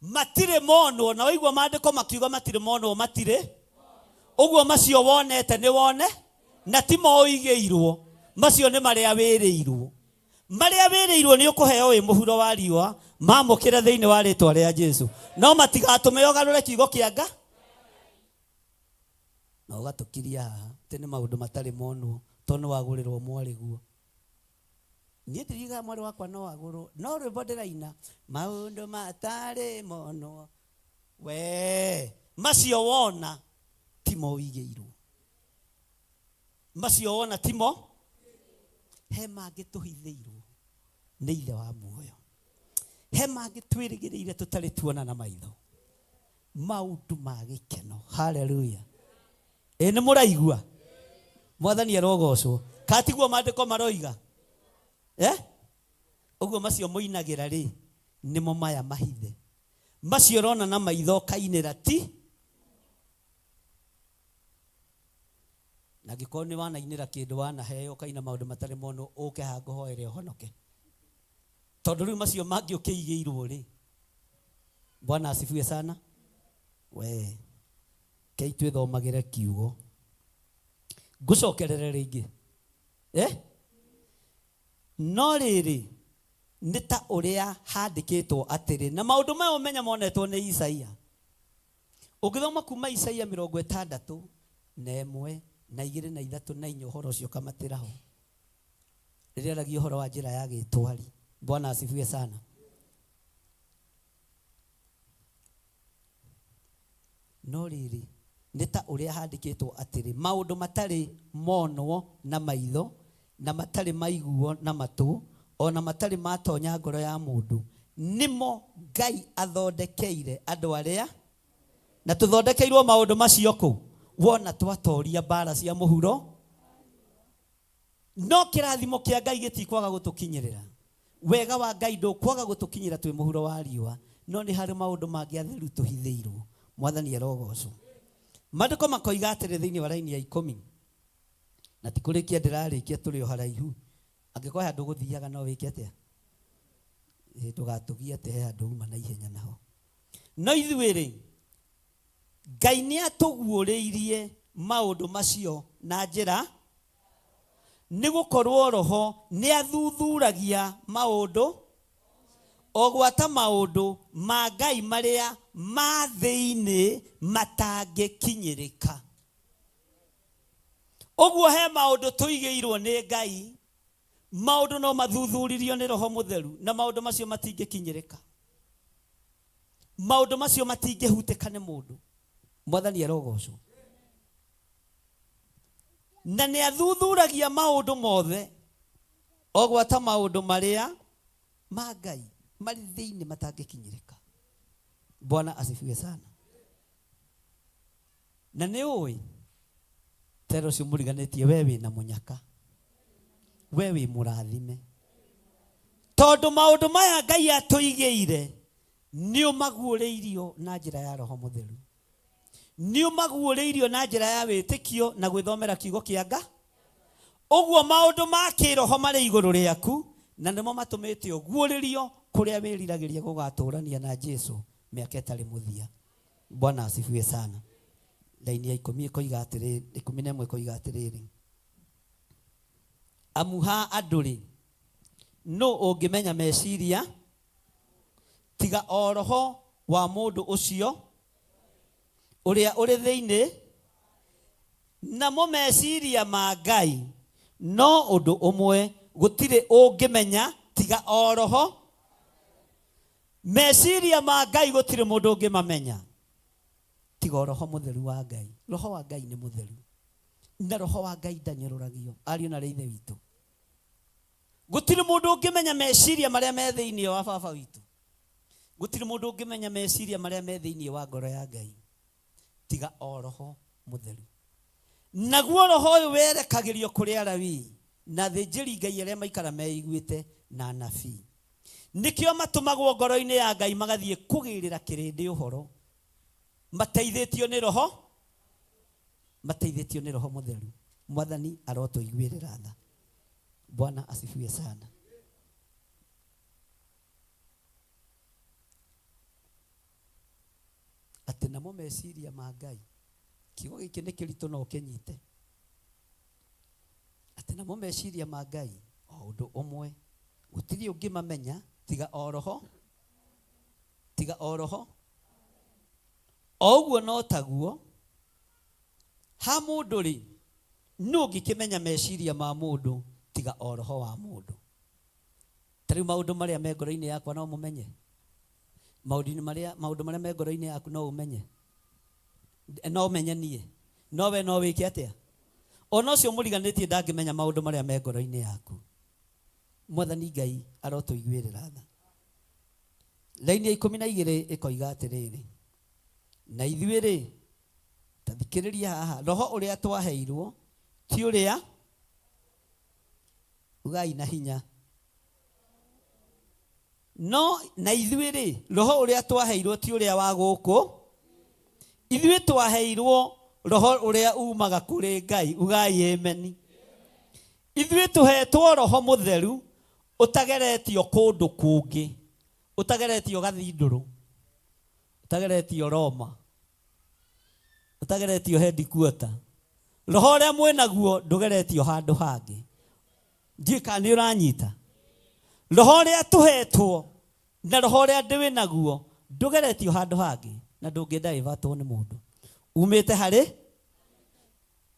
matire mono na waigua maandiko makiuga matire mono matire uguo macio wonete ni wone na ti moigeirwo macio ni maria wiriirwo ni ukuheo wi muhuro wa riwa mamukire thiini wa ritwa ria Jesu no matigatume ogarure kiugo kianga na ugatukiria haha tene maundu matari mono tono wagurirwo mwariguo nie ndiriga mwari wakwa no waguru no rwimbo ndiraina maundu matari mono we macio wona timo wigeirwo macio wona timo he mangĩ tũhithĩirwo nĩ ithe wa muoyo he mangĩ twĩrĩgĩrĩire tũtarĩ tuona na maitho maũndũ ma gĩkeno haleluya nĩ mũraigua mwathani arogocwo katiguo maandĩko maroiga ũguo macio mũinagĩra rĩ nĩmo maya mahithe macio rona na maitho kainĩra ti na gĩkorwo nĩ wanainĩra kĩndũ wanaheo kaina maũndũ matarĩ mono ũke hango hoere ũhonoke tondũ rĩu macio mangĩ ũkĩigĩirwo rĩ Bwana asifiwe sana we kei twĩthomagĩre kiugo ngũcokerere rĩngĩ no rĩrĩ nĩ ta ũrĩa handĩkĩtwo atĩrĩ na maũndũ maya ũmenya monetwo nĩ Isaia ũngĩthoma kuma Isaia 61 na 2 na 3 na 4 ũhoro ũcio kamatĩra ho rĩrĩa aragia ũhoro wa njĩra ya gĩtwari Bwana asifiwe sana no rĩrĩ nĩ ta ũrĩa handĩkĩtwo atĩrĩ maũndũ matarĩ monwo na maitho na matarĩ maiguo na matũ ona matarĩ matonya ngoro ya mũndũ nĩmo Ngai athondekeire andũ arĩa na tũthondekeirwo maũndũ macio kũ wona twatoria mbara cia mũhuro no kĩrathimo kĩa Ngai gĩtikwaga gũtũkinyĩrĩra wega wa Ngai ndũkwaga gũtũkinyĩra twĩ mũhuro wa riũa no nĩ harĩ maũndũ mangĩ atheru tũhithĩirwo mwathani arogocwo maandĩko makoiga atĩrĩ thĩinĩ wa raini ya 10 na tikũrĩkia ndĩrarĩkia tũrĩ o haraihu angĩkorwo handũ gũthiaga no wĩke atĩa ndũgatũgie atĩ he handũ uma na ihenya naho no ithuĩ rĩ Ngai nĩ atũguũrĩirie maũndũ macio na njĩra nĩ gũkorwo roho nĩ athuthuragia maũndũ ogwata maũndũ ma Ngai marĩa ma thĩinĩ matangĩkinyĩrĩka ũguo he maũndũ tũigĩirwo nĩ Ngai maũndũ no mathuthuririo nĩ roho mũtheru na maũndũ macio matingĩkinyĩrĩka maũndũ macio matingĩhutĩka nĩ mũndũ mwathani arogocwo na nĩ athuthuragia maũndũ mothe ogwata maũndũ marĩa ma Ngai marĩ thĩinĩ matangĩkinyĩrĩka Bwana asifiwe sana na nĩ ũĩ tero cio mũriganĩtie we wĩna mũnyaka we wĩ mũrathime tondũ maũndũ maya Ngai atũigĩire nĩ ũmaguũrĩirio na njĩra ya roho mũtheru nĩ ũmaguũrĩirio na njĩra ya wĩtĩkio na gwĩthomera kiugo kĩa Ngai ũguo maũndũ ma kĩroho marĩ igũrũ rĩaku na nĩmo matũmĩte ũguũrĩrio kũrĩa wĩriragĩria gũgatũrania na Jesu mĩaka ĩtarĩ mũthia Bwana asifiwe sana laini ya 10 ĩkoiga atĩrĩ 11 ĩkoiga atĩrĩrĩ amuha andũ rĩ no ũngĩmenya meciria tiga o roho wa mũndũ ũcio ũrĩa ũrĩ thĩinĩ namo meciria ma Ngai no ũndũ ũmwe gũtirĩ ũngĩmenya tiga o roho meciria ma Ngai gũtirĩ mũndũ ũngĩmamenya tiga roho mũtheru wa Ngai roho wa Ngai nĩ mũtheru na roho wa Ngai ndanyũrũragio ariũ na ithe witũ gũtirĩ mũndũ ũngĩmenya meciria marĩa me thĩinĩ wa baba witũ gũtirĩ mũndũ ũngĩmenya meciria marĩa me thĩinĩ wa ngoro ya Ngai tiga o roho mũtheru naguo roho ũyũ werekagĩrio kũrĩ Alawii na thĩnjĩri Ngai arĩa maikara meiguĩte na anabii nikĩo matũmagwo ngoro-inĩ ya Ngai magathiĩ kũgĩrĩra kĩrĩndĩ ũhoro mateithĩtio nĩ roho mũtheru mwathani arotũiguĩrĩra tha Bwana asifiwe sana. atĩ namo meciria ma Ngai. Kiugo gĩkĩ nĩ kĩritũ no ũkĩnyite. Atĩ namo meciria ma Ngai o ũndũ ũmwe gũtirĩ ũngĩmamenya tiga o Roho, tiga o Roho. O ũguo no taguo ha mũndũ rĩ, nũ ũngĩkĩmenya meciria ma mũndũ tiga o Roho wa mũndũ. Tarĩu maũndũ marĩa me ngoro-inĩ yakwa no mũmenye. Maũndũ marĩa me ngoro-inĩ yaku no ũmenye. No ũmenye niĩ. No we no wĩke atĩa? Ona ũcio mũriganĩtie ndangĩmenya maũndũ marĩa me ngoro-inĩ yaku. Mwathani Ngai arotũiguĩrĩra tha. Raini ya 12 ĩkoiga atĩrĩrĩ, na ithuĩ rĩ, ta thikĩrĩria haha, Roho ũrĩa twaheirwo ti ũrĩa, ugai na hinya. No na ithuĩ rĩ, Roho ũrĩa twaheirwo ti ũrĩa wa gũkũ. Ithuĩ twaheirwo Roho ũrĩa umaga kũrĩ Ngai, ugai ameni. Ithuĩ tũhetwo Roho Mũtheru ũtageretio kũndũ kũngĩ, ũtageretio Gathindũrũ, ũtageretio Roma, ũtageretio headquarter. Roho ũrĩa mwĩnaguo ndũgeretio handũ hangĩ. Ndiũĩ kana nĩ ũranyita. Roho ũrĩa tũhetwo na Roho ũrĩa ndĩ naguo ndũgeretio handũ hangĩ na ndũngĩdaivatwo nĩ mũndũ. Umĩte harĩ?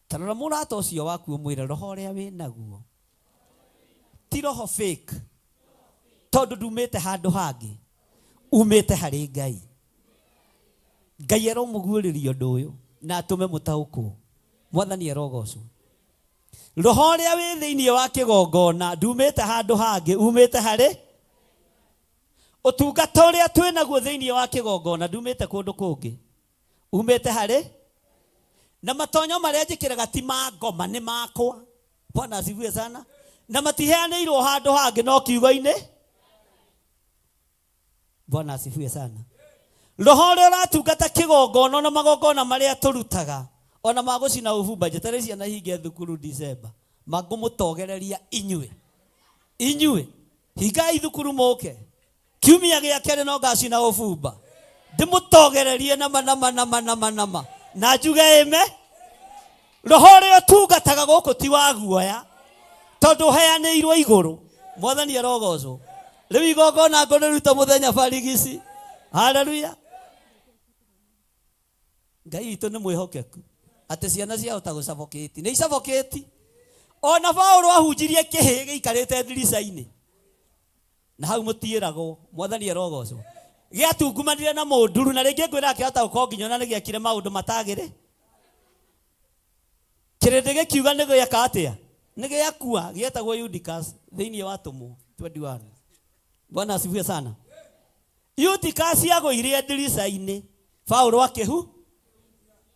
Tarora mũrata ũcio waku ũmwĩre Roho ũrĩa wĩ naguo ti roho fake, tondũ ndumĩte handũ hangĩ, umĩte harĩ Ngai. Ngai aromũguũrĩria ũndũ ũyũ na atũme mũtaũkwo. Mwathani arogocwo. Roho ũrĩa wĩ thĩinĩ wa kĩgongona ndumĩte handũ hangĩ, umĩte harĩ? Ũtungata ũrĩa twĩ naguo thĩinĩ wa kĩgongona ndumĩte kũndũ kũngĩ, umĩte harĩ? Na matonyo marĩa njĩkĩraga ti ma ngoma, nĩ makwa. Bwana asifiwe sana. Na matiheanĩirwo handũ hangĩ no kiugo-inĩ. Bwana asifiwe sana. Roho ũrĩa ũratungata kĩgongona na magongona marĩa tũrutaga ona magũcina ũbumba njetere ciana hinge thukuru December magũmũtogereria inyuĩ hingai thukuru mũke kiumia gĩa kerĩ no ngacina ũbumba ndĩmũtogererie nama na njuge ĩme. Roho ũrĩa ũtungataga gũkũ ti wa guoya tondũ heanĩirwo igũrũ. Mwathani arogocwo. Rĩu igongona ngũrĩruta mũthenya barigici. Haleluya. Ngai witũ nĩ mwĩhokeku atĩ ciana ciahota gũcabokĩti. Nĩ icabokĩti. Ona Paũlũ ahunjirie kĩhĩ gĩikarĩte ndirica-inĩ na hau mũtiĩragwo. Mwathani arogocwo. Gĩatungumanire na mũnduru na rĩngĩ ngwĩra kĩhota gũkorwo nginya na nĩgĩekire maũndũ matagĩrĩ. Kĩrĩndĩ gĩkiuga nĩ gĩaka atĩa? Nĩ gĩakua gĩetagwo Eutychus thĩinĩ wa Tũmũ 21. Bwana asifiwe sana. Eutychus yagũire ndirica-inĩ, Paũlũ akĩhu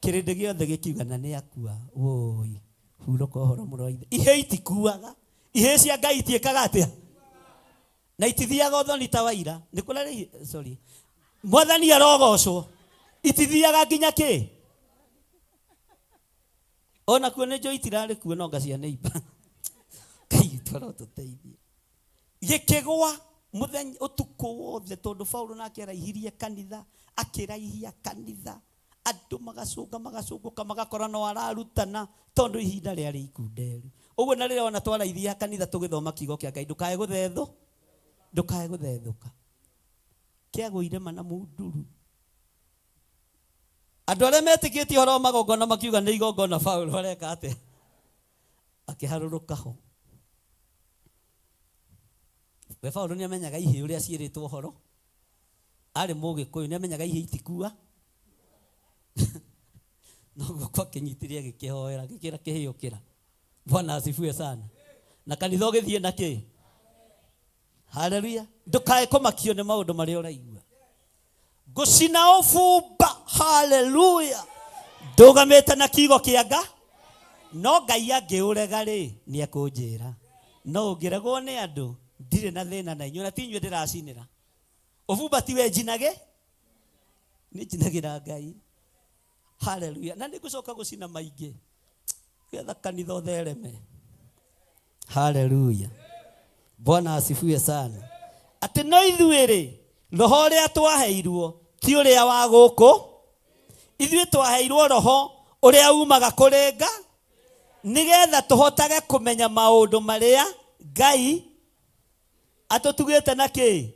kĩrĩndĩ gĩothe gĩkiuga na nĩ akua. Woi, hurũka ũhoro mũro ithe. Ihĩ itikuaga, ihĩ cia Ngai itiĩkaga atĩa? Na itithiaga ũthoni ta waira. Nĩ kũrarĩ, sorry. Mwathani arogocwo. Itithiaga nginya kĩ? Ona kuo nĩ njũĩ itirarĩ kuo no ngacia neighbor. Ngai twara ũtũteithie. Gĩkĩgwa mũthenya ũtukũ wothe tondũ Paũlũ nake araihirie kanitha, akĩraihia kanitha. Andũ magacũngũka magakora no ararutana tondũ ihinda rĩarĩ ikunderu. Ũguo na rĩrĩa ona twaraithia kanitha tũgĩthoma kiugo kĩa Ngai ndũkae gũthethũka. Kĩagũire mana mũnduru. Andũ arĩa metĩkĩtie ũhoro wa magongona makiuga nĩ igongona Paũlũ areka atĩa? Akĩharũrũka ho. We Paũlũ nĩ amenyaga ihĩ ũrĩa ciĩrĩtwo ũhoro. Arĩ Mũgĩkũyũ nĩ amenyaga ihĩ itikua. No guoko akĩnyitire agĩkĩhoera gĩkĩra kĩhĩũkĩra. Bwana asifiwe sana. Na kanitha ũgĩthiĩ na kĩ? Haleluya. Ndũkae kũmakio nĩ maũndũ marĩa ũraigua. Gũcina ũbumba. Haleluya. Ndũgamĩte na kiugo kĩa Ngai. No Ngai angĩũrega rĩ nĩ ekũnjĩra. No ũngĩregwo nĩ andũ ndirĩ na thĩna na inyuĩ na ti inyuĩ ndĩracinĩra. Ũbumba ti we njinage. Nĩ njinagĩra Ngai. Haleluya. Na nĩngũcoka gũcina maingĩ getha kanitha ũthereme. Haleluya. Bwana asifiwe sana. Atĩ no ithuĩ rĩ Roho ũrĩa twaheirwo ti ũrĩa wa gũkũ. ithuĩ twaheirwo roho ũrĩa umaga kũrĩ Nga nĩgetha tũhotage kũmenya maũndũ marĩa Ngai atũtugĩte na kĩ.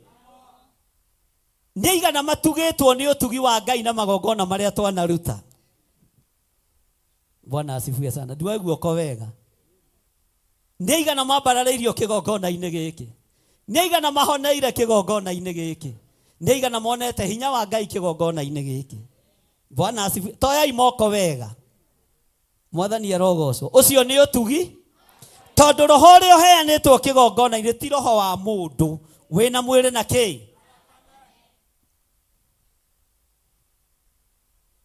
Nĩ igana matugĩtwo nĩ ũtugi wa Ngai na magongona marĩa twanaruta. Bwana asifiwe sana. Ndiwe guoko wega. Nĩ igana mambararĩirio kĩgongona-inĩ gĩkĩ. Nĩ igana mahoneire kĩgongona-inĩ gĩkĩ. Nĩ igana monete hinya wa Ngai kĩgongona-inĩ gĩkĩ. Bwana asifiwe. Toyai moko wega. Mwathani arogocwo. Ũcio nĩ ũtugi. Tondũ roho ũrĩa ũheanĩtwo kĩgongona-inĩ ti roho wa mũndũ wĩna mwĩrĩ na kĩ.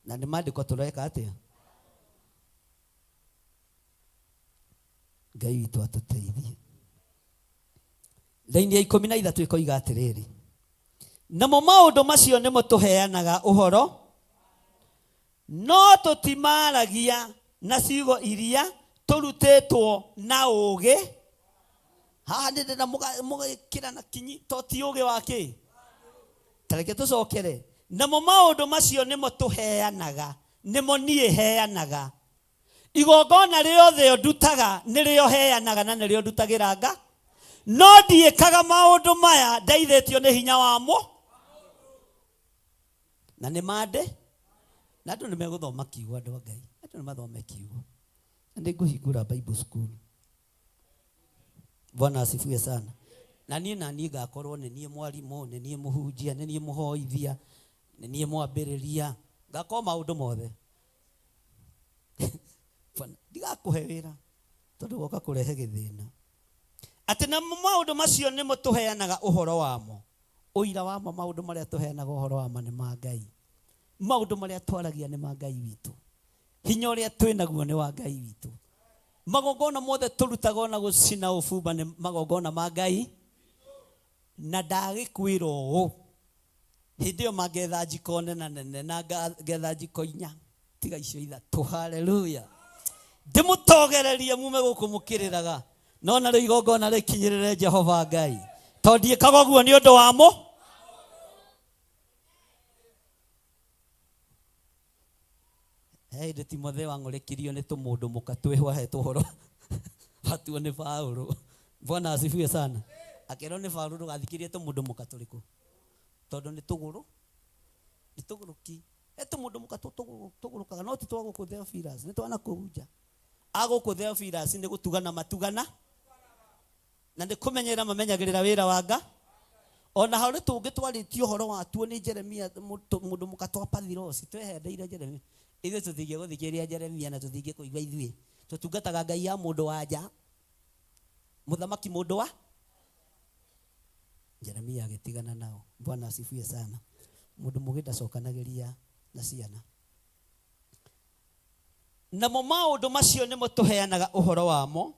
Na nĩ maandĩko tũreka atĩa? Ngai witũ atũteithie. Raini ya 13 ĩkoiga atĩrĩrĩ, namo maũndũ macio nĩmo tũheanaga ũhoro, no tũtimaragia na ciugo iria tũrutĩtwo na ũũgĩ. Haha nĩ ndĩna mũgĩkĩra na kinyi to ti ũũgĩ wa kĩ. Tareke tũcokere. Namo maũndũ macio nĩmo tũheanaga, nĩmo niĩ heanaga. Igongona rĩothe ndutaga nĩrĩo heanaga na nĩrĩo ndutagĩra Nga. No ndiĩkaga maũndũ maya ndeithĩtio nĩ hinya wamo. Na nĩ mande. Na andũ nĩ megũthoma kiugo andũ a Ngai. Andũ nĩ mathome kiugo. Na nĩ ngũhingũra Bible school. Bwana asifiwe sana. Na niĩ ngakorwo nĩ niĩ mwarimũ, nĩ niĩ mũhunjia, nĩ niĩ mũhoithia, nĩ niĩ mwambĩrĩria. Ngakorwo maũndũ mothe. Ndigakũhe wĩra tondũ goka kũrehe gĩthĩna. Atĩ na maũndũ macio nĩmo tũheanaga ũhoro wamo. Ũira wamo maũndũ marĩa tũheanaga ũhoro wamo nĩ ma Ngai. Maũndũ marĩa twaragia nĩ ma Ngai witũ. Hinya ũrĩa twĩnaguo nĩ wa Ngai witũ. Magongona mothe tũrutaga ona gũcina ũbumba nĩ magongona ma Ngai. Na ndagĩkwĩra ũũ, hĩndĩ ĩyo mangetha njiko nene na ngetha njiko 4 tiga icio 3. Haleluya. Ndĩmũtogererie mume gũkũ mũkĩrĩraga. No na rĩu igongona rĩkinyĩrĩre Jehova Ngai. Tondũ ndiĩkaga ũguo nĩ ũndũ wamo. Hĩndĩ Timotheo wang'ũrĩkirio nĩ tũmũndũ mũka twĩhwahetwo ũhoro watuo nĩ Paũlũ. Bwana asifiwe sana. Akerwo nĩ Paũlũ ndũgathikĩrie tũmũndũ mũka tũrĩkũ. Tondũ nĩ tũgũrũ. Nĩ tũgũrũki. Tũmũndũ mũka tũgũrũkaga no ti twagũkũ Theophilus. Nĩ twana kũhunja. Agũkũ Theophilus nĩ gũtugana matugana. Na nĩ kũmenyerera mamenyagĩrĩra wĩra wa Nga. Ona harĩ tũngĩ twarĩtio ũhoro watuo nĩ Jeremia mũndũ mũka twa Pathirosi. Twehendeire Jeremia. Ithuĩ tũthingie gũthikĩrĩria Jeremia na tũthingie kũigua ithuĩ. Tũtungataga Ngai ya mũndũ wa nja. Mũthamaki mũndũ wa Jeremia agĩtigana nao. Bwana asifiwe sana. Mũndũ mũgĩ ndacokanagĩria na ciana. Namo maũndũ macio nĩmo tũheanaga ũhoro wamo,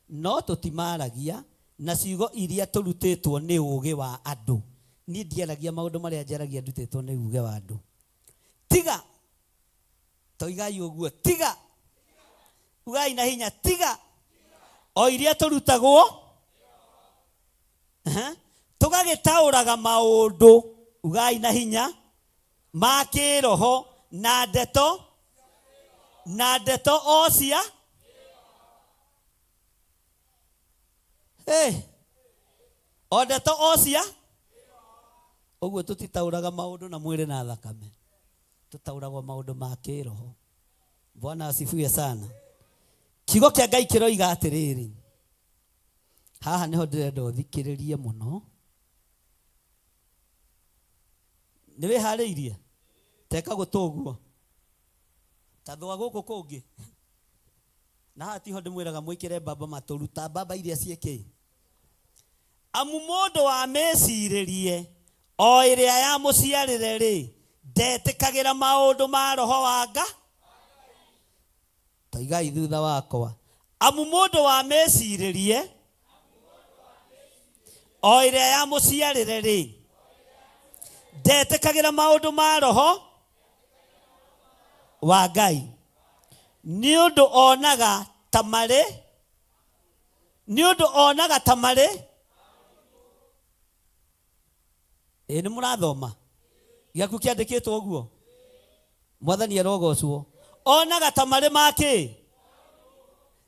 no tũtimaragia na ciugo iria tũrutĩtwo nĩ ũũgĩ wa andũ. Niĩ ndiaragia maũndũ marĩa njaragia ndutĩtwo nĩ ũũgĩ wa andũ. Tiga. Toigai ũguo. Tiga. Ugai na hinya. Tiga. O iria tũrutagwo. Tũgagĩtaũraga maũndũ. Ugai na hinya. Ma kĩroho na ndeto. Na ndeto ocia. O ndeto ocia. Ũguo tũtitaũraga maũndũ na mwĩrĩ na thakame. Tũtaũragwo maũndũ ma kĩroho. Bwana asifiwe sana. Kiugo kĩa Ngai kĩroiga atĩrĩrĩ. Haha nĩho ndĩrenda ũthikĩrĩrie mũno. Nĩ wĩharĩirie? Teka gũtũguo. Tathwa gũkũ kũngĩ. Na haha tiho ndĩmwĩraga mwĩkĩre mbamba matũruta mbamba iria ciĩkĩ. Amu mũndũ wa mecirĩrie o ĩrĩa ya mũciarĩre rĩ, ndetĩkagĩra maũndũ ma roho wa Nga. Toigai thutha wakwa. Amu mũndũ wa mecirĩrie o ĩrĩa ya mũciarĩre rĩ, ndetĩkagĩra maũndũ ma roho wa Ngai. Nĩ ũndũ onaga ta marĩ. Nĩ ũndũ onaga ta marĩ. Nĩ mũrathoma. Gĩaku kĩandĩkĩtwo ũguo. mwathani arogocwo onaga ta marĩ make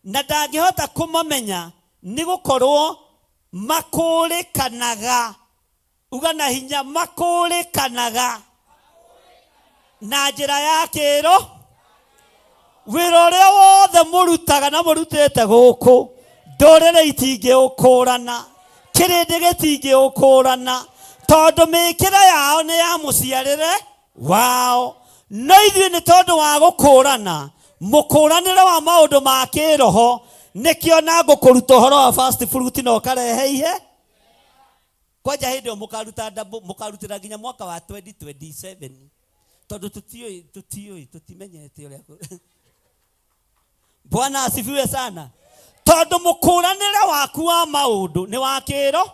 na ndangĩhota kũmamenya nĩ gũkorwo makũrĩkanaga uga na hinya makũrĩkanaga na njĩra ya kĩĩro wĩra ũrĩa wothe mũrutaga na mũrutĩte gũkũ ndũrĩrĩ itingĩũkũrana kĩrĩndĩ gĩtingĩũkũrana tondũ mĩĩkĩre yao nĩ ya mũciarĩre wao no ithuĩ nĩ tondũ wa gũkũrana mũkũranĩre wa maũndũ ma kĩroho nĩkĩo na ngũkũruta ũhoro wa fast fruit na ũkarehe ihe kwanja hĩndĩ ĩyo mũkarutĩra nginya mwaka wa 2027 tondũ tutimenyete ũrĩa Bwana asifiwe sana tondũ mũkũranĩre waku wa maũndũ nĩ wa kĩro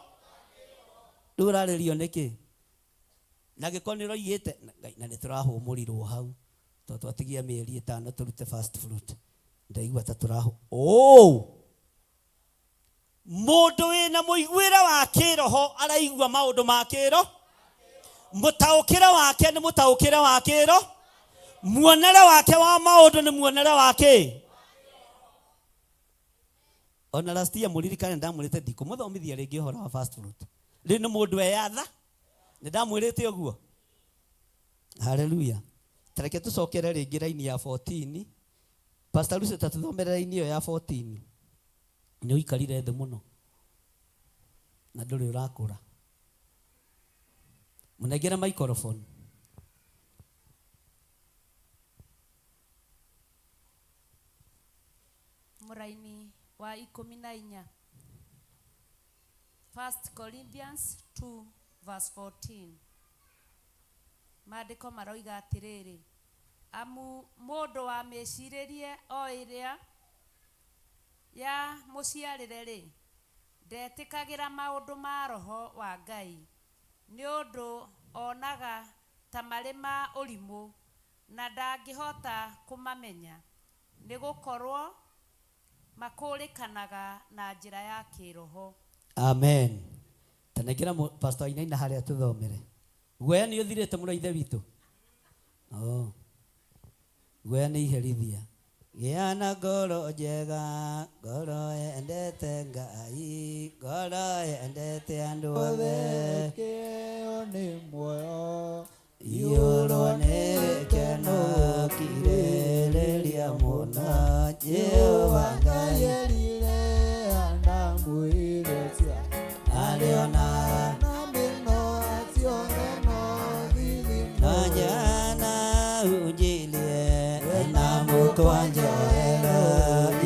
rĩu ũrarĩrio nĩkĩ na gĩko nĩ ũroigĩte na nĩ tũrahũmũrirwo hau tondũ twatigia mĩeri 5 tũrute fast fruit ndaigua ta mũndũ wĩna mũiguĩre wa kĩroho araigua maũndũ ma kĩro mũtaũkĩre wake nĩ mũtaũkĩre wa kĩro muonere wake wa maũndũ nĩ muonere wake ona last year mũririkane ndamwĩrĩte ndikũmũthomithia rĩngĩ ũhoro wa fast fruit rĩu nĩ mũndũ eyatha nĩ ndamwĩrĩte ũguo haleluya tareke tũcokere rĩngĩ raini ya 14 Pastor Lucy tatuthomere raini ĩyo ya 14 nĩ ũikarire thĩ mũno na ndũrĩ ũrakũra mũnengere microphone mũraini wa 14 1 Corinthians 2 verse 14 maandĩko maroiga atĩrĩrĩ amu mũndũ wa meciirĩrie o ĩrĩa ya mũciarĩre-rĩ ndetĩkagĩra maũndũ ma roho wa Ngai nĩ ũndũ onaga ta marĩ ma ũrimũ na ndangĩhota kũmamenya nĩ gũkorwo makũrĩkanaga na njĩra ya kĩroho. Amen. Tanekera Pastor Inaina harĩa tũthomere. Guoya nĩ ũthirĩte mũraithe witũ. Guoya nĩ iherithia. Gĩa na ngoro njega, ngoro endete Ngai, ngoro endete andũ othe. Kĩo nĩ muoyo, iyũrwo nĩ gĩkeno kirĩrĩria mũno, Jehova Ngai erire andamwĩre cia arĩona na mĩno ciothe no thithi na jana ujilie na mũkwanjoera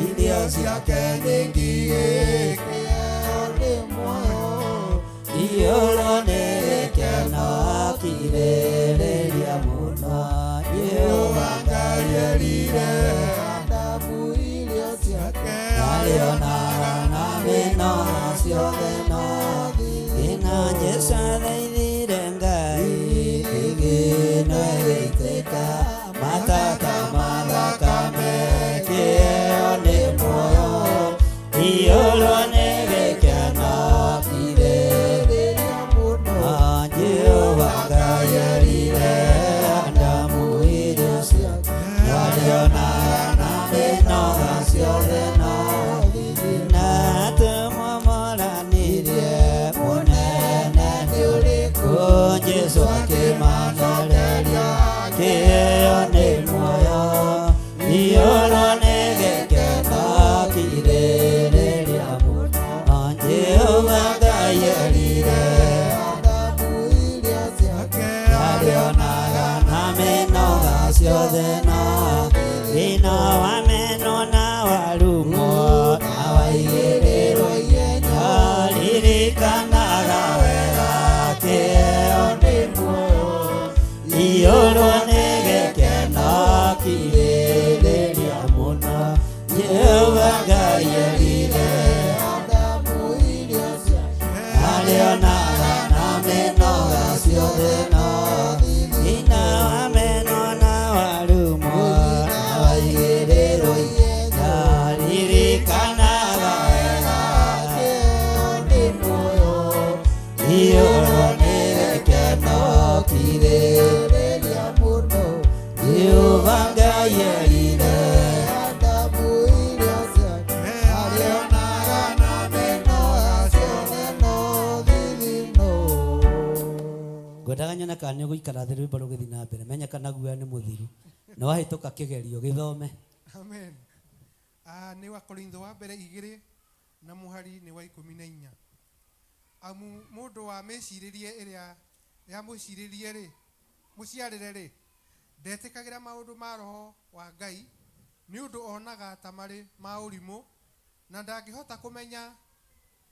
irio ciake nĩngigĩ. kĩo nĩ muoyo, iyũrwo nĩ gĩkeno kirĩrĩria mũno, Jehova Ngai erire andamwĩre ciake arĩonaga na mĩno ciothe no ina Jesũ athaithire Ngai igĩno ĩgĩitĩka matata mathakame. Kĩo nĩ muoyo, iyũrwo nĩ gĩkeno kirĩrĩria mũno, Jehova Ngai erire andamwĩre ciake arĩonaga na mĩno ciothe no na tũmũmũranirie mũnene nĩ ũrĩkũ, Jesũ akĩmanereria. Kĩo nĩ muoyo, iyũrwo nĩ gĩkeno kirĩrĩria mũno, Jehova Ngai erire andamwĩre ciake arĩonaga na mĩnoga ciothe no thĩna wa meno na warumo na waigĩrĩrwo ihenya ririkanaga wega. Kĩo nĩ muoyo, iyũrwo nĩ gĩkeno kirĩrĩria mũno, Jehova Ngai erire andamwĩre ciake arĩonaga na mĩnoga ciothe no thĩna wa meno na warumo na waigĩrĩrwo ihenya ririkanaga wega. kĩo nĩ muoyo, iyũrwo nĩ gĩkeno kirĩrĩria mũno, Jehova ngwendaga nyona kana nĩ ũgũikara thĩ rwĩmbo rũgĩthiĩ na mbere menya kana guoya nĩ mũthiru na wahĩtũka kĩgerio gĩthome. Amen. Nĩ wa Korintho wa mbere 2 na mũhari nĩ wa 14. Amu mũndũ wa meciirĩrie ĩrĩa ya mũciirĩrie rĩ mũciarĩre rĩ ndetĩkagĩra maũndũ ma roho wa Ngai nĩ ũndũ onaga ta marĩ ma ũrimũ na ndangĩhota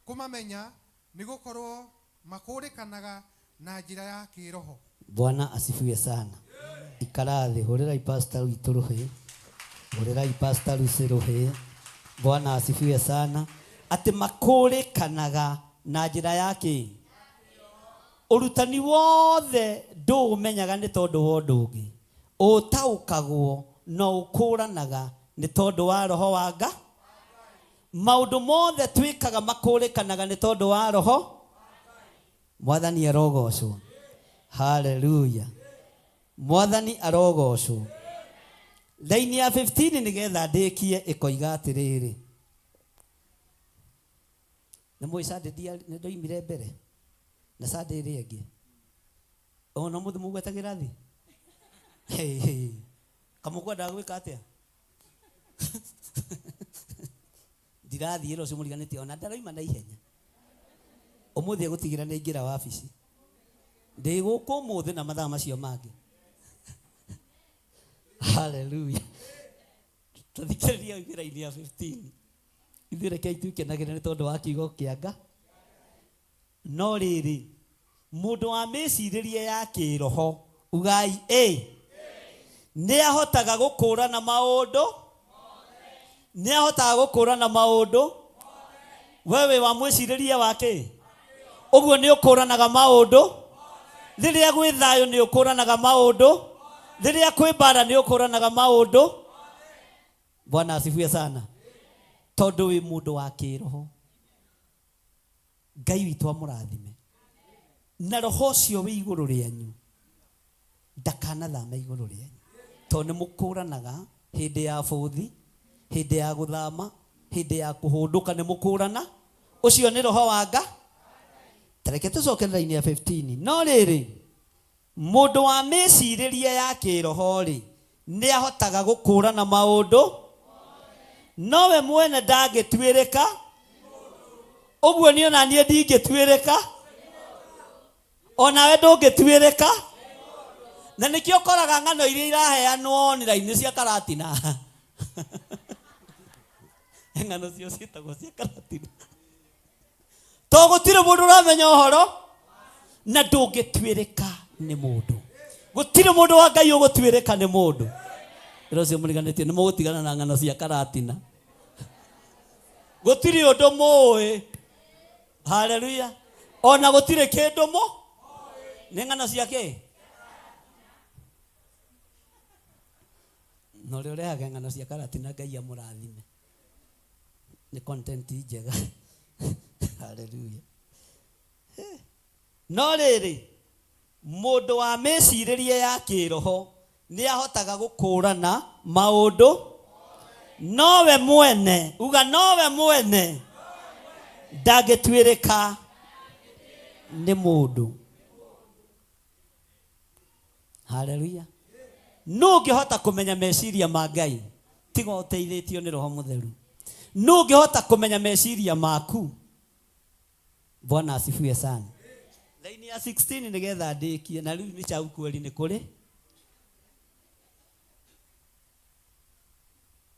kũmamenya nĩ gũkorwo makũrĩkanaga na njĩra ya kĩroho. Bwana asifiwe sana. Ikara thĩ, hũrĩrai pastor witũ rũhĩ, hũrĩrai pastor Lucy rũhĩ. Bwana asifiwe sana. Atĩ makũrĩkanaga na njĩra ya kĩ? Ũrutani wothe ndũũmenyaga nĩ tondũ wa ũndũ ũngĩ, ũtaũkagwo no ũkũranaga nĩ tondũ wa roho wa Ngai. Maũndũ mothe twĩkaga makũrĩkanaga nĩ tondũ wa roho. Mwathani arogocwo. Hallelujah. Mwathani arogocwo. Laini ya 15 nĩgetha ndĩkie ĩkoiga atĩrĩrĩ. Na mũi Saturday nĩ ndoimire mbere. Na Saturday ĩrĩa ĩngĩ. Ona mũthĩ mũgwetagĩra thĩ. Kamũkwenda gwĩka atĩa? Ndirathiĩ rũciũ mũriganĩtie ona ndaroima na ihenya. Ũmũthĩ gũtigĩra nĩ ingĩra wabici. Ndĩ gũkũ ũmũthĩ na mathaa macio mangĩ. Hallelujah. Tũthikĩrĩria wĩra-inĩ ya 15. Ithuĩ reke itũkenagĩra nĩ tondũ wa kiugo kĩa Ngai. No rĩrĩ mũndũ wa mĩcirĩrie ya kĩroho ugai nĩ ahotaga gũkũrana maũndũ. Nĩ ahotaga gũkũrana maũndũ. Wewe wa mwĩcirĩrie wa kĩ? Ũguo nĩ ũkũranaga maũndũ. Rĩrĩa gwĩ thayũ nĩ ũkũranaga maũndũ. Rĩrĩa kwĩ mbara nĩ ũkũranaga maũndũ. Bwana asifiwe sana. Tondũ wĩ mũndũ wa kĩroho. Ngai witũ amũrathime. Na roho ũcio wĩ igũrũ rĩanyu ndakanathame igũrũ rĩanyu. Tondũ nĩ mũkũranaga hĩndĩ ya bũthi, hĩndĩ ya gũthama, hĩndĩ ya kũhũndũka nĩ mũkũrana. Ũcio nĩ roho wa Ngai. Tareke tũcoke raini ya 15. No rĩrĩ mũndũ wa mĩcirĩrie ya kĩroho rĩ nĩ ahotaga gũkũrana maũndũ. Nowe mwene ndangĩtuĩrĩka. Ũguo nĩ ona niĩ ndingĩtuĩrĩka. Ona we ndũngĩtuĩrĩka. Na nĩkĩo ũkoraga ng'ano iria iraheanwo online cia karatina. Ng'ano cio ciĩtagwo cia karatina. To gũtirĩ mũndũ ũramenya ũhoro na ndũngĩtuĩrĩka nĩ mũndũ. Gũtirĩ mũndũ wa Ngai ũgũtuĩrĩka nĩ mũndũ. Rũciũ mũriganĩtie nĩ mũgũtigana na ng'ano cia karatina. Gũtirĩ ũndũ mũĩ. Hallelujah. Ona gũtirĩ kĩndũ mũĩ. Nĩ ng'ano cia kĩ? No rĩo ũrehaga ng'ano cia karatina Ngai amũrathime. Nĩ content njega. Hallelujah. No rĩrĩ mũndũ wa mĩcirĩrie ya kĩroho nĩ ahotaga gũkũrana maũndũ. Nowe mwene, uga nowe mwene ndangĩtuĩrĩka nĩ mũndũ. Hallelujah. Nũ ũngĩhota kũmenya meciria ma Ngai tiga ũteithĩtio nĩ Roho Mũtheru. Nũ ũngĩhota kũmenya meciria maku? Bwana asifiwe sana. Laini ya 16 nĩgetha ndĩkie na rĩu nĩ chau kweli nĩ kũrĩ.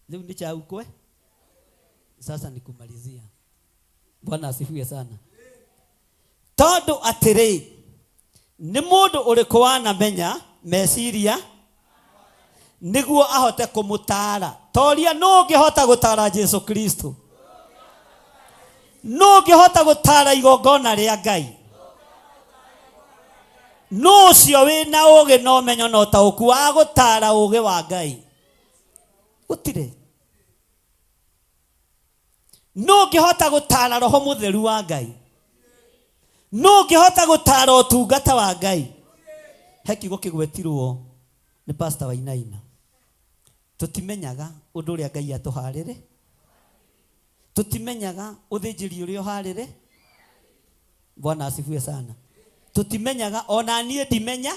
Rĩu nĩ chau kwe. Sasa ni kumalizia. Bwana asifiwe sana. Tondũ atĩrĩ nĩ mũndũ ũrĩkũ wanamenya meciria nĩguo ahote kũmũtara. Toria nũ ũngĩhota gũtara Jesu Kristo? Nũ ũngĩhota gũtara igongona rĩa Ngai? Nũ ũcio wĩna ũũgĩ na ũmenyo na ũtaũku wa gũtara ũũgĩ wa Ngai? Gũtirĩ. Nũ ũngĩhota gũtara Roho Mũtheru wa Ngai? Nũ ũngĩhota gũtara ũtungata wa Ngai? He kiugo kĩgwetirwo nĩ Pastor Wainaina. Tũtimenyaga ũndũ ũrĩa Ngai atũharĩre. Tũtimenyaga ũthĩnjĩri ũrĩa ũharĩre. Bwana asifiwe sana. tutimenyaga ona niĩ ndimenya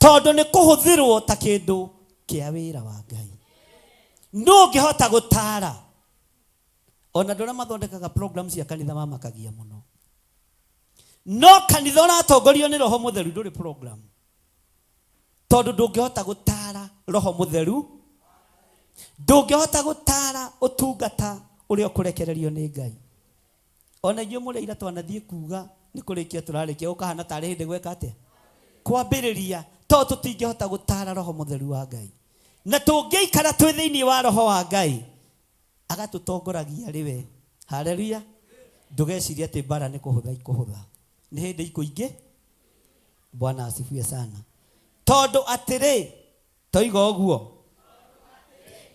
tondũ nĩ kũhũthĩrwo ta kĩndũ kĩa wĩra wa Ngai. No ngĩhota gũtara ona andũ arĩa mathondekaga program cia kanitha mamakagia mũno. No kanitha ũratongorio nĩ Roho Mũtheru ndũrĩ program, tondũ ndũngĩhota gũtara Roho Mũtheru, ndũngĩhota gũtara ũtungata ũrĩa ũkũrekererio nĩ Ngai. Ona inyuĩ mũrĩ ira twanathiĩ kuga nĩ kũrĩkia tũrarĩkia ũkahana tarĩ hĩndĩ gweka atĩa kwambĩrĩria, tondũ tũtingĩhota gũtara Roho Mũtheru wa Ngai. Na tũngĩikara twĩ thĩinĩ wa Roho wa Ngai agatũtongoragia arĩ we. Haleluya. Ndũgecirie atĩ mbara nĩ kũhũtha ikũhũtha, nĩ hĩndĩ ikũingĩ. Bwana asifiwe sana. Tondũ atĩrĩ toiga ũguo,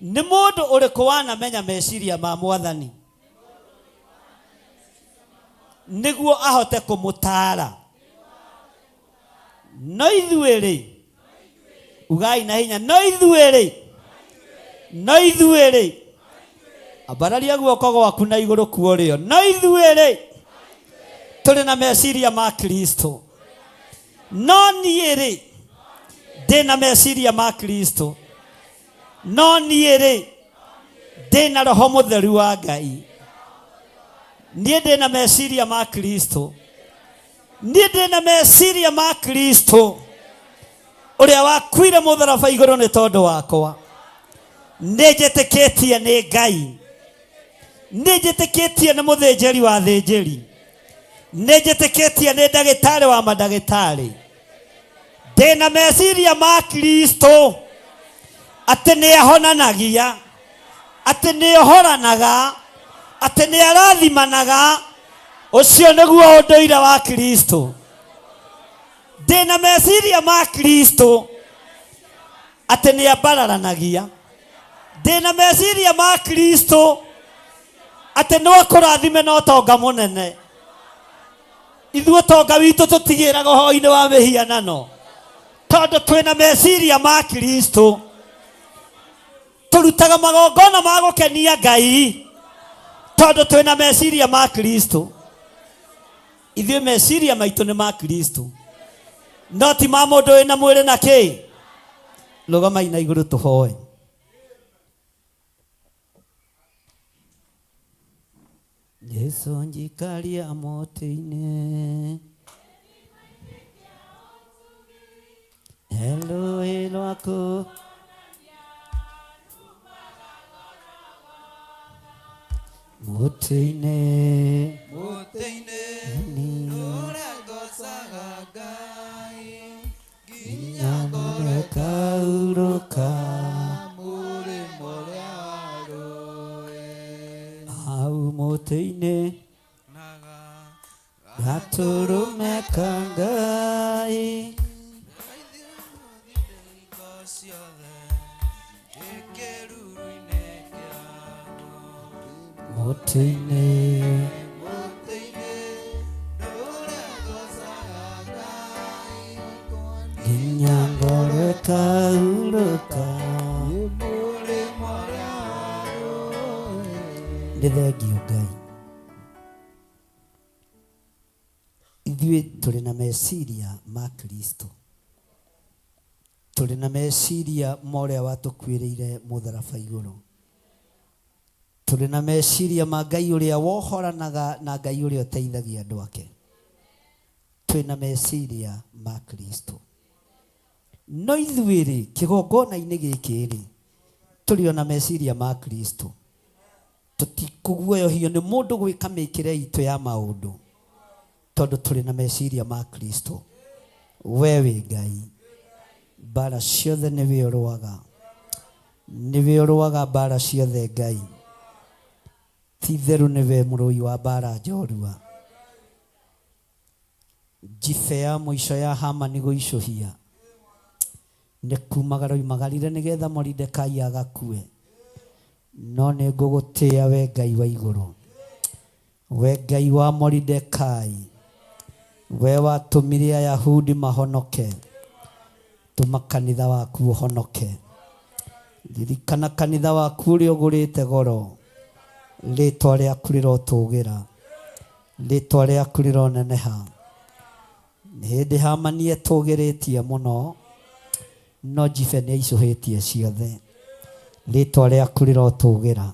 nĩ mũndũ ũrĩkũ wanamenya meciria ma Mwathani nĩguo ahote kũmũtara? No ithuĩ-rĩ, ugai na hinya, no ithuĩ-rĩ, no ithuĩ-rĩ, ambararia guoko gwaku na igũrũ kuo rĩo, no ithuĩ-rĩ tũrĩ na meciria ma Kristo. No niĩ-rĩ ndĩ na meciria ma Kristo. No niĩ-rĩ ndĩ na Roho Mũtheru wa Ngai. Niĩ ndĩ na meciria ma Kristo. Niĩ ndĩ na meciria ma Kristo ũrĩa wakuire mũtharaba igũrũ nĩ tondũ wakwa. Nĩ njĩtĩkĩtie nĩ Ngai, nĩ njĩtĩkĩtie nĩ mũthĩnjĩri wa thĩnjĩri, nĩ njĩtĩkĩtie nĩ ndagĩtarĩ wa mandagĩtarĩ. Ndĩ na meciria ma Kristo atĩ nĩ ahonanagia, atĩ nĩ ohoranaga, atĩ nĩ arathimanaga. Ũcio nĩguo ũndũire wa Kristo. Ndĩ na meciria ma Kristo atĩ nĩ ambararanagia. Ndĩ na meciria ma Kristo atĩ no kũrathime na ũtonga mũnene. Ithuĩ ũtonga witũ tũtigĩraga ũhoro-inĩ wa mĩhianano, tondũ twĩ na meciria ma Kristo. Tũrutaga magongona ma gũkenia Ngai tondũ twĩ na meciria ma Kristo. Ithuĩ meciria maitũ nĩ ma Kristo, no ti ma mũndũ wĩna mwĩrĩ na kĩ. Rũgamai na igũrũ tũhoe. Jesu njikaria mũtĩ-inĩ, Eloi lwako mũtĩ-inĩ, mũtĩ-inĩ ũrĩa ngocaga Ngai, nginya ngore kaurũka mũrĩmo ũrĩa wa rũĩ. hau mũtĩ-inĩ gatũrũme ka Ngai, mũtĩ-inĩ nginya ngore kaurũka. Nĩ thengio Ngai. Ithuĩ tũrĩ na meciria ma Kristo, tũrĩ na meciria ma ũrĩa watũkuĩrĩire mũtharaba igũrũ, tũrĩ na meciria ma Ngai ũrĩa wohoranaga na Ngai ũrĩa ũteithagia andũ ake. Twĩ na meciria ma Kristo. No ithuĩ-rĩ kĩgongona-inĩ gĩkĩ-rĩ tũrĩ na meciria ma Kristo. Tũtikũguoyohio nĩ mũndũ gwĩka mĩkĩre itũ ya maũndũ, tondũ tũrĩ na meciria ma Kristo. We wĩ Ngai, mbara ciothe nĩwe ũrũaga, nĩwe ũrũaga mbara ciothe Ngai. Ti theru nĩwe mũrũi wa mbara njorua. Njibe ya mũico ya Hamani gũicũhia nĩ kumagara oimagarire nĩgetha Moridekai agakue. No nĩ ngũgũtĩĩa we Ngai wa igũrũ, we Ngai wa Moridekai, we watũmire Ayahudi mahonoke, tũma kanitha waku ũhonoke. Ririkana kanitha waku ũrĩa ũgũrĩte goro, rĩtwa rĩaku rĩrotũgĩra, rĩtwa rĩaku rĩroneneha. nĩ hĩndĩ Hamani etũgĩrĩtie mũno, no Jibe nĩ aicũhĩtie ciothe. Rĩĩtwa rĩaku rĩrotũgĩra.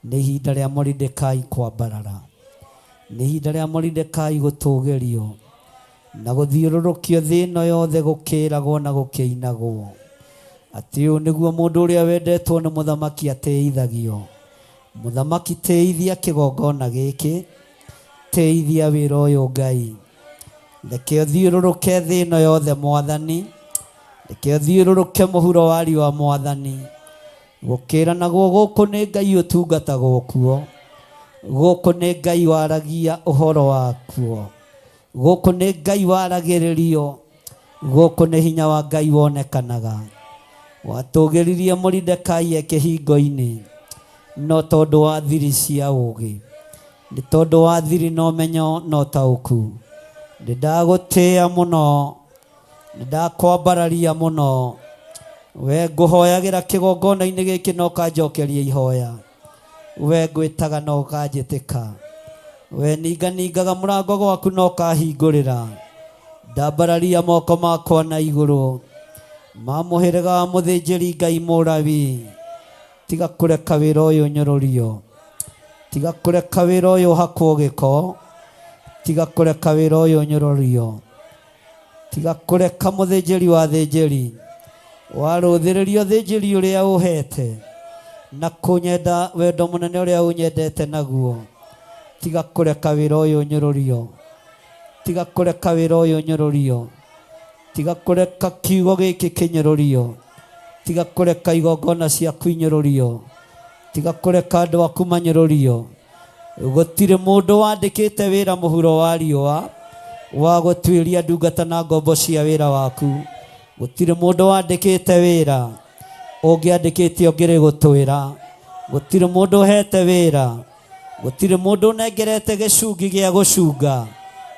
Nĩ ihinda rĩa Moridekai kwambarara. Nĩ ihinda rĩa Moridekai gũtũgĩrio na gũthiũrũrũkio thĩ ĩno yothe, gũkĩragwo na gũkĩinagwo atĩ ũyũ nĩguo mũndũ ũrĩa wendetwo nĩ mũthamaki atĩithagio. Mũthamaki, tĩithia kĩgongona gĩkĩ, tĩithia wĩra ũyũ Ngai. Reke ũthiũrũrũke thĩ ĩno yothe Mwathani, reke ũthiũrũrũke mũhuro wa riũa Mwathani. Gũkĩranagwo gũkũ nĩ Ngai ũtungatagwo kuo, gũkũ nĩ Ngai waragia ũhoro wakuo, gũkũ nĩ Ngai waragĩrĩrio, gũkũ nĩ hinya wa Ngai wonekanaga. Watũgĩririe Moridekai kĩhingo-inĩ, no tondũ wa thiri cia ũũgĩ, nĩ tondũ wa thiri na ũmenyo na ũtaũku. Nĩndagũtĩĩa mũno, nĩndakwambararia mũno. We ngũhoyagĩra kĩgongona-inĩ gĩkĩ na ũkanjokeria ihoya. We ngwĩtaga na ũkanjĩtĩka. We ningaga mũrango gwaku na ũkahingũrĩra. Ndambararia moko makwa na igũrũ ma mũhĩrĩga wa mũthĩnjĩri Ngai Mũrabi. Tiga kũreka wĩra ũyũ nyũrũrio, tiga kũreka wĩra ũyũ hakwo gĩko, tiga kũreka wĩra ũyũ nyũrũrio, tiga kũreka mũthĩnjĩri wa thĩnjĩri warũthĩrĩrio thĩnjĩri ũrĩa ũhete na kũnyenda wendo mũnene ũrĩa ũnyendete naguo. Tiga kũreka wĩra ũyũ nyũrũrio, tiga kũreka wĩra ũyũ nyũrũrio, tiga kũreka kiugo gĩkĩ kĩnyũrũrio, tiga kũreka igongona ciaku inyũrũrio, tiga kũreka andũ aku manyũrũrio. Gũtirĩ mũndũ wandĩkĩte wĩra mũhuro wa riũa wa gũtuĩria ndungata na ngombo cia wĩra waku. Gũtirĩ mũndũ wandĩkĩte wĩra ũngĩandĩkĩte ũngĩrĩ gũtwĩra. Gũtirĩ mũndũ ũhete wĩra, gũtirĩ mũndũ ũnengerete gĩcungi gĩa gũcunga.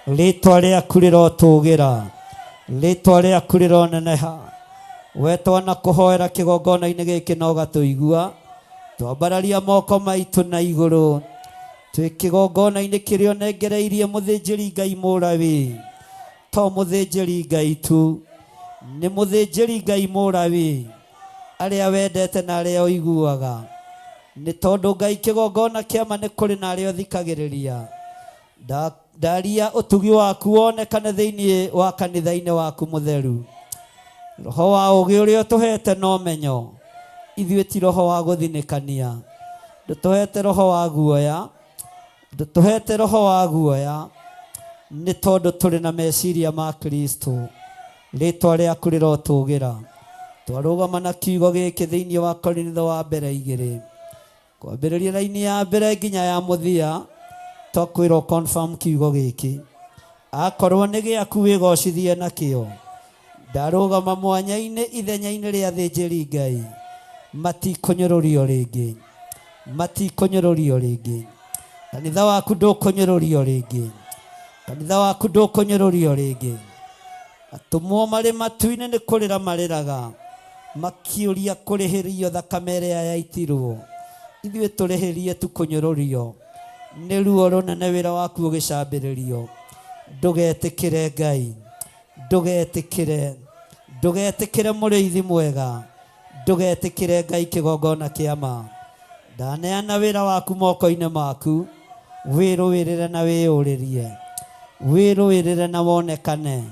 Rĩĩtwa rĩaku rĩrotũgĩra, rĩĩtwa rĩaku rĩroneneha. We twanakũhoera kĩgongona-inĩ gĩkĩ na ũgatũigua, twambararia moko maitũ na igũrũ twĩ kĩgongona-inĩ kĩrĩa ũnengereirie mũthĩnjĩri Ngai Mũrabi. To mũthĩnjĩri Ngai tu, nĩ mũthĩnjĩri Ngai Mũrabi arĩa wendete na arĩa ũiguaga. Nĩ tondũ Ngai kĩgongona kĩama nĩ kũrĩ na arĩa ũthikagĩrĩria. Ndaria ũtugi waku wonekane thĩinĩ wa kanitha-inĩ waku mũtheru. Roho wa ũũgĩ ũrĩa ũtũhete na ũmenyo, ithuĩ ti roho wa gũthinĩkania. Ndũtũhete roho wa guoya, ndũtũhete roho wa guoya, nĩ tondũ tũrĩ na meciria ma Kristo. Rĩĩtwa rĩaku rĩrotũgĩra. Twarũgama na kiugo gĩkĩ thĩinĩ wa Korintho wa mbere 2, kwambĩrĩria raini ya mbere nginya ya mũthia, twakwĩrwo confirm kiugo gĩkĩ. Akorwo nĩ gĩaku wĩgocithie nakĩo. Ndarũgama mwanya-inĩ ithenya-inĩ rĩa thĩnjĩri Ngai. Matikũnyũrũrio rĩngĩ, matikũnyũrũrio rĩngĩ. Kanitha waku ndũkũnyũrũrio rĩngĩ, kanitha waku ndũkũnyũrũrio rĩngĩ. Atũmwo marĩ matu-inĩ nĩ kũrĩra marĩraga, makĩũria kũrĩhĩrio thakame ĩrĩa yaitirwo. Ithuĩ tũrĩhĩrie tu kũnyũrũrio, nĩ ruo rũnene wĩra waku ũgĩcambĩrĩrio. Ndũgetĩkĩre Ngai, ndũgetĩkĩre, ndũgetĩkĩre mũrĩithi mwega, ndũgetĩkĩre Ngai kĩgongona kĩama. Ndaneana wĩra waku moko-inĩ maku, wĩrũwĩrĩre na wĩyũrĩrie, wĩrũwĩrĩre na wonekane.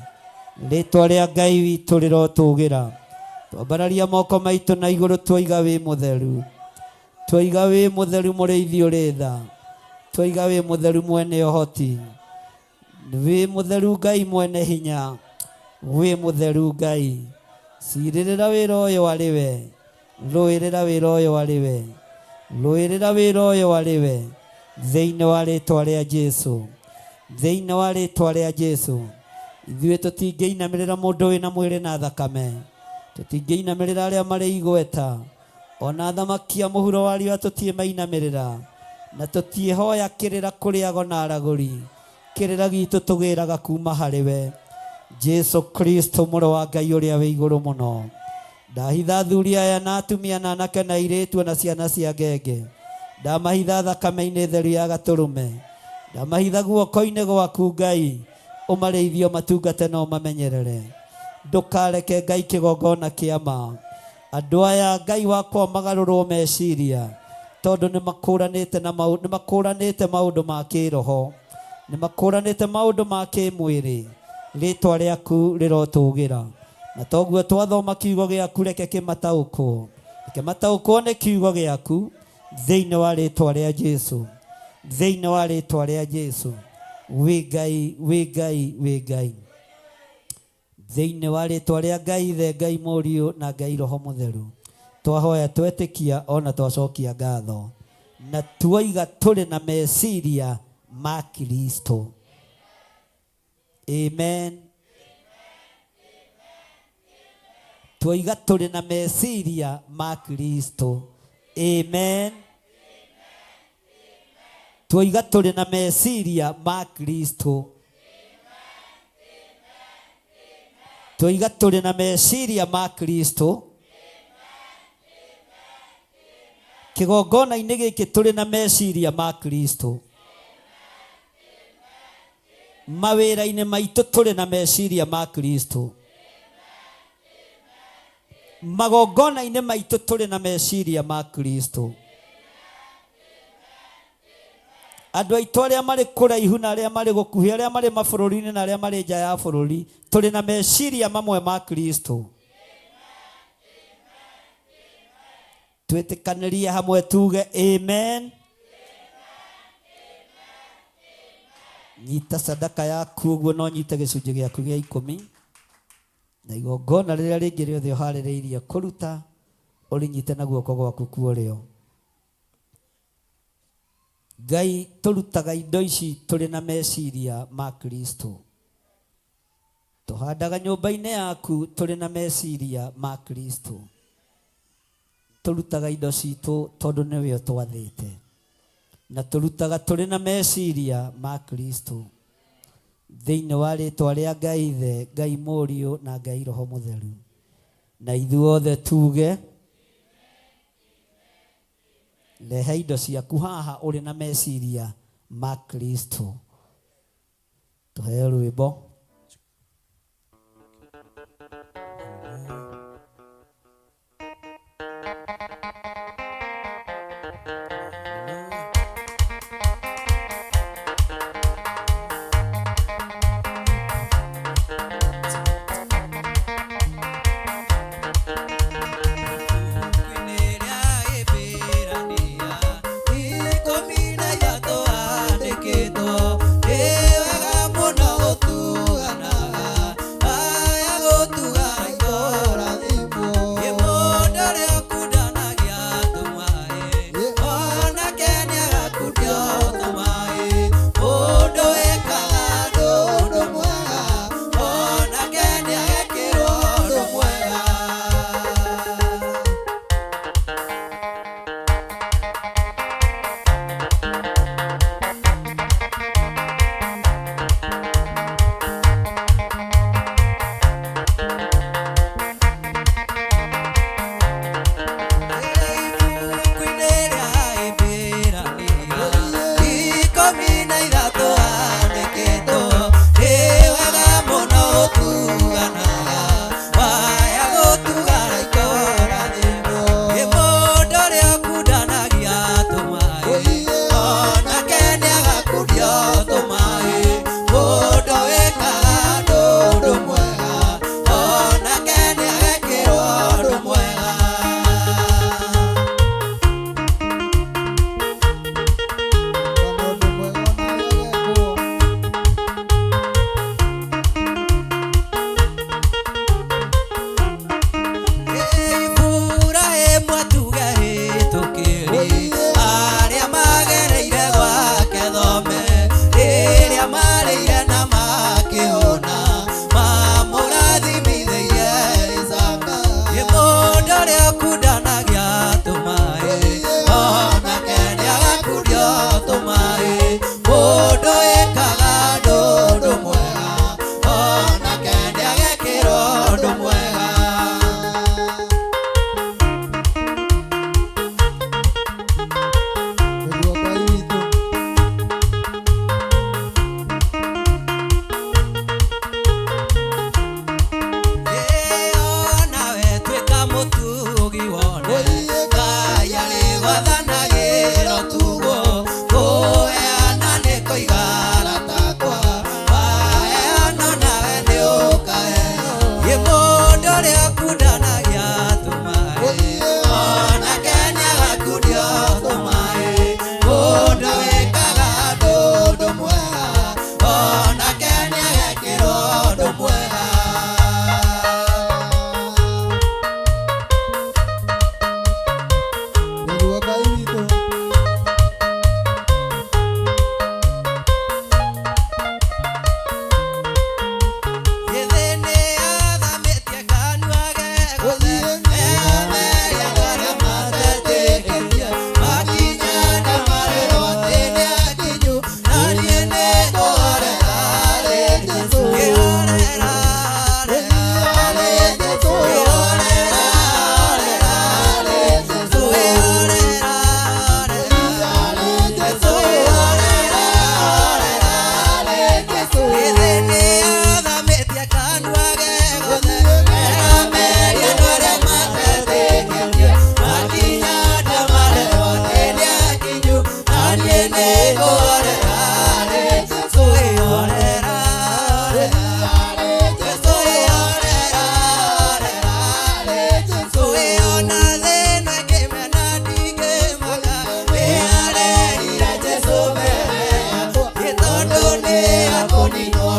Rĩĩtwa rĩa Ngai witũ rĩrotũgĩra. Twambararia moko maitũ na igũrũ twaiga wĩ mũtheru, twaiga wĩ mũtheru mũrĩithi ũrĩ tha, twaiga wĩ mũtheru mwene ũhoti, wĩ mũtheru Ngai mwene hinya, wĩ mũtheru Ngai. Cirĩrĩra wĩra ũyũ arĩ we, rũĩrĩra wĩra ũyũ arĩ we, rũĩrĩra wĩra ũyũ arĩ we, thĩinĩ wa rĩĩtwa rĩa Jesũ, thĩinĩ wa rĩĩtwa rĩa Jesũ. Ithuĩ tũtingĩinamĩrĩra mũndũ wĩna mwĩrĩ na thakame, tũtingĩinamĩrĩra arĩa marĩ igweta, ona thamaki a mũhuro wa riũa tũtiĩmainamĩrĩra, na tũtiĩhoya kĩrĩra kũrĩ ago na aragũri. Kĩrĩra gitũ tũgĩraga kuma harĩ we Jesũ Kristo, mũrũ wa Ngai ũrĩa wĩ igũrũ mũno. Ndahitha athuri aya na atumia na anake na airĩtu na ciana cia ngenge, ndamahitha thakame-inĩ theru ya gatũrũme, ndamahitha guoko-inĩ gwaku Ngai, umareithio matungate no mamenyerere ndukareke Ngai kigongona kiama andu aya Ngai wakwa magarurwo meciria tondu ni makuranite na maundu ma kiroho ni makuranite maundu ma kimwiri ritwa riaku rirotugira na toguo twathoma kiugo giaku reke kimataukwo ni kiugo giaku thiini wa ritwa ria Jesu thiini wa ritwa ria Jesu wi Ngai thiini wa ritwa ria Ngai the Ngai Mũriũ na Ngai Roho Mũtheru twahoya twetikia ona twacokia ngatho na tuoiga turi na meciria ma Kristo. Amen. Tuoiga turi na meciria ma Kristo. Amen. Tuoiga turi na meciria ma Kristo. Tuoiga turi na meciria ma Kristo. Kigongona-inĩ gĩkĩ tũrĩ na meciria ma Kristo. Mawĩra-inĩ maitũ tũrĩ na meciria ma Kristo. Magongona-inĩ maitũ tũrĩ na meciria ma Kristo. Andũ aitũ arĩa marĩ kũraihu na arĩa marĩ gũkuhĩ, arĩa marĩ mabũrũri-inĩ na arĩa marĩ nja ya bũrũri, tũrĩ na meciria mamwe ma Kristo. Twĩtĩkanĩrie hamwe tuge amen. Nyita sadaka yaku ũguo no nyite gĩcunjĩ gĩaku gĩa 10 na igongona rĩrĩa rĩngĩ rĩothe ũharĩrĩirie kũruta ũrĩnyite na guoko gwaku kuorĩo. Ngai tũrutaga indo ici tũrĩ na meciria ma Kristo. Tũhandaga nyũmba-inĩ yaku tũrĩ na meciria ma Kristo. Tũrutaga indo citũ tondũ nĩwe ũtwathĩte na tũrutaga tũrĩ na meciria ma Kristo thĩinĩ wa rĩtwa rĩa Ngai the Ngai Mũriũ na Ngai Roho Mũtheru na ithuothe tuge rehe indo ciaku haha ũrĩ na meciria ma Kristo. Tuheo rwĩmbo. Iko mina ya to ande que to, wega muno tu. Don't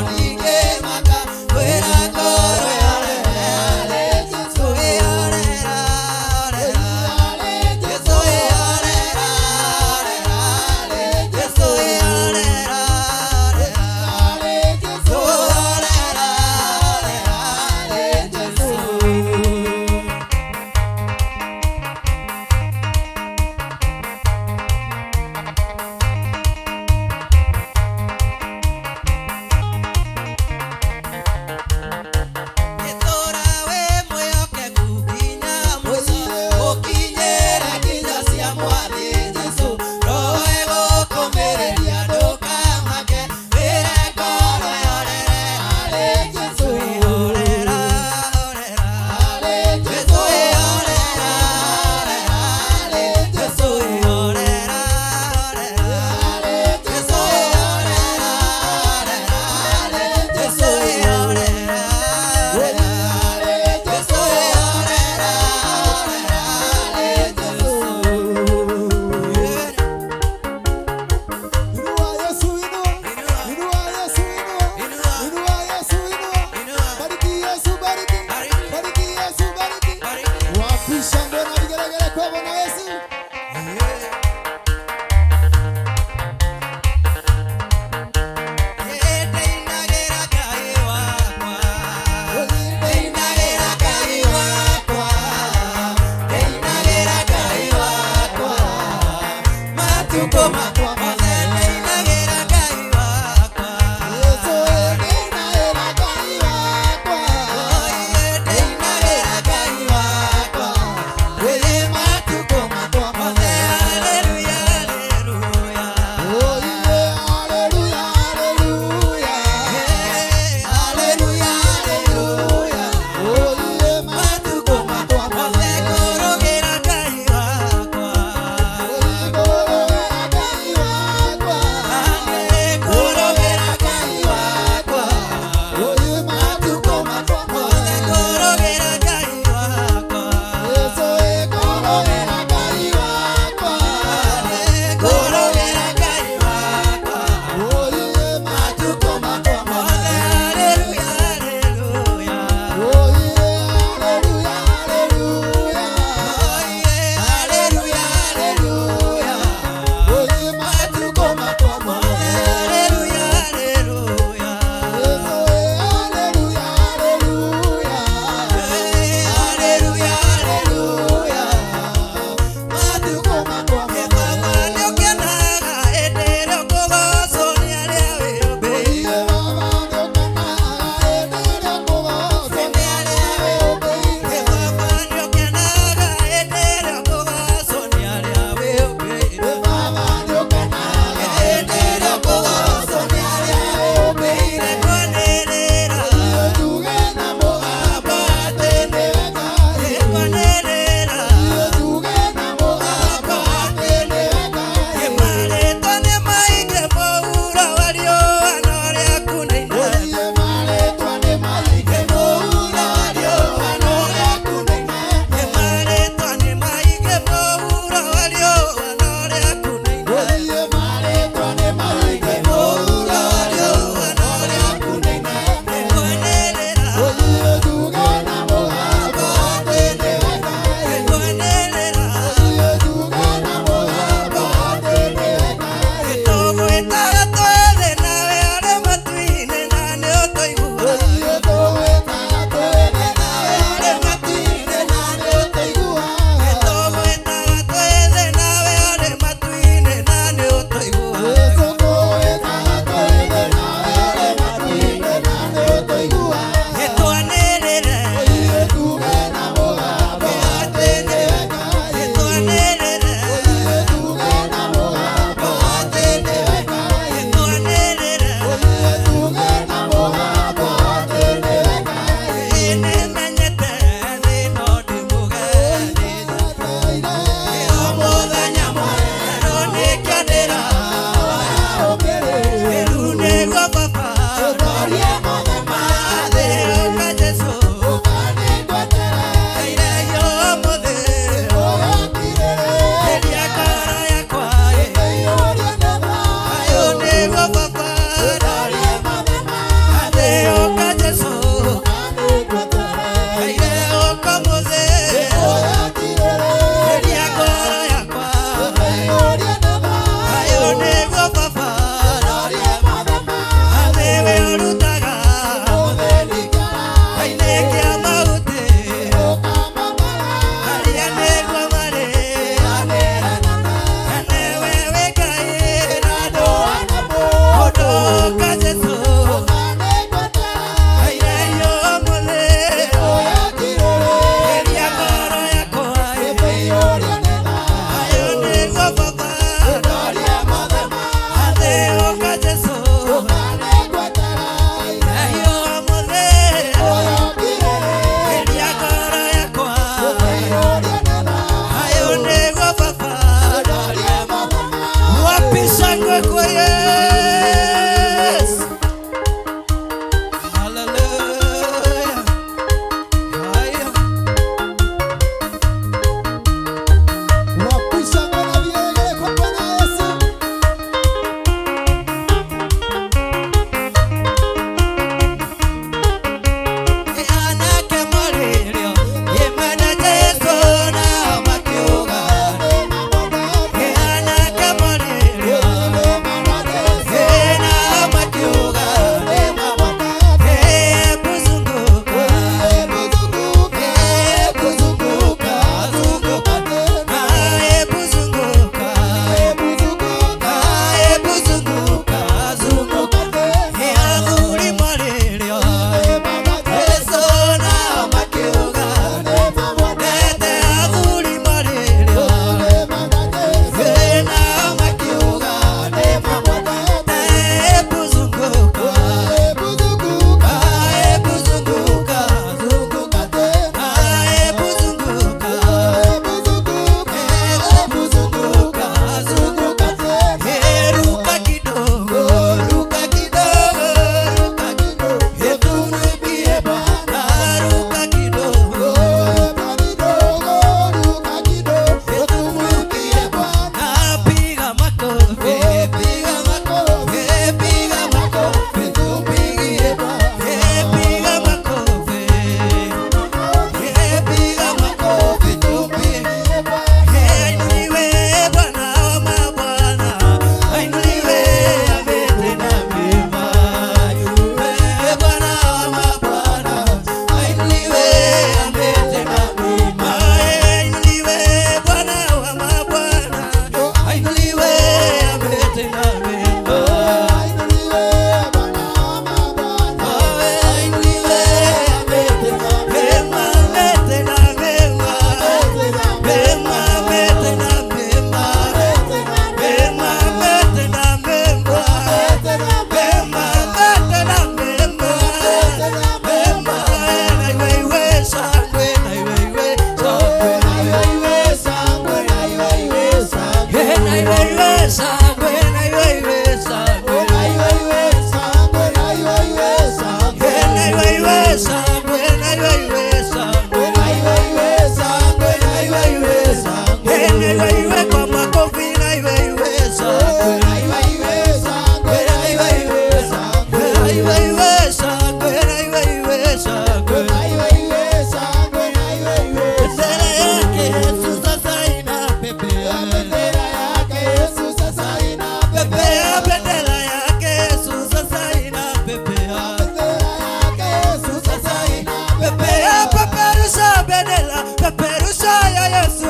bendera, peperusha ya Yesu,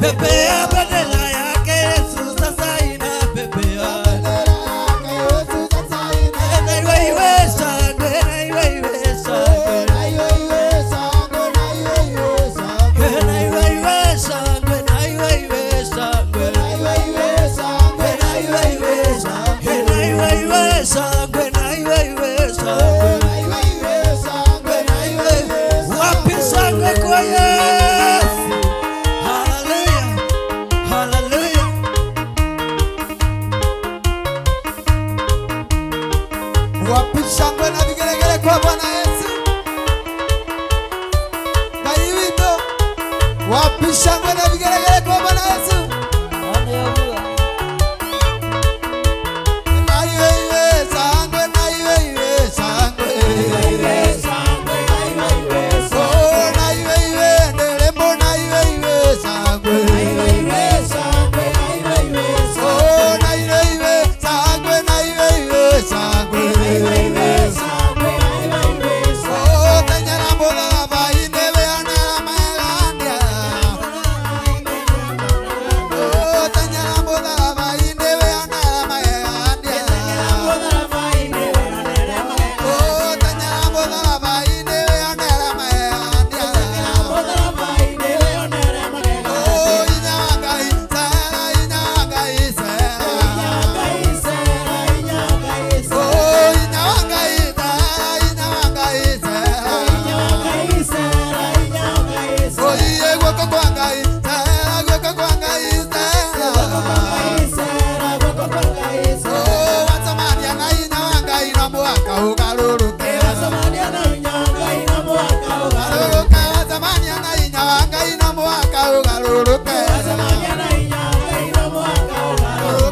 pepea bendera yake Yesu, sasa inapepea. Na iwe iwe shangwe, na iwe iwe shangwe, na iwe iwe shangwe, na iwe iwe shangwe, na iwe iwe shangwe, na iwe iwe shangwe, na iwe iwe shangwe, na iwe iwe shangwe, na iwe iwe shangwe, na iwe iwe shangwe, na iwe wapi shangwe kwa Yesu. Hallelujah, hallelujah. Wapi shangwe na vigelegele kwa Bwana Yesu. Ngai wito. Wapi shangwe na vigelegele kwa Bwana Yesu. Na iwe iwe shangwe, na iwe iwe shangwe. Oh, na iwe iwe nderemo, na iwe iwe shangwe. Oh, na iwe iwe shangwe, na iwe iwe shangwe. Oh, tenyera mbodha baine beana magandia. Oh, tenyera mbodha baine beana magandia. Oh, tenyera mbodha baine beana magandia. Oh, inyangai sera, inyangai sera. Oh, inyangai sera, inyangai sera. Oh, iye gwoko kwa Ngai sera, gwoko kwa Ngai sera. Oh, watamania na inyangai na mwaka ugaruruke. Ugaruruke, watamania na inyangai na mwaka ugaruruke.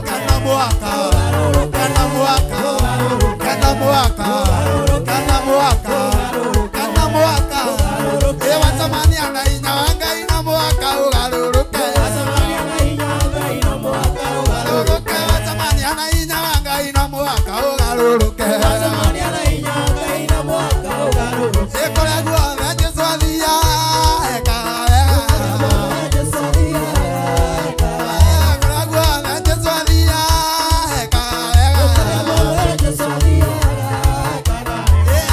Kana mwaka, kana mwaka, kana mwaka, kana mwaka, kana mwaka. Ewa zamani anaina wanga ina mwaka ugaruruke. Ugaruruke, wa zamani anaina wanga ina mwaka ugaruruke. Ekora guothe Jesu athia eka wega. Ekora guothe Jesu athia eka wega.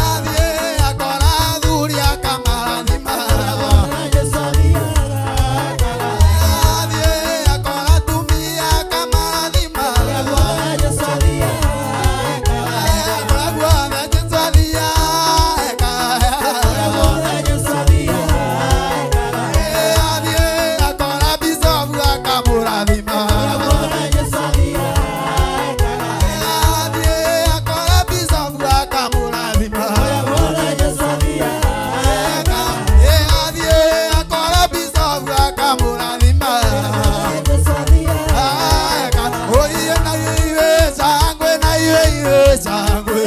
Athiĩ akora athuri akamathima. Athiĩ akora atumia akamathima. Ekora guothe Jesu athia eka wega. Athiĩ akora bisobu akamũrathima. Athiĩ akora bisobu akamũrathima. Athiĩ akora bisobu akamũrathima. Oiye na iwe shangwe, na iwe iwe shangwe.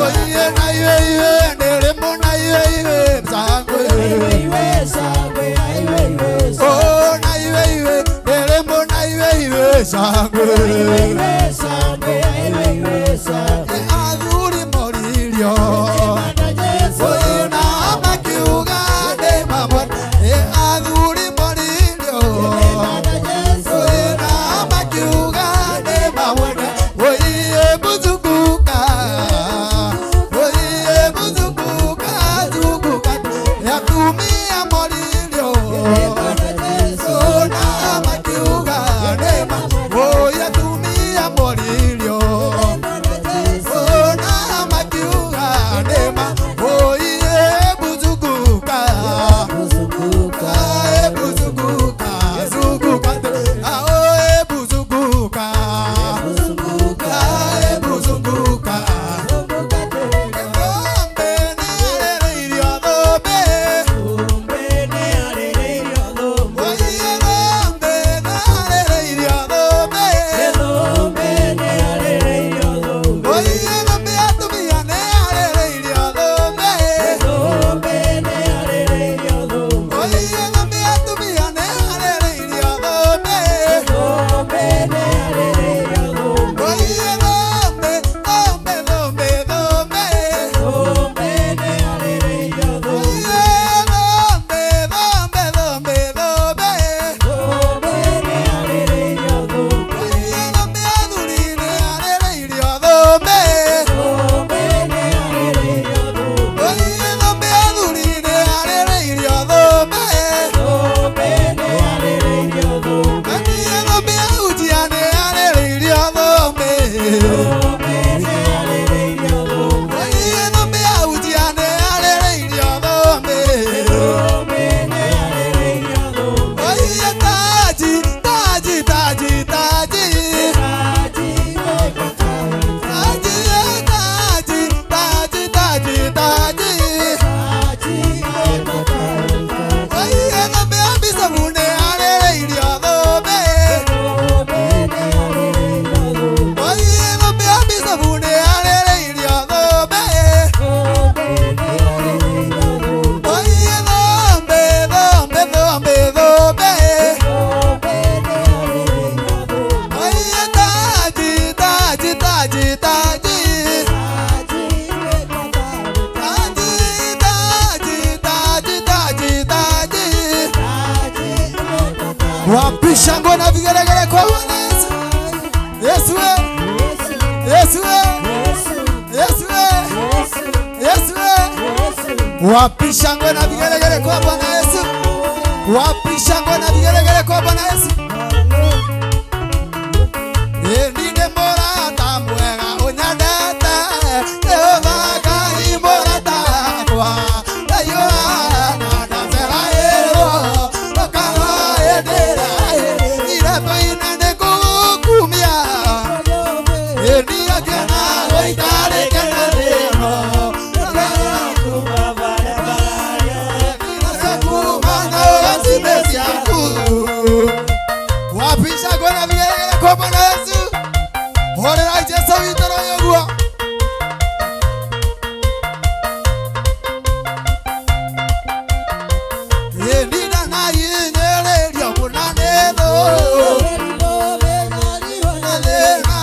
Oiye na iwe iwe nderemo, na iwe iwe shangwe. Oh, na iwe iwe nderemo, na iwe iwe shangwe. Athuri moririo. Oiye na makiuga nĩ mamwe. Athuri moririo. Oiye na makiuga nĩ mamwe. Oiye muzunguka. Oiye muzunguka, zunguka. Yatumia moririo. Oh, na makiuga nĩ mamwe. Oh, yatumia moririo. Yesu we. Yesu we. Yesu we. Yesu we. Wapi shangwe na vigelegele kwa Bwana Yesu. Wapi shangwe na vigelegele kwa Bwana Yesu. Ninde mbora tamwega unyandete. Yehova Ngai mbora takwa. Ayora na dasera ero. Okawa edera. Irato inane kukumia. Edia kena oitare kena demo. Wapisha kwa vigelegele kwa Bwana Yesu. Horera Yesu vitoro yogua. Nina na yinele dio kunanelo. Nalena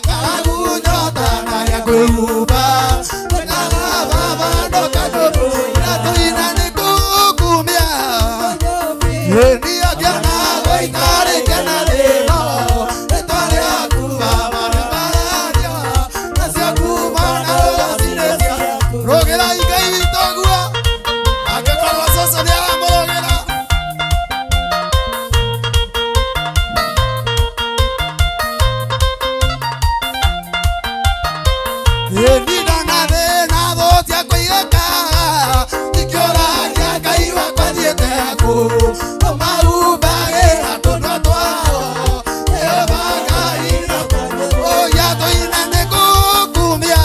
karagunyota na yakuba. Nala baba ndoka ndoka. Nato inane kukumia. Ndia kiana waitare kiana leno. Etwale akuba barabararia. Nasi akuba na wasinesia. Rogera ikai vitogua. Akekwa wasoso ni alamorogera. Nina na thina thotia kuigeka. Ikiora kia kaiwa kwa thiete aku. Maubagera tono twao. Eva Ngai no. Oya toina ne kukumia.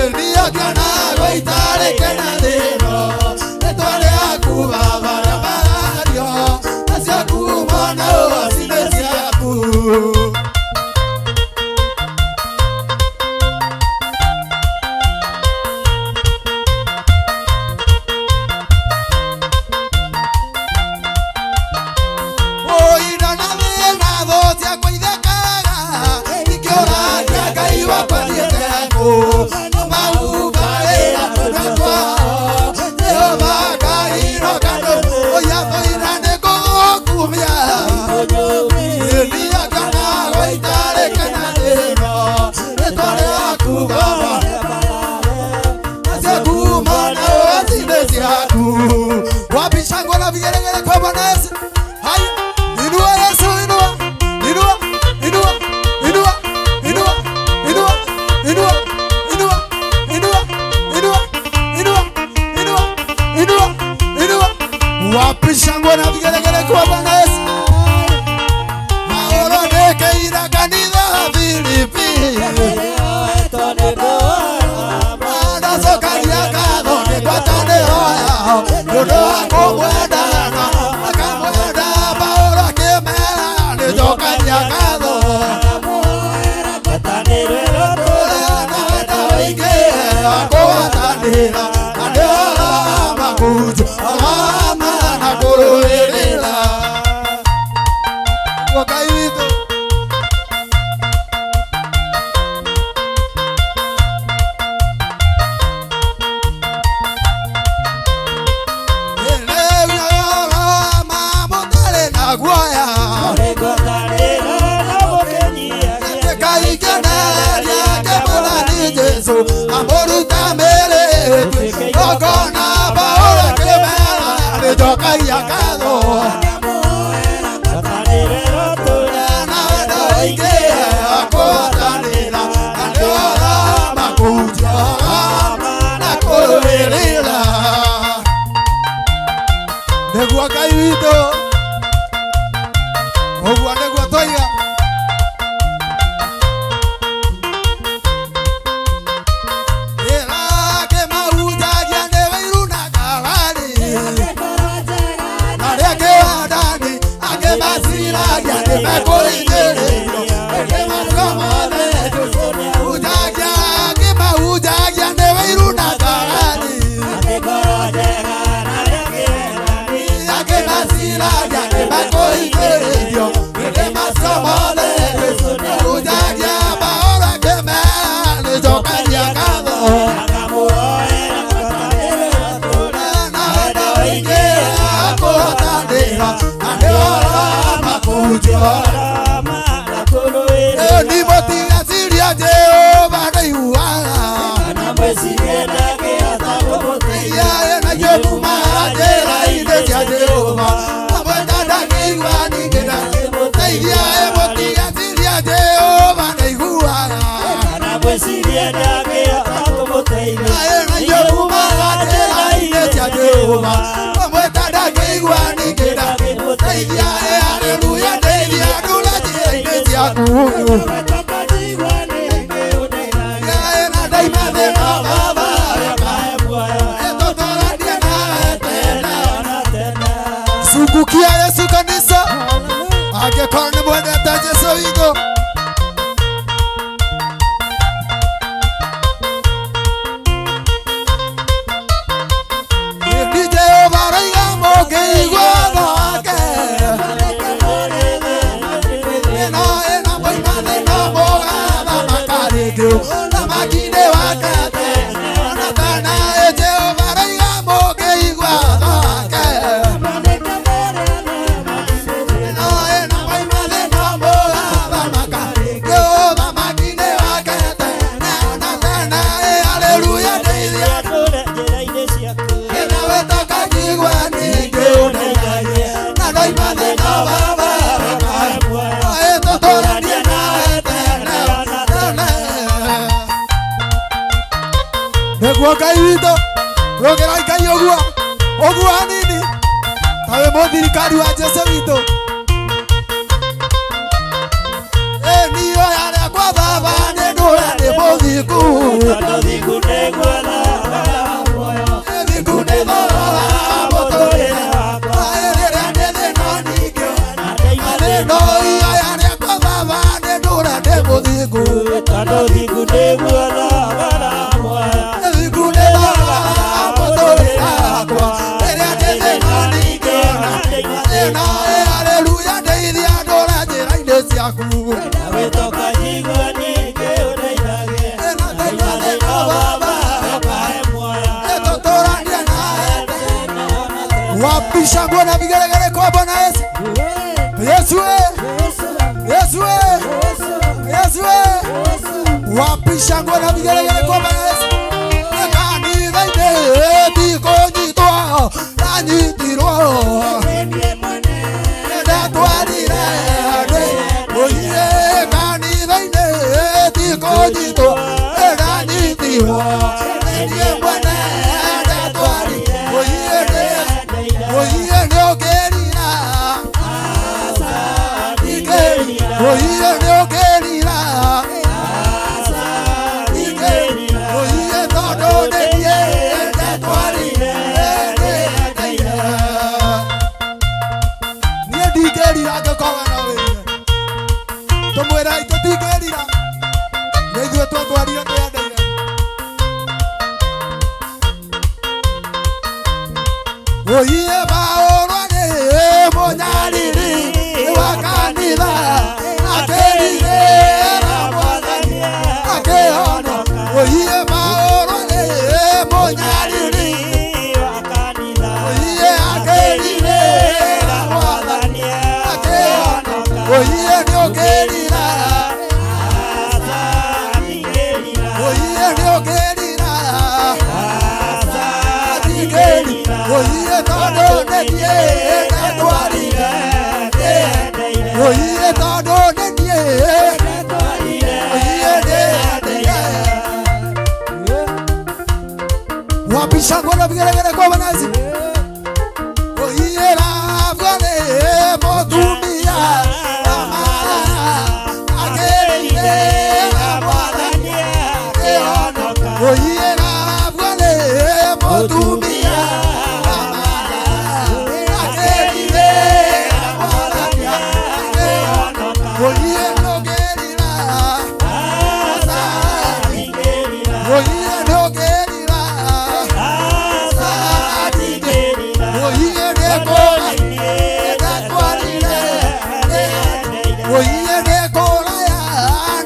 Ndia kiana waitare kena deno. Etwale akuba barabarario. Nasi akuba na wasinesi aku. Wapi shangwe na vigelegele kwa Bwana Yesu. Haya, inua Yesu, inua, inua, inua, inua, inua, inua, inua, inua. Sukukia Yesu kanisa angĩkorwo nĩ mwendete Jesũ witũ. Ni Jehova araiga mũngĩigua tha wake, ĩno moima thĩna mũgathamaka rĩngĩ ũthamaki-inĩ wake tene ona tene. Jehova araiga mũngĩigua tha wake, ĩno moima thĩna mũgathamaka rĩngĩ ũthamaki-inĩ wake tene ona tene. Haleluya, ndeithia nĩguo Ngai witũ rũgĩrai Ngai ũguo hanini tawe mũthirikari wa Jesũ witũ. Niĩ harĩa kwa Baba nĩ ndũre ndĩ mũthingu, mũthingu nĩ thogora mũtũrĩre wakwa. Rĩrĩa ndĩ thĩna ningĩ thĩna ũyũ harĩa kwa Baba nĩ ndũre ndĩ mũthingu, mũthingu nĩ thogora mũtũrĩre wakwa. Rĩrĩa ndĩ thĩna ningĩ thĩna ũyũ, haleluya, ndeithia ndũre njĩra-inĩ ciaku. Wapisha ngona vigelegele kwa Bwana Yesu. Yesu Yesu Yesu wapisha ngona vigelegele kwa Bwana Yesu. Kanitha-inĩ ndikũnyitwo nanyitirwo ndatwarire ũiye. Kanitha-inĩ ndikũnyitwo nanyitirwo niĩ mwene ndatwarire ũiye. Oiye nĩ ũkĩrira, oiye nĩ ũkĩrira, oiye tondũ nĩ niĩ ndatwarire ndĩendeire. Niĩ ndingĩrira angĩkorwo no wĩire, tũmwĩra tũtingĩrira nĩ ithuĩ twatwarire ndĩendeire. Oiye Paulo nĩ mũnyariri wa kanitha akĩrĩrĩra Mwathani akĩhonoka. Oiye Paulo nĩ mũnyariri wa kanitha, oiye akĩrĩrĩra Mwathani akĩhonoka. Oiye nĩ ũkĩrira, oiye nĩ ũkĩrira, oiye tondũ nĩ niĩ ndatwarire ndĩendeire. Oiye tondũ nĩ niĩ ndatwarire oiye ndĩendeire. Wapisha ngona vigelegele kwa Bwana Yesu. Oiye labwa nĩ mũtumia akĩrĩrĩra Mwathani akĩhonoka. Oiye labwa nĩ mũtumia oiye nĩ ũkĩrira, oiye nĩ ũkĩrira, oiye nĩ kũraya ndatwarire, oiye nĩ kũraya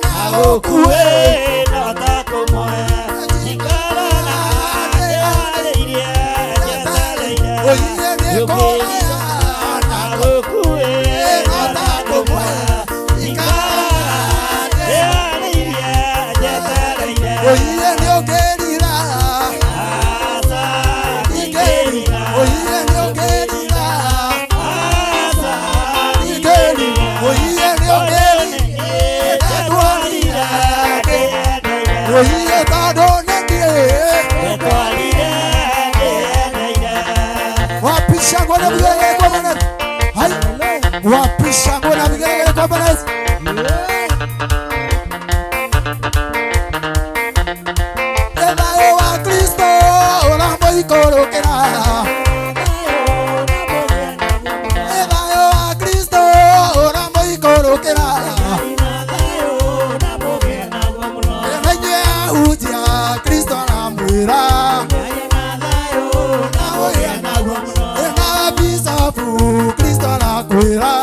na gũkuĩ no ta kũmwe njikara ndĩharĩirie njetereire. Oiye nĩ kũraya na gũkuĩ no ta kũmwe oiye nĩ ũkĩrira, oiye nĩ ũkĩrira, oiye nĩ ũkĩrira ndatwarire Oye tado nendie wapisha ngona bigere kwa bana hai wapisha ngona bigere kwa bana Ebayo wa Kristo orambo ikorokera Ebayo wa Kristo orambo ikorokera Ebayo utia Kristo namwira Kristo nakwira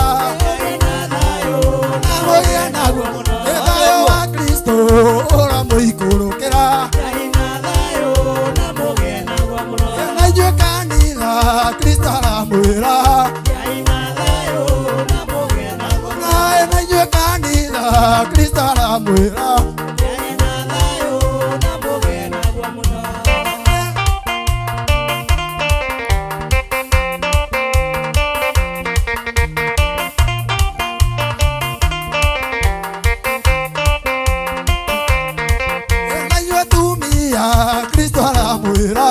Ebayo wa Kristo orambo ikorokera Ebayo kanitha Kristo namwira Ebayo kanitha Kristo namwira Kristo aramwira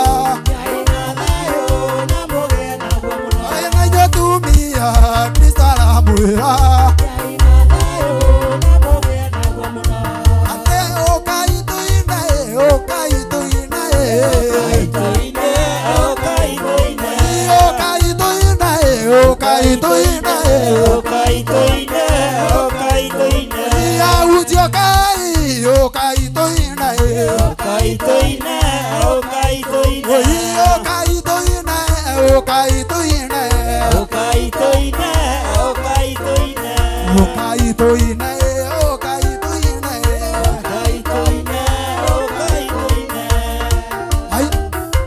Aina tumia Kristo aramwira Ate okaituine okaituine Ya uji okai okaituine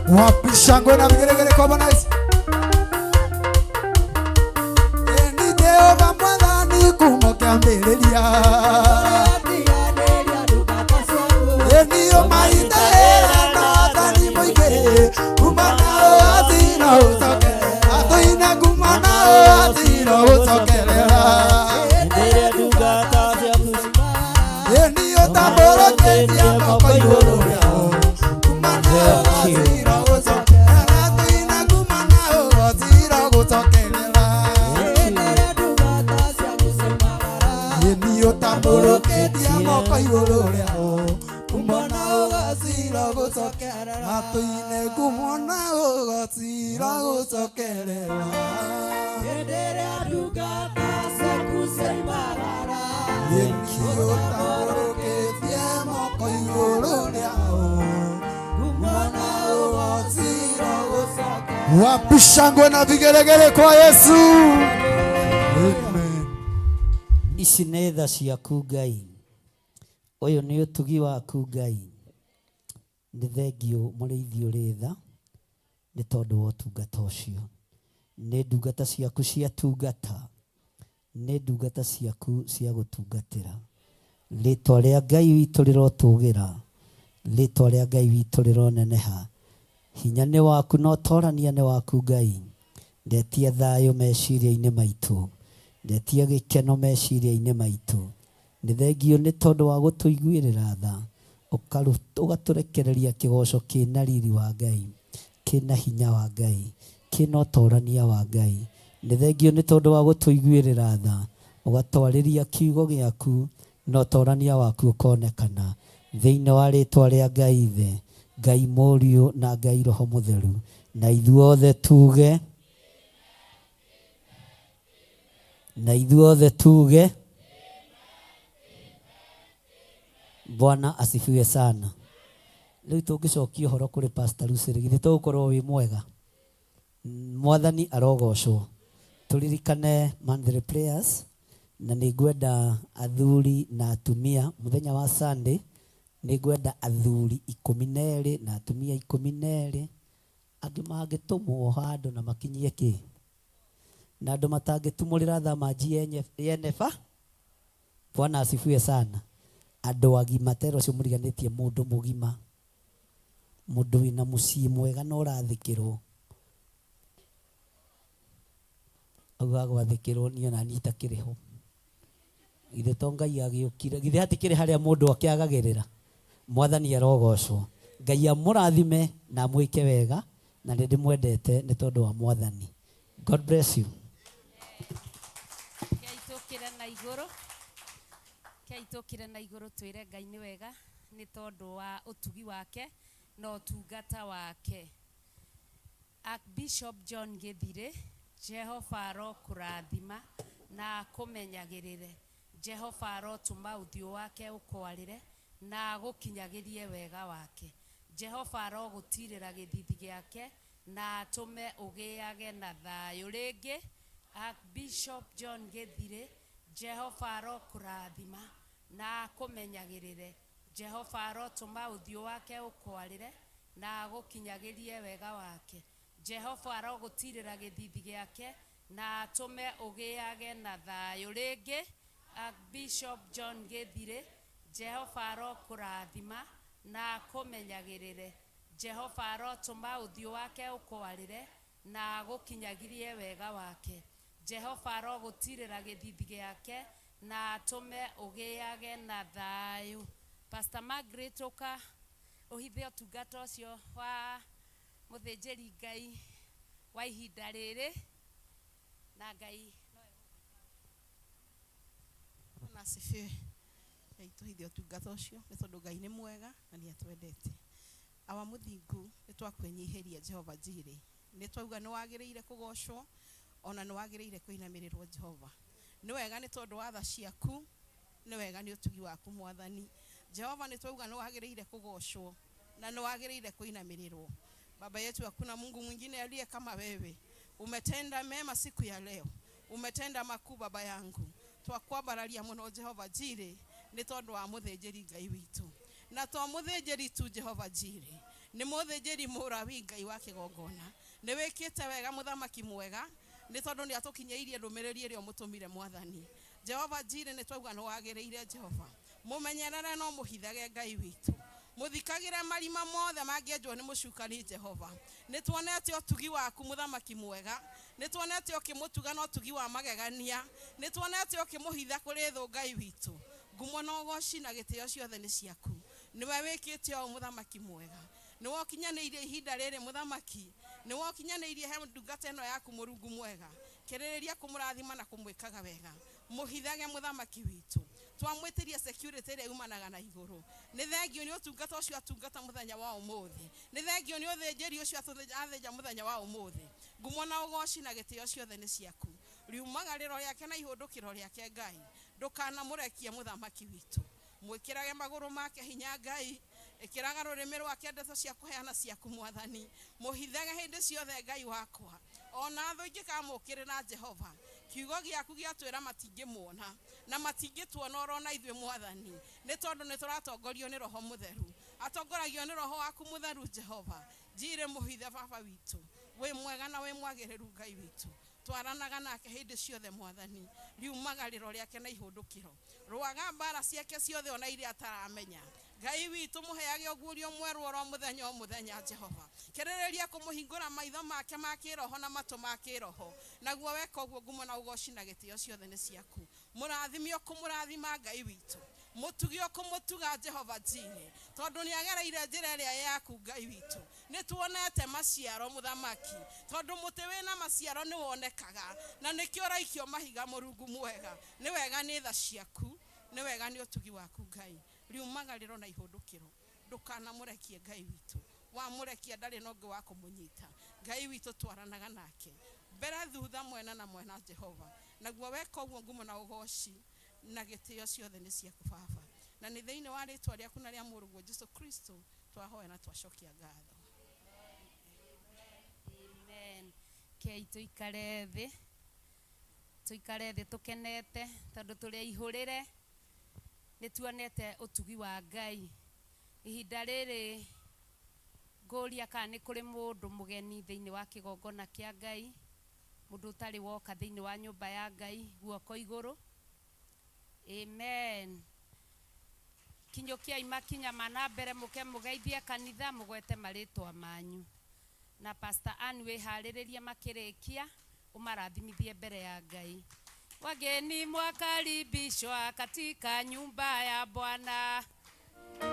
wapishango na vigeregere kwa Bwana Yesu. Ni Jehova mwathani kumokea mbeleria Enio maitera na tani moike kumana atira usoke atoina kumana atira usokelera Enio tamboro ketia moko iguru yao kumana atira usoke atoina kumana atira usokelera Enio tamboro ketia moko iguru yao kumana ugasira gucokerera atuine kumona ugasira gucokerera enderea ndungata ciaku ciaimarara yenio tambũrũkĩtie moko igũrũ rĩao kumona ugasira gucokerera wapishangwe na vigeregere kwa Yesu. Amen. Ici nĩ tha ciaku Ngai, ũyũ nĩ ũtugi waku Ngai, nĩ thengio mũrĩithi ũrĩ tha nĩ tondũ wa ũtungata ũcio. Nĩ ndungata ciaku cia tungata, nĩ ndungata ciaku cia gũtungatĩra. Rĩĩtwa rĩa Ngai witũ rĩrotũgĩra, rĩĩtwa rĩa Ngai witũ rĩroneneha. Hinya nĩ waku na ũtorania nĩ waku Ngai. Ndetia thayũ meciria-inĩ maitũ, ndetia gĩkeno meciria-inĩ maitũ. Nĩ thengio nĩ tondũ wa gũtũiguĩrĩra tha, ũgatũrekereria kĩgoco kĩna riri wa Ngai, kĩna hinya wa Ngai, kĩna ũtorania wa Ngai. Nĩ thengio nĩ tondũ wa gũtũiguĩrĩra tha, ũgatwarĩria kiugo gĩaku na ũtorania waku ũkonekana thĩinĩ wa rĩĩtwa rĩa Ngai Ithe, Ngai Mũriũ na Ngai Roho Mũtheru. Na ithuothe tuge, na ithuothe tuge Bwana asifiwe sana. Leo tũngĩcokia ũhoro kũrĩ Pastor Lucere, githĩ tũgũkorwo wĩ mwega? Mwathani arogocwo. Tũririkane monthly prayers, na nĩ ngwenda athuri na atumia mũthenya wa Sunday, nĩ ngwenda athuri 12 na atumia 12 angĩ mangĩtũmwo handũ na makinyie kĩ, na andũ matangĩtumũrĩra thamaji yenyefa. Bwana asifiwe sana. Andũ agima tero cio mũriganĩtie mũndũ mũgima, mũndũ wĩna mũciĩ mwega na ũrathikĩrwo, auga gwathikĩrwo niĩ na niĩ itakĩrĩ ho. Githĩ to Ngai agĩũkire, githĩ hatikĩrĩ harĩa mũndũ akĩagagĩrĩra. mwathani arogocwo ngai amũrathime na mwĩke wega na nĩ ndĩmwendete nĩ tondũ wa mwathani. God bless you. Keitũkire na igũrũ twĩre Ngai nĩ wega nĩ tondũ wa ũtugi wake na ũtungata wake. Archbishop John Githire, Jehova arokũrathima na akũmenyagĩrĩre. Jehova arotũma ũthiũ wake ũkwarĩre na agũkinyagĩrie wega wake. Jehova arogũtirĩra gĩthithi gĩake na atũme ũgĩage na thayũ. Rĩngĩ Archbishop John Githire, Jehova arokũrathima na akũmenyagĩrĩre. Jehova arotũma ũthiũ wake ũkwarĩre na agũkinyagĩrie wega wake. Jehova arogũtirĩra gĩthithi gĩake na atũme ũgĩage na thayũ. Rĩngĩ Archbishop John Githire, Jehova arokũrathima na akũmenyagĩrĩre. Jehova arotũma ũthiũ wake ũkwarĩre na agũkinyagĩrie wega wake. Jehova arogũtirĩra gĩthithi gĩake na atũme ũgĩage na thayũ. Pastor Margaret ũka ũhithe ũtungata ũcio wa mũthĩnjĩri Ngai wa ihinda rĩrĩ na Ngai na asifiwe. Tuhithe ũtungata ũcio nĩ tondũ Ngai nĩ mwega na nĩ atwendete. Awa mũthingu nĩ twakwenyiheria Jehova Jireh. Nĩ twauga nĩ wagĩrĩire kũgocwo ona nĩ wagĩrĩire kũinamĩrĩrwo Jehova. Nĩ wega nĩ tondũ wa tha ciaku, nĩ wega nĩ ũtugi waku mwathani. Jehova nĩ twauga nĩ wagĩrĩire kũgocwo na nĩ wagĩrĩire kũinamĩrĩrwo. Baba yetu, hakuna Mungu mwingine aliye kama wewe. Umetenda mema siku ya leo. Umetenda makuu Baba yangu. Twakwambararia muno Jehova Jireh nĩ tondũ wa mũthĩnjĩri Ngai witũ. Na to mũthĩnjĩri tu Jehova Jireh, nĩ mũthĩnjĩri mũrawi Ngai wa kĩgongona. Nĩ wĩkĩte wega mũthamaki mwega nĩ tondũ nĩ atũkinyĩirie ndũmĩrĩri ĩrĩa mũtũmire mwathani. Jehova Jireh nĩ twauga nĩ wagĩrĩire Jehova. Mũmenyerere no mũhithage Ngai witũ. Mũthikagĩre marima mothe mangĩenjwo nĩ mũcukani Jehova. Nĩ tuonete ũtugi waku mũthamaki mwega. Nĩ tuonete ũkĩmũtuga na ũtugi wa magegania. Nĩ tuonete ũkĩmũhitha kũrĩ thũ Ngai witũ. Ngumo na ũgoci na gĩtĩo ciothe nĩ ciaku. Nĩwe wĩkĩte o mũthamaki mwega. Nĩ wokinyanĩirie ihinda rĩrĩ mũthamaki. Nĩ wokinyanĩirie he ndungata ĩno yaku Mũrungu mwega. Kĩrĩrĩria kũmũrathima na kũmwĩkaga wega. Mũhithage mũthamaki witũ. Twamwĩtĩria security ĩrĩa yumanaga na igũrũ. Nĩ thengio nĩ ũtungata ũcio atungata mũthenya wa ũmũthĩ. Nĩ thengio nĩ ũthĩnjĩri ũcio athĩnja mũthenya wa ũmũthĩ. Ngumo na ũgoci na gĩtĩo ciothe nĩ ciaku. Riumagarĩro rĩake na ihũndũkĩro rĩake Ngai. Ndũkanamũrekie mũthamaki witũ. Mwĩkĩrage magũrũ make hinya Ngai. Ĩkĩraga rũrĩmĩ rwake ndeto cia kũheana ciaku mwathani. Mũhithage hĩndĩ ciothe Ngai wakwa. Ona thũ ingĩkamũkĩrĩra Jehova. Kiugo gĩaku gĩatwĩra matingĩmuona na matingĩtuona orona ithuĩ mwathani. Nĩ tondũ nĩ tũratongorio nĩ Roho Mũtheru. Atongoragio nĩ Roho waku Mũtheru Jehova. Jireh mũhithe Baba witũ. Wĩ mwega na wĩ mwagĩrĩru Ngai witũ. Twaranaga nake hĩndĩ ciothe mwathani. Riumagarĩro rĩake na ihũndũkĩro. Rwaga mbara ciake ciothe ona iria ataramenya. Ngai witũ mũheage ũguũrio mwerũ oro mũthenya o mũthenya Jehova. Kĩrĩrĩria kũmũhingũra maitho make ma kĩroho na matũ ma kĩroho. Naguo weka ũguo ngumo na ũgoci na gĩtĩo ciothe nĩ ciaku. Mũrathimio kũmũrathima Ngai witũ. Mũtugio kũmũtuga Jehova Jireh. Tondũ nĩ agereire njĩra ĩrĩa yaku Ngai witũ. Nĩ tuonete maciaro mũthamaki. Tondũ mũtĩ wĩna maciaro nĩ wonekaga. Na nĩkĩo ũraikio mahiga Mũrungu mwega. Nĩ wega nĩ tha ciaku. Nĩ wega nĩ ũtugi waku Ngai. Riumagarĩro na ihũndũkĩro. Ndũkanamũrekie Ngai witũ. Wamũrekia ndarĩ na ũngĩ wa kũmũnyita. Ngai witũ twaranaga nake. Mbere thutha mwena na mwena Jehova. Naguo weka ũguo ngumo na ũgoci na gĩtĩo ciothe nĩ ciaku Baba. Na nĩ thĩinĩ wa rĩĩtwa rĩaku na rĩa Mũrũguo Jesũ Kristo twahoya na twacokia ngatho. Amen. Kei tuikare thĩ. Tuikare thĩ tũkenete tondũ tũrĩ ihũrĩre. Nĩ tuonete ũtugi wa Ngai. Ihinda rĩrĩ ngũria kana nĩ kũrĩ mũndũ mũgeni thĩinĩ wa kĩgongona kĩa Ngai. Mũndũ ũtarĩ woka thĩinĩ wa nyũmba ya Ngai guoko igũrũ. Amen. Kinyũkiai makinya mana mbere mũke mũgeithie kanitha mũgwete marĩtwa manyu. Na Pastor Ann wĩharĩrĩrie makĩrĩkia ũmarathimithie mbere ya Ngai. Wageni mwakaribishwa katika nyumba ya Bwana.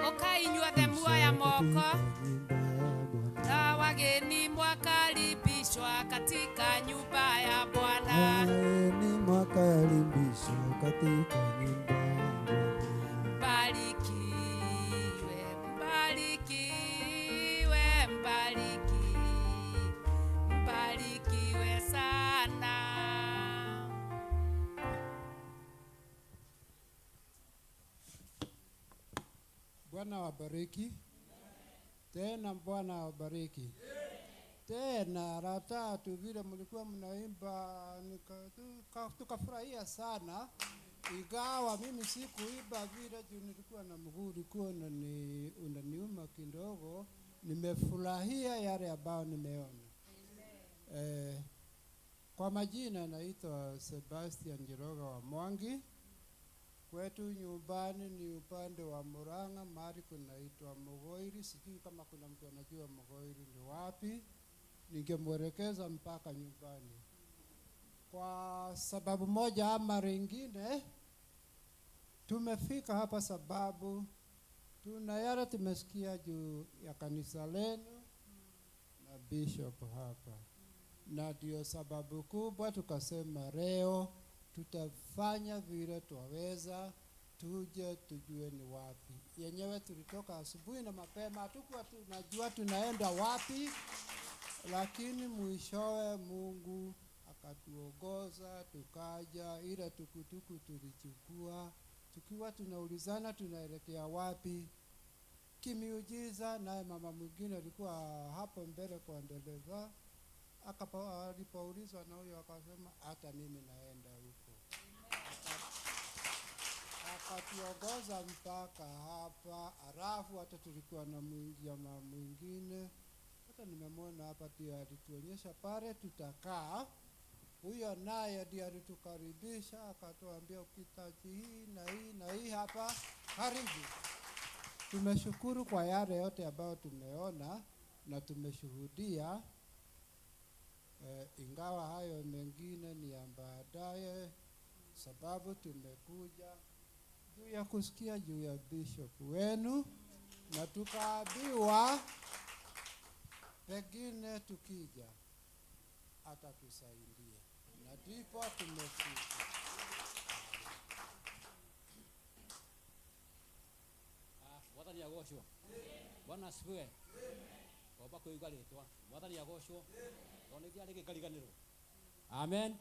Ukai inyuothe muoya moko na wageni mwakaribishwa katika nyumba ya Bwana. Wageni mwakaribishwa katika nyumba ya Bwana. Mbarikiwe, mbarikiwe, mbarikiwe sana. Bwana wabariki. Tena Bwana wabariki. Tena la tatu vile mlikuwa mnaimba tukafurahia sana, ingawa mimi sikuimba vile juu nilikuwa na mguu ulikuwa unaniuma kidogo. Nimefurahia yale ambayo nimeona. Kwa majina naitwa Sebastian Njoroga wa Mwangi. Kwetu nyumbani ni upande wa Murang'a, mahali kunaitwa Mugoiri. Sijui kama kuna mtu anajua Mugoiri ni wapi. Ningemwelekeza mpaka nyumbani. Kwa sababu moja ama lingine tumefika hapa sababu tuna yale tumesikia juu ya kanisa lenu na bishop hapa. Na ndio sababu kubwa tukasema leo tutafanya vile twaweza, tuje tujue ni wapi. Yenyewe tulitoka asubuhi na mapema, hatukuwa tunajua tunaenda wapi, lakini mwishowe Mungu akatuongoza tukaja. Ile tukutuku tulichukua tukiwa tunaulizana tunaelekea wapi kimiujiza, naye mama mwingine alikuwa hapo mbele kwa dereva, alipoulizwa na huyo akasema hata mimi naenda huko. Akatuongoza mpaka hapa. Alafu hata tulikuwa na jamaa mwingine, hata nimemwona hapa pia, alituonyesha pale tutakaa. Huyo naye ndiye alitukaribisha akatuambia ukitaji hii na hii na hii hapa karibu. Tumeshukuru kwa yale yote ambayo tumeona na tumeshuhudia. Ingawa hayo mengine ni ya baadaye, sababu tumekuja juu ya kusikia juu ya bishop wenu, na tukaambiwa pengine tukija atatusaidia, na ndipo tumefika. Mwathani agocwo. Bwana asifiwe. Oba kuigwa ritwa. Mwathani agocwo. Tone kia rigi kariganirwo. Amen.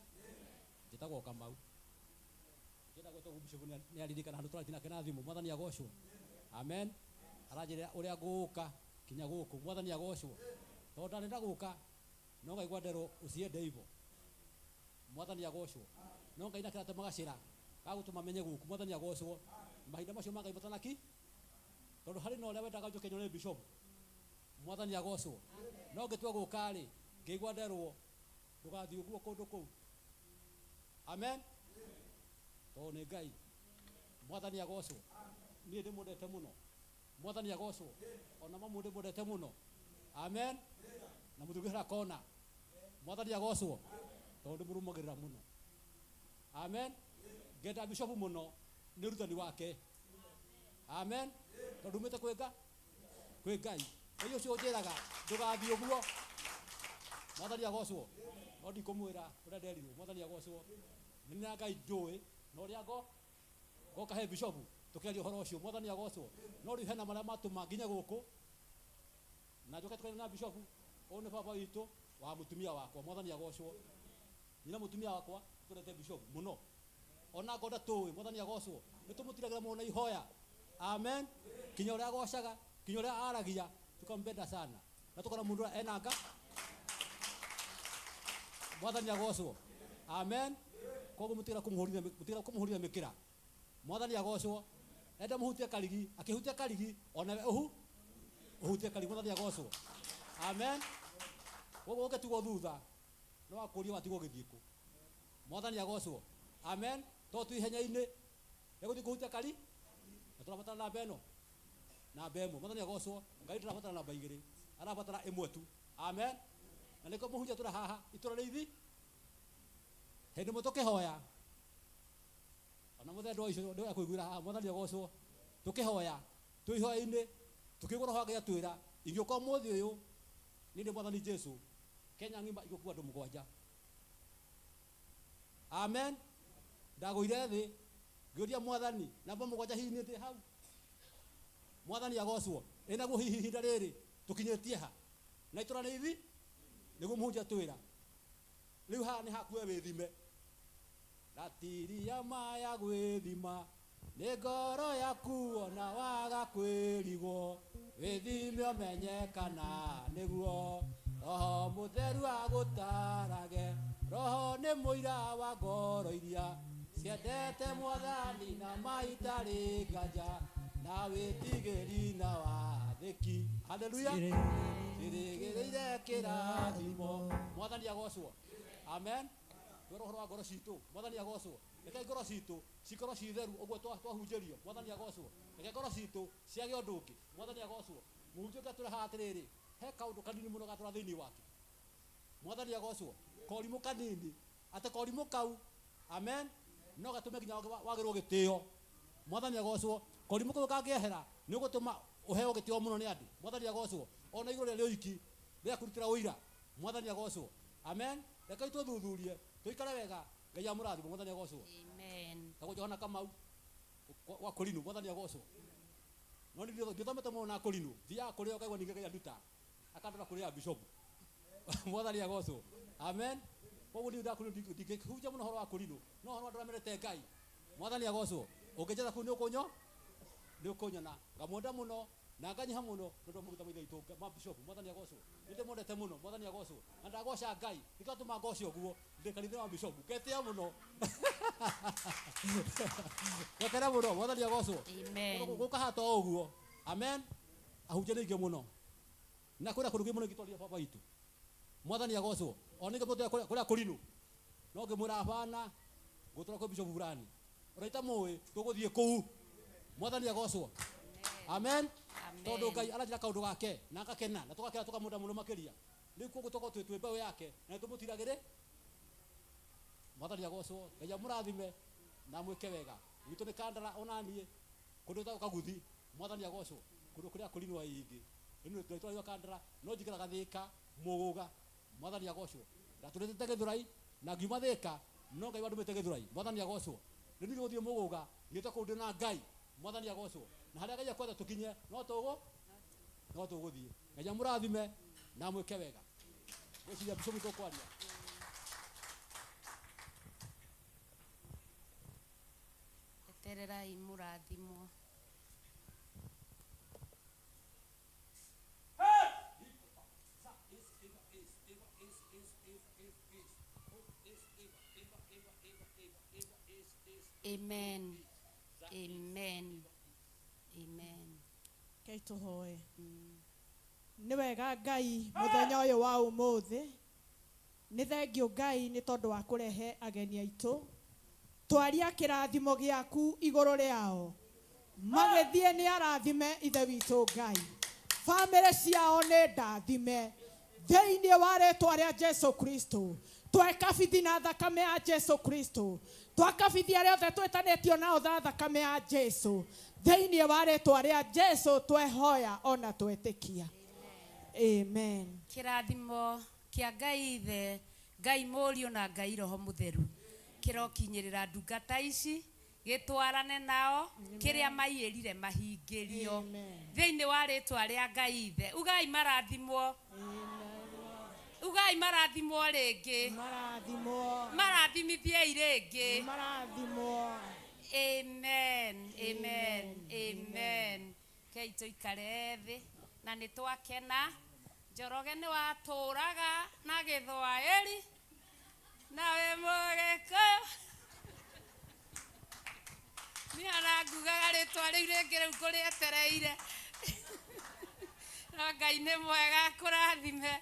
Njitagwo Kamau. Njenda gwetwo bishop ni aririkana handu twaratina kena thimu. Mwathani agocwo. Amen. Arajira uria guka kinya guku. Mwathani agocwo. Tonda nenda guka no ngaigwa ndero uciende ivo. Mwathani agocwo. No ngaina kirate magacira gagutuma menye guku. Mwathani agocwo. Mahinda macio mangaibatana ki tondu hari no ria wendaga njoke nyone bishop. Mwathani agocwo. No ngetua gukari ngigwa nderwo ndugathii uguo kundu kuu. Amen. To ni Ngai. Mwathani agocwo. Nie ndimundete muno. Mwathani agocwo. Ona mamu ndimundete muno. Amen. Na mutugira kona. Mwathani agocwo. To ndimurumagirira muno. Amen. Ngenda bishop muno ni rutani wake. Amen. Tondu umite kwega kwi Ngai. Eyo cio njiraga ndugathii uguo. Mwathani agocwo. No ndikumwira uria nderirwo. Mwathani agocwo. Nina Ngai njui no ria goka he bishop tukiaria uhoro ucio. Mwathani agocwo. No riu hena maria matuma nginya guku na njoke tukana na bishop. One baba witu wa mutumia wakwa. Mwathani agocwo. Nina mutumia wakwa turete bishop muno. Ona ngoda tuwi. Mwathani agocwo. Nitumutiragira muno ihoya. Amen. Kinya uria agocaga, kinya uria aragia tukampenda sana. Na tukona mundu enanga. Mwathani agocwo. Amen. Koguo mutira kumuhurira mikira. Mwathani agocwo. Enda muhutie karigi, akihutia karigi ona we uhutie karigi. Mwathani agocwo. Amen. Koguo uketigwo thutha no akuria watigwo githiku. Mwathani agocwo. Amen. To tu ihenya-ini ego kuhutia karigi turabatara na beno na bemo. Mwathani agocwo. Ngai turabatara na baigiri arabatara imwe tu. Amen. Na niko muhunjia tura haha itura rithi hindi mutoke hoya ona muthendo icio ndio akuiguira haha. Mwathani agocwo. Tukihoya twi hwaini tukigora hwage atwira ingioka muthi uyu ninde mwathani Jesu Kenya ngima igukua andu mugwanja. Amen. Ndagoire thi ngioria mwathani namba mugwanja hiinite hau. Mwathani agocwo enaguo hihi hinda riri tukinyetie ha na itura ni ithi niguo muhunjia twira riu ha ni hakue withime ratiria maya gwithima ni ngoro yaku ona waga kwirigwo withime umenyekana niguo roho mutheru agutarage roho ni muira wa ngoro iria ciendete mwathani na maitari nganja na witigiri na wathiki. Haleluya. Irigireire kirathimo mwathani agocwo. Amen. Roho wa ngoro citu mwathani agocwo. Reke ngoro citu cikorwo citheru uguo twahunjirio mwathani agocwo. Reke ngoro citu ciage undu ungi mwathani agocwo. Muhunjio gatura hatiriri he kaundu kanini muno gatura thiini wake mwathani agocwo. Korimu kanini ate korimu kau. Amen. No gatume nginya wagirwo gitio mwathani agocwo. Korimu kau kagiehera ni ugutuma uheo gitio muno ni andu mwathani agocwo. Ona iguru ria uiki ria kurutira uira mwathani agocwo. Amen. Reke twithuthurie tuikare wega ngai amurathimo mwathani agocwo. Amen. Tago Johana Kamau wa Korinu mwathani agocwo. No ndio thomete muno na Korinu thia kuria ukaigwa ninge ngai anduta akandora kuria bishop mwathani agocwo. Amen. Koguo ni nda Korinu ndikihunjia muno horo wa Korinu no horo nduramerete ngai mwathani agocwo. Ukijeza ku ni ukunyona ngamonda muno na nganyiha muno ndo muguta mwitha itu ma bishop mwathani agocwo. Ndinde mondete muno mwathani agocwo na ndagoca ngai ndikatuma ngocio guo ndikanithe wa bishop ketia muno gakera muno mwathani agocwo. Amen. Gukahata uguo. Amen. Ahunjia ninge muno na kwira kundu muno gitoria baba itu mwathani agocwo. Onike mutu kuria Korinu no ngimura abana gutura kwa bishop burani uraita muwi tuguthie kuu mwathani agocwo. Amen. Tondu ngai arajira kaundu gake na akakena na tugakira tukamunda muno makiria riu kuo gutoko twetwe mbao yake na tumutiragire mwathani agocwo. Ngai amurathime na mwike wega gitu ni kandara onanie kundu ta kaguthi mwathani agocwo kundu kuria Korinu wa ingi ino twetwa kandara no njikira gathika muguga mwathani agocwo. Na turete Githurai na ngiuma thika no ngai wadumete Githurai mwathani agocwo. Riu guthie muguga ngita kundu na ngai mwathani agocwo na haria ngai akwenda tukinye no tuguthie. Ngai amurathime na mwike wega gwiciria bishop tukwaria. Etererai murathimo. Amen. Amen. Amen. Kei tuhoe. Nĩ wega Ngai mũthenya ũyũ wa ũmũthĩ. Nĩ thengio Ngai nĩ tondũ wa kũrehe ageni aitũ. Twaria kĩrathimo gĩaku igũrũ rĩao. Magĩthiĩ nĩ arathime ithe witũ Ngai. Bamĩrĩ ciao nĩ ndathime. Thĩinĩ wa rĩĩtwa rĩa Jesu Kristo. Twekabithi na thakame ya Jesu Kristo. Twakabithi arĩa othe twĩtanĩtio nao thakame ya Jesu. Thĩinĩ wa rĩĩtwa rĩa Jesu twehoya ona twetĩkia. Amen. Kĩrathimo kĩa Ngai ithe, Ngai mũriũ na Ngai roho mũtheru kĩrokinyĩrĩra ndungata ici gĩtwarane nao kĩrĩa maiyĩrire mahingĩrio thĩinĩ wa rĩĩtwa rĩa Ngai ithe. Ugai marathimwo. Ugai marathimwo rĩngĩ. Marathimithie rĩngĩ. Amen. Amen. Amen. Kei tuikare thĩ na nĩ twakena. Njoroge nĩ watũraga na Gĩthwaĩri nawe Mũgĩkũyũ. Niĩ ona ngugaga rĩĩtwa rĩu rĩngĩ rĩu kũrĩetereire. No Ngai nĩ mwega kũrathime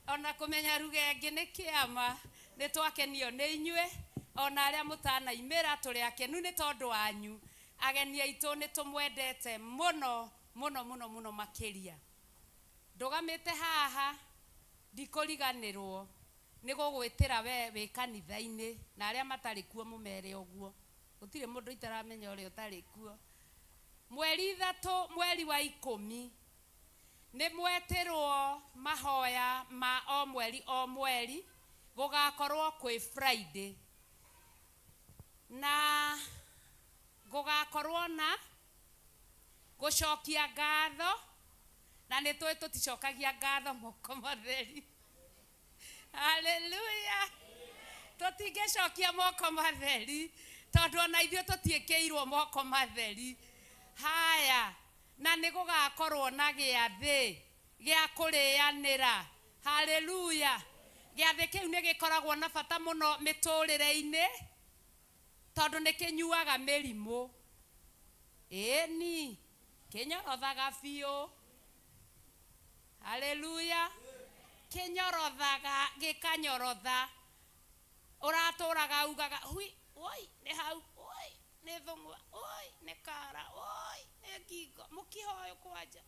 ona kũmenya rugenge nĩ kĩama. Nĩ twakenio nĩ inyuĩ ona arĩa mũtanaimĩra tũrĩ akenu nĩ tondũ wanyu. Ageni aitũ nĩ tũmwendete mũno mũno mũno mũno makĩria. Ndugamĩte haha ndikũriganĩrwo nĩ gũgwĩtĩra we wĩ kanitha-inĩ na arĩa matarĩ kuo mũmere ũguo. Gũtirĩ mũndũ itaramenya ũrĩa ũtarĩ kuo. mweri 3 mweri wa 10 nĩ mweterwo mahoya ma o mweri gugakorwo kwĩ Friday na gugakorwo na gucokia ngatho na nĩ tũĩ tũticokagia ngatho moko matheri. Hallelujah. Tũtingĩcokia moko matheri tondũ ona ithuĩ tũtiĩkĩirwo moko matheri. Haya, na nĩ gũgakorwo na gĩathĩ gĩa kũrĩanĩra. Hallelujah. Gĩathĩ kĩu nĩ gĩkoragwo na bata mũno mĩtũrĩre-inĩ tondũ nĩ kĩnyuaga mĩrimũ. Ĩni kĩnyorothaga biũ. Hallelujah. Kĩnyorothaga gĩkanyorotha. Ũratũraga ugaga hui oi nĩ hau oi nĩ thũng'wa oi nĩ kara oi nĩ ngingo mũkihoyo kwanja.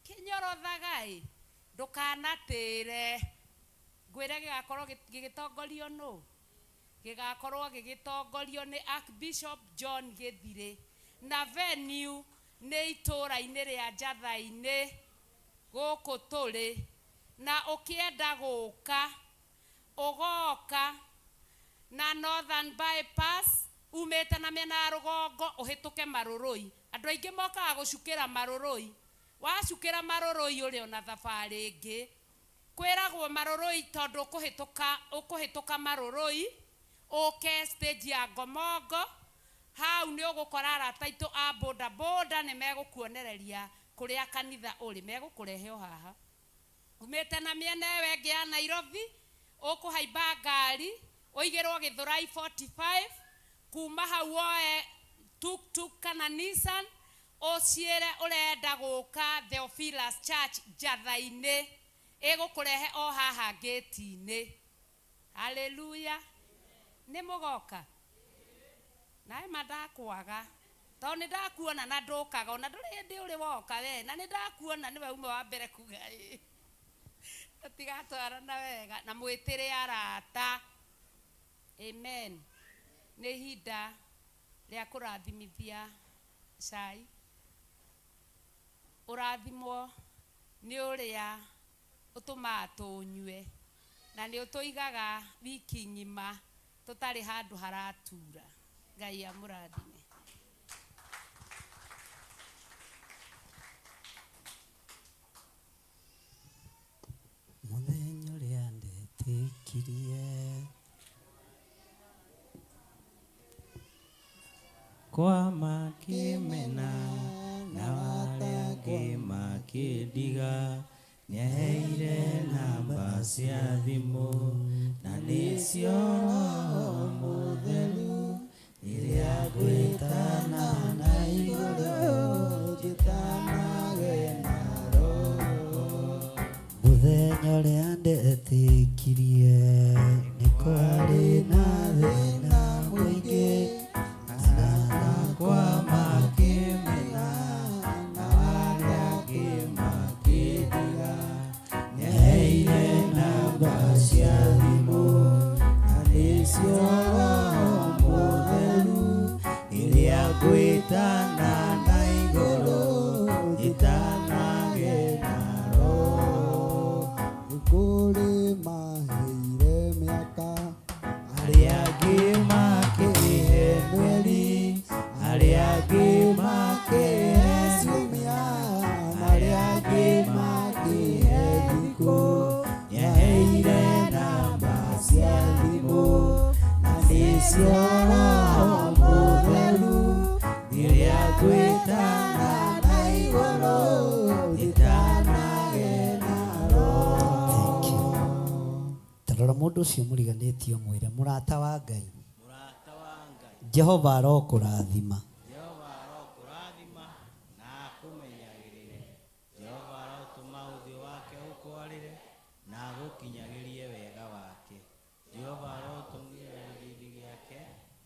Kĩnyorothaga ndũkanatĩre. Ngwĩre gĩgakorwo gĩgĩtongorio nũ? Gĩgakorwo gĩgĩtongorio nĩ Archbishop John Gĩthirĩ na venue nĩ itũra-inĩ rĩa Njatha-inĩ gũkũ tũrĩ. Na ũkĩenda gũka ũgoka na Northern Bypass umĩte na mĩena ya rũgongo ũhĩtũke Marũrũi. Andũ aingĩ mokaga gũcukĩra Marũrũi. Wacukĩra Marũrũi ũrĩ ona thabarĩ ĩngĩ. Kwĩragwo Marũrũi tondũ ũkũhĩtũka Marũrũi ũke stage ya Ngomongo. Hau nĩ ũgũkora arata aitũ a boda boda nĩ megũkuonereria kũrĩa kanitha ũrĩ. Megũkũrehe o haha. Umĩte na mĩena ĩyo ĩngĩ ya Nairobi ũkũhaimba ngari ũigĩrwo Gĩthũrai 45 kuma hau oe tuk kana Nissan ũciĩre ũrenda gũka Theophilus Church Njatha-inĩ ĩgũkũrehe o haha gate-inĩ. Hallelujah. Nĩ mũgoka nawe mandakwaga tondũ nĩ ndakuona na ndũkaga ona ndũrĩ hĩndĩ ũrĩ woka we na nĩ ndakuona nĩwe ume wa mbere kuga tũtigatwarana wega na mwĩtĩre arata. Amen. Nĩ ihinda rĩa kũrathimithia cai. Ũrathimwo nĩ ũrĩa ũtũmaga tũnyue na nĩ ũtũigaga wiki ng'ima tũtarĩ handũ haratura. Ngai amũrathime. Mũthenya ũrĩa ndetĩkirie kwa makĩmena na arĩa angĩ makĩndiga nĩaheire namba cia thimũ na nĩcio mũtheru iria ngwĩtana na igũrũ njĩtanage na roho. Mũthenya ũrĩa ndetĩkirie nĩ kwarĩ na thĩna mũingĩ na kwa makĩmena na arĩa angĩ makĩndiga nĩaheire namba cia thimũ na nĩcio mũtheru iria ngwĩtana na igũrũ njĩtanage na roho. Kũrĩ maheire mĩaka arĩa angĩ makĩhe mweri arĩa angĩ makĩhe ciumia na arĩa angĩ makĩhe thikũ nĩaheire namba cia thimũ na nĩcio mũtheru iria ngwĩtana na igũrũ njĩtanage na roho. Tarora mũndũ ũcio mũriganĩtie mwĩre mũrata wa Ngai Jehova arokũrathima. Jehova arokũrathima na akũmenyagĩrĩre. Jehova arotũma ũthiũ wake ũkwarĩre na agũkinyagĩrie wega wake. Jehova arotũmĩra gĩthithi gĩake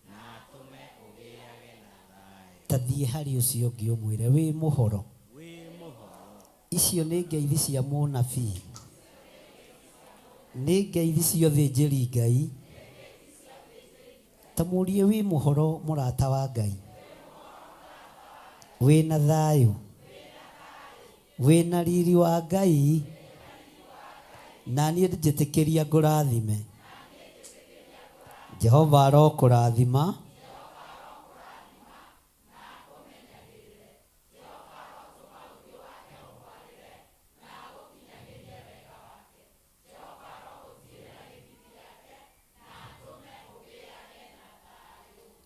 na atũme ũgĩage na thayũ. Tathiĩ harĩ ũcio ũngĩ ũmwĩre wĩ mũhoro. Wĩ mũhoro. Icio nĩ ngeithi cia mũnabii. Nĩ ngeithi cia ũthĩnjĩri Ngai. Ta mũrie wĩ mũhoro mũrata wa Ngai. wĩna thayũ, wĩna riri wa Ngai, na niĩ njĩtĩkĩria ngũrathime. Jehova arokũrathima.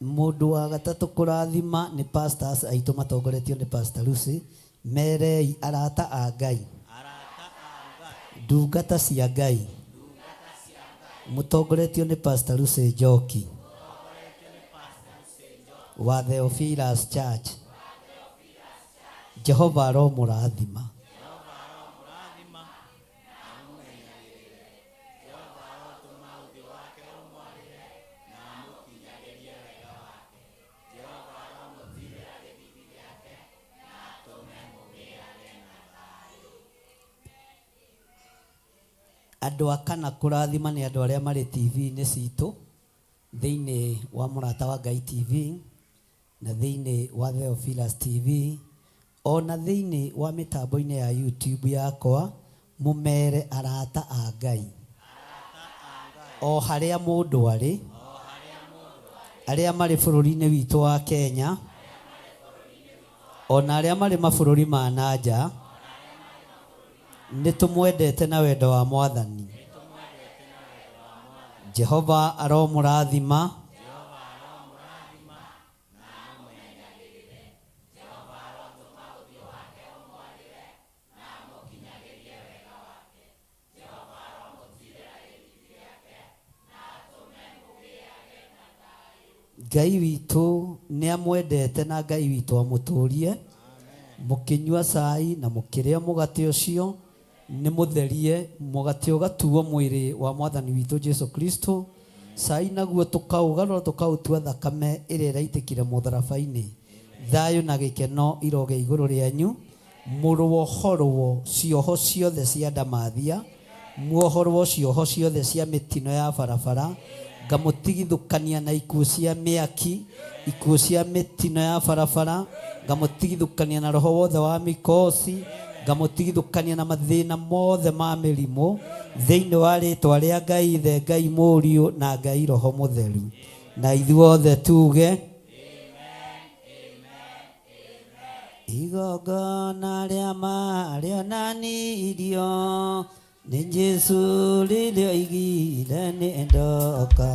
Mũndũ wa gatatũ kũrathima nĩ pastors aitũ matongoretio nĩ Pastor Lucy. Merei arata a Ngai, ndungata cia Ngai, mũtongoretio nĩ Pastor Lucy Njoki wa Theophilus Church. Jehova aromũrathima. Andũ a kana kũrathima nĩ andũ arĩa marĩ TV-inĩ citũ, thĩinĩ wa Mũrata wa Ngai TV na thĩinĩ wa Theophilus TV, ona thĩinĩ wa mĩtambo-inĩ ya YouTube yakwa. Mũmere arata a Ngai o harĩa mũndũ arĩ, arĩa marĩ bũrũri-inĩ witũ wa Kenya, ona arĩa marĩ mabũrũri ma nanja. Nĩ tũmwendete na wendo wa Mwathani. Jehova aromũrathima. Ngai witũ nĩ amwendete na Ngai witũ amũtũrie. Mũkĩnyua cai na mũkĩrĩa mũgate ũcio, nĩ mũtherie mũgate ũgatuo mwĩrĩ wa Mwathani witũ Jesu Kristo. Cai naguo tũkaũgarũra tũkaũtua thakame ĩrĩa ĩraitĩkire mũtharaba-inĩ. Thayũ na gĩkeno iroge igũrũ rĩanyu. Mũrohorwo cioho ciothe cia ndamathia, muohorwo cioho ciothe cia mĩtino ya barabara. Ngamũtigithũkania na ikuũ cia mĩaki, ikuũ cia mĩtino ya barabara. Ngamũtigithũkania na roho wothe wa mĩkosi. Ngamũtigithũkania na mathĩna mothe ma mĩrimũ, thĩinĩ wa rĩtwa rĩa Ngai Ithe, Ngai Mũriũ na Ngai Roho Mũtheru. Na ithuothe tuge igongona rĩa marĩonanirio nĩ Jesu rĩrĩa igire nĩ ndoka.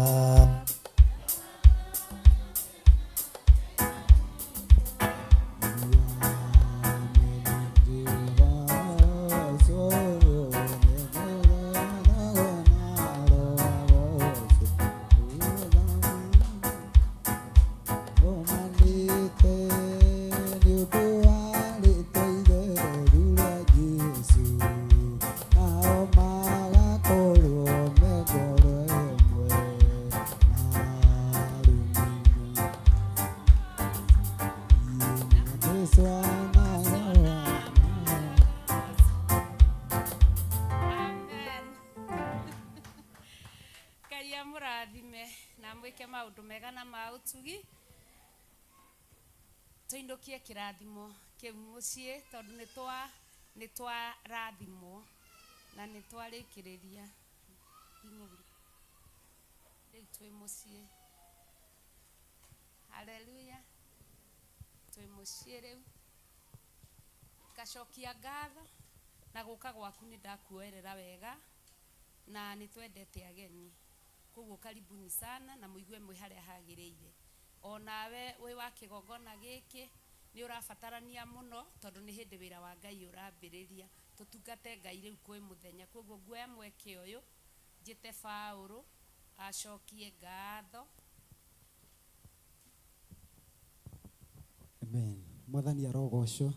Tuindukie kirathimo kiu mucii tondu ni twa rathimo na ni twarikiriria riu twi mucii. Haleluya, twi mucii riu gacokia ngatho na guka gwaku ni ndakuoerera wega na ni twendete ageni, koguo karibuni sana na muigue mwi haria hagiriire. Onawe wi wa kigongona giki ni urabatarania muno tondu ni hindi wira wa Ngai urambiriria. Tutungate Ngai riu kwi muthenya, koguo nguoya mweke uyu njite Paulo acokie ngatho. Amen. Mwathani arogocwo.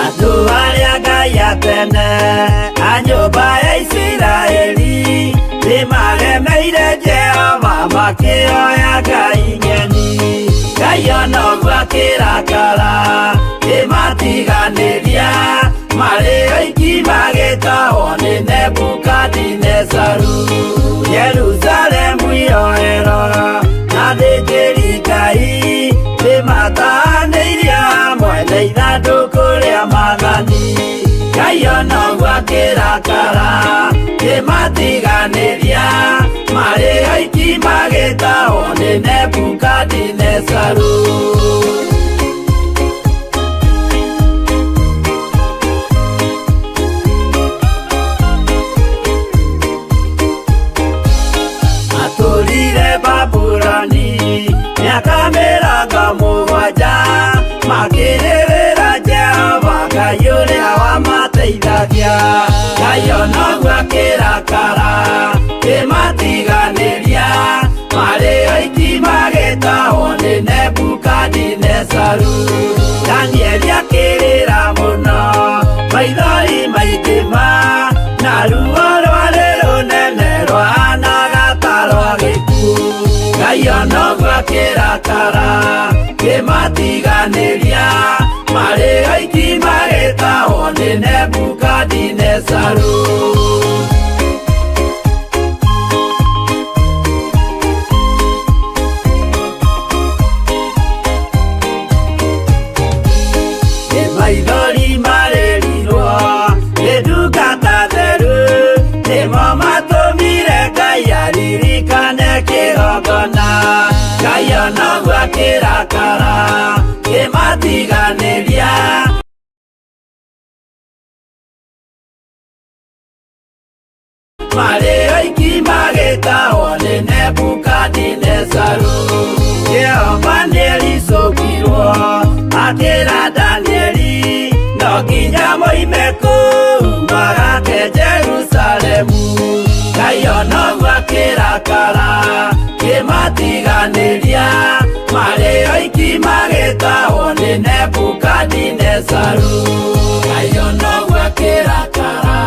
Andũ arĩa Ngai atene a nyũmba ya Isiraeli nĩmagemeire Jehova makĩoya Ngai nyeni. Ngai ona ũguo akĩrakara ĩmatiganĩria marĩ oiki magĩtahwo nĩ Nebukadinezaru. Jerusalemu iroerora na thĩnjĩri Ngai nĩmataanĩirie hamwe na ithandũkũ rĩa Mwathani. Ngai ona ũguo akĩrakara kĩmatiganĩria, marĩ oiki magĩtahwo nĩ Nebukadinezaru. Atũrire Babuloni mĩaka mĩrongo mũgwanja, makĩrĩrĩra Jehova Ngai ũrĩa wamateithagia. Ngai ona ũguo akĩrakara kĩmatiganĩria, marĩ oiki magĩtahwo nĩ Nebukadinezaru. Danieli akĩrĩra mũno, maithori maingĩ na ruo rwarĩ rũnene rwahanaga ta rwa gĩkuũ. Ngai ona ũguo akĩrakara kĩmatiganĩria, marĩ oiki magĩtahwo nĩ Nebukadinezaru. Maithori marĩrirwo nĩ ndungata theru, nĩmo matũmire Ngai aririkane kĩgongona. Ngai ona ũguo akĩrakara kĩmatiganĩria, marĩ oiki magĩtahwo nĩ Nebukadinezaru. Jehova nĩericũkirwo akĩra Danieli, no nginya moime kũu magake Jerusalemu. Ngai ona ũguo akĩrakara kĩmatiganĩria, marĩ oiki magĩtahwo nĩ Nebukadinezaru. Ngai ona ũguo akĩrakara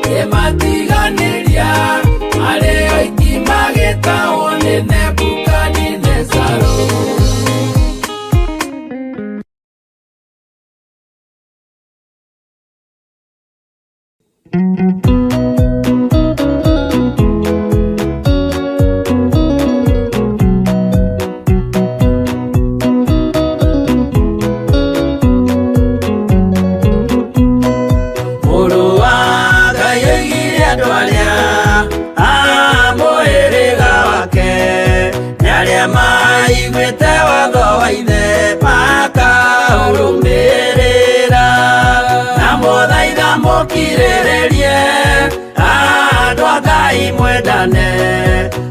kĩmatiganĩria, marĩ oiki magĩtahwo nĩ Nebukadinezaru. Mũrũ wa Ngai oigire andũ arĩa a mũhĩrĩga wake, nĩ arĩa maiguĩte watho wa ithe makaũrũmĩrĩra. Na mũthaitha mũkirĩrĩrie andũ a Ngai mwendane,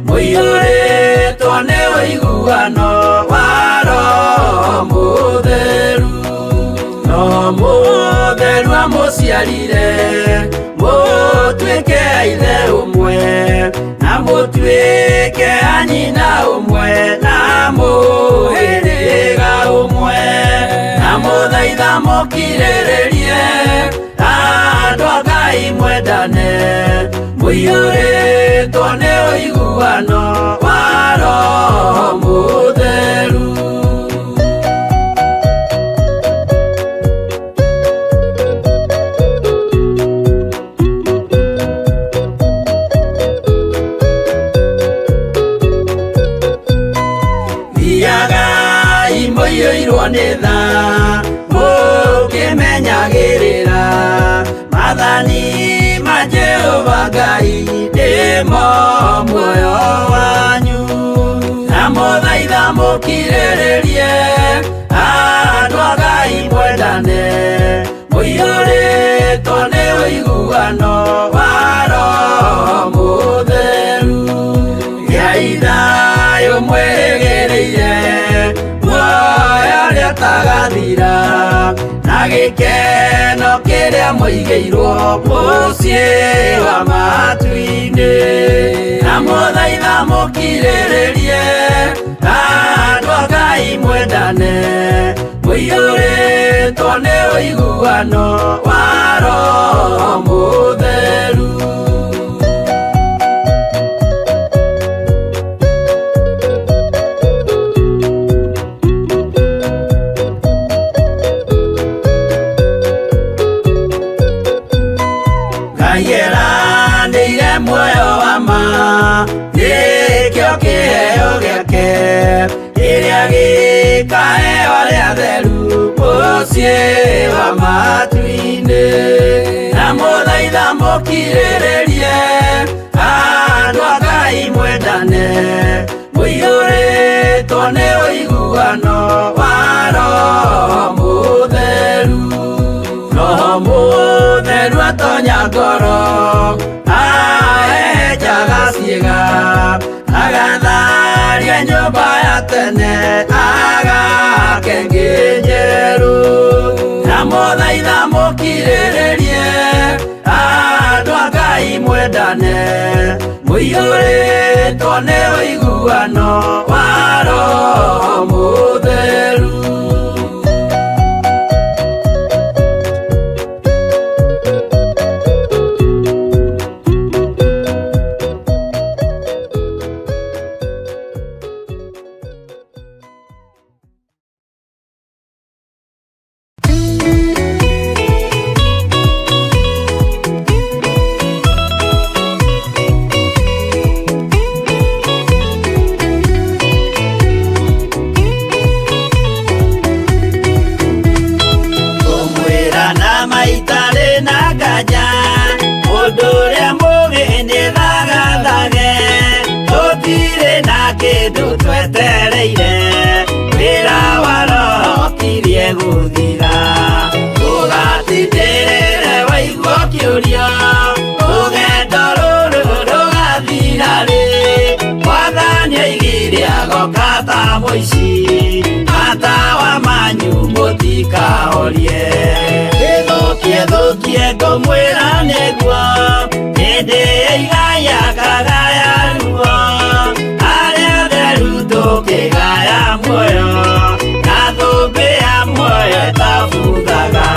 mũiyũrĩtwo nĩ ũiguano wa Roho Mũtheru. Roho Mũtheru amũciarire mũtuĩke a ithe ũmwe, na mũtuĩke a nyina ũmwe, na mũhĩrĩga ũmwe. Na mũthaitha mũkirĩrĩrie andũ a Ngai mwendane, mũiyũrĩtwo nĩ ũiguano wa Roho Mũtheru. Thiagai mũiyũirwo nĩ tha, mũkĩmenyagĩrĩra maathani ma Jehova Ngai, nĩmo muoyo wanyu. Na mũthaitha mũkirĩrĩrie andũ a Ngai mwendane, mũiyũrĩtwo nĩ ũiguano wa Roho Mũtheru. Gĩai thayũ mwĩrĩgĩrĩire, muoyo ũrĩa ũtagathira, na gĩkeno kĩrĩa mũigĩirwo mũciĩ wa matu-inĩ. Na mũthaitha mũkirĩrĩrie andũ a Ngai mwendane, mũiyũrĩtwo nĩ ũiguano wa Roho Mũtheru. muoyo wa ma gĩkĩo kĩheo gĩake kĩrĩa gĩkaheo arĩa atheru mũciĩ wa matu-inĩ na mũthaitha mũkirĩrĩrie andũ a Ngai mwendane mũiyũrĩtwo nĩ ũiguano wa Roho Mũtheru. Roho Mũtheru atonya ngoro aenjaga ciĩga agatharia nyũmba ya tene agake ngĩ njerũ na mũthaitha mũkirĩrĩrie andũ a Ngai mwendane mũiyũrĩtwo nĩ ũiguano wa Roho Mũtheru. Twetereire wĩra wa Roho kirie gũthira ũgatindĩrĩre waigua kĩũria rũgendo rũrũ rũgathira rĩ Mwathani oigire agoka ta mũici matawa manyu mũtikahorie gĩthũkie ngũmwĩra nĩguo hĩndĩ ĩigaya kagaya ruo kĩgaya muoyo na thũmbĩ ya muoyo ĩtabuthaga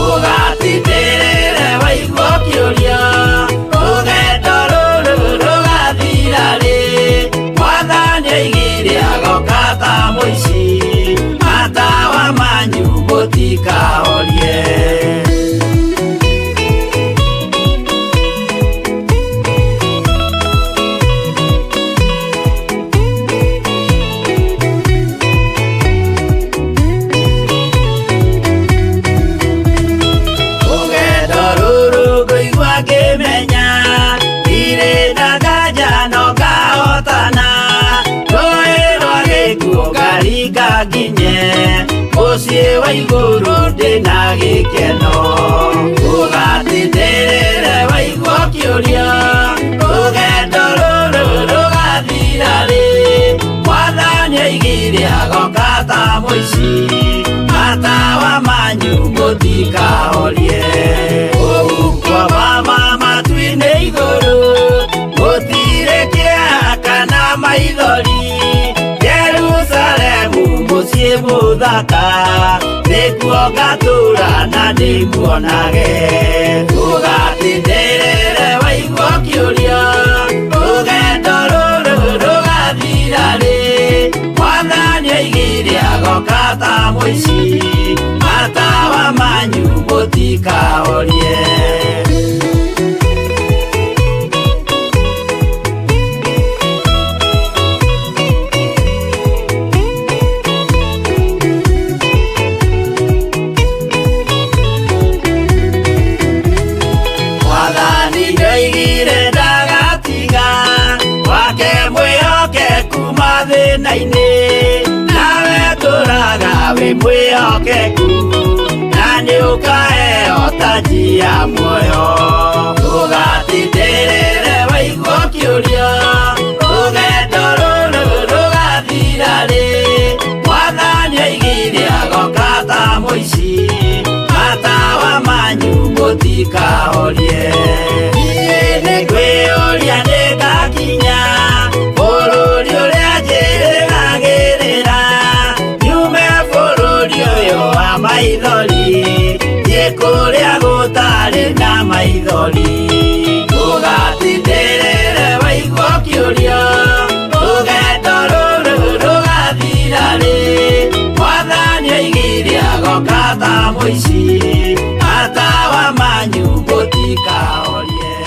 ũgatindĩrĩre waigua kĩũria rũgendo rũrũ rũgathira rĩ Mwathani oigire agoka ta mũici matawa manyu mũtikahorie. Mũciĩ wa igũrũ ndĩna gĩkeno ũgatindĩrĩre waigua kĩũria rũgendo rũrũ rũgathira rĩ Mwathani oigire agoka ta mũici matawa manyu mũtikahorie ũgukwa mama matu-inĩ igũrũ gũtirĩ kĩeha kana maithori Jerusalemu mũciĩ mũthaka nĩkuo ngatũũra na ndĩmuonage ũgatindĩrĩre waigua kĩũria rũgendo rũrũ rũgathira rĩ Mwathani oigire agoka ta mũici matawa manyu mũtikahorie. Nawe tũraga wĩ mwĩhokeku na nĩũkaheo taji ya muoyo ũgatindĩrĩre waigua kĩũria rũgendo rũrũ rũgathira rĩ Mwathani oigire agoka ta mũici matawa manyu mũtikahorie. Niĩ nĩngwĩyũria nĩngakinya bũrũri ũrĩa njĩrĩgagĩrĩra nyume bũrũri ũyũ wa maithori thiĩ kũrĩa gũtarĩ na maithori ũgatindĩrĩre waigua kĩũria rũgendo rũrũ rũgathira rĩ Mwathani oigire agoka ta mũici matawa manyu mũtikahorie.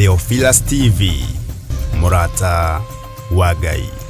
Theophilus TV, Murata wa Ngai.